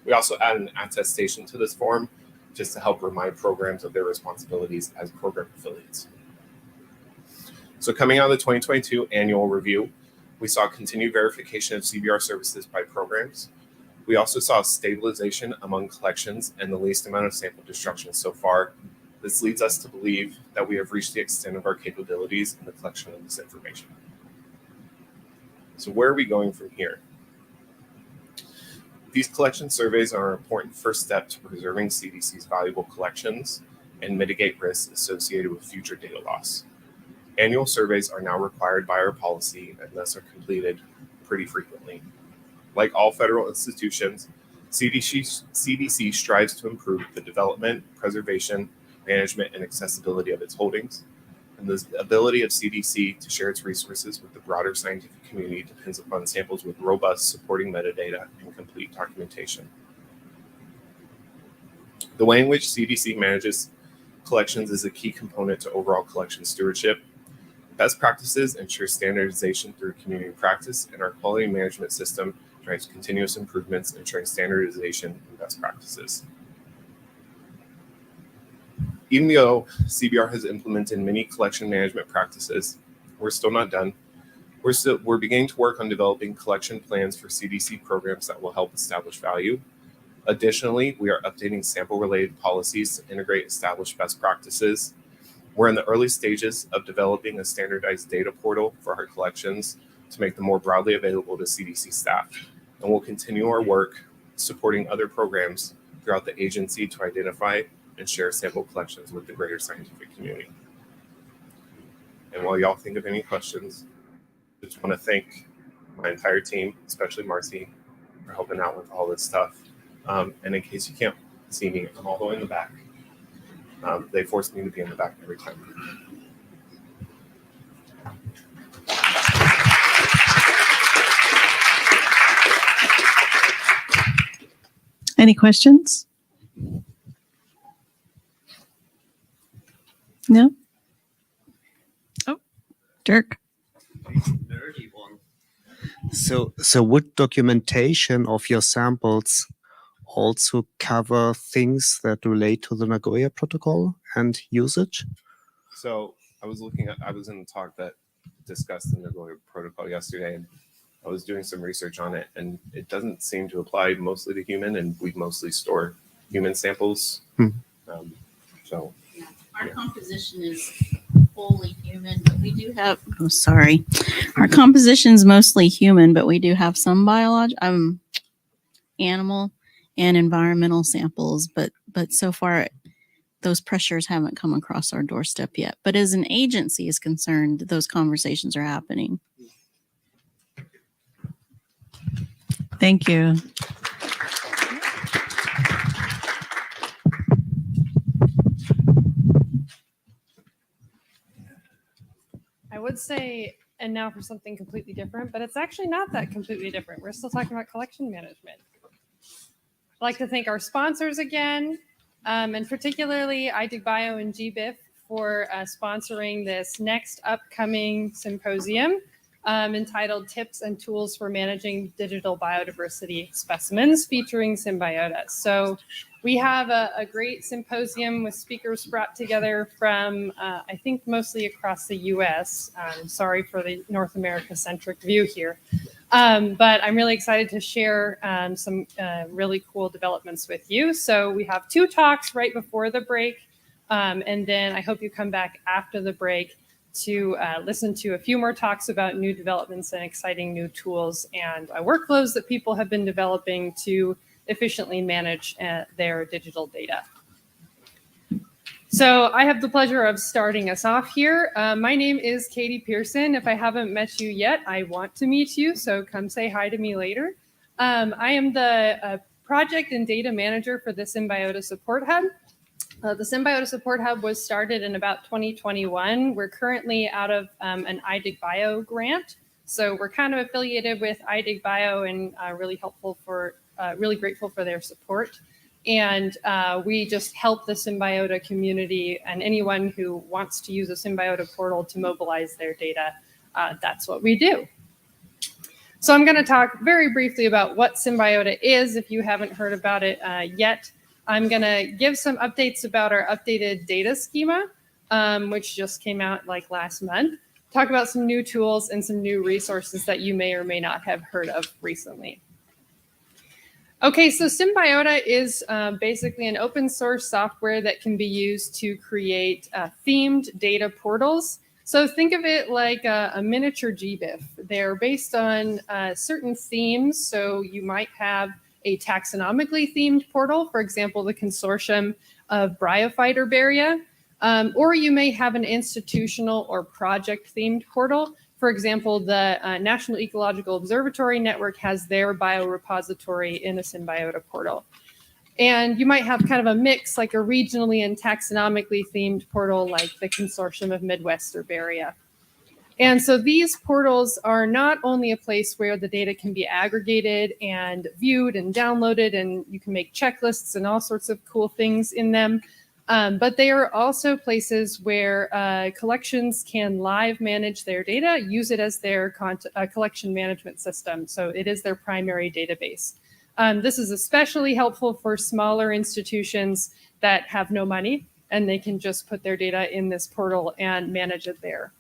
We also add an attestation to this form just to help remind programs of their responsibilities as program affiliates. So coming out of the 2022 annual review, we saw continued verification of CBR services by programs. We also saw stabilization among collections and the least amount of sample destruction so far. This leads us to believe that we have reached the extent of our capabilities in the collection of this information. So where are we going from here? These collection surveys are an important first step to preserving CDC's valuable collections and mitigate risks associated with future data loss. Annual surveys are now required by our policy and thus are completed pretty frequently. Like all federal institutions, CDC strives to improve the development, preservation, management, and accessibility of its holdings. And the ability of CDC to share its resources with the broader scientific community depends upon samples with robust supporting metadata and complete documentation. The way in which CDC manages collections is a key component to overall collection stewardship. Best practices ensure standardization through community practice, and our quality management system drives continuous improvements, ensuring standardization and best practices. Even though CBR has implemented many collection management practices, we're still not done. We're beginning to work on developing collection plans for CDC programs that will help establish value. Additionally, we are updating sample-related policies to integrate established best practices. We're in the early stages of developing a standardized data portal for our collections to make them more broadly available to CDC staff. And we'll continue our work supporting other programs throughout the agency to identify and share sample collections with the greater scientific community. And while y'all think of any questions, I just want to thank my entire team, especially Marcy, for helping out with all this stuff. And in case you can't see me, I'm all the way in the back. They forced me to be in the back every time. Any questions? No? Oh, Dirk. Nerdy one. So would documentation of your samples also cover things that relate to the Nagoya Protocol and usage? So I was in the talk that discussed the Nagoya Protocol yesterday, and I was doing some research on it, and it doesn't seem to apply mostly to human, and we mostly store human samples. So our composition is wholly human, but we do have, our composition is mostly human, but we do have some animal and environmental samples, but so far those pressures haven't come across our doorstep yet. But as an agency is concerned, those conversations are happening. Thank you. I would say, and now for something completely different, but it's actually not that completely different. We're still talking about collection management. I'd like to thank our sponsors again, and particularly iDigBio and GBIF for sponsoring this next upcoming symposium entitled Tips and Tools for Managing Digital Biodiversity Specimens, featuring Symbiota. So we have a great symposium with speakers brought together from, I think, mostly across the US. Sorry for the North America-centric view here. But I'm really excited to share some really cool developments with you. So we have 2 talks right before the break. And then I hope you come back after the break to listen to a few more talks about new developments and exciting new tools and workflows that people have been developing to efficiently manage their digital data. So I have the pleasure of starting us off here. My name is Katie Pearson. If I haven't met you yet, I want to meet you, so come say hi to me later. I am the project and data manager for the Symbiota Support Hub. The Symbiota Support Hub was started in about 2021. We're currently out of an iDigBio grant. So we're kind of affiliated with iDigBio and really grateful for their support. And we just help the Symbiota community and anyone who wants to use a Symbiota portal to mobilize their data. That's what we do. So I'm going to talk very briefly about what Symbiota is if you haven't heard about it yet. I'm going to give some updates about our updated data schema, which just came out like last month. Talk about some new tools and some new resources that you may or may not have heard of recently. Okay, so Symbiota is basically an open source software that can be used to create themed data portals. So think of it like a miniature GBIF. They're based on certain themes. So you might have a taxonomically themed portal, for example, the consortium of Bryophyte herbaria, or you may have an institutional or project themed portal. For example, the National Ecological Observatory Network has their biorepository in a Symbiota portal. And you might have kind of a mix, like a regionally and taxonomically themed portal, like the Consortium of Midwest Herbaria. And so these portals are not only a place where the data can be aggregated and viewed and downloaded, and you can make checklists and all sorts of cool things in them, But they are also places where collections can live manage their data, use it as their collection management system. So it is their primary database. This is especially helpful for smaller institutions that have no money, and they can just put their data in this portal and manage it there.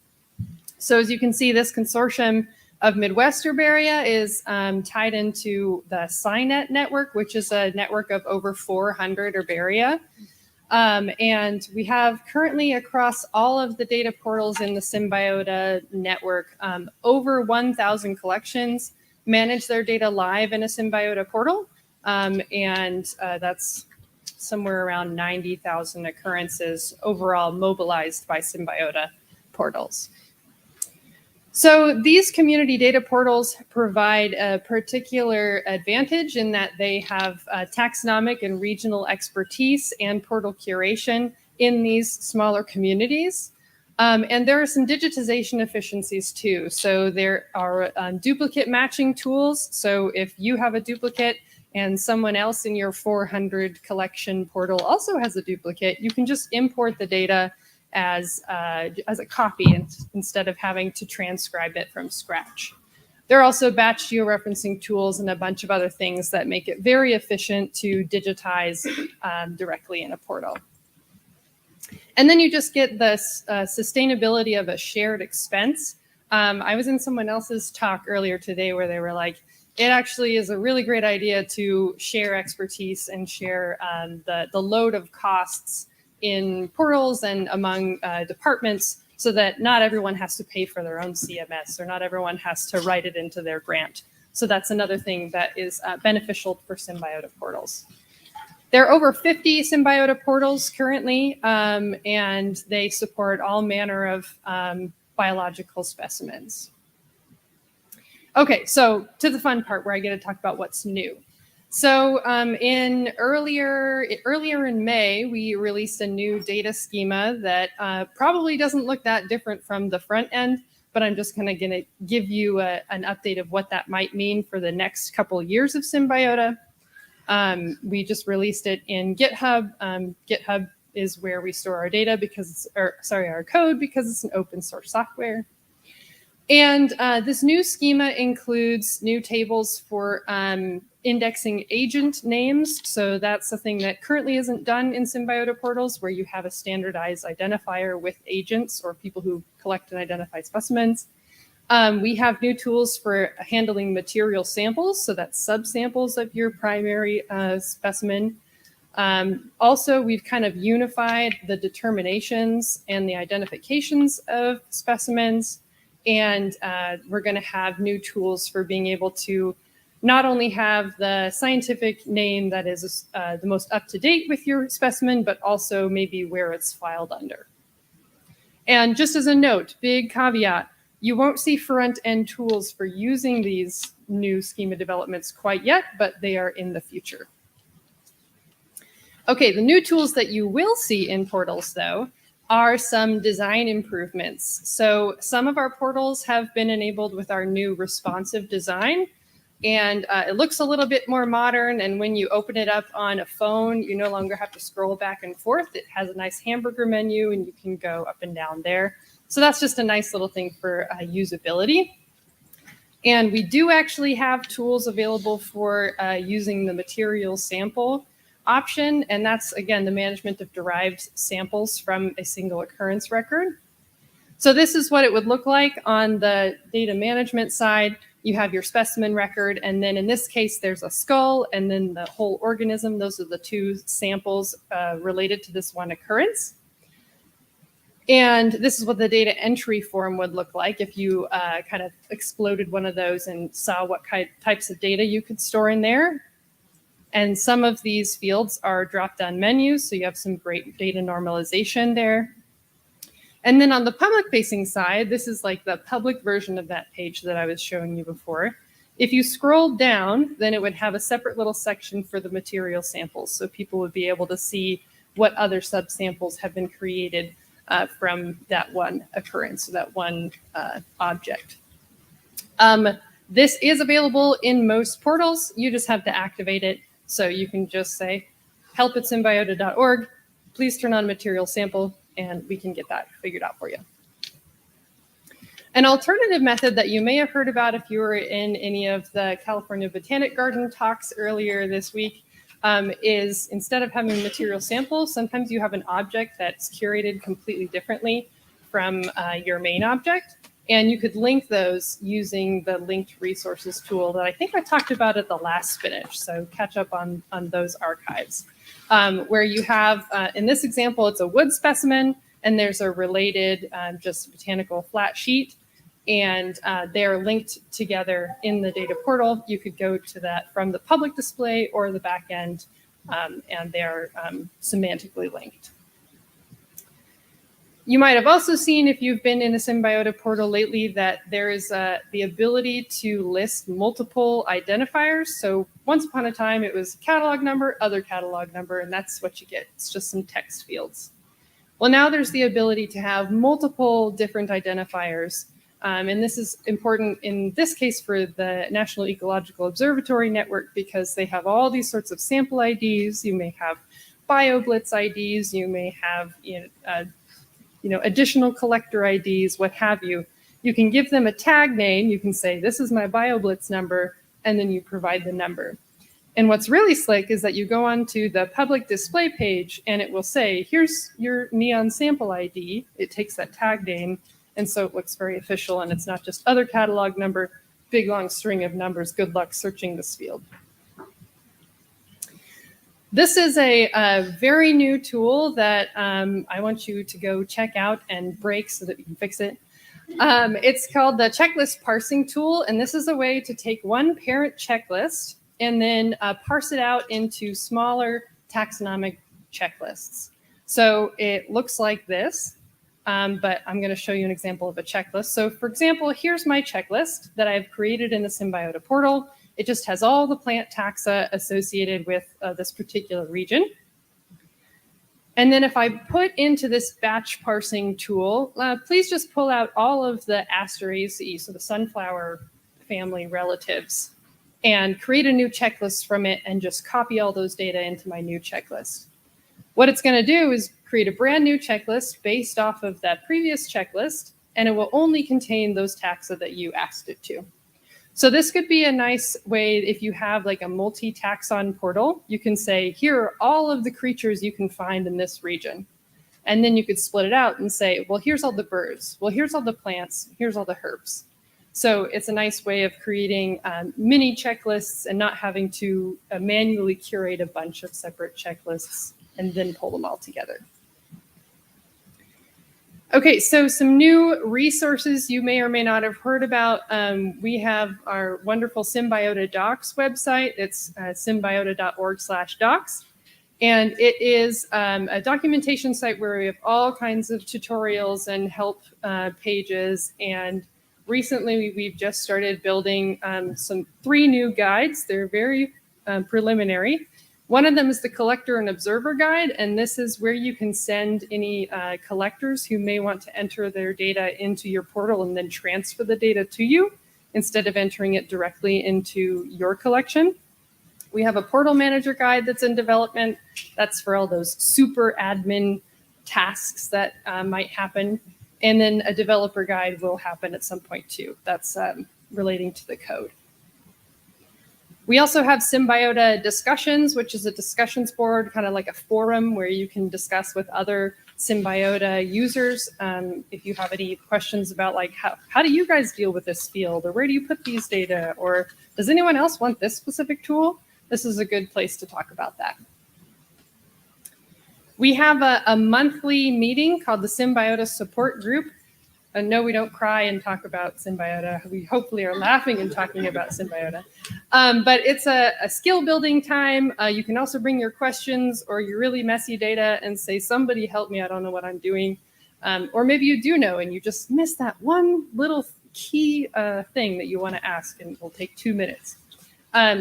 So as you can see, this consortium of Midwest Herbaria is tied into the SciNet network, which is a network of over 400 herbaria. And we have currently across all of the data portals in the Symbiota network, over 1,000 collections manage their data live in a Symbiota portal. And that's somewhere around 90,000 occurrences overall mobilized by Symbiota portals. So these community data portals provide a particular advantage in that they have taxonomic and regional expertise and portal curation in these smaller communities. And there are some digitization efficiencies too. So there are duplicate matching tools. So if you have a duplicate and someone else in your 400 collection portal also has a duplicate, you can just import the data as a copy instead of having to transcribe it from scratch. There are also batch georeferencing tools and a bunch of other things that make it very efficient to digitize directly in a portal. And then you just get the sustainability of a shared expense. I was in someone else's talk earlier today where they were like, it actually is a really great idea to share expertise and share the load of costs in portals and among departments so that not everyone has to pay for their own CMS or not everyone has to write it into their grant. So that's another thing that is beneficial for Symbiota portals. There are over 50 Symbiota portals currently, and they support all manner of biological specimens. Okay, so to the fun part where I get to talk about what's new. So earlier in May, we released a new data schema that probably doesn't look that different from the front end, but I'm just kind of going to give you an update of what that might mean for the next couple of years of Symbiota. We just released it in GitHub. GitHub is where we store our data because, our code because it's an open source software. And this new schema includes new tables for indexing agent names. So that's the thing that currently isn't done in Symbiota portals, where you have a standardized identifier with agents or people who collect and identify specimens. We have new tools for handling material samples. So that's subsamples of your primary specimen. Also, we've kind of unified the determinations and the identifications of specimens. And we're going to have new tools for being able to not only have the scientific name that is the most up-to-date with your specimen, but also maybe where it's filed under. And just as a note, big caveat, you won't see front-end tools for using these new schema developments quite yet, but they are in the future. Okay, the new tools that you will see in portals, though, are some design improvements. So some of our portals have been enabled with our new responsive design, and it looks a little bit more modern. And when you open it up on a phone, you no longer have to scroll back and forth. It has a nice hamburger menu, and you can go up and down there. So that's just a nice little thing for usability. And we do actually have tools available for using the material sample option, and that's, again, the management of derived samples from a single occurrence record. So this is what it would look like on the data management side. You have your specimen record, and then in this case, there's a skull, and then the whole organism. Those are the two samples related to this one occurrence. And this is what the data entry form would look like if you kind of exploded one of those and saw what types of data you could store in there. And some of these fields are drop-down menus, so you have some great data normalization there. And then on the public-facing side, this is like the public version of that page that I was showing you before. If you scroll down, then it would have a separate little section for the material samples, so people would be able to see what other subsamples have been created from that one occurrence, that one object. This is available in most portals. You just have to activate it. So you can just say help@symbiota.org, please turn on material sample and we can get that figured out for you. An alternative method that you may have heard about if you were in any of the California Botanic Garden talks earlier this week is instead of having material samples, sometimes you have an object that's curated completely differently from your main object. And you could link those using the linked resources tool that I think I talked about at the last SPNHC. So catch up on those archives. Where you have, in this example, it's a wood specimen, and there's a related just botanical flat sheet. And they're linked together in the data portal. You could go to that from the public display or the back end, and they're semantically linked. You might have also seen, if you've been in a Symbiota portal lately, that there is the ability to list multiple identifiers. So once upon a time, it was catalog number, other catalog number, and that's what you get. It's just some text fields. Well, now there's the ability to have multiple different identifiers. And this is important in this case for the National Ecological Observatory Network because they have all these sorts of sample IDs. You may have BioBlitz IDs. You may have additional collector IDs, what have you. You can give them a tag name. You can say, this is my BioBlitz number, and then you provide the number. And what's really slick is that you go onto the public display page and it will say, here's your NEON sample ID. It takes that tag name. And so it looks very official, and it's not just other catalog number, big long string of numbers. Good luck searching this field. This is a very new tool that I want you to go check out and break so that we can fix it. It's called the checklist parsing tool, and this is a way to take one parent checklist and then parse it out into smaller taxonomic checklists. So it looks like this. But I'm going to show you an example of a checklist. So for example, here's my checklist that I've created in the Symbiota portal. It just has all the plant taxa associated with this particular region. And then if I put into this batch parsing tool, please just pull out all of the Asteraceae, so the sunflower family relatives, and create a new checklist from it and just copy all those data into my new checklist. What it's going to do is create a brand new checklist based off of that previous checklist, and it will only contain those taxa that you asked it to. So this could be a nice way if you have like a multi-taxon portal. You can say, here are all of the creatures you can find in this region. And then you could split it out and say, well, here's all the birds. Well, here's all the plants. Here's all the herbs. So it's a nice way of creating mini checklists and not having to manually curate a bunch of separate checklists and then pull them all together. Okay, so some new resources you may or may not have heard about. We have our wonderful Symbiota Docs website. It's symbiota.org/docs. And it is a documentation site where we have all kinds of tutorials and help pages. And recently we've just started building 3 new guides. They're very preliminary. One of them is the Collector and Observer Guide, and this is where you can send any collectors who may want to enter their data into your portal and then transfer the data to you instead of entering it directly into your collection. We have a Portal Manager Guide that's in development. That's for all those super admin tasks that might happen. And then a Developer Guide will happen at some point too. That's relating to the code. We also have Symbiota Discussions, which is a discussions board, kind of like a forum where you can discuss with other Symbiota users. If you have any questions about like, how do you guys deal with this field? Or where do you put these data? Or does anyone else want this specific tool? This is a good place to talk about that. We have a monthly meeting called the Symbiota Support Group. No, we don't cry and talk about Symbiota. We hopefully are laughing and talking about Symbiota. But it's a skill building time. You can also bring your questions or your really messy data and say, somebody help me, I don't know what I'm doing. Or maybe you do know and you just missed that one little key thing that you want to ask, and it will take 2 minutes.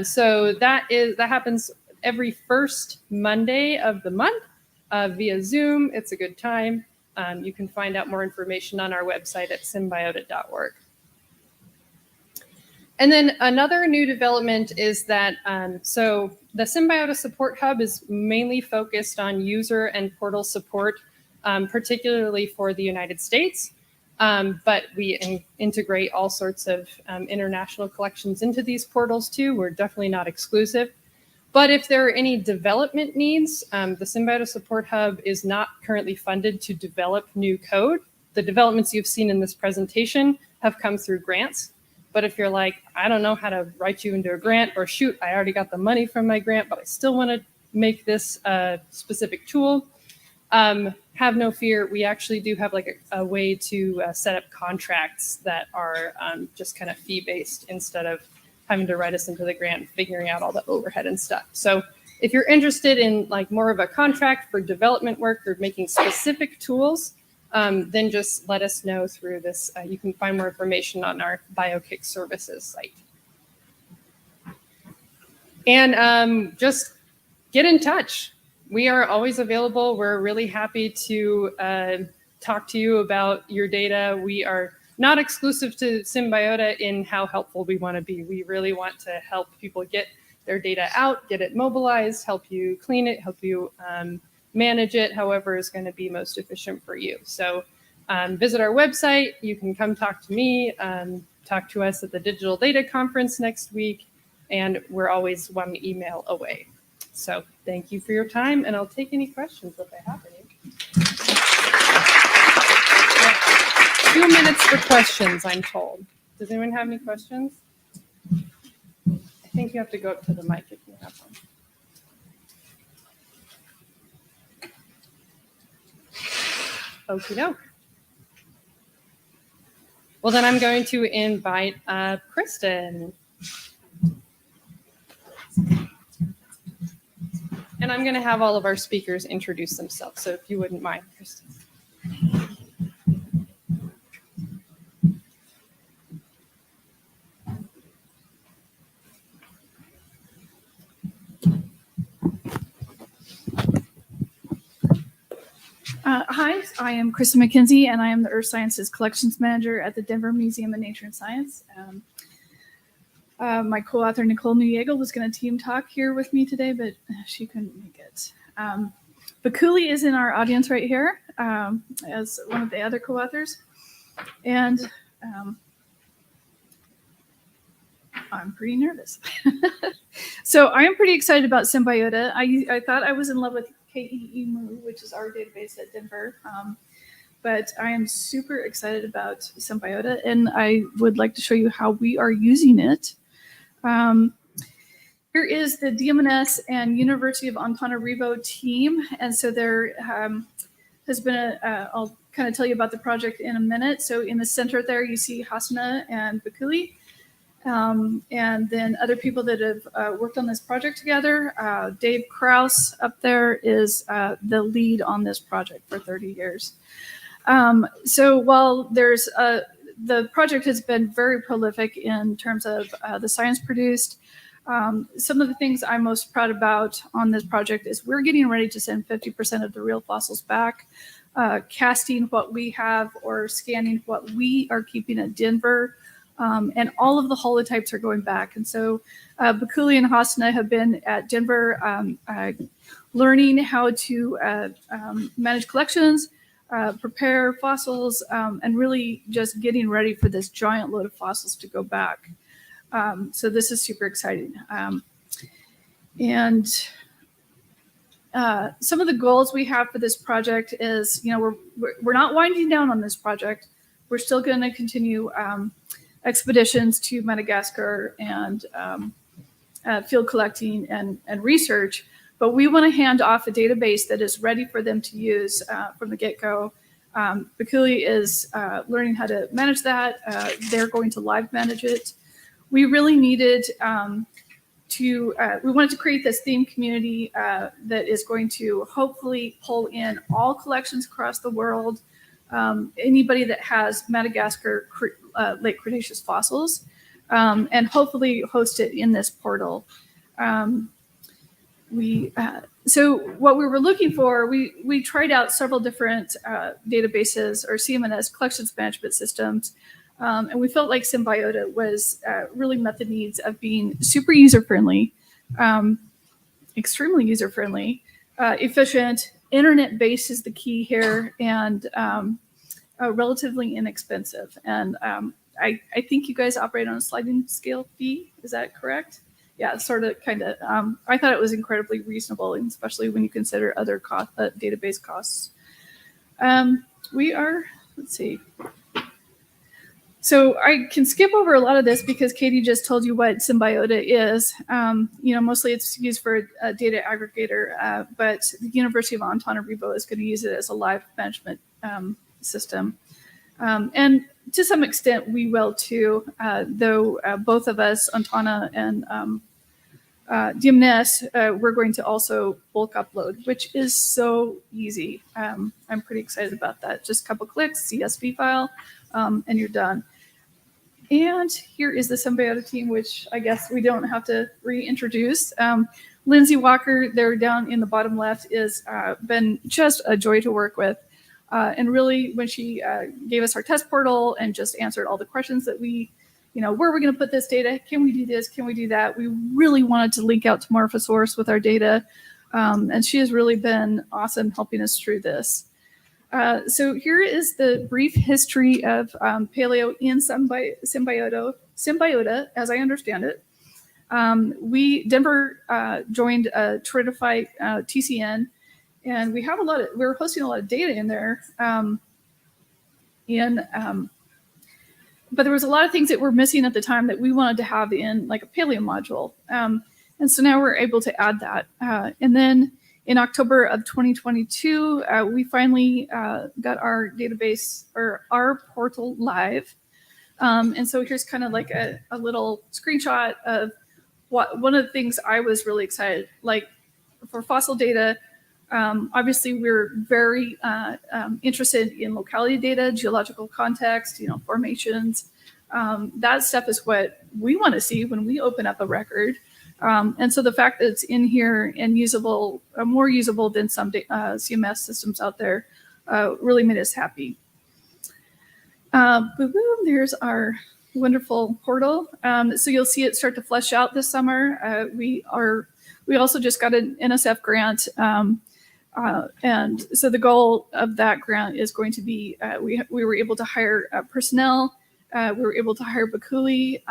So that happens every first Monday of the month via Zoom. It's a good time. You can find out more information on our website at symbiota.org. And then another new development is that, so the Symbiota Support Hub is mainly focused on user and portal support, particularly for the United States. But we integrate all sorts of international collections into these portals too. We're definitely not exclusive. But if there are any development needs, the Symbiota Support Hub is not currently funded to develop new code. The developments you've seen in this presentation have come through grants. But if you're like, I don't know how to write you into a grant, or shoot, I already got the money from my grant, but I still want to make this a specific tool, have no fear. We actually do have like a way to set up contracts that are just kind of fee-based instead of having to write us into the grant and figuring out all the overhead and stuff. So if you're interested in like more of a contract for development work or making specific tools, then just let us know through this. You can find more information on our BioKick services site. And just get in touch. We are always available. We're really happy to talk to you about your data. We are not exclusive to Symbiota in how helpful we want to be. We really want to help people get their data out, get it mobilized, help you clean it, help you manage it, however is going to be most efficient for you. So visit our website. You can come talk to me, talk to us at the Digital Data Conference next week, and we're always one email away. So thank you for your time, and I'll take any questions if I have any. 2 minutes for questions, I'm told. Does anyone have any questions? I think you have to go up to the mic if you have one. Okie doke. Well, then I'm going to invite Kristen. And I'm going to have all of our speakers introduce themselves. So if you wouldn't mind, Kristen. Hi, I am Kristen McKenzie, and I am the Earth Sciences Collections Manager at the Denver Museum of Nature and Science. My co-author, Neu-Yagle, was going to team talk here with me today, but she couldn't make it. Bakuli is in our audience right here as one of the other co-authors. And I'm pretty nervous. So I am pretty excited about Symbiota. I thought I was in love with KEE, which is our database at Denver. But I am super excited about Symbiota, and I would like to show you how we are using it. Here is the DMNS and University of Antananarivo team. And so there has been I'll kind of tell you about the project in a minute. So in the center there, you see Hasna and Bakuli. And then other people that have worked on this project together. Dave Kraus up there is the lead on this project for 30 years. So while there's the project has been very prolific in terms of the science produced, some of the things I'm most proud about on this project is we're getting ready to send 50% of the real fossils back, casting what we have or scanning what we are keeping at Denver. And all of the holotypes are going back. And so Bakuli and Hasna have been at Denver learning how to manage collections, prepare fossils, and really just getting ready for this giant load of fossils to go back. So this is super exciting. And some of the goals we have for this project is, we're not winding down on this project. We're still going to continue expeditions to Madagascar and field collecting and research, but we want to hand off a database that is ready for them to use from the get-go. Bakuli is learning how to manage that. They're going to live manage it. We really needed we wanted to create this theme community that is going to hopefully pull in all collections across the world, anybody that has Madagascar late Cretaceous fossils, and hopefully host it in this portal. So what we were looking for, we tried out several different databases or CMNS collections management systems. And we felt like Symbiota was really met the needs of being super user-friendly, extremely user-friendly, efficient, internet-based is the key here, and relatively inexpensive. And I think you guys operate on a sliding scale fee. Is that correct? Yeah, sort of, kind of. I thought it was incredibly reasonable, and especially when you consider other database costs. We are, let's see. So I can skip over a lot of this because Katie just told you what Symbiota is. Mostly it's used for a data aggregator, but the University of Antananarivo is going to use it as a live management system. And to some extent, we will too, though both of us, Antana and DMNS, we're going to also bulk upload, which is so easy. I'm pretty excited about that. Just a couple clicks, CSV file, and you're done. And here is the Symbiota team, which I guess we don't have to reintroduce. Lindsay Walker, there down in the bottom left, is been just a joy to work with. And really, when she gave us our test portal and just answered all the questions that we, where are we going to put this data? Can we do this? Can we do that? We really wanted to link out to Morphosource with our data. And she has really been awesome helping us through this. So here is the brief history of paleo in Symbiota, as I understand it. Denver joined a Trinify TCN, and we're hosting a lot of data in there. But there was a lot of things that were missing at the time that we wanted to have in like a paleo module. And so now we're able to add that. And then in October of 2022, we finally got our database or our portal live. And so here's kind of like a little screenshot of one of the things I was really excited, like for fossil data. Obviously, we're very interested in locality data, geological context, formations. That stuff is what we want to see when we open up a record. And so the fact that it's in here and usable, more usable than some CMS systems out there, really made us happy. Boom, there's our wonderful portal. So you'll see it start to flesh out this summer. We also just got an NSF grant. And so the goal of that grant is going to be, we were able to hire personnel. We were able to hire Bakuli.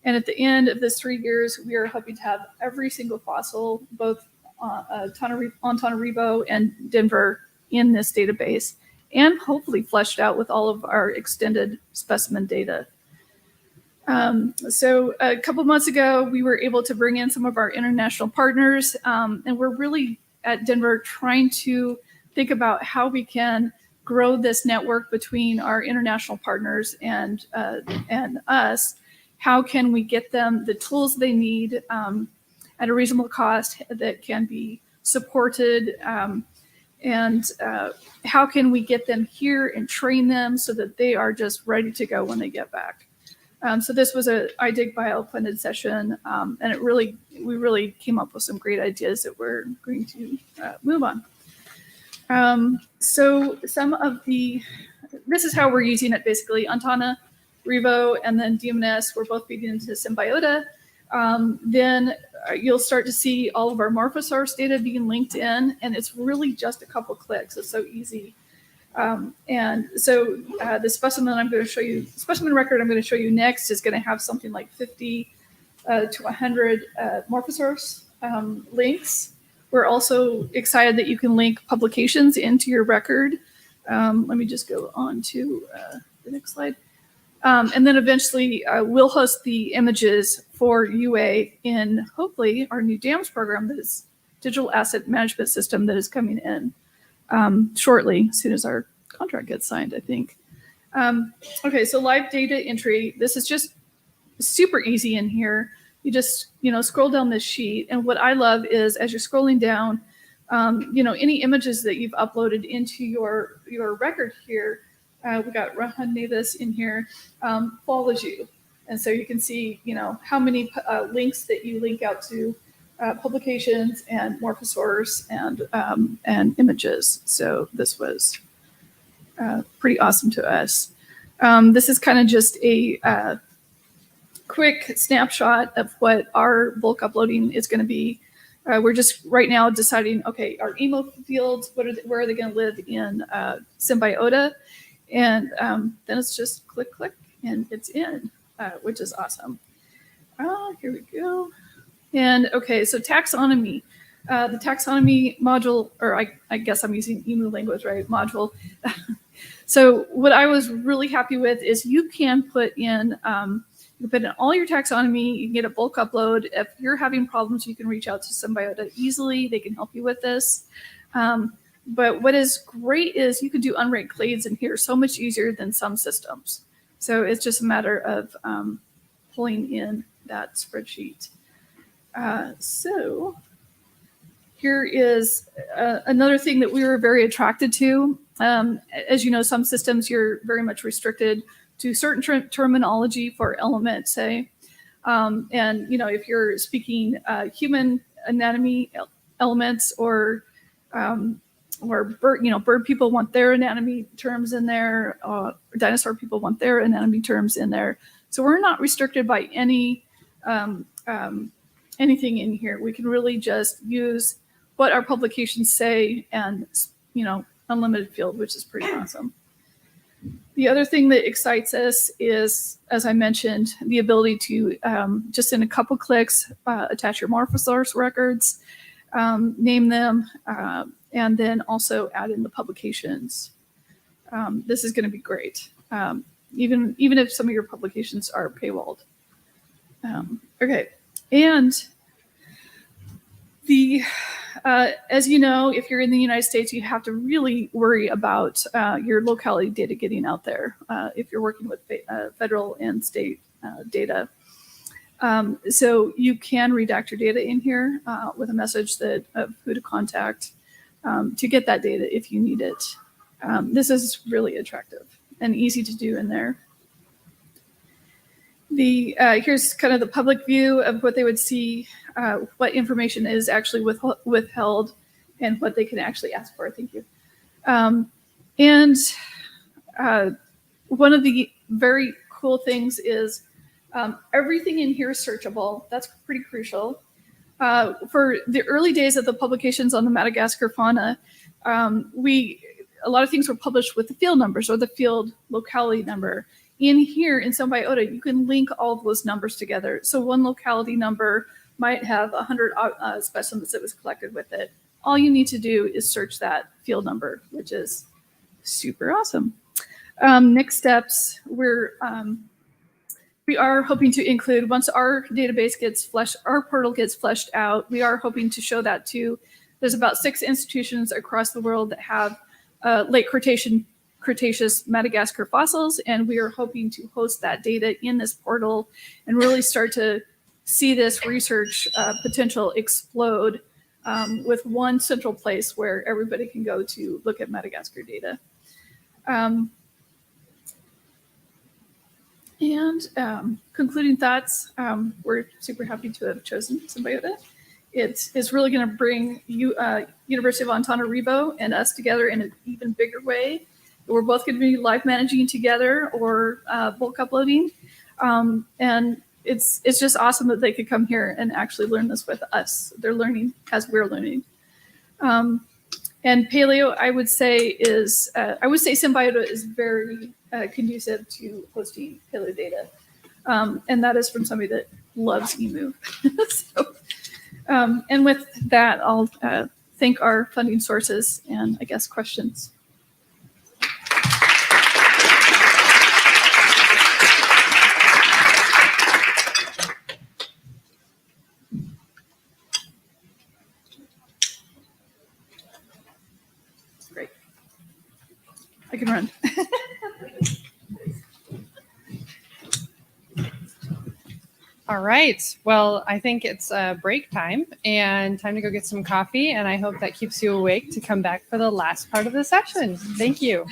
And at the end of this 3 years, we are hoping to have every single fossil, both on Tanarivo and Denver, in this database, and hopefully fleshed out with all of our extended specimen data. So a couple months ago, we were able to bring in some of our international partners, and we're really at Denver trying to think about how we can grow this network between our international partners and us. How can we get them the tools they need at a reasonable cost that can be supported? And how can we get them here and train them so that they are just ready to go when they get back? So this was a iDigBio funded session, and we really came up with some great ideas that we're going to move on. So this is how we're using it basically. Antana, Revo, and then DMNS, we're both feeding into Symbiota. Then you'll start to see all of our Morphosource data being linked in, and it's really just a couple clicks. It's so easy. And so the specimen record I'm going to show you next is going to have something like 50 to 100 Morphosource links. We're also excited that you can link publications into your record. Let me just go on to the next slide. And then eventually we'll host the images for UA in hopefully our new DAMS program, that is Digital Asset Management System, that is coming in shortly, as soon as our contract gets signed, I think. Okay, so live data entry. This is just super easy in here. You just scroll down this sheet, and what I love is as you're scrolling down, any images that you've uploaded into your record here. We got Rahan Navis in here, follows you. And so you can see, how many links that you link out to publications and Morphosource and images. So this was pretty awesome to us. This is kind of just a quick snapshot of what our bulk uploading is going to be. We're just right now deciding, okay, our emo fields, where are they going to live in Symbiota? And then it's just click, click, and it's in, which is awesome. Here we go. And okay, so taxonomy. The taxonomy module, or I guess I'm using emu language, right? Module. So what I was really happy with is you can put in all your taxonomy, you can get a bulk upload. If you're having problems, you can reach out to Symbiota easily. They can help you with this. But what is great is you can do unranked clades in here so much easier than some systems. So it's just a matter of pulling in that spreadsheet. So here is another thing that we were very attracted to. As you know, some systems you're very much restricted to certain terminology for element, say. And you know, if you're speaking human anatomy elements or bird people want their anatomy terms in there, dinosaur people want their anatomy terms in there. So we're not restricted by any anything in here. We can really just use what our publications say and, you know, unlimited field, which is pretty awesome. The other thing that excites us is, as I mentioned, the ability to just in a couple clicks attach your morphosource records, name them, and then also add in the publications. This is going to be great, even if some of your publications are paywalled. Okay, and as you know, if you're in the United States, you have to really worry about your locality data getting out there if you're working with federal and state data. So you can redact your data in here with a message of who to contact to get that data if you need it. This is really attractive and easy to do in there. Here's kind of the public view of what they would see, what information is actually withheld and what they can actually ask for. Thank you. And one of the very cool things is everything in here is searchable. That's pretty crucial. For the early days of the publications on the Madagascar fauna, a lot of things were published with the field numbers or the field locality number. In here in Symbiota, you can link all of those numbers together. So one locality number might have 100 specimens that was collected with it. All you need to do is search that field number, which is super awesome. Next steps, we are hoping to include, once our database gets our portal gets fleshed out, we are hoping to show that too. There's about 6 institutions across the world that have late Cretaceous Madagascar fossils, and we are hoping to host that data in this portal and really start to see this research potential explode with one central place where everybody can go to look at Madagascar data. Concluding thoughts, we're super happy to have chosen Symbiota. It is really going to bring University of Antananarivo and us together in an even bigger way. We're both going to be live managing together or bulk uploading. And it's just awesome that they could come here and actually learn this with us. They're learning as we're learning. And Paleo, I would say Symbiota is very conducive to hosting Paleo data. And that is from somebody that loves emu. And with that, I'll thank our funding sources and I guess questions. Great. I can run. All right. Well, I think it's break time and time to go get some coffee. And I hope that keeps you awake to come back for the last part of the session. Thank you.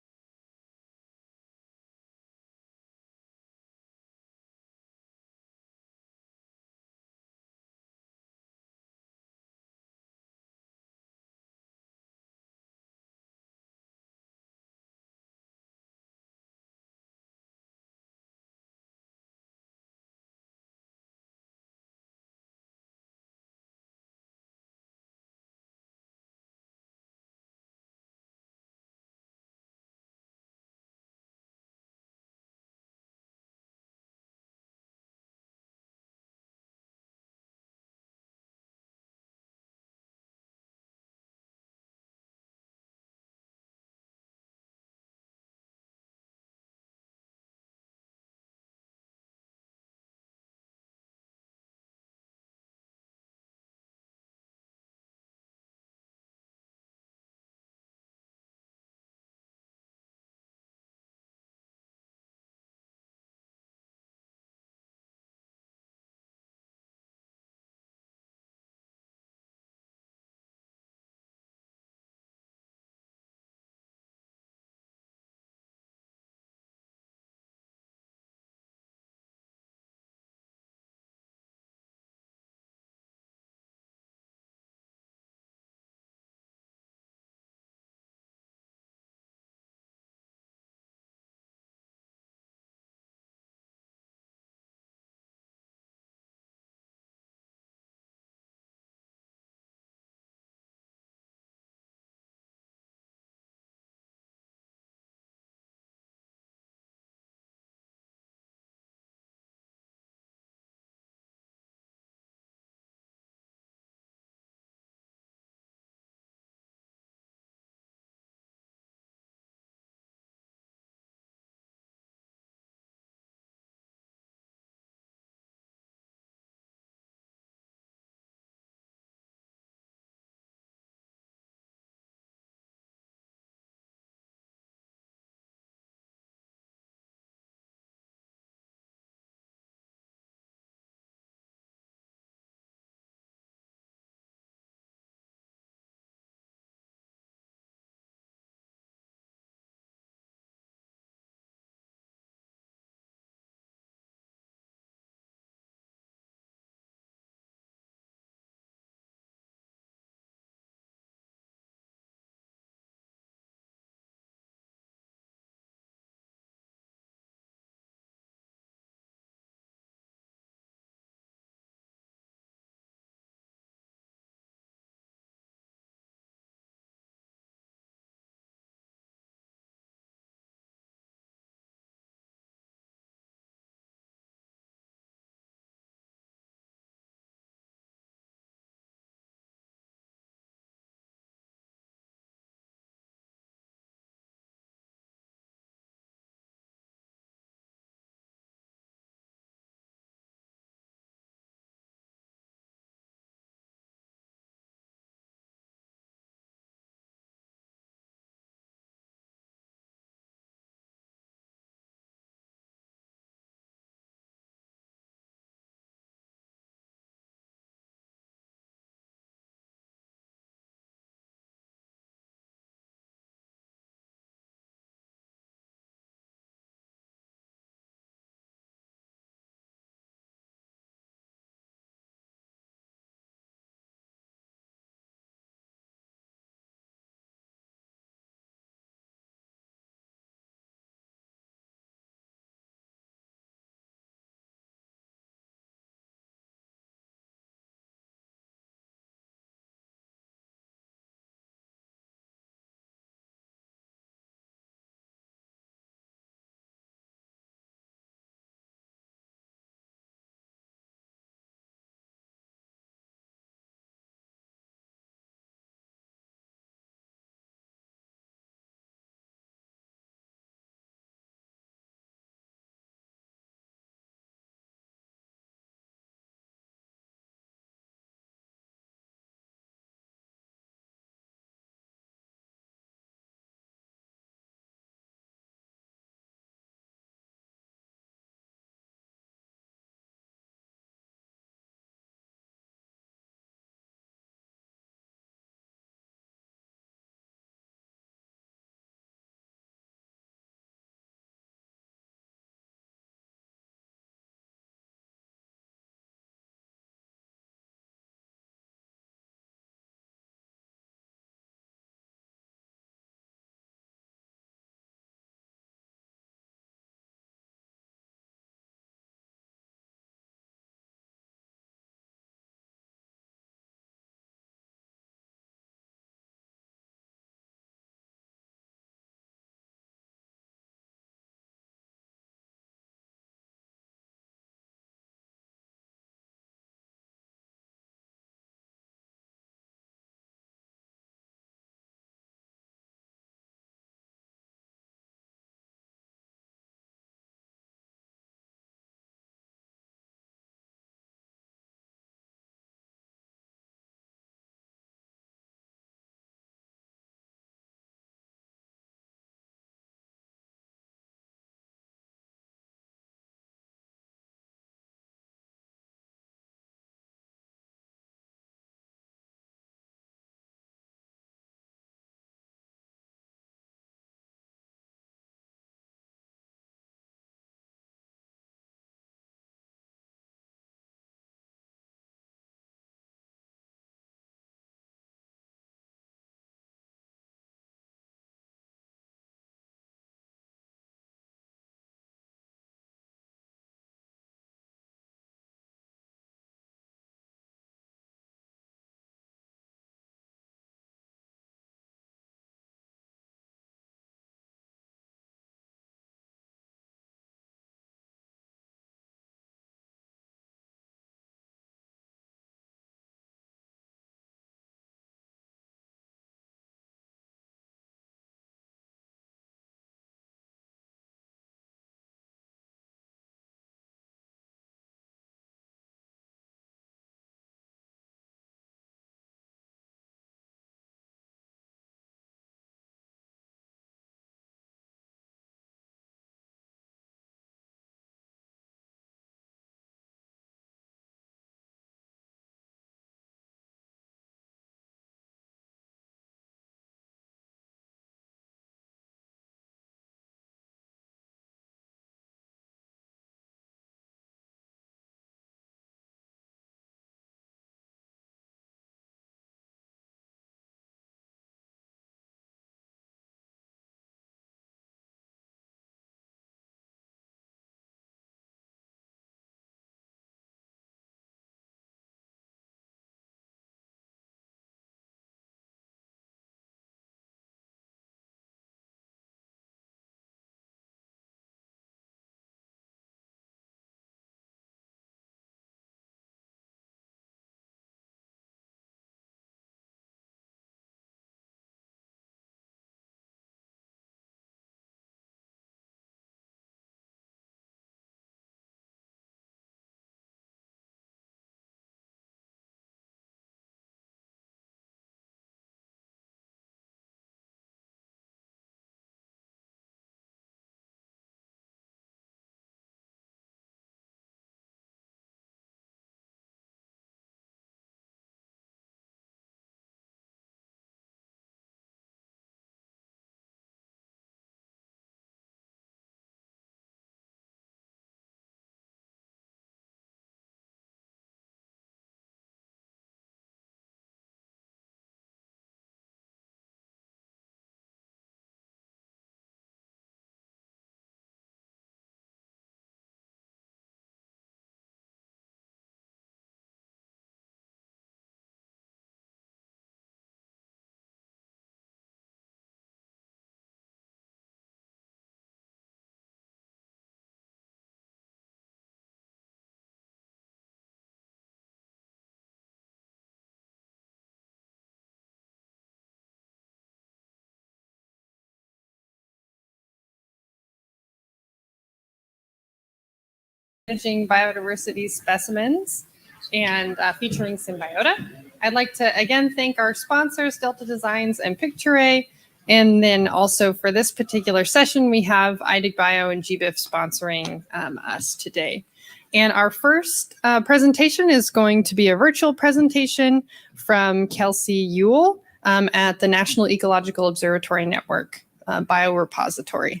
managing biodiversity specimens and featuring Symbiota. I'd like to again thank our sponsors, Delta Designs and Picture. And then also for this particular session, we have iDigBio and GBIF sponsoring us today. And our first presentation is going to be a virtual presentation from Kelsey Yule at the National Ecological Observatory Network Biorepository.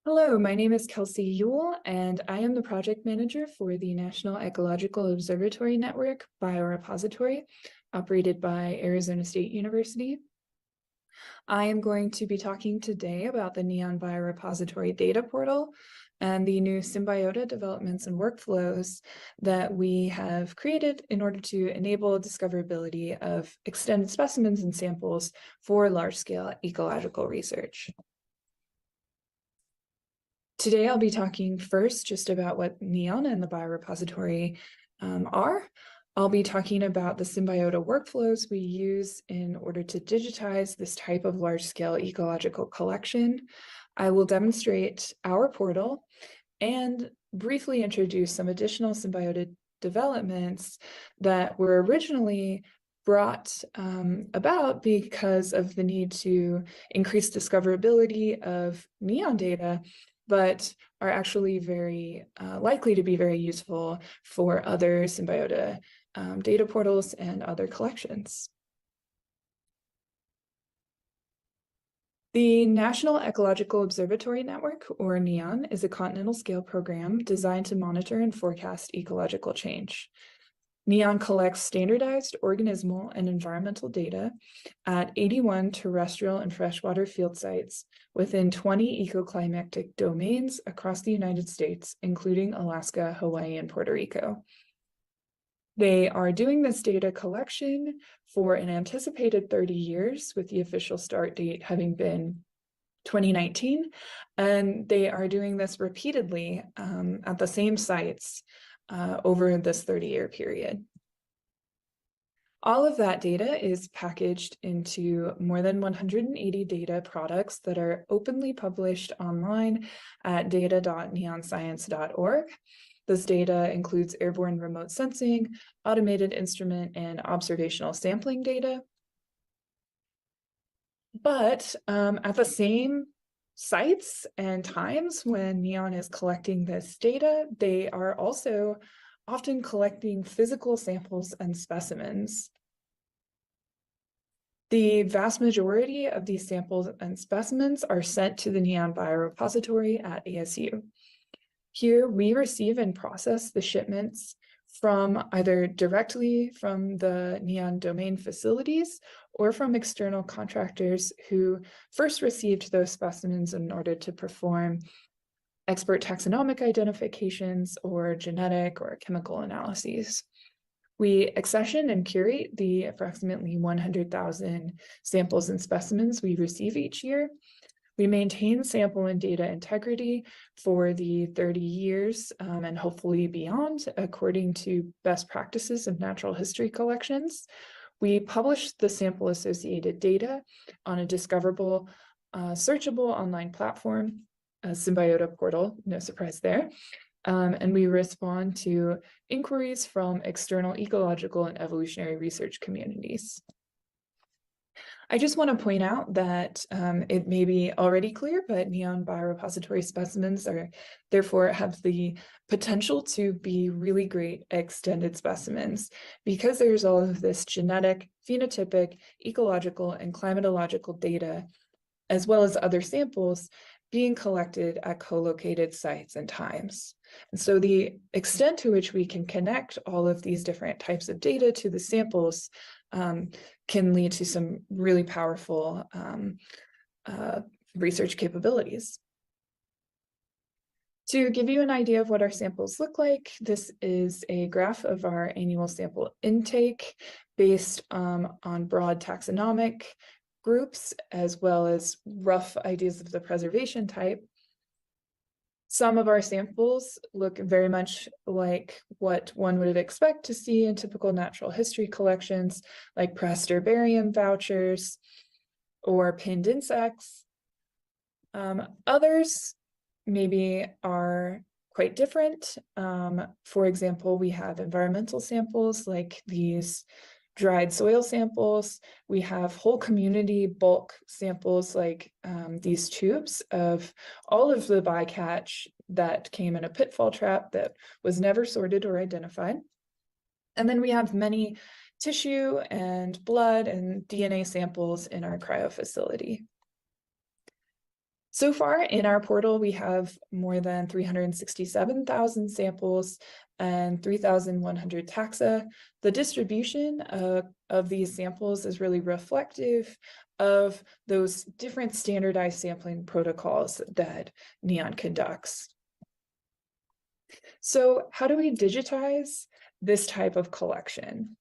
Hello, my name is Kelsey Yule, and I am the project manager for the National Ecological Observatory Network Biorepository, operated by Arizona State University. I am going to be talking today about the NEON Biorepository Data Portal and the new Symbiota developments and workflows that we have created in order to enable discoverability of extended specimens and samples for large-scale ecological research. Today, I'll be talking first just about what NEON and the biorepository are. I'll be talking about the Symbiota workflows we use in order to digitize this type of large-scale ecological collection. I will demonstrate our portal and briefly introduce some additional Symbiota developments that were originally brought about because of the need to increase discoverability of NEON data, but are actually very likely to be very useful for other Symbiota data portals and other collections. The National Ecological Observatory Network, or NEON, is a continental scale program designed to monitor and forecast ecological change. NEON collects standardized organismal and environmental data at 81 terrestrial and freshwater field sites within 20 ecoclimatic domains across the United States, including Alaska, Hawaii, and Puerto Rico. They are doing this data collection for an anticipated 30 years, with the official start date having been 2019, and they are doing this repeatedly at the same sites over this 30-year period. All of that data is packaged into more than 180 data products that are openly published online at data.neonscience.org. This data includes airborne remote sensing, automated instrument, and observational sampling data. But at the same sites and times when NEON is collecting this data, they are also often collecting physical samples and specimens. The vast majority of these samples and specimens are sent to the NEON Biorepository at ASU. Here, we receive and process the shipments from either directly from the NEON domain facilities or from external contractors who first received those specimens in order to perform expert taxonomic identifications or genetic or chemical analyses. We accession and curate the approximately 100,000 samples and specimens we receive each year. We maintain sample and data integrity for the 30 years and hopefully beyond, according to best practices of natural history collections. We publish the sample-associated data on a discoverable, searchable online platform, a Symbiota portal, no surprise there. And we respond to inquiries from external ecological and evolutionary research communities. I just want to point out that it may be already clear, but NEON Biorepository specimens are therefore have the potential to be really great extended specimens because there's all of this genetic, phenotypic, ecological, and climatological data, as well as other samples being collected at co-located sites and times. And so the extent to which we can connect all of these different types of data to the samples can lead to some really powerful research capabilities. To give you an idea of what our samples look like, this is a graph of our annual sample intake based on broad taxonomic groups, as well as rough ideas of the preservation type. Some of our samples look very much like what one would expect to see in typical natural history collections, like pressed herbarium vouchers or pinned insects. Others maybe are quite different. For example, we have environmental samples like these dried soil samples. We have whole community bulk samples like these tubes of all of the bycatch that came in a pitfall trap that was never sorted or identified. And then we have many tissue and blood and DNA samples in our cryo facility. So far in our portal, we have more than 367,000 samples and 3,100 taxa. The distribution of these samples is really reflective of those different standardized sampling protocols that NEON conducts. So how do we digitize this type of collection?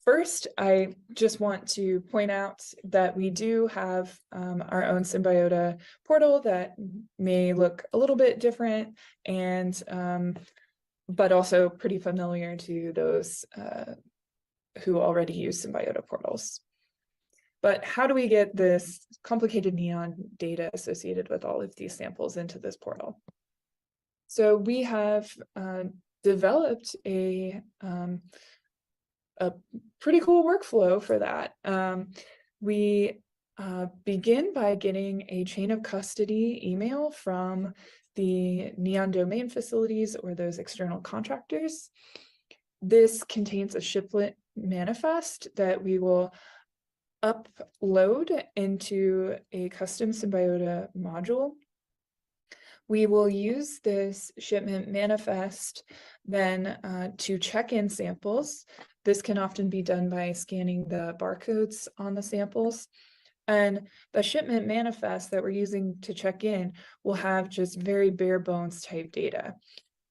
First, I just want to point out that we do have our own Symbiota portal that may look a little bit different, and but also pretty familiar to those who already use Symbiota portals. But how do we get this complicated NEON data associated with all of these samples into this portal? So we have developed a pretty cool workflow for that. We begin by getting a chain of custody email from the NEON domain facilities or those external contractors. This contains a shipment manifest that we will upload into a custom Symbiota module. We will use this shipment manifest then to check in samples. This can often be done by scanning the barcodes on the samples. And the shipment manifest that we're using to check in will have just very bare bones type data,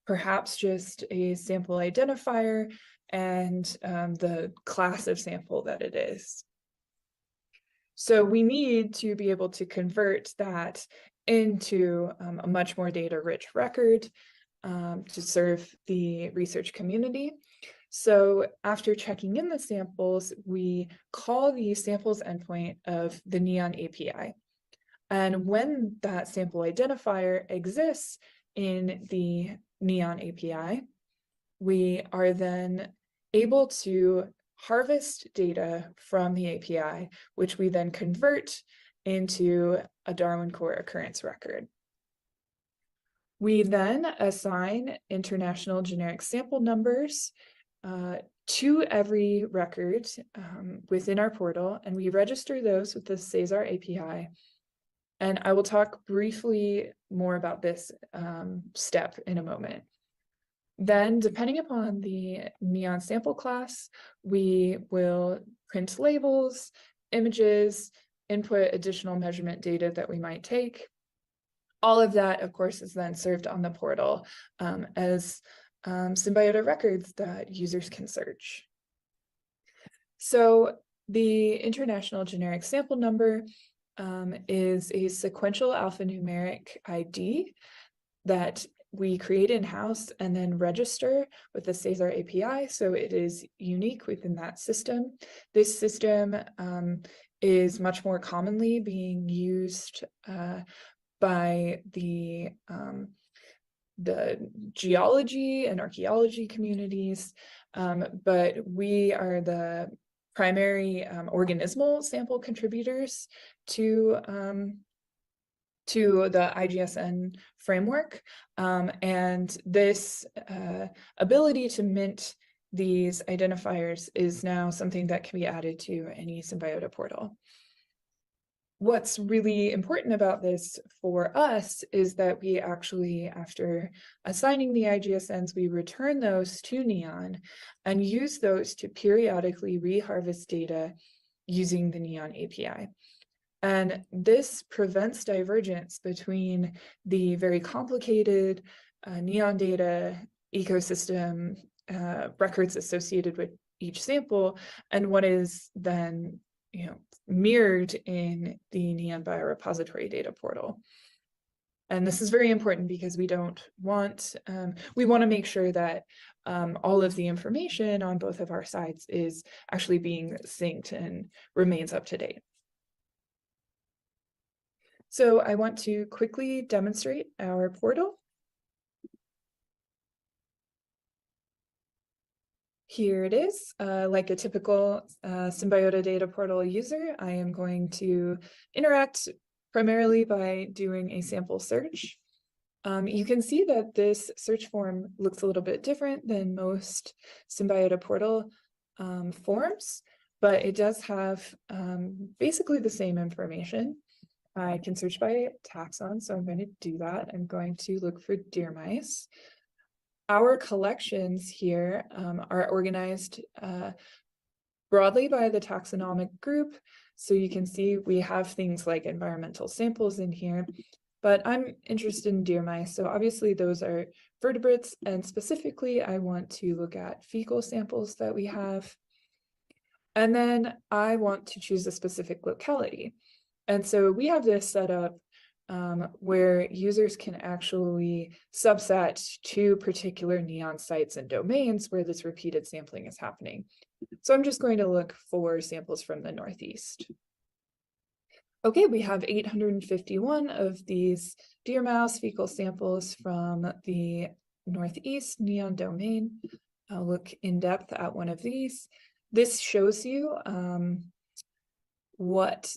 perhaps just a sample identifier and the class of sample that it is. So we need to be able to convert that into a much more data-rich record to serve the research community. So after checking in the samples, we call the samples endpoint of the NEON API. And when that sample identifier exists in the NEON API, we are then able to harvest data from the API, which we then convert into a Darwin Core occurrence record. We then assign international generic sample numbers to every record within our portal, and we register those with the Cesar API. And I will talk briefly more about this step in a moment. Then, depending upon the NEON sample class, we will print labels, images, input additional measurement data that we might take. All of that, of course, is then served on the portal as Symbiota records that users can search. So the international generic sample number is a sequential alphanumeric ID that we create in-house and then register with the Cesar API, so it is unique within that system. This system is much more commonly being used by the geology and archaeology communities, but we are the primary organismal sample contributors to the IGSN framework, and this ability to mint these identifiers is now something that can be added to any Symbiota portal. What's really important about this for us is that we actually, after assigning the IGSNs, we return those to NEON and use those to periodically reharvest data using the NEON API. And this prevents divergence between the very complicated NEON data ecosystem records associated with each sample and what is then mirrored in the NEON Biorepository Data Portal. And this is very important because we want to make sure that all of the information on both of our sites is actually being synced and remains up to date. So I want to quickly demonstrate our portal. Here it is, like a typical Symbiota data portal user. I am going to interact primarily by doing a sample search. You can see that this search form looks a little bit different than most Symbiota portal forms, but it does have basically the same information. I can search by taxon, so I'm going to do that. I'm going to look for deer mice. Our collections here are organized broadly by the taxonomic group. So you can see we have things like environmental samples in here, but I'm interested in deer mice. So obviously those are vertebrates, and specifically I want to look at fecal samples that we have. And then I want to choose a specific locality. And so we have this set up where users can actually subset to particular NEON sites and domains where this repeated sampling is happening. So I'm just going to look for samples from the Northeast. Okay, we have 851 of these deer mouse fecal samples from the Northeast NEON domain. I'll look in depth at one of these. This shows you what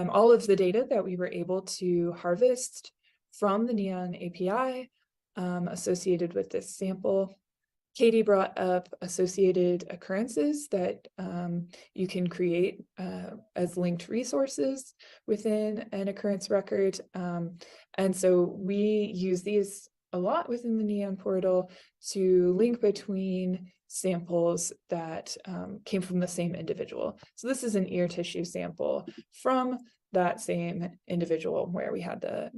all of the data that we were able to harvest from the NEON API associated with this sample. Katie brought up associated occurrences that you can create as linked resources within an occurrence record. And so we use these a lot within the NEON portal to link between samples that came from the same individual. So this is an ear tissue sample from that same individual where we had the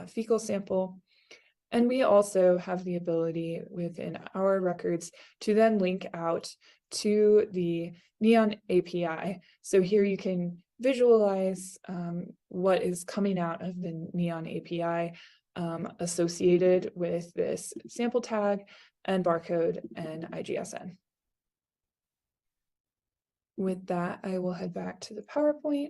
fecal sample. And we also have the ability within our records to then link out to the NEON API. So here you can visualize what is coming out of the NEON API associated with this sample tag and barcode and IGSN. With that, I will head back to the PowerPoint.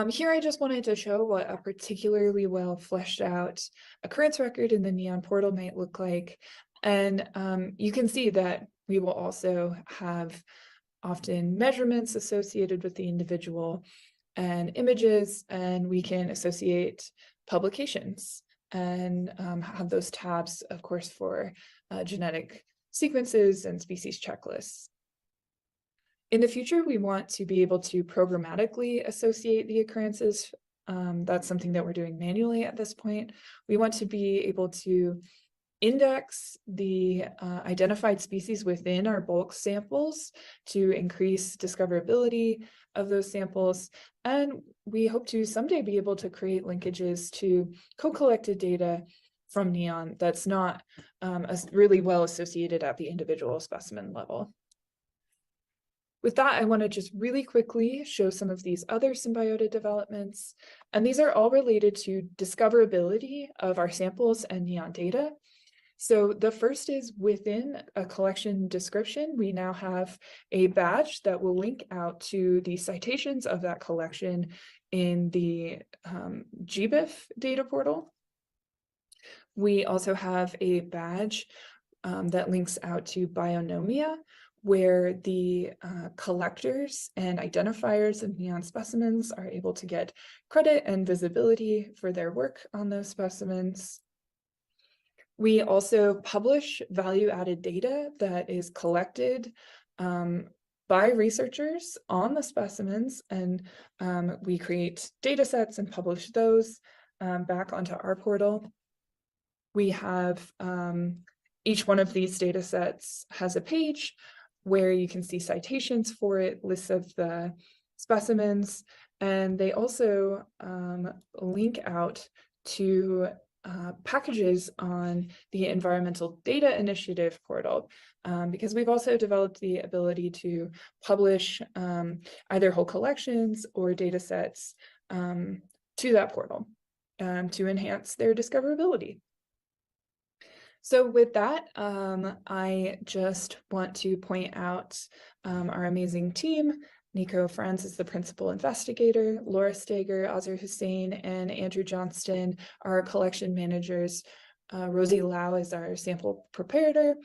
Here I just wanted to show what a particularly well fleshed out occurrence record in the NEON portal might look like. And you can see that we will also have often measurements associated with the individual and images, and we can associate publications and have those tabs, of course, for genetic sequences and species checklists. In the future, we want to be able to programmatically associate the occurrences. That's something that we're doing manually at this point. We want to be able to index the identified species within our bulk samples to increase discoverability of those samples. And we hope to someday be able to create linkages to co-collected data from NEON that's not really well associated at the individual specimen level. With that, I want to just really quickly show some of these other Symbiota developments. And these are all related to discoverability of our samples and NEON data. So the first is within a collection description, we now have a badge that will link out to the citations of that collection in the GBIF data portal. We also have a badge that links out to Bionomia, where the collectors and identifiers of NEON specimens are able to get credit and visibility for their work on those specimens. We also publish value-added data that is collected by researchers on the specimens, and we create data sets and publish those back onto our portal. We have each one of these data sets has a page where you can see citations for it, lists of the specimens, and they also link out to packages on the Environmental Data Initiative portal, because we've also developed the ability to publish either whole collections or data sets to that portal to enhance their discoverability. So with that, I just want to point out our amazing team. Nico Franz is the principal investigator, Laura Steger, Azar Hussein, and Andrew Johnston are collection managers. Rosie Lau is our sample preparator,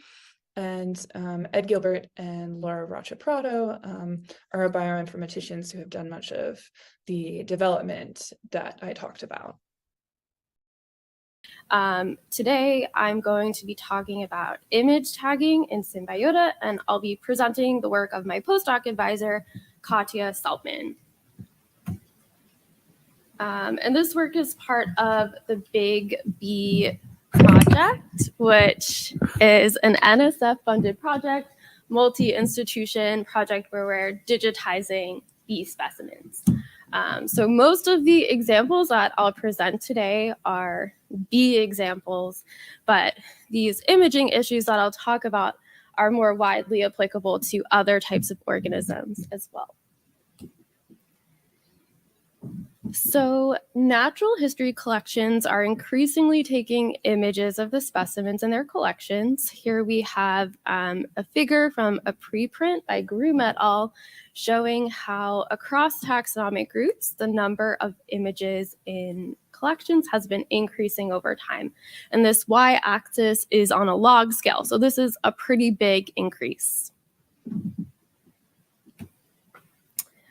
and Ed Gilbert and Laura Rocha Prado are bioinformaticians who have done much of the development that I talked about. Today, I'm going to be talking about image tagging in Symbiota, and I'll be presenting the work of my postdoc advisor, Katja Saltman. And this work is part of the Big B project, which is an NSF-funded project, multi-institution project where we're digitizing bee specimens. So most of the examples that I'll present today are bee examples, but these imaging issues that I'll talk about are more widely applicable to other types of organisms as well. So natural history collections are increasingly taking images of the specimens in their collections. Here we have a figure from a preprint by Karim et al. Showing how across taxonomic groups, the number of images in collections has been increasing over time. And this y-axis is on a log scale. So this is a pretty big increase.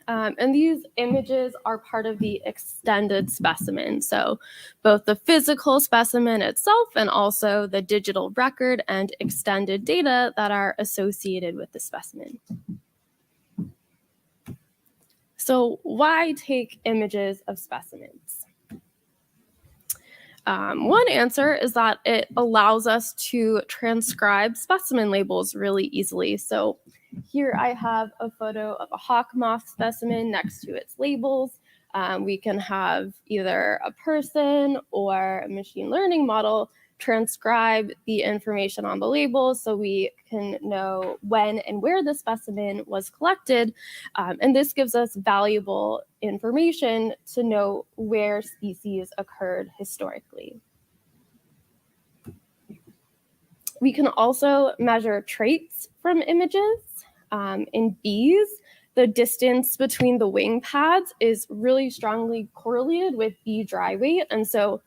And these images are part of the extended specimen. So both the physical specimen itself and also the digital record and extended data that are associated with the specimen. So why take images of specimens? One answer is that it allows us to transcribe specimen labels really easily. So here I have a photo of a hawk moth specimen next to its labels. We can have either a person or a machine learning model transcribe the information on the labels so we can know when and where the specimen was collected. And this gives us valuable information to know where species occurred historically. We can also measure traits from images. In bees, the distance between the wing pads is really strongly correlated with bee dry weight. And so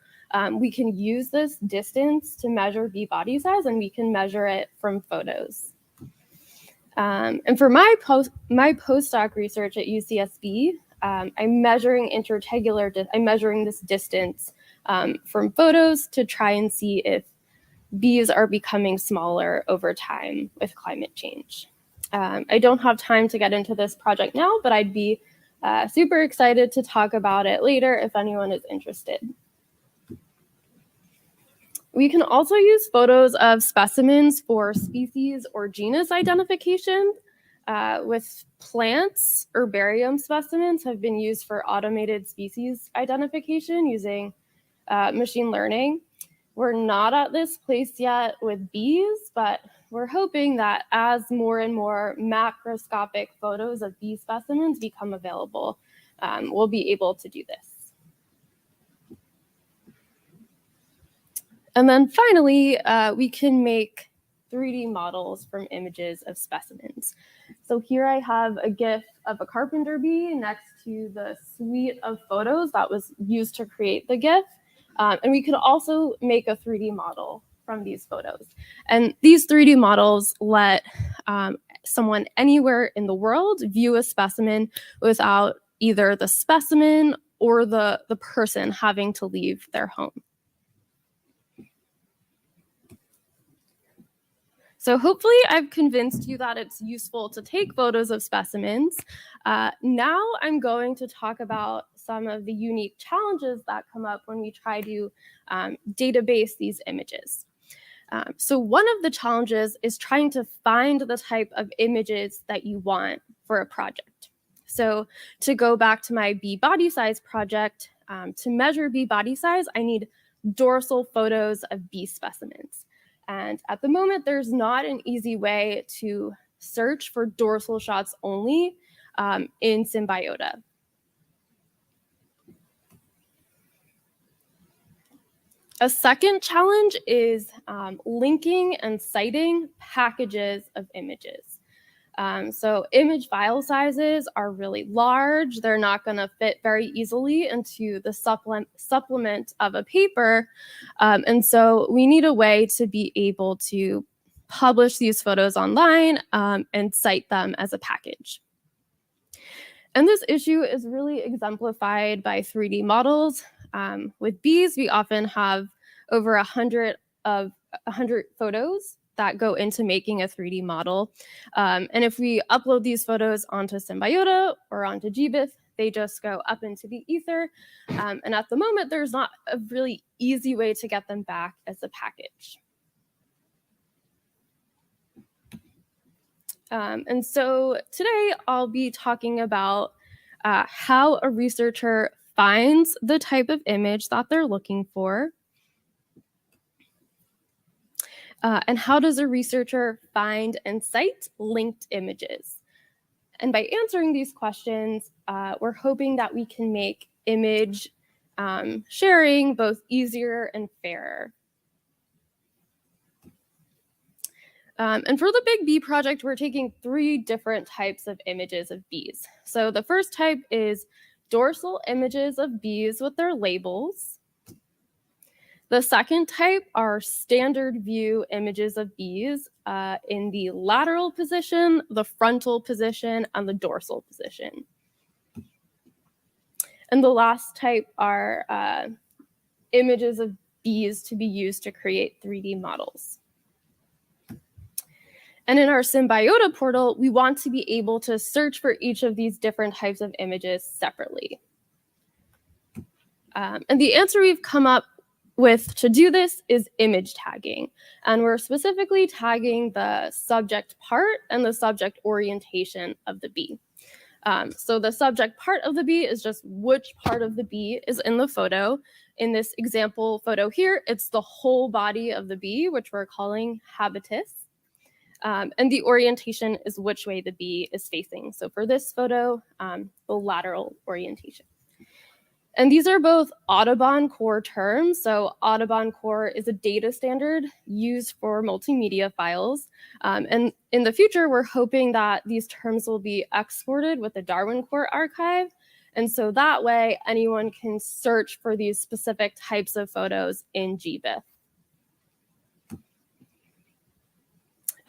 we can use this distance to measure bee body size, and we can measure it from photos. And for my postdoc research at UCSB, I'm measuring this distance from photos to try and see if bees are becoming smaller over time with climate change. I don't have time to get into this project now, but I'd be super excited to talk about it later if anyone is interested. We can also use photos of specimens for species or genus identification. With plants, herbarium specimens have been used for automated species identification using machine learning. We're not at this place yet with bees, but we're hoping that as more and more macroscopic photos of bee specimens become available, we'll be able to do this. And then finally, we can make 3D models from images of specimens. So here I have a GIF of a carpenter bee next to the suite of photos that was used to create the GIF. And we can also make a 3D model from these photos. And these 3D models let someone anywhere in the world view a specimen without either the specimen or the person having to leave their home. So hopefully I've convinced you that it's useful to take photos of specimens. Now I'm going to talk about some of the unique challenges that come up when we try to database these images. So one of the challenges is trying to find the type of images that you want for a project. So to go back to my bee body size project, to measure bee body size, I need dorsal photos of bee specimens. And at the moment, there's not an easy way to search for dorsal shots only in Symbiota. A second challenge is linking and citing packages of images. So image file sizes are really large. They're not going to fit very easily into the supplement of a paper. And so we need a way to be able to publish these photos online and cite them as a package. And this issue is really exemplified by 3D models. With bees, we often have over 100 photos that go into making a 3D model. And if we upload these photos onto Symbiota or onto GBIF, they just go up into the ether. And at the moment, there's not a really easy way to get them back as a package. And so today I'll be talking about how a researcher finds the type of image that they're looking for. And how does a researcher find and cite linked images? And by answering these questions, we're hoping that we can make image sharing both easier and fairer. And for the Big Bee project, we're taking 3 different types of images of bees. So the first type is dorsal images of bees with their labels. The second type are standard view images of bees in the lateral position, the frontal position, and the dorsal position. And the last type are images of bees to be used to create 3D models. And in our Symbiota portal, we want to be able to search for each of these different types of images separately. And the answer we've come up with to do this is image tagging. And we're specifically tagging the subject part and the subject orientation of the bee. So the subject part of the bee is just which part of the bee is in the photo. In this example photo here, it's the whole body of the bee, which we're calling habitus. And the orientation is which way the bee is facing. So for this photo, the lateral orientation. And these are both Audubon core terms. So Audubon core is a data standard used for multimedia files. And in the future, we're hoping that these terms will be exported with the Darwin core archive. And so that way, anyone can search for these specific types of photos in GBIF.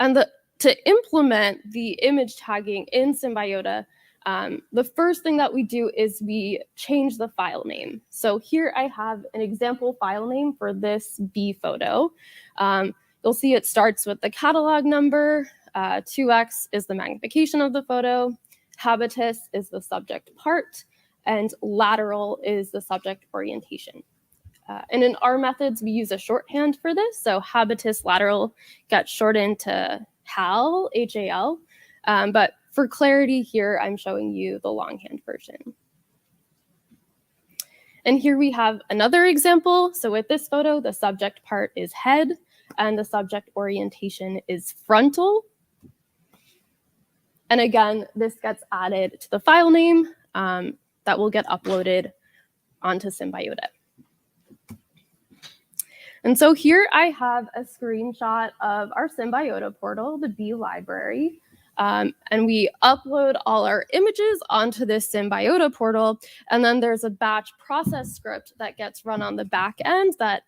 And to implement the image tagging in Symbiota, the first thing that we do is we change the file name. So here I have an example file name for this bee photo. You'll see it starts with the catalog number, 2x is the magnification of the photo, habitus is the subject part, and lateral is the subject orientation. And in our methods, we use a shorthand for this. So habitus lateral gets shortened to HAL, H-A-L. But for clarity here, I'm showing you the longhand version. And here we have another example. So with this photo, the subject part is head and the subject orientation is frontal. And again, this gets added to the file name that will get uploaded onto Symbiota. And so here I have a screenshot of our Symbiota portal, the bee library. And we upload all our images onto this Symbiota portal. And then there's a batch process script that gets run on the back end that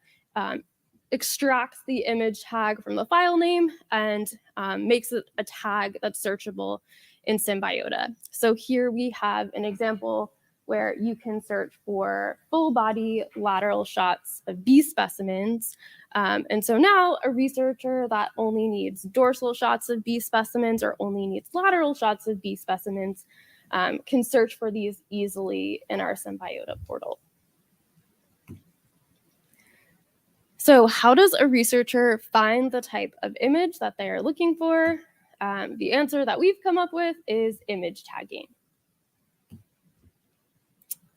extracts the image tag from the file name and makes it a tag that's searchable in Symbiota. So here we have an example where you can search for full body lateral shots of bee specimens. And so now a researcher that only needs dorsal shots of bee specimens or only needs lateral shots of bee specimens can search for these easily in our Symbiota portal. So how does a researcher find the type of image that they are looking for? The answer that we've come up with is image tagging.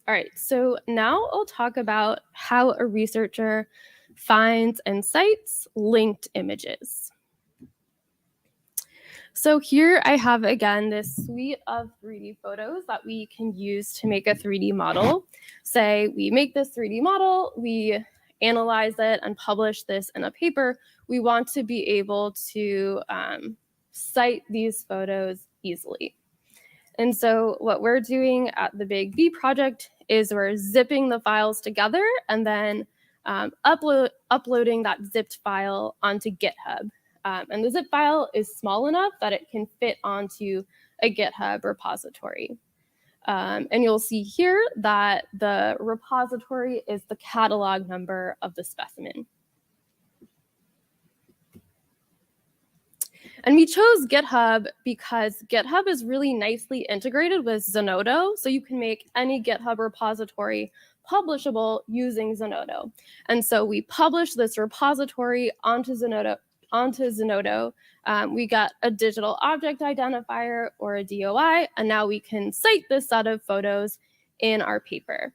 All right, so now I'll talk about how a researcher finds and cites linked images. So here I have, again, this suite of 3D photos that we can use to make a 3D model. Say we make this 3D model, we analyze it and publish this in a paper. We want to be able to cite these photos easily. And so what we're doing at the Big V project is we're zipping the files together and then uploading that zipped file onto GitHub. And the zip file is small enough that it can fit onto a GitHub repository. And you'll see here that the repository is the catalog number of the specimen. And we chose GitHub because GitHub is really nicely integrated with Zenodo, so you can make any GitHub repository publishable using Zenodo. And so we published this repository onto Zenodo. We got a digital object identifier or a DOI, and now we can cite this set of photos in our paper.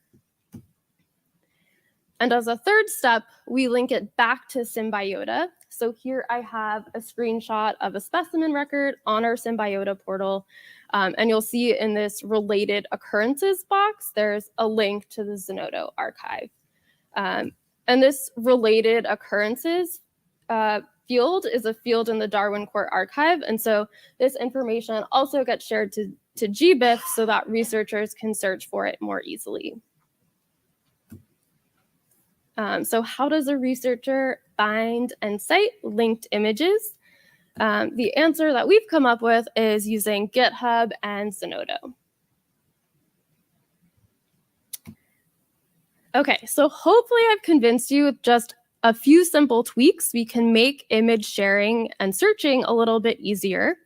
And as a third step, we link it back to Symbiota. So here I have a screenshot of a specimen record on our Symbiota portal. And you'll see in this related occurrences box, there's a link to the Zenodo archive. And this related occurrences field is a field in the Darwin Court archive. And so this information also gets shared to GBIF so that researchers can search for it more easily. So how does a researcher find and cite linked images? The answer that we've come up with is using GitHub and Zenodo. Okay, so hopefully I've convinced you with just a few simple tweaks, we can make image sharing and searching a little bit easier.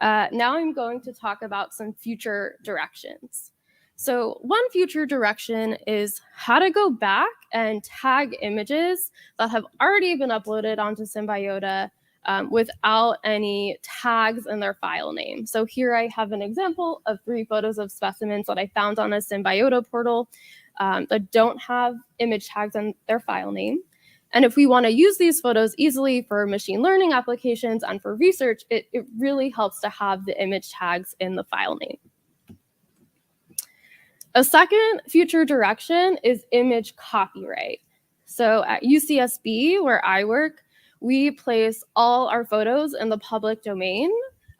Now I'm going to talk about some future directions. So one future direction is how to go back and tag images that have already been uploaded onto Symbiota without any tags in their file name. So here I have an example of 3 photos of specimens that I found on a Symbiota portal that don't have image tags in their file name. And if we want to use these photos easily for machine learning applications and for research, it really helps to have the image tags in the file name. A second future direction is image copyright. So at UCSB, where I work, we place all our photos in the public domain.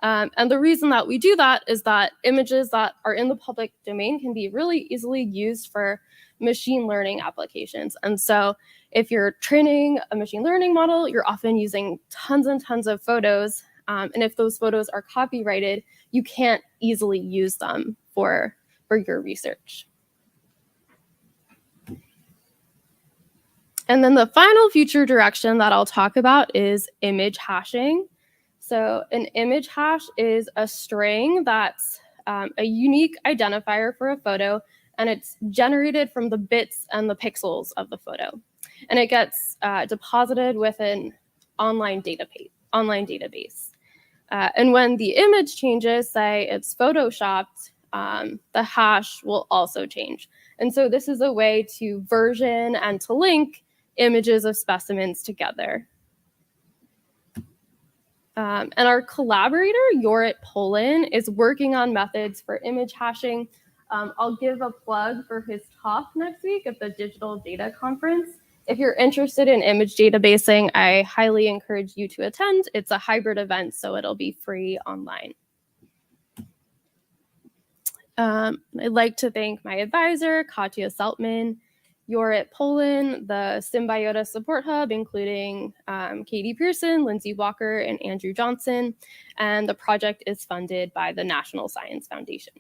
And the reason that we do that is that images that are in the public domain can be really easily used for machine learning applications. And so if you're training a machine learning model, you're often using tons and tons of photos. And if those photos are copyrighted, you can't easily use them for your research. And then the final future direction that I'll talk about is image hashing. So an image hash is a string that's a unique identifier for a photo, and it's generated from the bits and the pixels of the photo. And it gets deposited with an online database. And when the image changes, say it's photoshopped, the hash will also change. And so this is a way to version and to link images of specimens together. And our collaborator, Yoret Poland, is working on methods for image hashing. I'll give a plug for his talk next week at the Digital Data Conference. If you're interested in image databasing, I highly encourage you to attend. It's a hybrid event, so it'll be free online. I'd like to thank my advisor, Katja Seltman, Yoret Poland, the Symbiota Support Hub, including Katie Pearson, Lindsay Walker, and Andrew Johnson. And the project is funded by the National Science Foundation.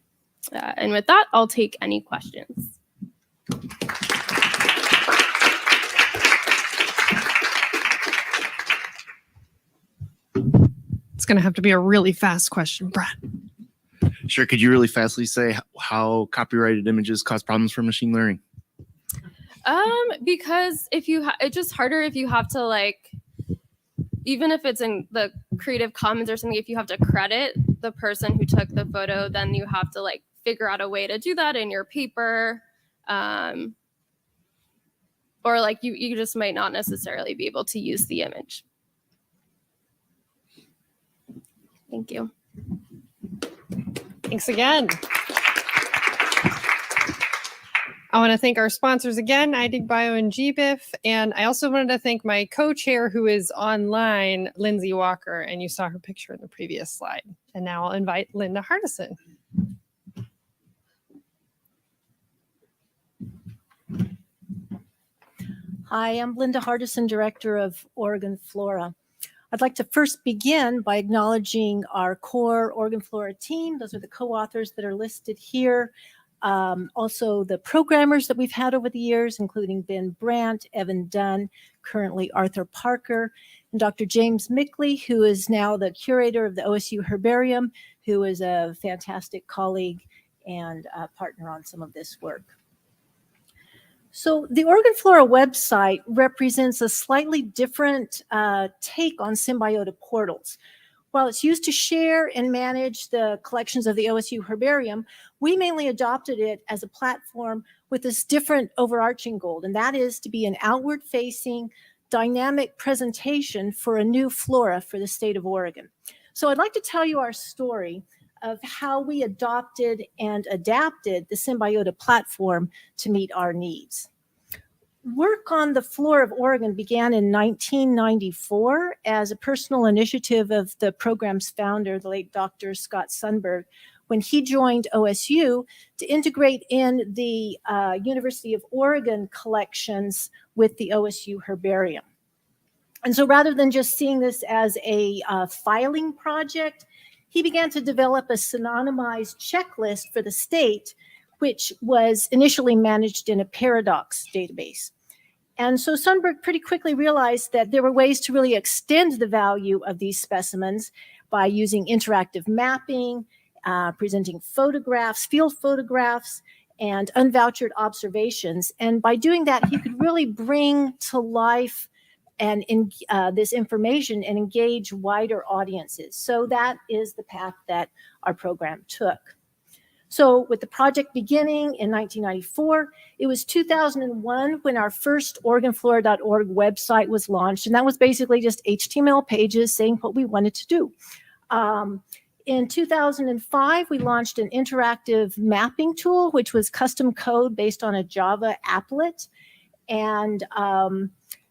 And with that, I'll take any questions. It's going to have to be a really fast question, Brad. Sure. Could you really fastly say how copyrighted images cause problems for machine learning? Because if you it's just harder if you have to, like, even if it's in the Creative Commons or something, if you have to credit the person who took the photo, then you have to like figure out a way to do that in your paper. Or like you just might not necessarily be able to use the image. Thank you. Thanks again. I want to thank our sponsors again, iDigBio and GBIF. And I also wanted to thank my co-chair who is online, Lindsay Walker, and you saw her picture in the previous slide. And now I'll invite Linda Hardison. Hi, I'm Linda Hardison, Director of Oregon Flora. I'd like to first begin by acknowledging our core Oregon Flora team. Those are the co-authors that are listed here. Also the programmers that we've had over the years, including Ben Brandt, Evan Dunn, currently Arthur Parker, and Dr. James Mickley, who is now the curator of the OSU Herbarium, who is a fantastic colleague and partner on some of this work. So the Oregon Flora website represents a slightly different take on Symbiota portals. While it's used to share and manage the collections of the OSU Herbarium, we mainly adopted it as a platform with this different overarching goal, and that is to be an outward-facing, dynamic presentation for a new flora for the state of Oregon. So I'd like to tell you our story of how we adopted and adapted the Symbiota platform to meet our needs. Work on the flora of Oregon began in 1994 as a personal initiative of the program's founder, the late Dr. Scott Sundberg, when he joined OSU to integrate in the University of Oregon collections with the OSU Herbarium. And so rather than just seeing this as a filing project, he began to develop a synonymized checklist for the state, which was initially managed in a Paradox database. And so Sundberg pretty quickly realized that there were ways to really extend the value of these specimens by using interactive mapping, presenting photographs, field photographs, and unvouchered observations. And by doing that, he could really bring to life and this information and engage wider audiences. So that is the path that our program took. So with the project beginning in 1994, it was 2001 when our first OregonFlora.org website was launched. And that was basically just HTML pages saying what we wanted to do. In 2005, we launched an interactive mapping tool, which was custom code based on a Java applet. And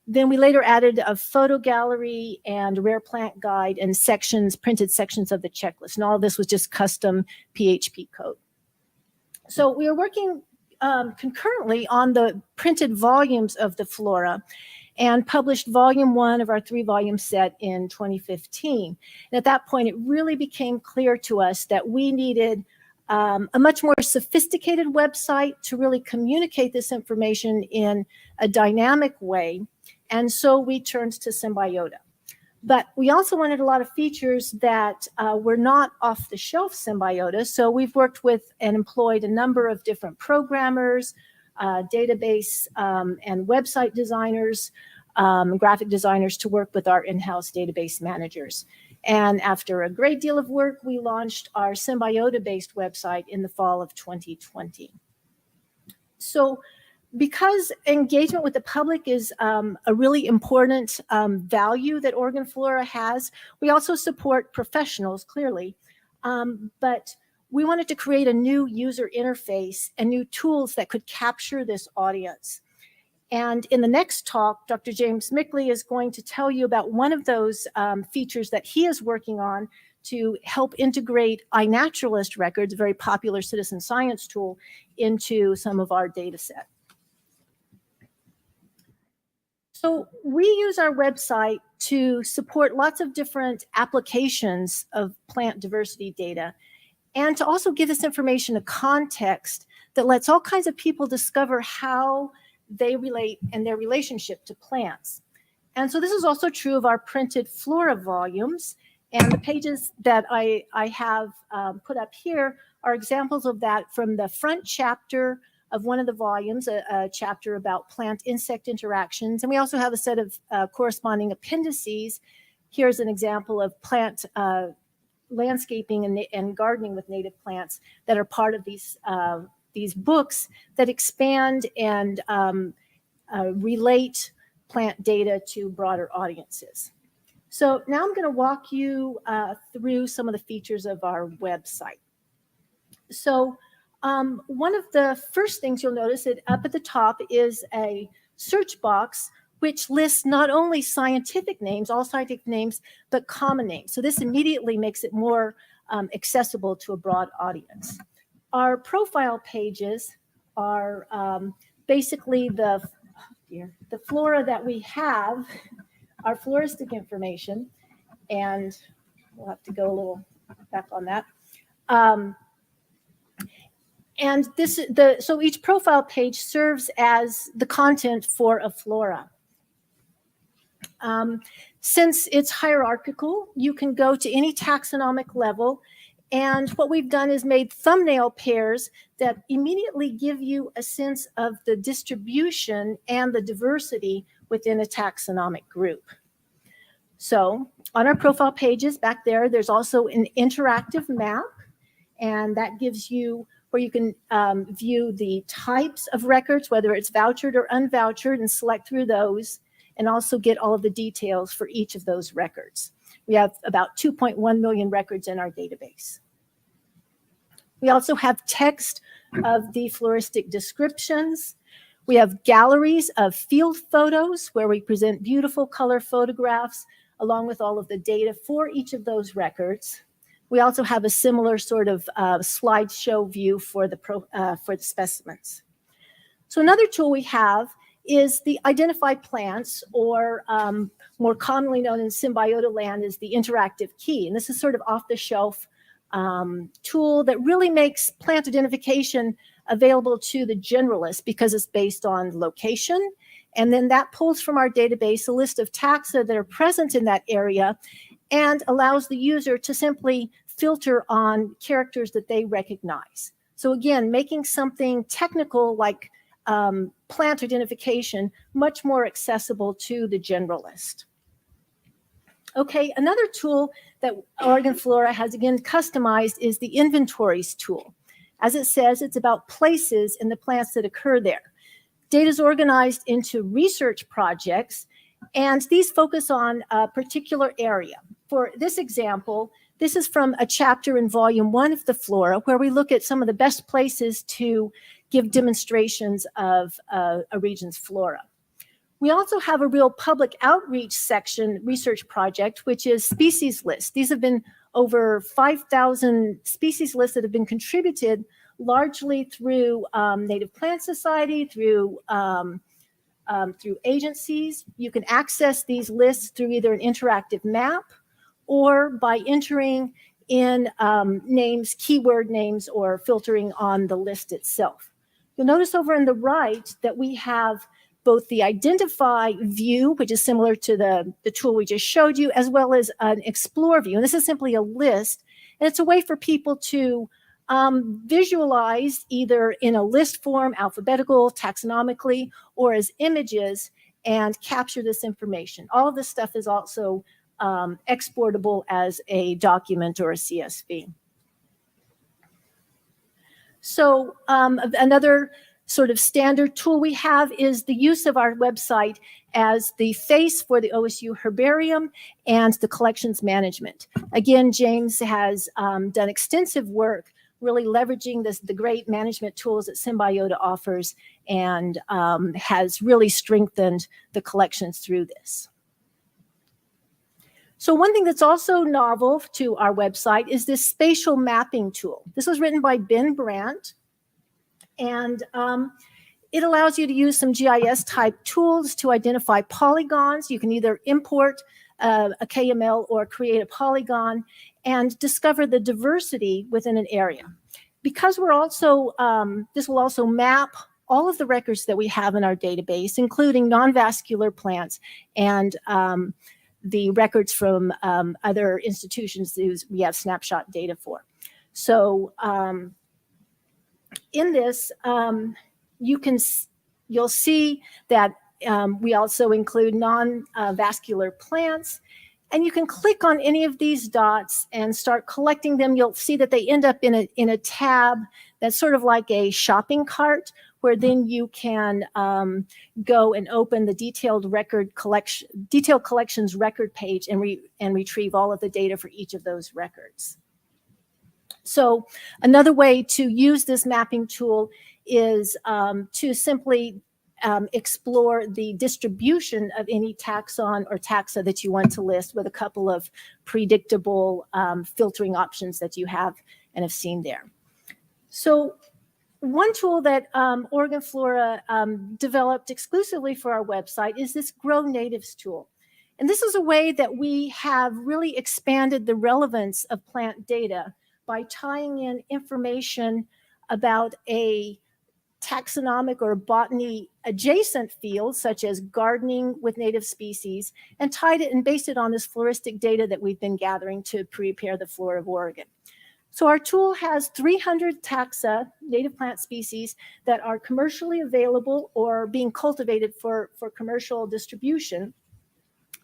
then we later added a photo gallery and a rare plant guide and sections, printed sections of the checklist. And all of this was just custom PHP code. So we are working concurrently on the printed volumes of the flora and published volume 1 of our 3-volume set in 2015. And at that point, it really became clear to us that we needed a much more sophisticated website to really communicate this information in a dynamic way. And so we turned to Symbiota. But we also wanted a lot of features that were not off-the-shelf Symbiota. So we've worked with and employed a number of different programmers, database and website designers, graphic designers to work with our in-house database managers. And after a great deal of work, we launched our Symbiota-based website in the fall of 2020. So because engagement with the public is a really important value that Oregon Flora has, we also support professionals, clearly. But we wanted to create a new user interface and new tools that could capture this audience. And in the next talk, Dr. James Mickley is going to tell you about one of those features that he is working on to help integrate iNaturalist records, a very popular citizen science tool, into some of our data set. So we use our website to support lots of different applications of plant diversity data. and to also give this information a context that lets all kinds of people discover how they relate and their relationship to plants. And so this is also true of our printed flora volumes. And the pages that I have put up here are examples of that from the front chapter of one of the volumes, a chapter about plant-insect interactions. And we also have a set of corresponding appendices. Here's an example of plant landscaping and gardening with native plants that are part of these books that expand and relate plant data to broader audiences. So now I'm going to walk you through some of the features of our website. So one of the first things you'll notice that up at the top is a search box which lists not only scientific names, all scientific names, but common names. So this immediately makes it more accessible to a broad audience. Our profile pages are basically the flora that we have, our floristic information, and we'll have to go a little back on that. And so each profile page serves as the content for a flora. Since it's hierarchical, you can go to any taxonomic level. And what we've done is made thumbnail pairs that immediately give you a sense of the distribution and the diversity within a taxonomic group. So on our profile pages back there, there's also an interactive map, and that gives you where you can view the types of records, whether it's vouchered or unvouchered, and select through those, and also get all of the details for each of those records. We have about 2.1 million records in our database. We also have text of the floristic descriptions. We have galleries of field photos where we present beautiful color photographs along with all of the data for each of those records. We also have a similar sort of slideshow view for the specimens. So another tool we have is the identify plants, or more commonly known in Symbiota land as the interactive key. And this is sort of off-the-shelf tool that really makes plant identification available to the generalist because it's based on location. And then that pulls from our database a list of taxa that are present in that area and allows the user to simply filter on characters that they recognize. So again, making something technical like plant identification much more accessible to the generalist. Okay, another tool that Oregon Flora has again customized is the inventories tool. As it says, it's about places in the plants that occur there. Data is organized into research projects, and these focus on a particular area. For this example, this is from a chapter in volume 1 of the Flora, where we look at some of the best places to give demonstrations of a region's flora. We also have a real public outreach section research project, which is species lists. These have been over 5,000 species lists that have been contributed largely through Native Plant Society, through agencies. You can access these lists through either an interactive map or by entering in names, keyword names, or filtering on the list itself. You'll notice over on the right that we have both the identify view, which is similar to the tool we just showed you, as well as an explore view. And this is simply a list, and it's a way for people to visualize either in a list form, alphabetical, taxonomically, or as images, and capture this information. All of this stuff is also exportable as a document or a CSV. So another sort of standard tool we have is the use of our website as the face for the OSU Herbarium and the collections management. Again, James has done extensive work really leveraging the great management tools that Symbiota offers, and has really strengthened the collections through this. So one thing that's also novel to our website is this spatial mapping tool. This was written by Ben Brandt, and it allows you to use some GIS type tools to identify polygons. You can either import a KML or create a polygon and discover the diversity within an area. Because we're also, this will also map all of the records that we have in our database, including non-vascular plants and the records from other institutions that we have snapshot data for. So in this, you'll see that we also include non-vascular plants. And you can click on any of these dots and start collecting them. You'll see that they end up in a tab that's sort of like a shopping cart, where then you can go and open the detailed collections record page and retrieve all of the data for each of those records. So another way to use this mapping tool is to simply explore the distribution of any taxon or taxa that you want to list with a couple of predictable filtering options that you have and have seen there. So one tool that Oregon Flora developed exclusively for our website is this Grow Natives tool. And this is a way that we have really expanded the relevance of plant data by tying in information about a taxonomic or botany adjacent field, such as gardening with native species, and tied it and based it on this floristic data that we've been gathering to prepare the Flora of Oregon. So our tool has 300 taxa, native plant species, that are commercially available or being cultivated for commercial distribution.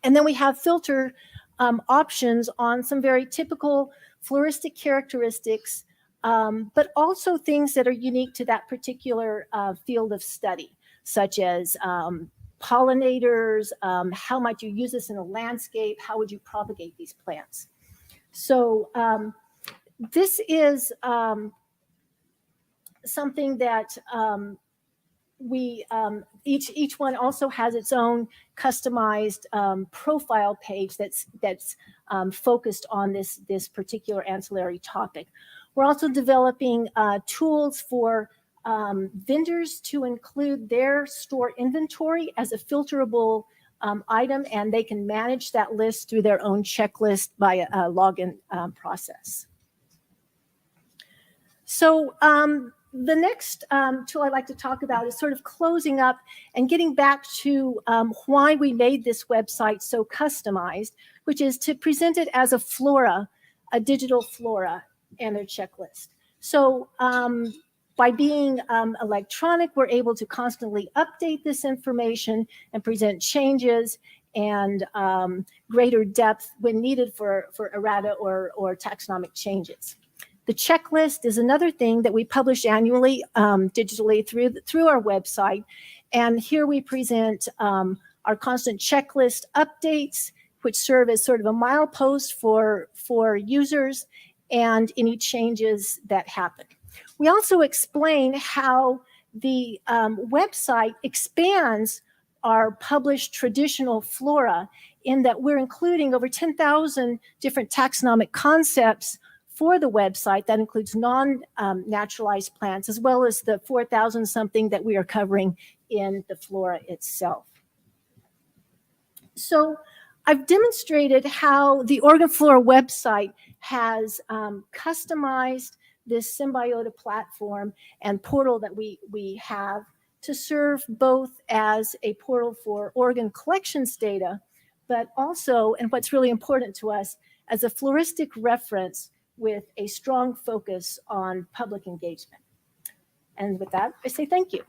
And then we have filter options on some very typical floristic characteristics, but also things that are unique to that particular field of study, such as pollinators, how might you use this in a landscape, how would you propagate these plants. So this is something that each one also has its own customized profile page that's focused on this particular ancillary topic. We're also developing tools for vendors to include their store inventory as a filterable item, and they can manage that list through their own checklist by a login process. So the next tool I'd like to talk about is sort of closing up and getting back to why we made this website so customized, which is to present it as a flora, a digital flora, and a checklist. So by being electronic, we're able to constantly update this information and present changes and greater depth when needed for errata or taxonomic changes. The checklist is another thing that we publish annually digitally through our website. And here we present our constant checklist updates, which serve as sort of a milepost for users and any changes that happen. We also explain how the website expands our published traditional flora in that we're including over 10,000 different taxonomic concepts for the website. That includes non-naturalized plants, as well as the 4,000 something that we are covering in the flora itself. So I've demonstrated how the Oregon Flora website has customized this Symbiota platform and portal that we have to serve both as a portal for Oregon collections data, but also, and what's really important to us, as a floristic reference with a strong focus on public engagement. And with that, I say thank you.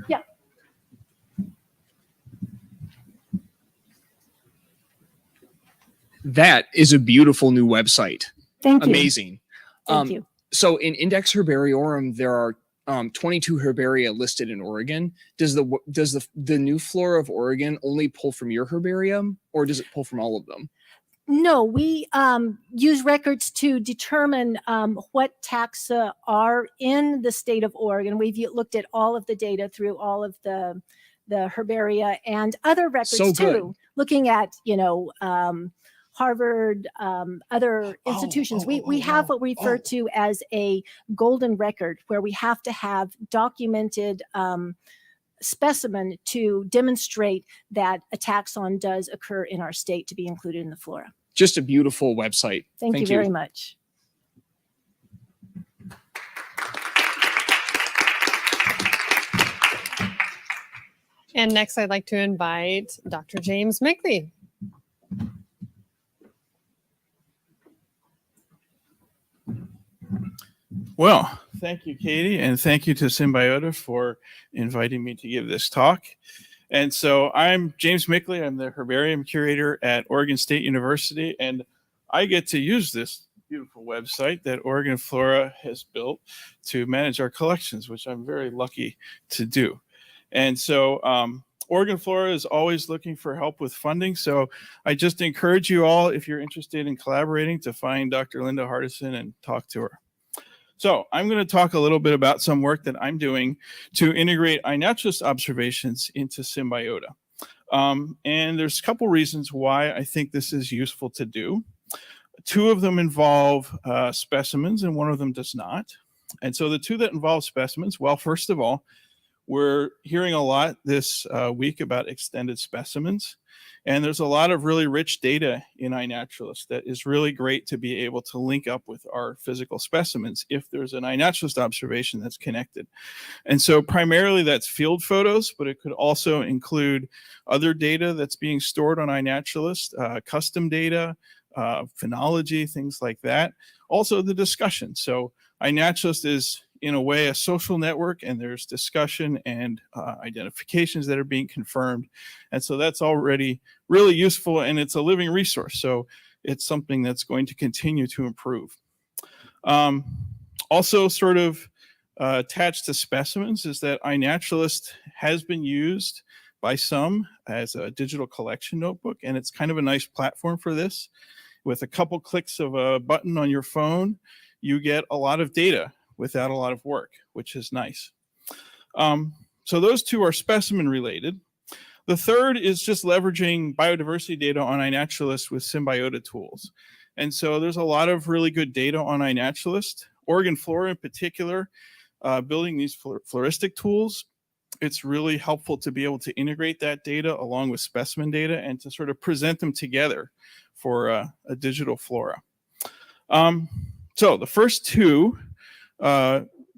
Yeah. That is a beautiful new website. Thank you. Amazing. Thank you. So in Index Herbariorum, there are 22 herbaria listed in Oregon. Does the new Flora of Oregon only pull from your herbarium, or does it pull from all of them? No, we use records to determine what taxa are in the state of Oregon. We've looked at all of the data through all of the herbaria and other records So too, good. looking at Harvard, other institutions. We have what we refer to as a golden record, where we have to have documented specimen to demonstrate that a taxon does occur in our state to be included in the flora. Just a beautiful website. Thank you very much. And next, I'd like to invite Dr. James Mickley. Well, thank you, Katie, and thank you to Symbiota for inviting me to give this talk. And so I'm James Mickley. I'm the herbarium curator at Oregon State University, and I get to use this beautiful website that Oregon Flora has built to manage our collections, which I'm very lucky to do. And so Oregon Flora is always looking for help with funding. So I just encourage you all, if you're interested in collaborating, to find Dr. Linda Hardison and talk to her. So I'm going to talk a little bit about some work that I'm doing to integrate iNaturalist observations into Symbiota. And there's a couple reasons why I think this is useful to do. Two of them involve specimens and one of them does not. And so the two that involve specimens, well, first of all, we're hearing a lot this week about extended specimens. And there's a lot of really rich data in iNaturalist that is really great to be able to link up with our physical specimens if there's an iNaturalist observation that's connected. And so primarily that's field photos, but it could also include other data that's being stored on iNaturalist, custom data, phenology, things like that. Also the discussion. So iNaturalist is in a way a social network, and there's discussion and identifications that are being confirmed. And so that's already really useful, and it's a living resource. So it's something that's going to continue to improve. Also sort of attached to specimens is that iNaturalist has been used by some as a digital collection notebook, and it's kind of a nice platform for this. With a couple clicks of a button on your phone, you get a lot of data without a lot of work, which is nice. So those two are specimen related. The third is just leveraging biodiversity data on iNaturalist with Symbiota tools. And so there's a lot of really good data on iNaturalist. Oregon Flora in particular, building these floristic tools, it's really helpful to be able to integrate that data along with specimen data and to sort of present them together for a digital flora. So the first two,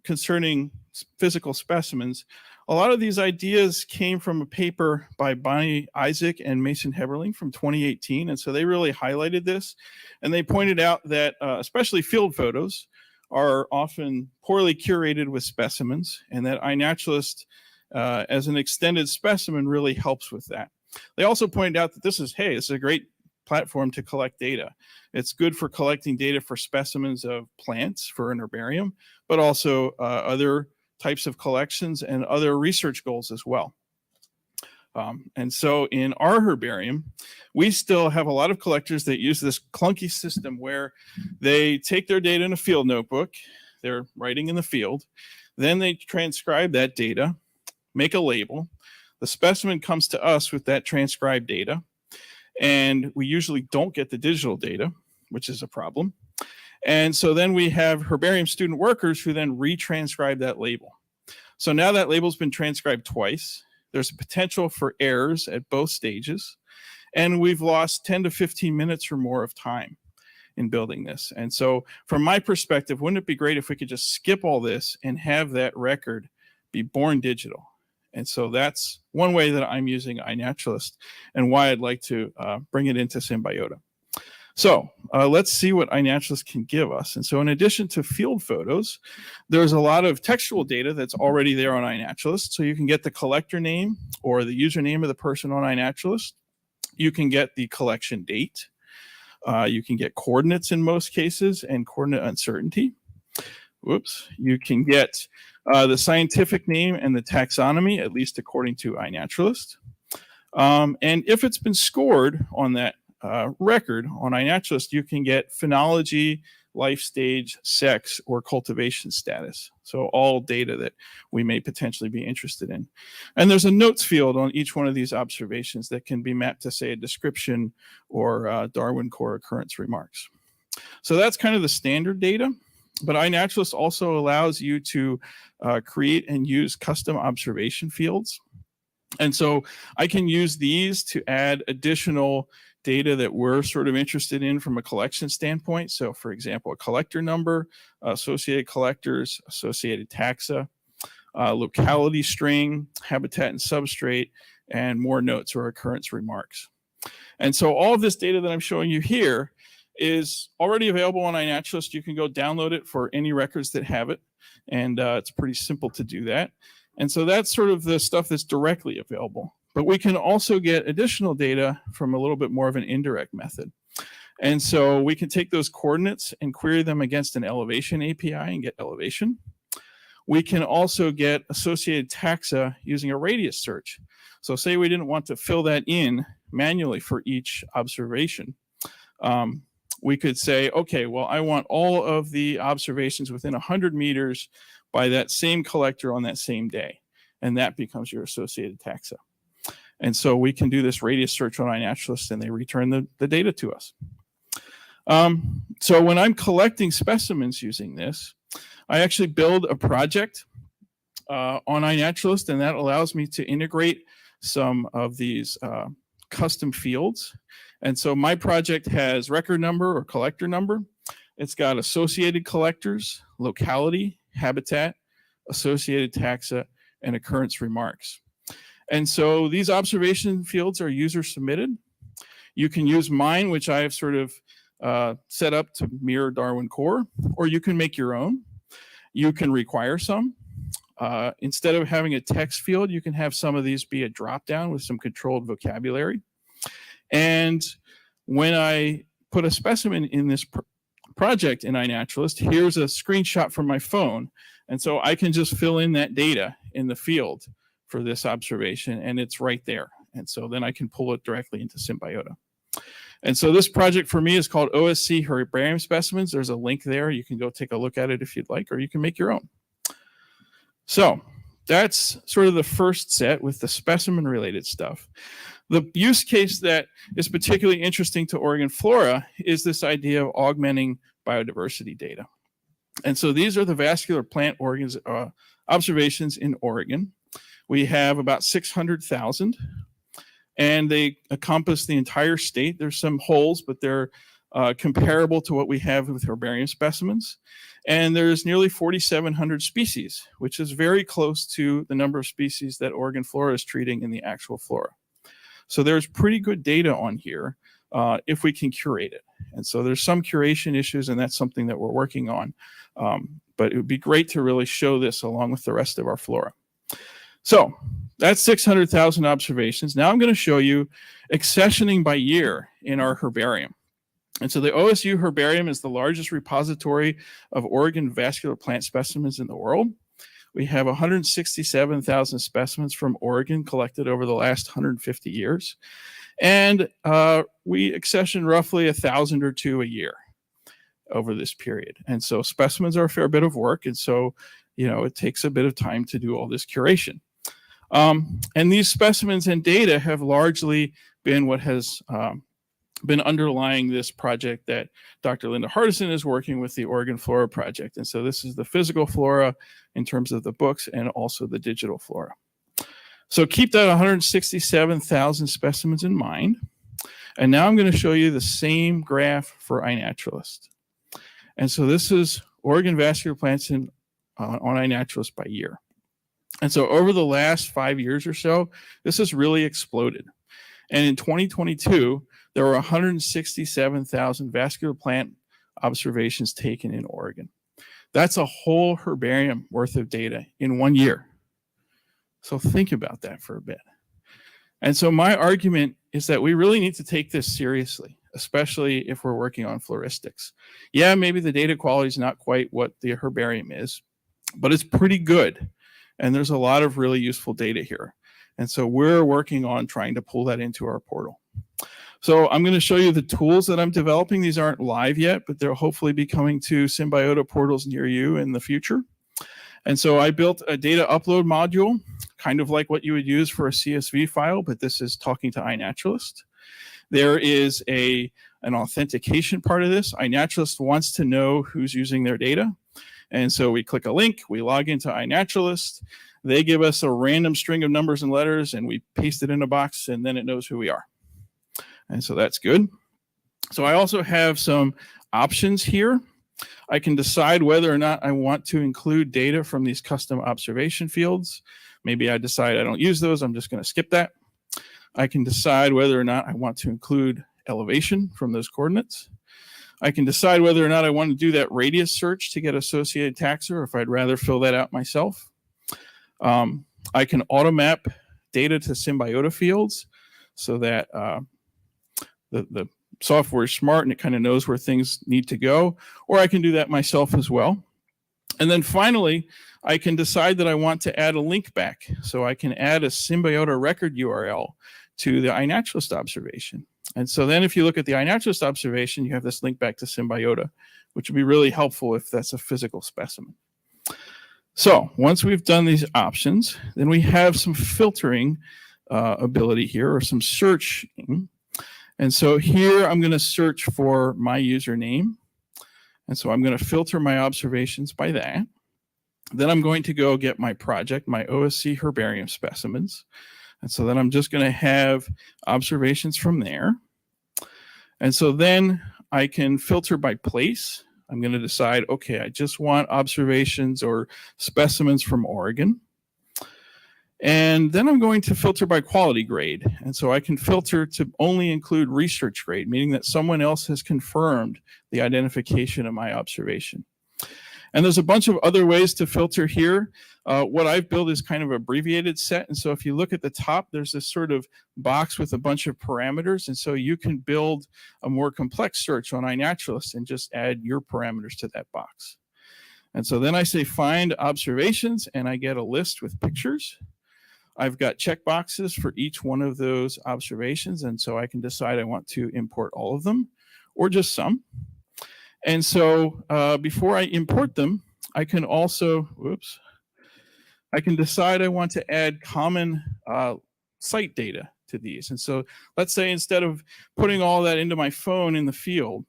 concerning physical specimens, a lot of these ideas came from a paper by Bonnie Isaac and Mason Heberling from 2018. And so they really highlighted this. And they pointed out that especially field photos are often poorly curated with specimens, and that iNaturalist as an extended specimen really helps with that. They also pointed out that this is a great platform to collect data. It's good for collecting data for specimens of plants for an herbarium, but also other types of collections and other research goals as well. And so in our herbarium, we still have a lot of collectors that use this clunky system where they take their data in a field notebook, they're writing in the field, then they transcribe that data, make a label, the specimen comes to us with that transcribed data, and we usually don't get the digital data, which is a problem. And so then we have herbarium student workers who then retranscribe that label. So now that label's been transcribed twice. There's a potential for errors at both stages. And we've lost 10 to 15 minutes or more of time in building this. And so from my perspective, wouldn't it be great if we could just skip all this and have that record be born digital? And so that's one way that I'm using iNaturalist and why I'd like to bring it into Symbiota. So let's see what iNaturalist can give us. And so in addition to field photos, there's a lot of textual data that's already there on iNaturalist. So you can get the collector name or the username of the person on iNaturalist. You can get the collection date. You can get coordinates in most cases and coordinate uncertainty. Whoops. You can get the scientific name and the taxonomy, at least according to iNaturalist. And if it's been scored on that record on iNaturalist, you can get phenology, life stage, sex, or cultivation status. So all data that we may potentially be interested in. And there's a notes field on each one of these observations that can be mapped to, say, a description or Darwin core occurrence remarks. So that's kind of the standard data, but iNaturalist also allows you to create and use custom observation fields. And so I can use these to add additional data that we're sort of interested in from a collection standpoint. So for example, a collector number, associated collectors, associated taxa, locality string, habitat and substrate, and more notes or occurrence remarks. And so all of this data that I'm showing you here is already available on iNaturalist. You can go download it for any records that have it. And it's pretty simple to do that. And so that's sort of the stuff that's directly available. But we can also get additional data from a little bit more of an indirect method. And so we can take those coordinates and query them against an elevation API and get elevation. We can also get associated taxa using a radius search. So say we didn't want to fill that in manually for each observation. We could say, okay, well, I want all of the observations within 100 meters by that same collector on that same day. And that becomes your associated taxa. And so we can do this radius search on iNaturalist and they return the data to us. So when I'm collecting specimens using this, I actually build a project on iNaturalist, and that allows me to integrate some of these custom fields. And so my project has record number or collector number. It's got associated collectors, locality, habitat, associated taxa, and occurrence remarks. And so these observation fields are user submitted. You can use mine, which I have sort of set up to mirror Darwin Core, or you can make your own. You can require some. Instead of having a text field, you can have some of these be a drop-down with some controlled vocabulary. And when I put a specimen in this project in iNaturalist, here's a screenshot from my phone. And so I can just fill in that data in the field for this observation, and it's right there. And so then I can pull it directly into Symbiota. And so this project for me is called OSC Herbarium Specimens. There's a link there. You can go take a look at it if you'd like, or you can make your own. So that's sort of the first set with the specimen related stuff. The use case that is particularly interesting to Oregon Flora is this idea of augmenting biodiversity data. And so these are the vascular plant organs observations in Oregon. We have about 600,000, and they encompass the entire state. There's some holes, but they're comparable to what we have with herbarium specimens. And there's nearly 4,700 species, which is very close to the number of species that Oregon Flora is treating in the actual flora. So there's pretty good data on here if we can curate it. And so there's some curation issues, and that's something that we're working on. But it would be great to really show this along with the rest of our flora. So that's 600,000 observations. Now I'm going to show you accessioning by year in our herbarium. And so the OSU Herbarium is the largest repository of Oregon vascular plant specimens in the world. We have 167,000 specimens from Oregon collected over the last 150 years. And we accession roughly 1,000 or 2 a year over this period. And so specimens are a fair bit of work. And so, you know, it takes a bit of time to do all this curation. And these specimens and data have largely been what has been underlying this project that Dr. Linda Hardison is working with, the Oregon Flora Project. And so this is the physical flora in terms of the books and also the digital flora. So keep that 167,000 specimens in mind. And now I'm going to show you the same graph for iNaturalist. And so this is Oregon vascular plants on iNaturalist by year. And so over the last 5 years or so, this has really exploded. And in 2022, there were 167,000 vascular plant observations taken in Oregon. That's a whole herbarium worth of data in 1 year. So think about that for a bit. And so my argument is that we really need to take this seriously, especially if we're working on floristics. Yeah, maybe the data quality is not quite what the herbarium is, but it's pretty good. And there's a lot of really useful data here. And so we're working on trying to pull that into our portal. So I'm going to show you the tools that I'm developing. These aren't live yet, but they'll hopefully be coming to Symbiota portals near you in the future. And so I built a data upload module, kind of like what you would use for a CSV file, but this is talking to iNaturalist. There is an authentication part of this. iNaturalist wants to know who's using their data. And so we click a link, we log into iNaturalist. They give us a random string of numbers and letters, and we paste it in a box, and then it knows who we are. And so that's good. So I also have some options here. I can decide whether or not I want to include data from these custom observation fields. Maybe I decide I don't use those, I'm just going to skip that. I can decide whether or not I want to include elevation from those coordinates. I can decide whether or not I want to do that radius search to get associated taxa, or if I'd rather fill that out myself. I can auto map data to Symbiota fields so that the software is smart and it kind of knows where things need to go, or I can do that myself as well. And then finally, I can decide that I want to add a link back. So I can add a Symbiota record URL to the iNaturalist observation. And so then if you look at the iNaturalist observation, you have this link back to Symbiota, which would be really helpful if that's a physical specimen. So once we've done these options, then we have some filtering ability here, or some searching. And so here I'm going to search for my username. And so I'm going to filter my observations by that. Then I'm going to go get my project, my OSC herbarium specimens. And so then I'm just going to have observations from there. And so then I can filter by place. I'm going to decide, okay, I just want observations or specimens from Oregon. And then I'm going to filter by quality grade. And so I can filter to only include research grade, meaning that someone else has confirmed the identification of my observation. And there's a bunch of other ways to filter here. What I've built is kind of an abbreviated set. And so if you look at the top, there's this sort of box with a bunch of parameters. And so you can build a more complex search on iNaturalist and just add your parameters to that box. And so then I say find observations, and I get a list with pictures. I've got checkboxes for each one of those observations. And so I can decide I want to import all of them or just some. And so before I import them, I can also, I can decide I want to add common site data to these. And so let's say instead of putting all that into my phone in the field,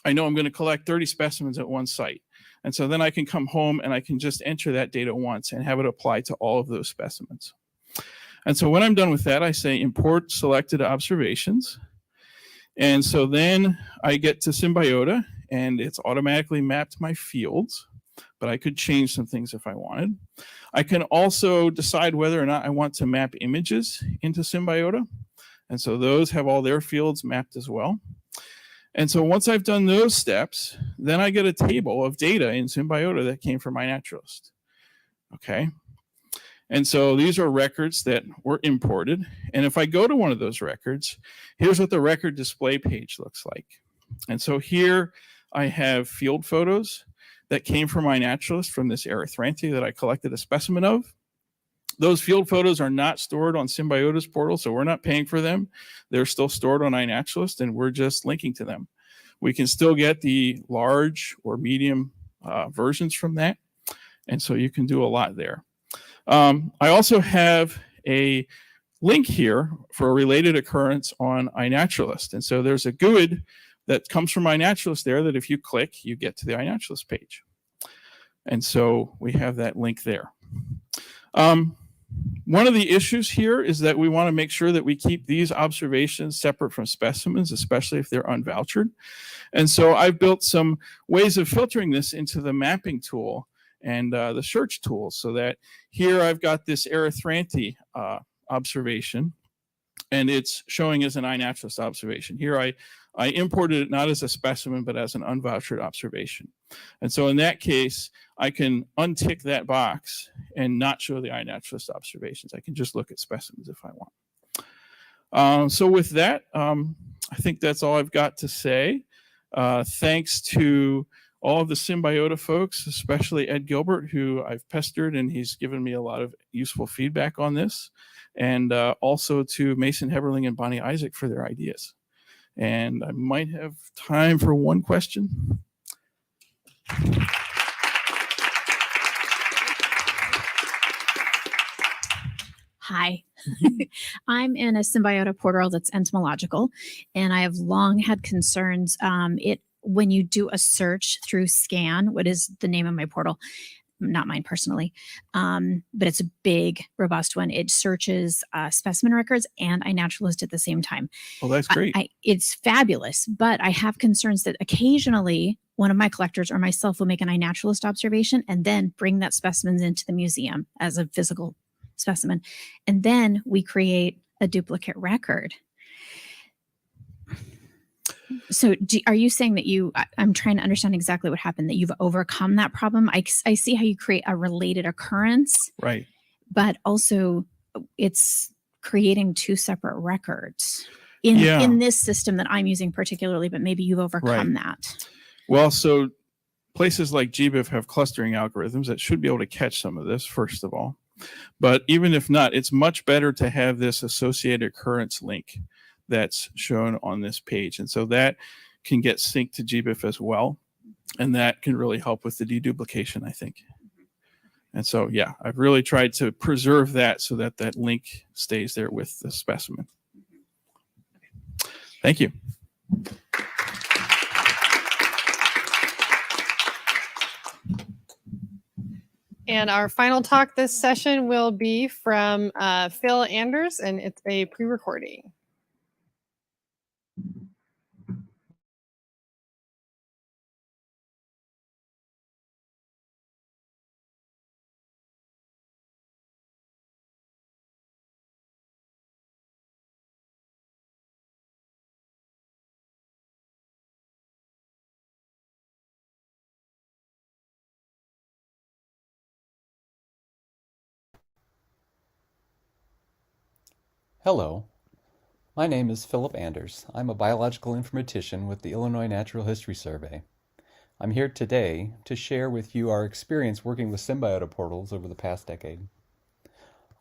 I know I'm going to collect 30 specimens at one site. And so then I can come home and I can just enter that data once and have it apply to all of those specimens. And so when I'm done with that, I say import selected observations. And so then I get to Symbiota, and it's automatically mapped my fields, but I could change some things if I wanted. I can also decide whether or not I want to map images into Symbiota. And so those have all their fields mapped as well. And so once I've done those steps, then I get a table of data in Symbiota that came from iNaturalist. Okay. And so these are records that were imported. And if I go to one of those records, here's what the record display page looks like. And so here I have field photos that came from iNaturalist from this Erythranthia that I collected a specimen of. Those field photos are not stored on Symbiota's portal, so we're not paying for them. They're still stored on iNaturalist, and we're just linking to them. We can still get the large or medium versions from that. And so you can do a lot there. I also have a link here for a related occurrence on iNaturalist. And so there's a GUID that comes from iNaturalist there that if you click, you get to the iNaturalist page. And so we have that link there. One of the issues here is that we want to make sure that we keep these observations separate from specimens, especially if they're unvouchered. And so I've built some ways of filtering this into the mapping tool and the search tool, so that here I've got this Erythranthia observation, and it's showing as an iNaturalist observation. Here I imported it not as a specimen, but as an unvouchered observation. And so in that case, I can untick that box and not show the iNaturalist observations. I can just look at specimens if I want. So with that, I think that's all I've got to say. Thanks to all of the Symbiota folks, especially Ed Gilbert, who I've pestered, and he's given me a lot of useful feedback on this. And also to Mason Heberling and Bonnie Isaac for their ideas. And I might have time for one question. Hi, I'm in a Symbiota portal that's entomological, and I have long had concerns. When you do a search through Scan, what is the name of my portal? Not mine personally, but it's a big, robust one. It searches specimen records and iNaturalist at the same time. Well, that's great. It's fabulous, but I have concerns that occasionally one of my collectors or myself will make an iNaturalist observation and then bring that specimen into the museum as a physical specimen. And then we create a duplicate record. So are you saying that I'm trying to understand exactly what happened, that you've overcome that problem? I see how you create a related occurrence, right? But also it's creating two separate records in this system that I'm using particularly, but maybe you've overcome that. Well, so places like GBIF have clustering algorithms that should be able to catch some of this, first of all. But even if not, it's much better to have this associated occurrence link that's shown on this page. And so that can get synced to GBIF as well. And that can really help with the deduplication, I think. And so, yeah, I've really tried to preserve that so that that link stays there with the specimen. Thank you. And our final talk this session will be from Phil Anders, and it's a pre-recording. Hello, my name is Philip Anders. I'm a biological informatician with the Illinois Natural History Survey. I'm here today to share with you our experience working with Symbiota portals over the past decade.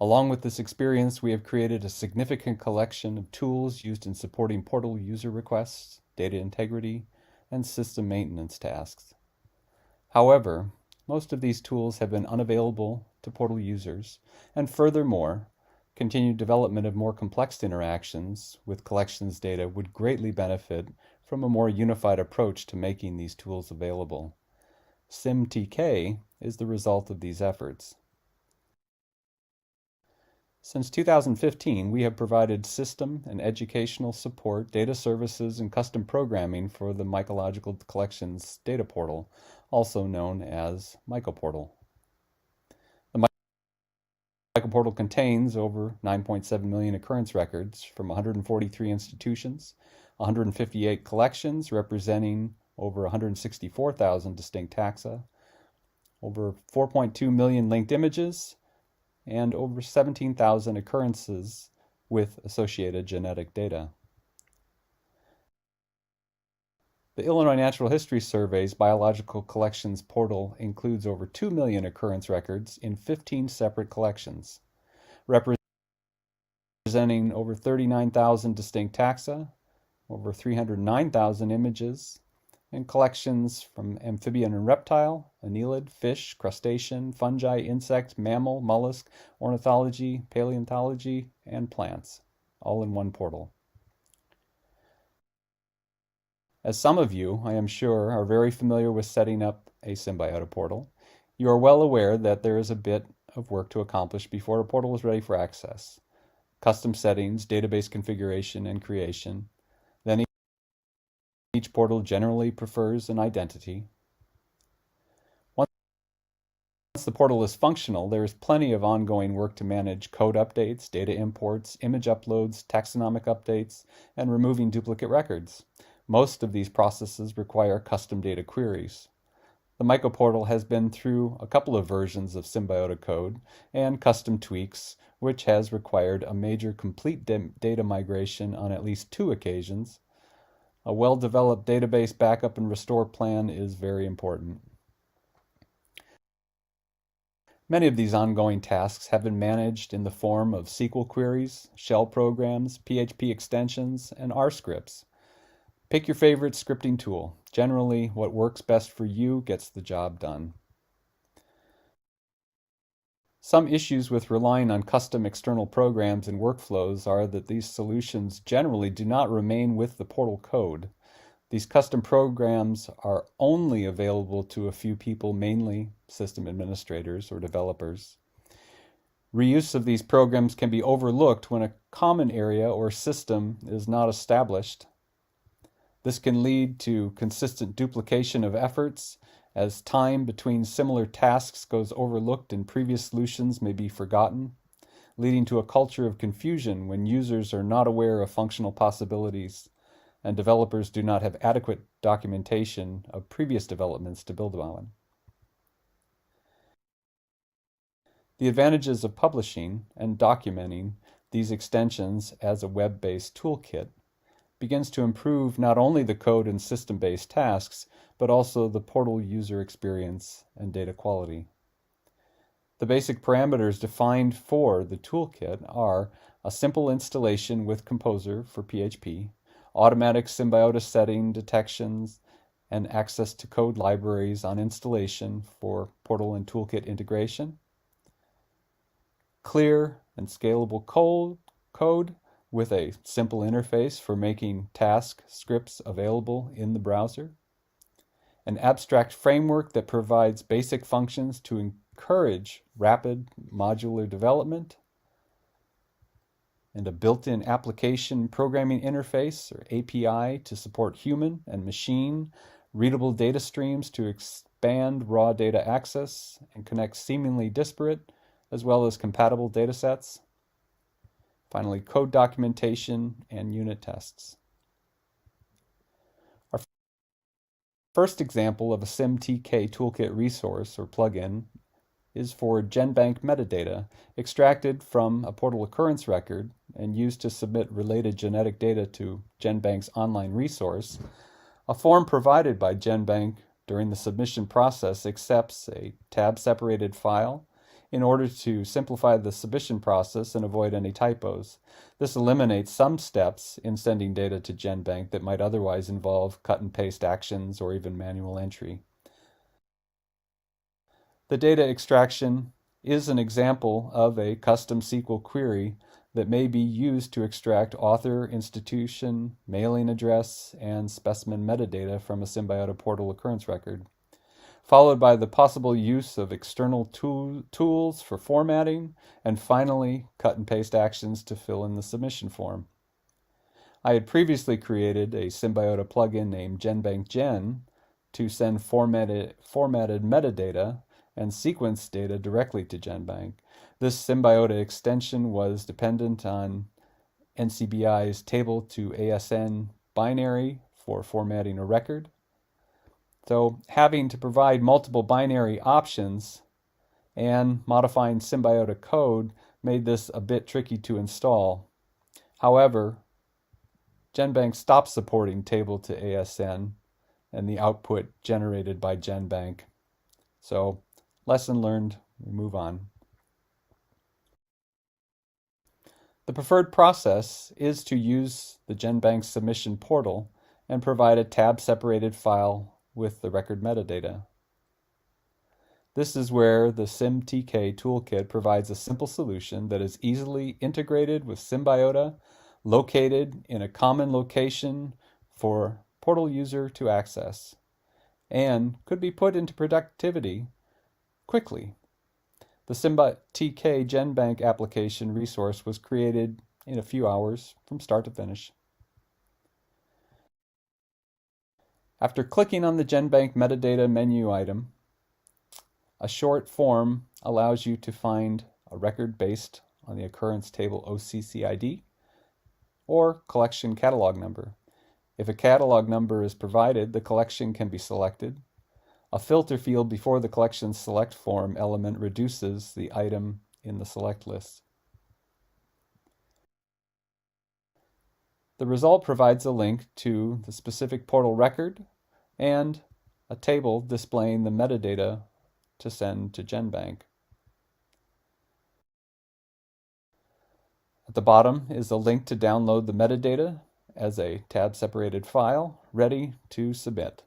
Along with this experience, we have created a significant collection of tools used in supporting portal user requests, data integrity, and system maintenance tasks. However, most of these tools have been unavailable to portal users, and furthermore, continued development of more complex interactions with collections data would greatly benefit from a more unified approach to making these tools available. SymTK is the result of these efforts. Since 2015, we have provided system and educational support, data services, and custom programming for the Mycological Collections Data Portal, also known as MycoPortal. The MycoPortal contains over 9.7 million occurrence records from 143 institutions, 158 collections representing over 164,000 distinct taxa, over 4.2 million linked images, and over 17,000 occurrences with associated genetic data. The Illinois Natural History Survey's Biological Collections portal includes over 2 million occurrence records in 15 separate collections, representing over 39,000 distinct taxa, over 309,000 images, and collections from amphibian and reptile, annelid, fish, crustacean, fungi, insect, mammal, mollusk, ornithology, paleontology, and plants, all in one portal. As some of you, I am sure, are very familiar with setting up a Symbiota portal, you are well aware that there is a bit of work to accomplish before a portal is ready for access. Custom settings, database configuration, and creation. Then each portal generally prefers an identity. Once the portal is functional, there is plenty of ongoing work to manage code updates, data imports, image uploads, taxonomic updates, and removing duplicate records. Most of these processes require custom data queries. The MycoPortal has been through a couple of versions of Symbiota code and custom tweaks, which has required a major complete data migration on at least 2 occasions. A well-developed database backup and restore plan is very important. Many of these ongoing tasks have been managed in the form of SQL queries, shell programs, PHP extensions, and R scripts. Pick your favorite scripting tool. Generally, what works best for you gets the job done. Some issues with relying on custom external programs and workflows are that these solutions generally do not remain with the portal code. These custom programs are only available to a few people, mainly system administrators or developers. Reuse of these programs can be overlooked when a common area or system is not established. This can lead to consistent duplication of efforts, as time between similar tasks goes overlooked and previous solutions may be forgotten, leading to a culture of confusion when users are not aware of functional possibilities and developers do not have adequate documentation of previous developments to build on. The advantages of publishing and documenting these extensions as a web-based toolkit begins to improve not only the code and system-based tasks, but also the portal user experience and data quality. The basic parameters defined for the toolkit are a simple installation with Composer for PHP, automatic Symbiota setting detections, and access to code libraries on installation for portal and toolkit integration, clear and scalable code with a simple interface for making task scripts available in the browser, an abstract framework that provides basic functions to encourage rapid modular development, and a built-in application programming interface, or API, to support human and machine readable data streams to expand raw data access and connect seemingly disparate as well as compatible data sets. Finally, code documentation and unit tests. Our first example of a SymTK toolkit resource or plugin is for GenBank metadata extracted from a portal occurrence record and used to submit related genetic data to GenBank's online resource. A form provided by GenBank during the submission process accepts a tab-separated file in order to simplify the submission process and avoid any typos. This eliminates some steps in sending data to GenBank that might otherwise involve cut and paste actions or even manual entry. The data extraction is an example of a custom SQL query that may be used to extract author, institution, mailing address, and specimen metadata from a Symbiota portal occurrence record, followed by the possible use of external tools for formatting, and finally, cut and paste actions to fill in the submission form. I had previously created a Symbiota plugin named GenBank Gen to send formatted metadata and sequence data directly to GenBank. This Symbiota extension was dependent on NCBI's table to ASN binary for formatting a record. So having to provide multiple binary options and modifying Symbiota code made this a bit tricky to install. However, GenBank stopped supporting table to ASN and the output generated by GenBank. So lesson learned, we move on. The preferred process is to use the GenBank submission portal and provide a tab-separated file with the record metadata. This is where the SymTK toolkit provides a simple solution that is easily integrated with Symbiota, located in a common location for portal user to access, and could be put into productivity quickly. The SymTK GenBank application resource was created in a few hours from start to finish. After clicking on the GenBank metadata menu item, a short form allows you to find a record based on the occurrence table OCCID or collection catalog number. If a catalog number is provided, the collection can be selected. A filter field before the collection select form element reduces the item in the select list. The result provides a link to the specific portal record and a table displaying the metadata to send to GenBank. At the bottom is a link to download the metadata as a tab-separated file, ready to submit.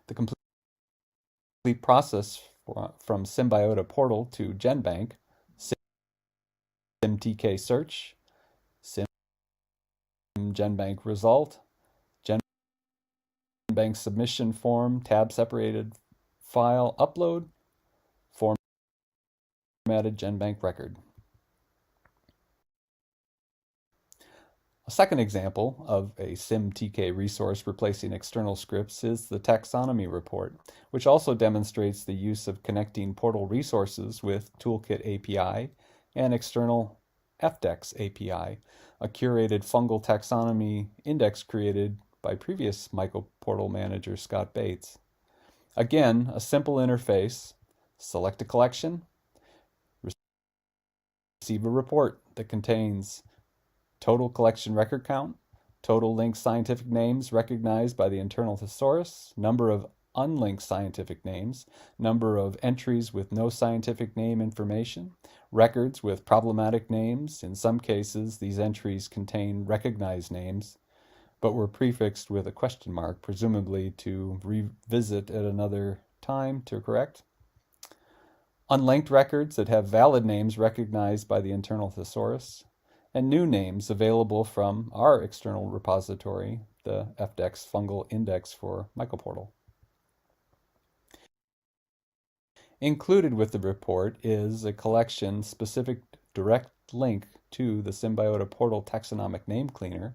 The complete process from Symbiota Portal to GenBank, SymTK search, GenBank result, GenBank submission form, tab separated file upload, formatted GenBank record. A second example of a SymTK resource replacing external scripts is the taxonomy report, which also demonstrates the use of connecting portal resources with Toolkit API and external FDEX API, a curated fungal taxonomy index created by previous MycoPortal manager Scott Bates. Again, a simple interface: select a collection, receive a report that contains total collection record count, total linked scientific names recognized by the internal thesaurus, number of unlinked scientific names, number of entries with no scientific name information, records with problematic names. In some cases, these entries contain recognized names, but were prefixed with a question mark, presumably to revisit at another time to correct. Unlinked records that have valid names recognized by the internal thesaurus, and new names available from our external repository, the FDEX Fungal Index for MycoPortal. Included with the report is a collection-specific direct link to the Symbiota Portal Taxonomic Name Cleaner,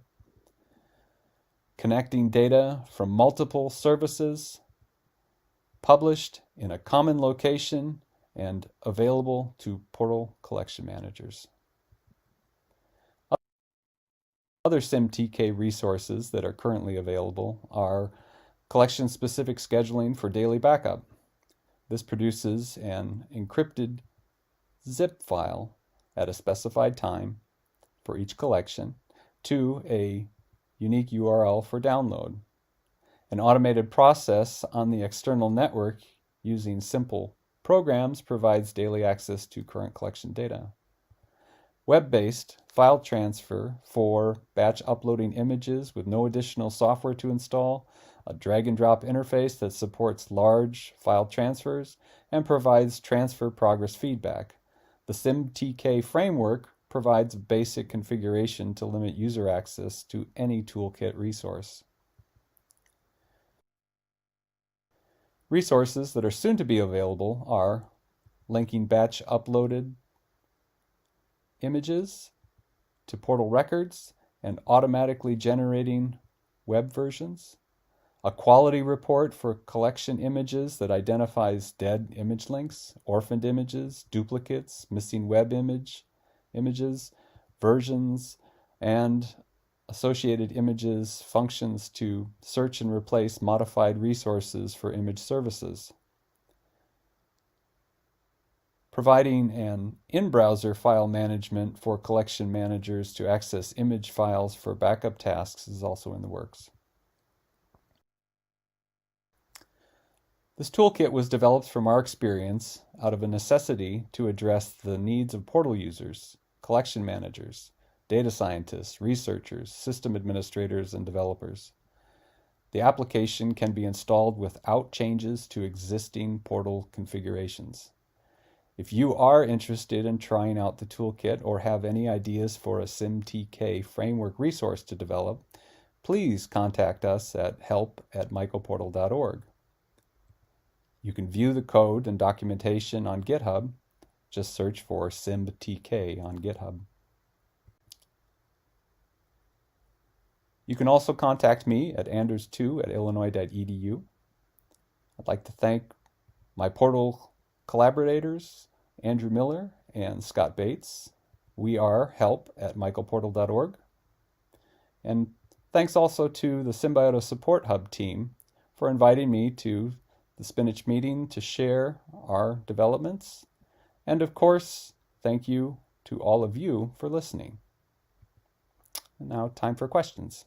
connecting data from multiple services, published in a common location and available to portal collection managers. Other SymTK resources that are currently available are collection-specific scheduling for daily backup. This produces an encrypted zip file at a specified time for each collection to a unique URL for download. An automated process on the external network using simple programs provides daily access to current collection data. Web-based file transfer for batch uploading images with no additional software to install, a drag-and-drop interface that supports large file transfers and provides transfer progress feedback. The SymTK framework provides basic configuration to limit user access to any toolkit resource. Resources that are soon to be available are linking batch uploaded images to portal records and automatically generating web versions, a quality report for collection images that identifies dead image links, orphaned images, duplicates, missing web images, versions, and associated images, functions to search and replace modified resources for image services. Providing an in-browser file management for collection managers to access image files for backup tasks is also in the works. This toolkit was developed from our experience out of a necessity to address the needs of portal users, collection managers, data scientists, researchers, system administrators, and developers. The application can be installed without changes to existing portal configurations. If you are interested in trying out the toolkit or have any ideas for a SymTK framework resource to develop, please contact us at help@mycoportal.org. You can view the code and documentation on GitHub. Just search for SymTK on GitHub. You can also contact me at anders2@illinois.edu. I'd like to thank my portal collaborators, Andrew Miller and Scott Bates. We are help@mycoportal.org. And thanks also to the Symbiota Support Hub team for inviting me to the SPNHC meeting to share our developments. And of course, thank you to all of you for listening. And now time for questions.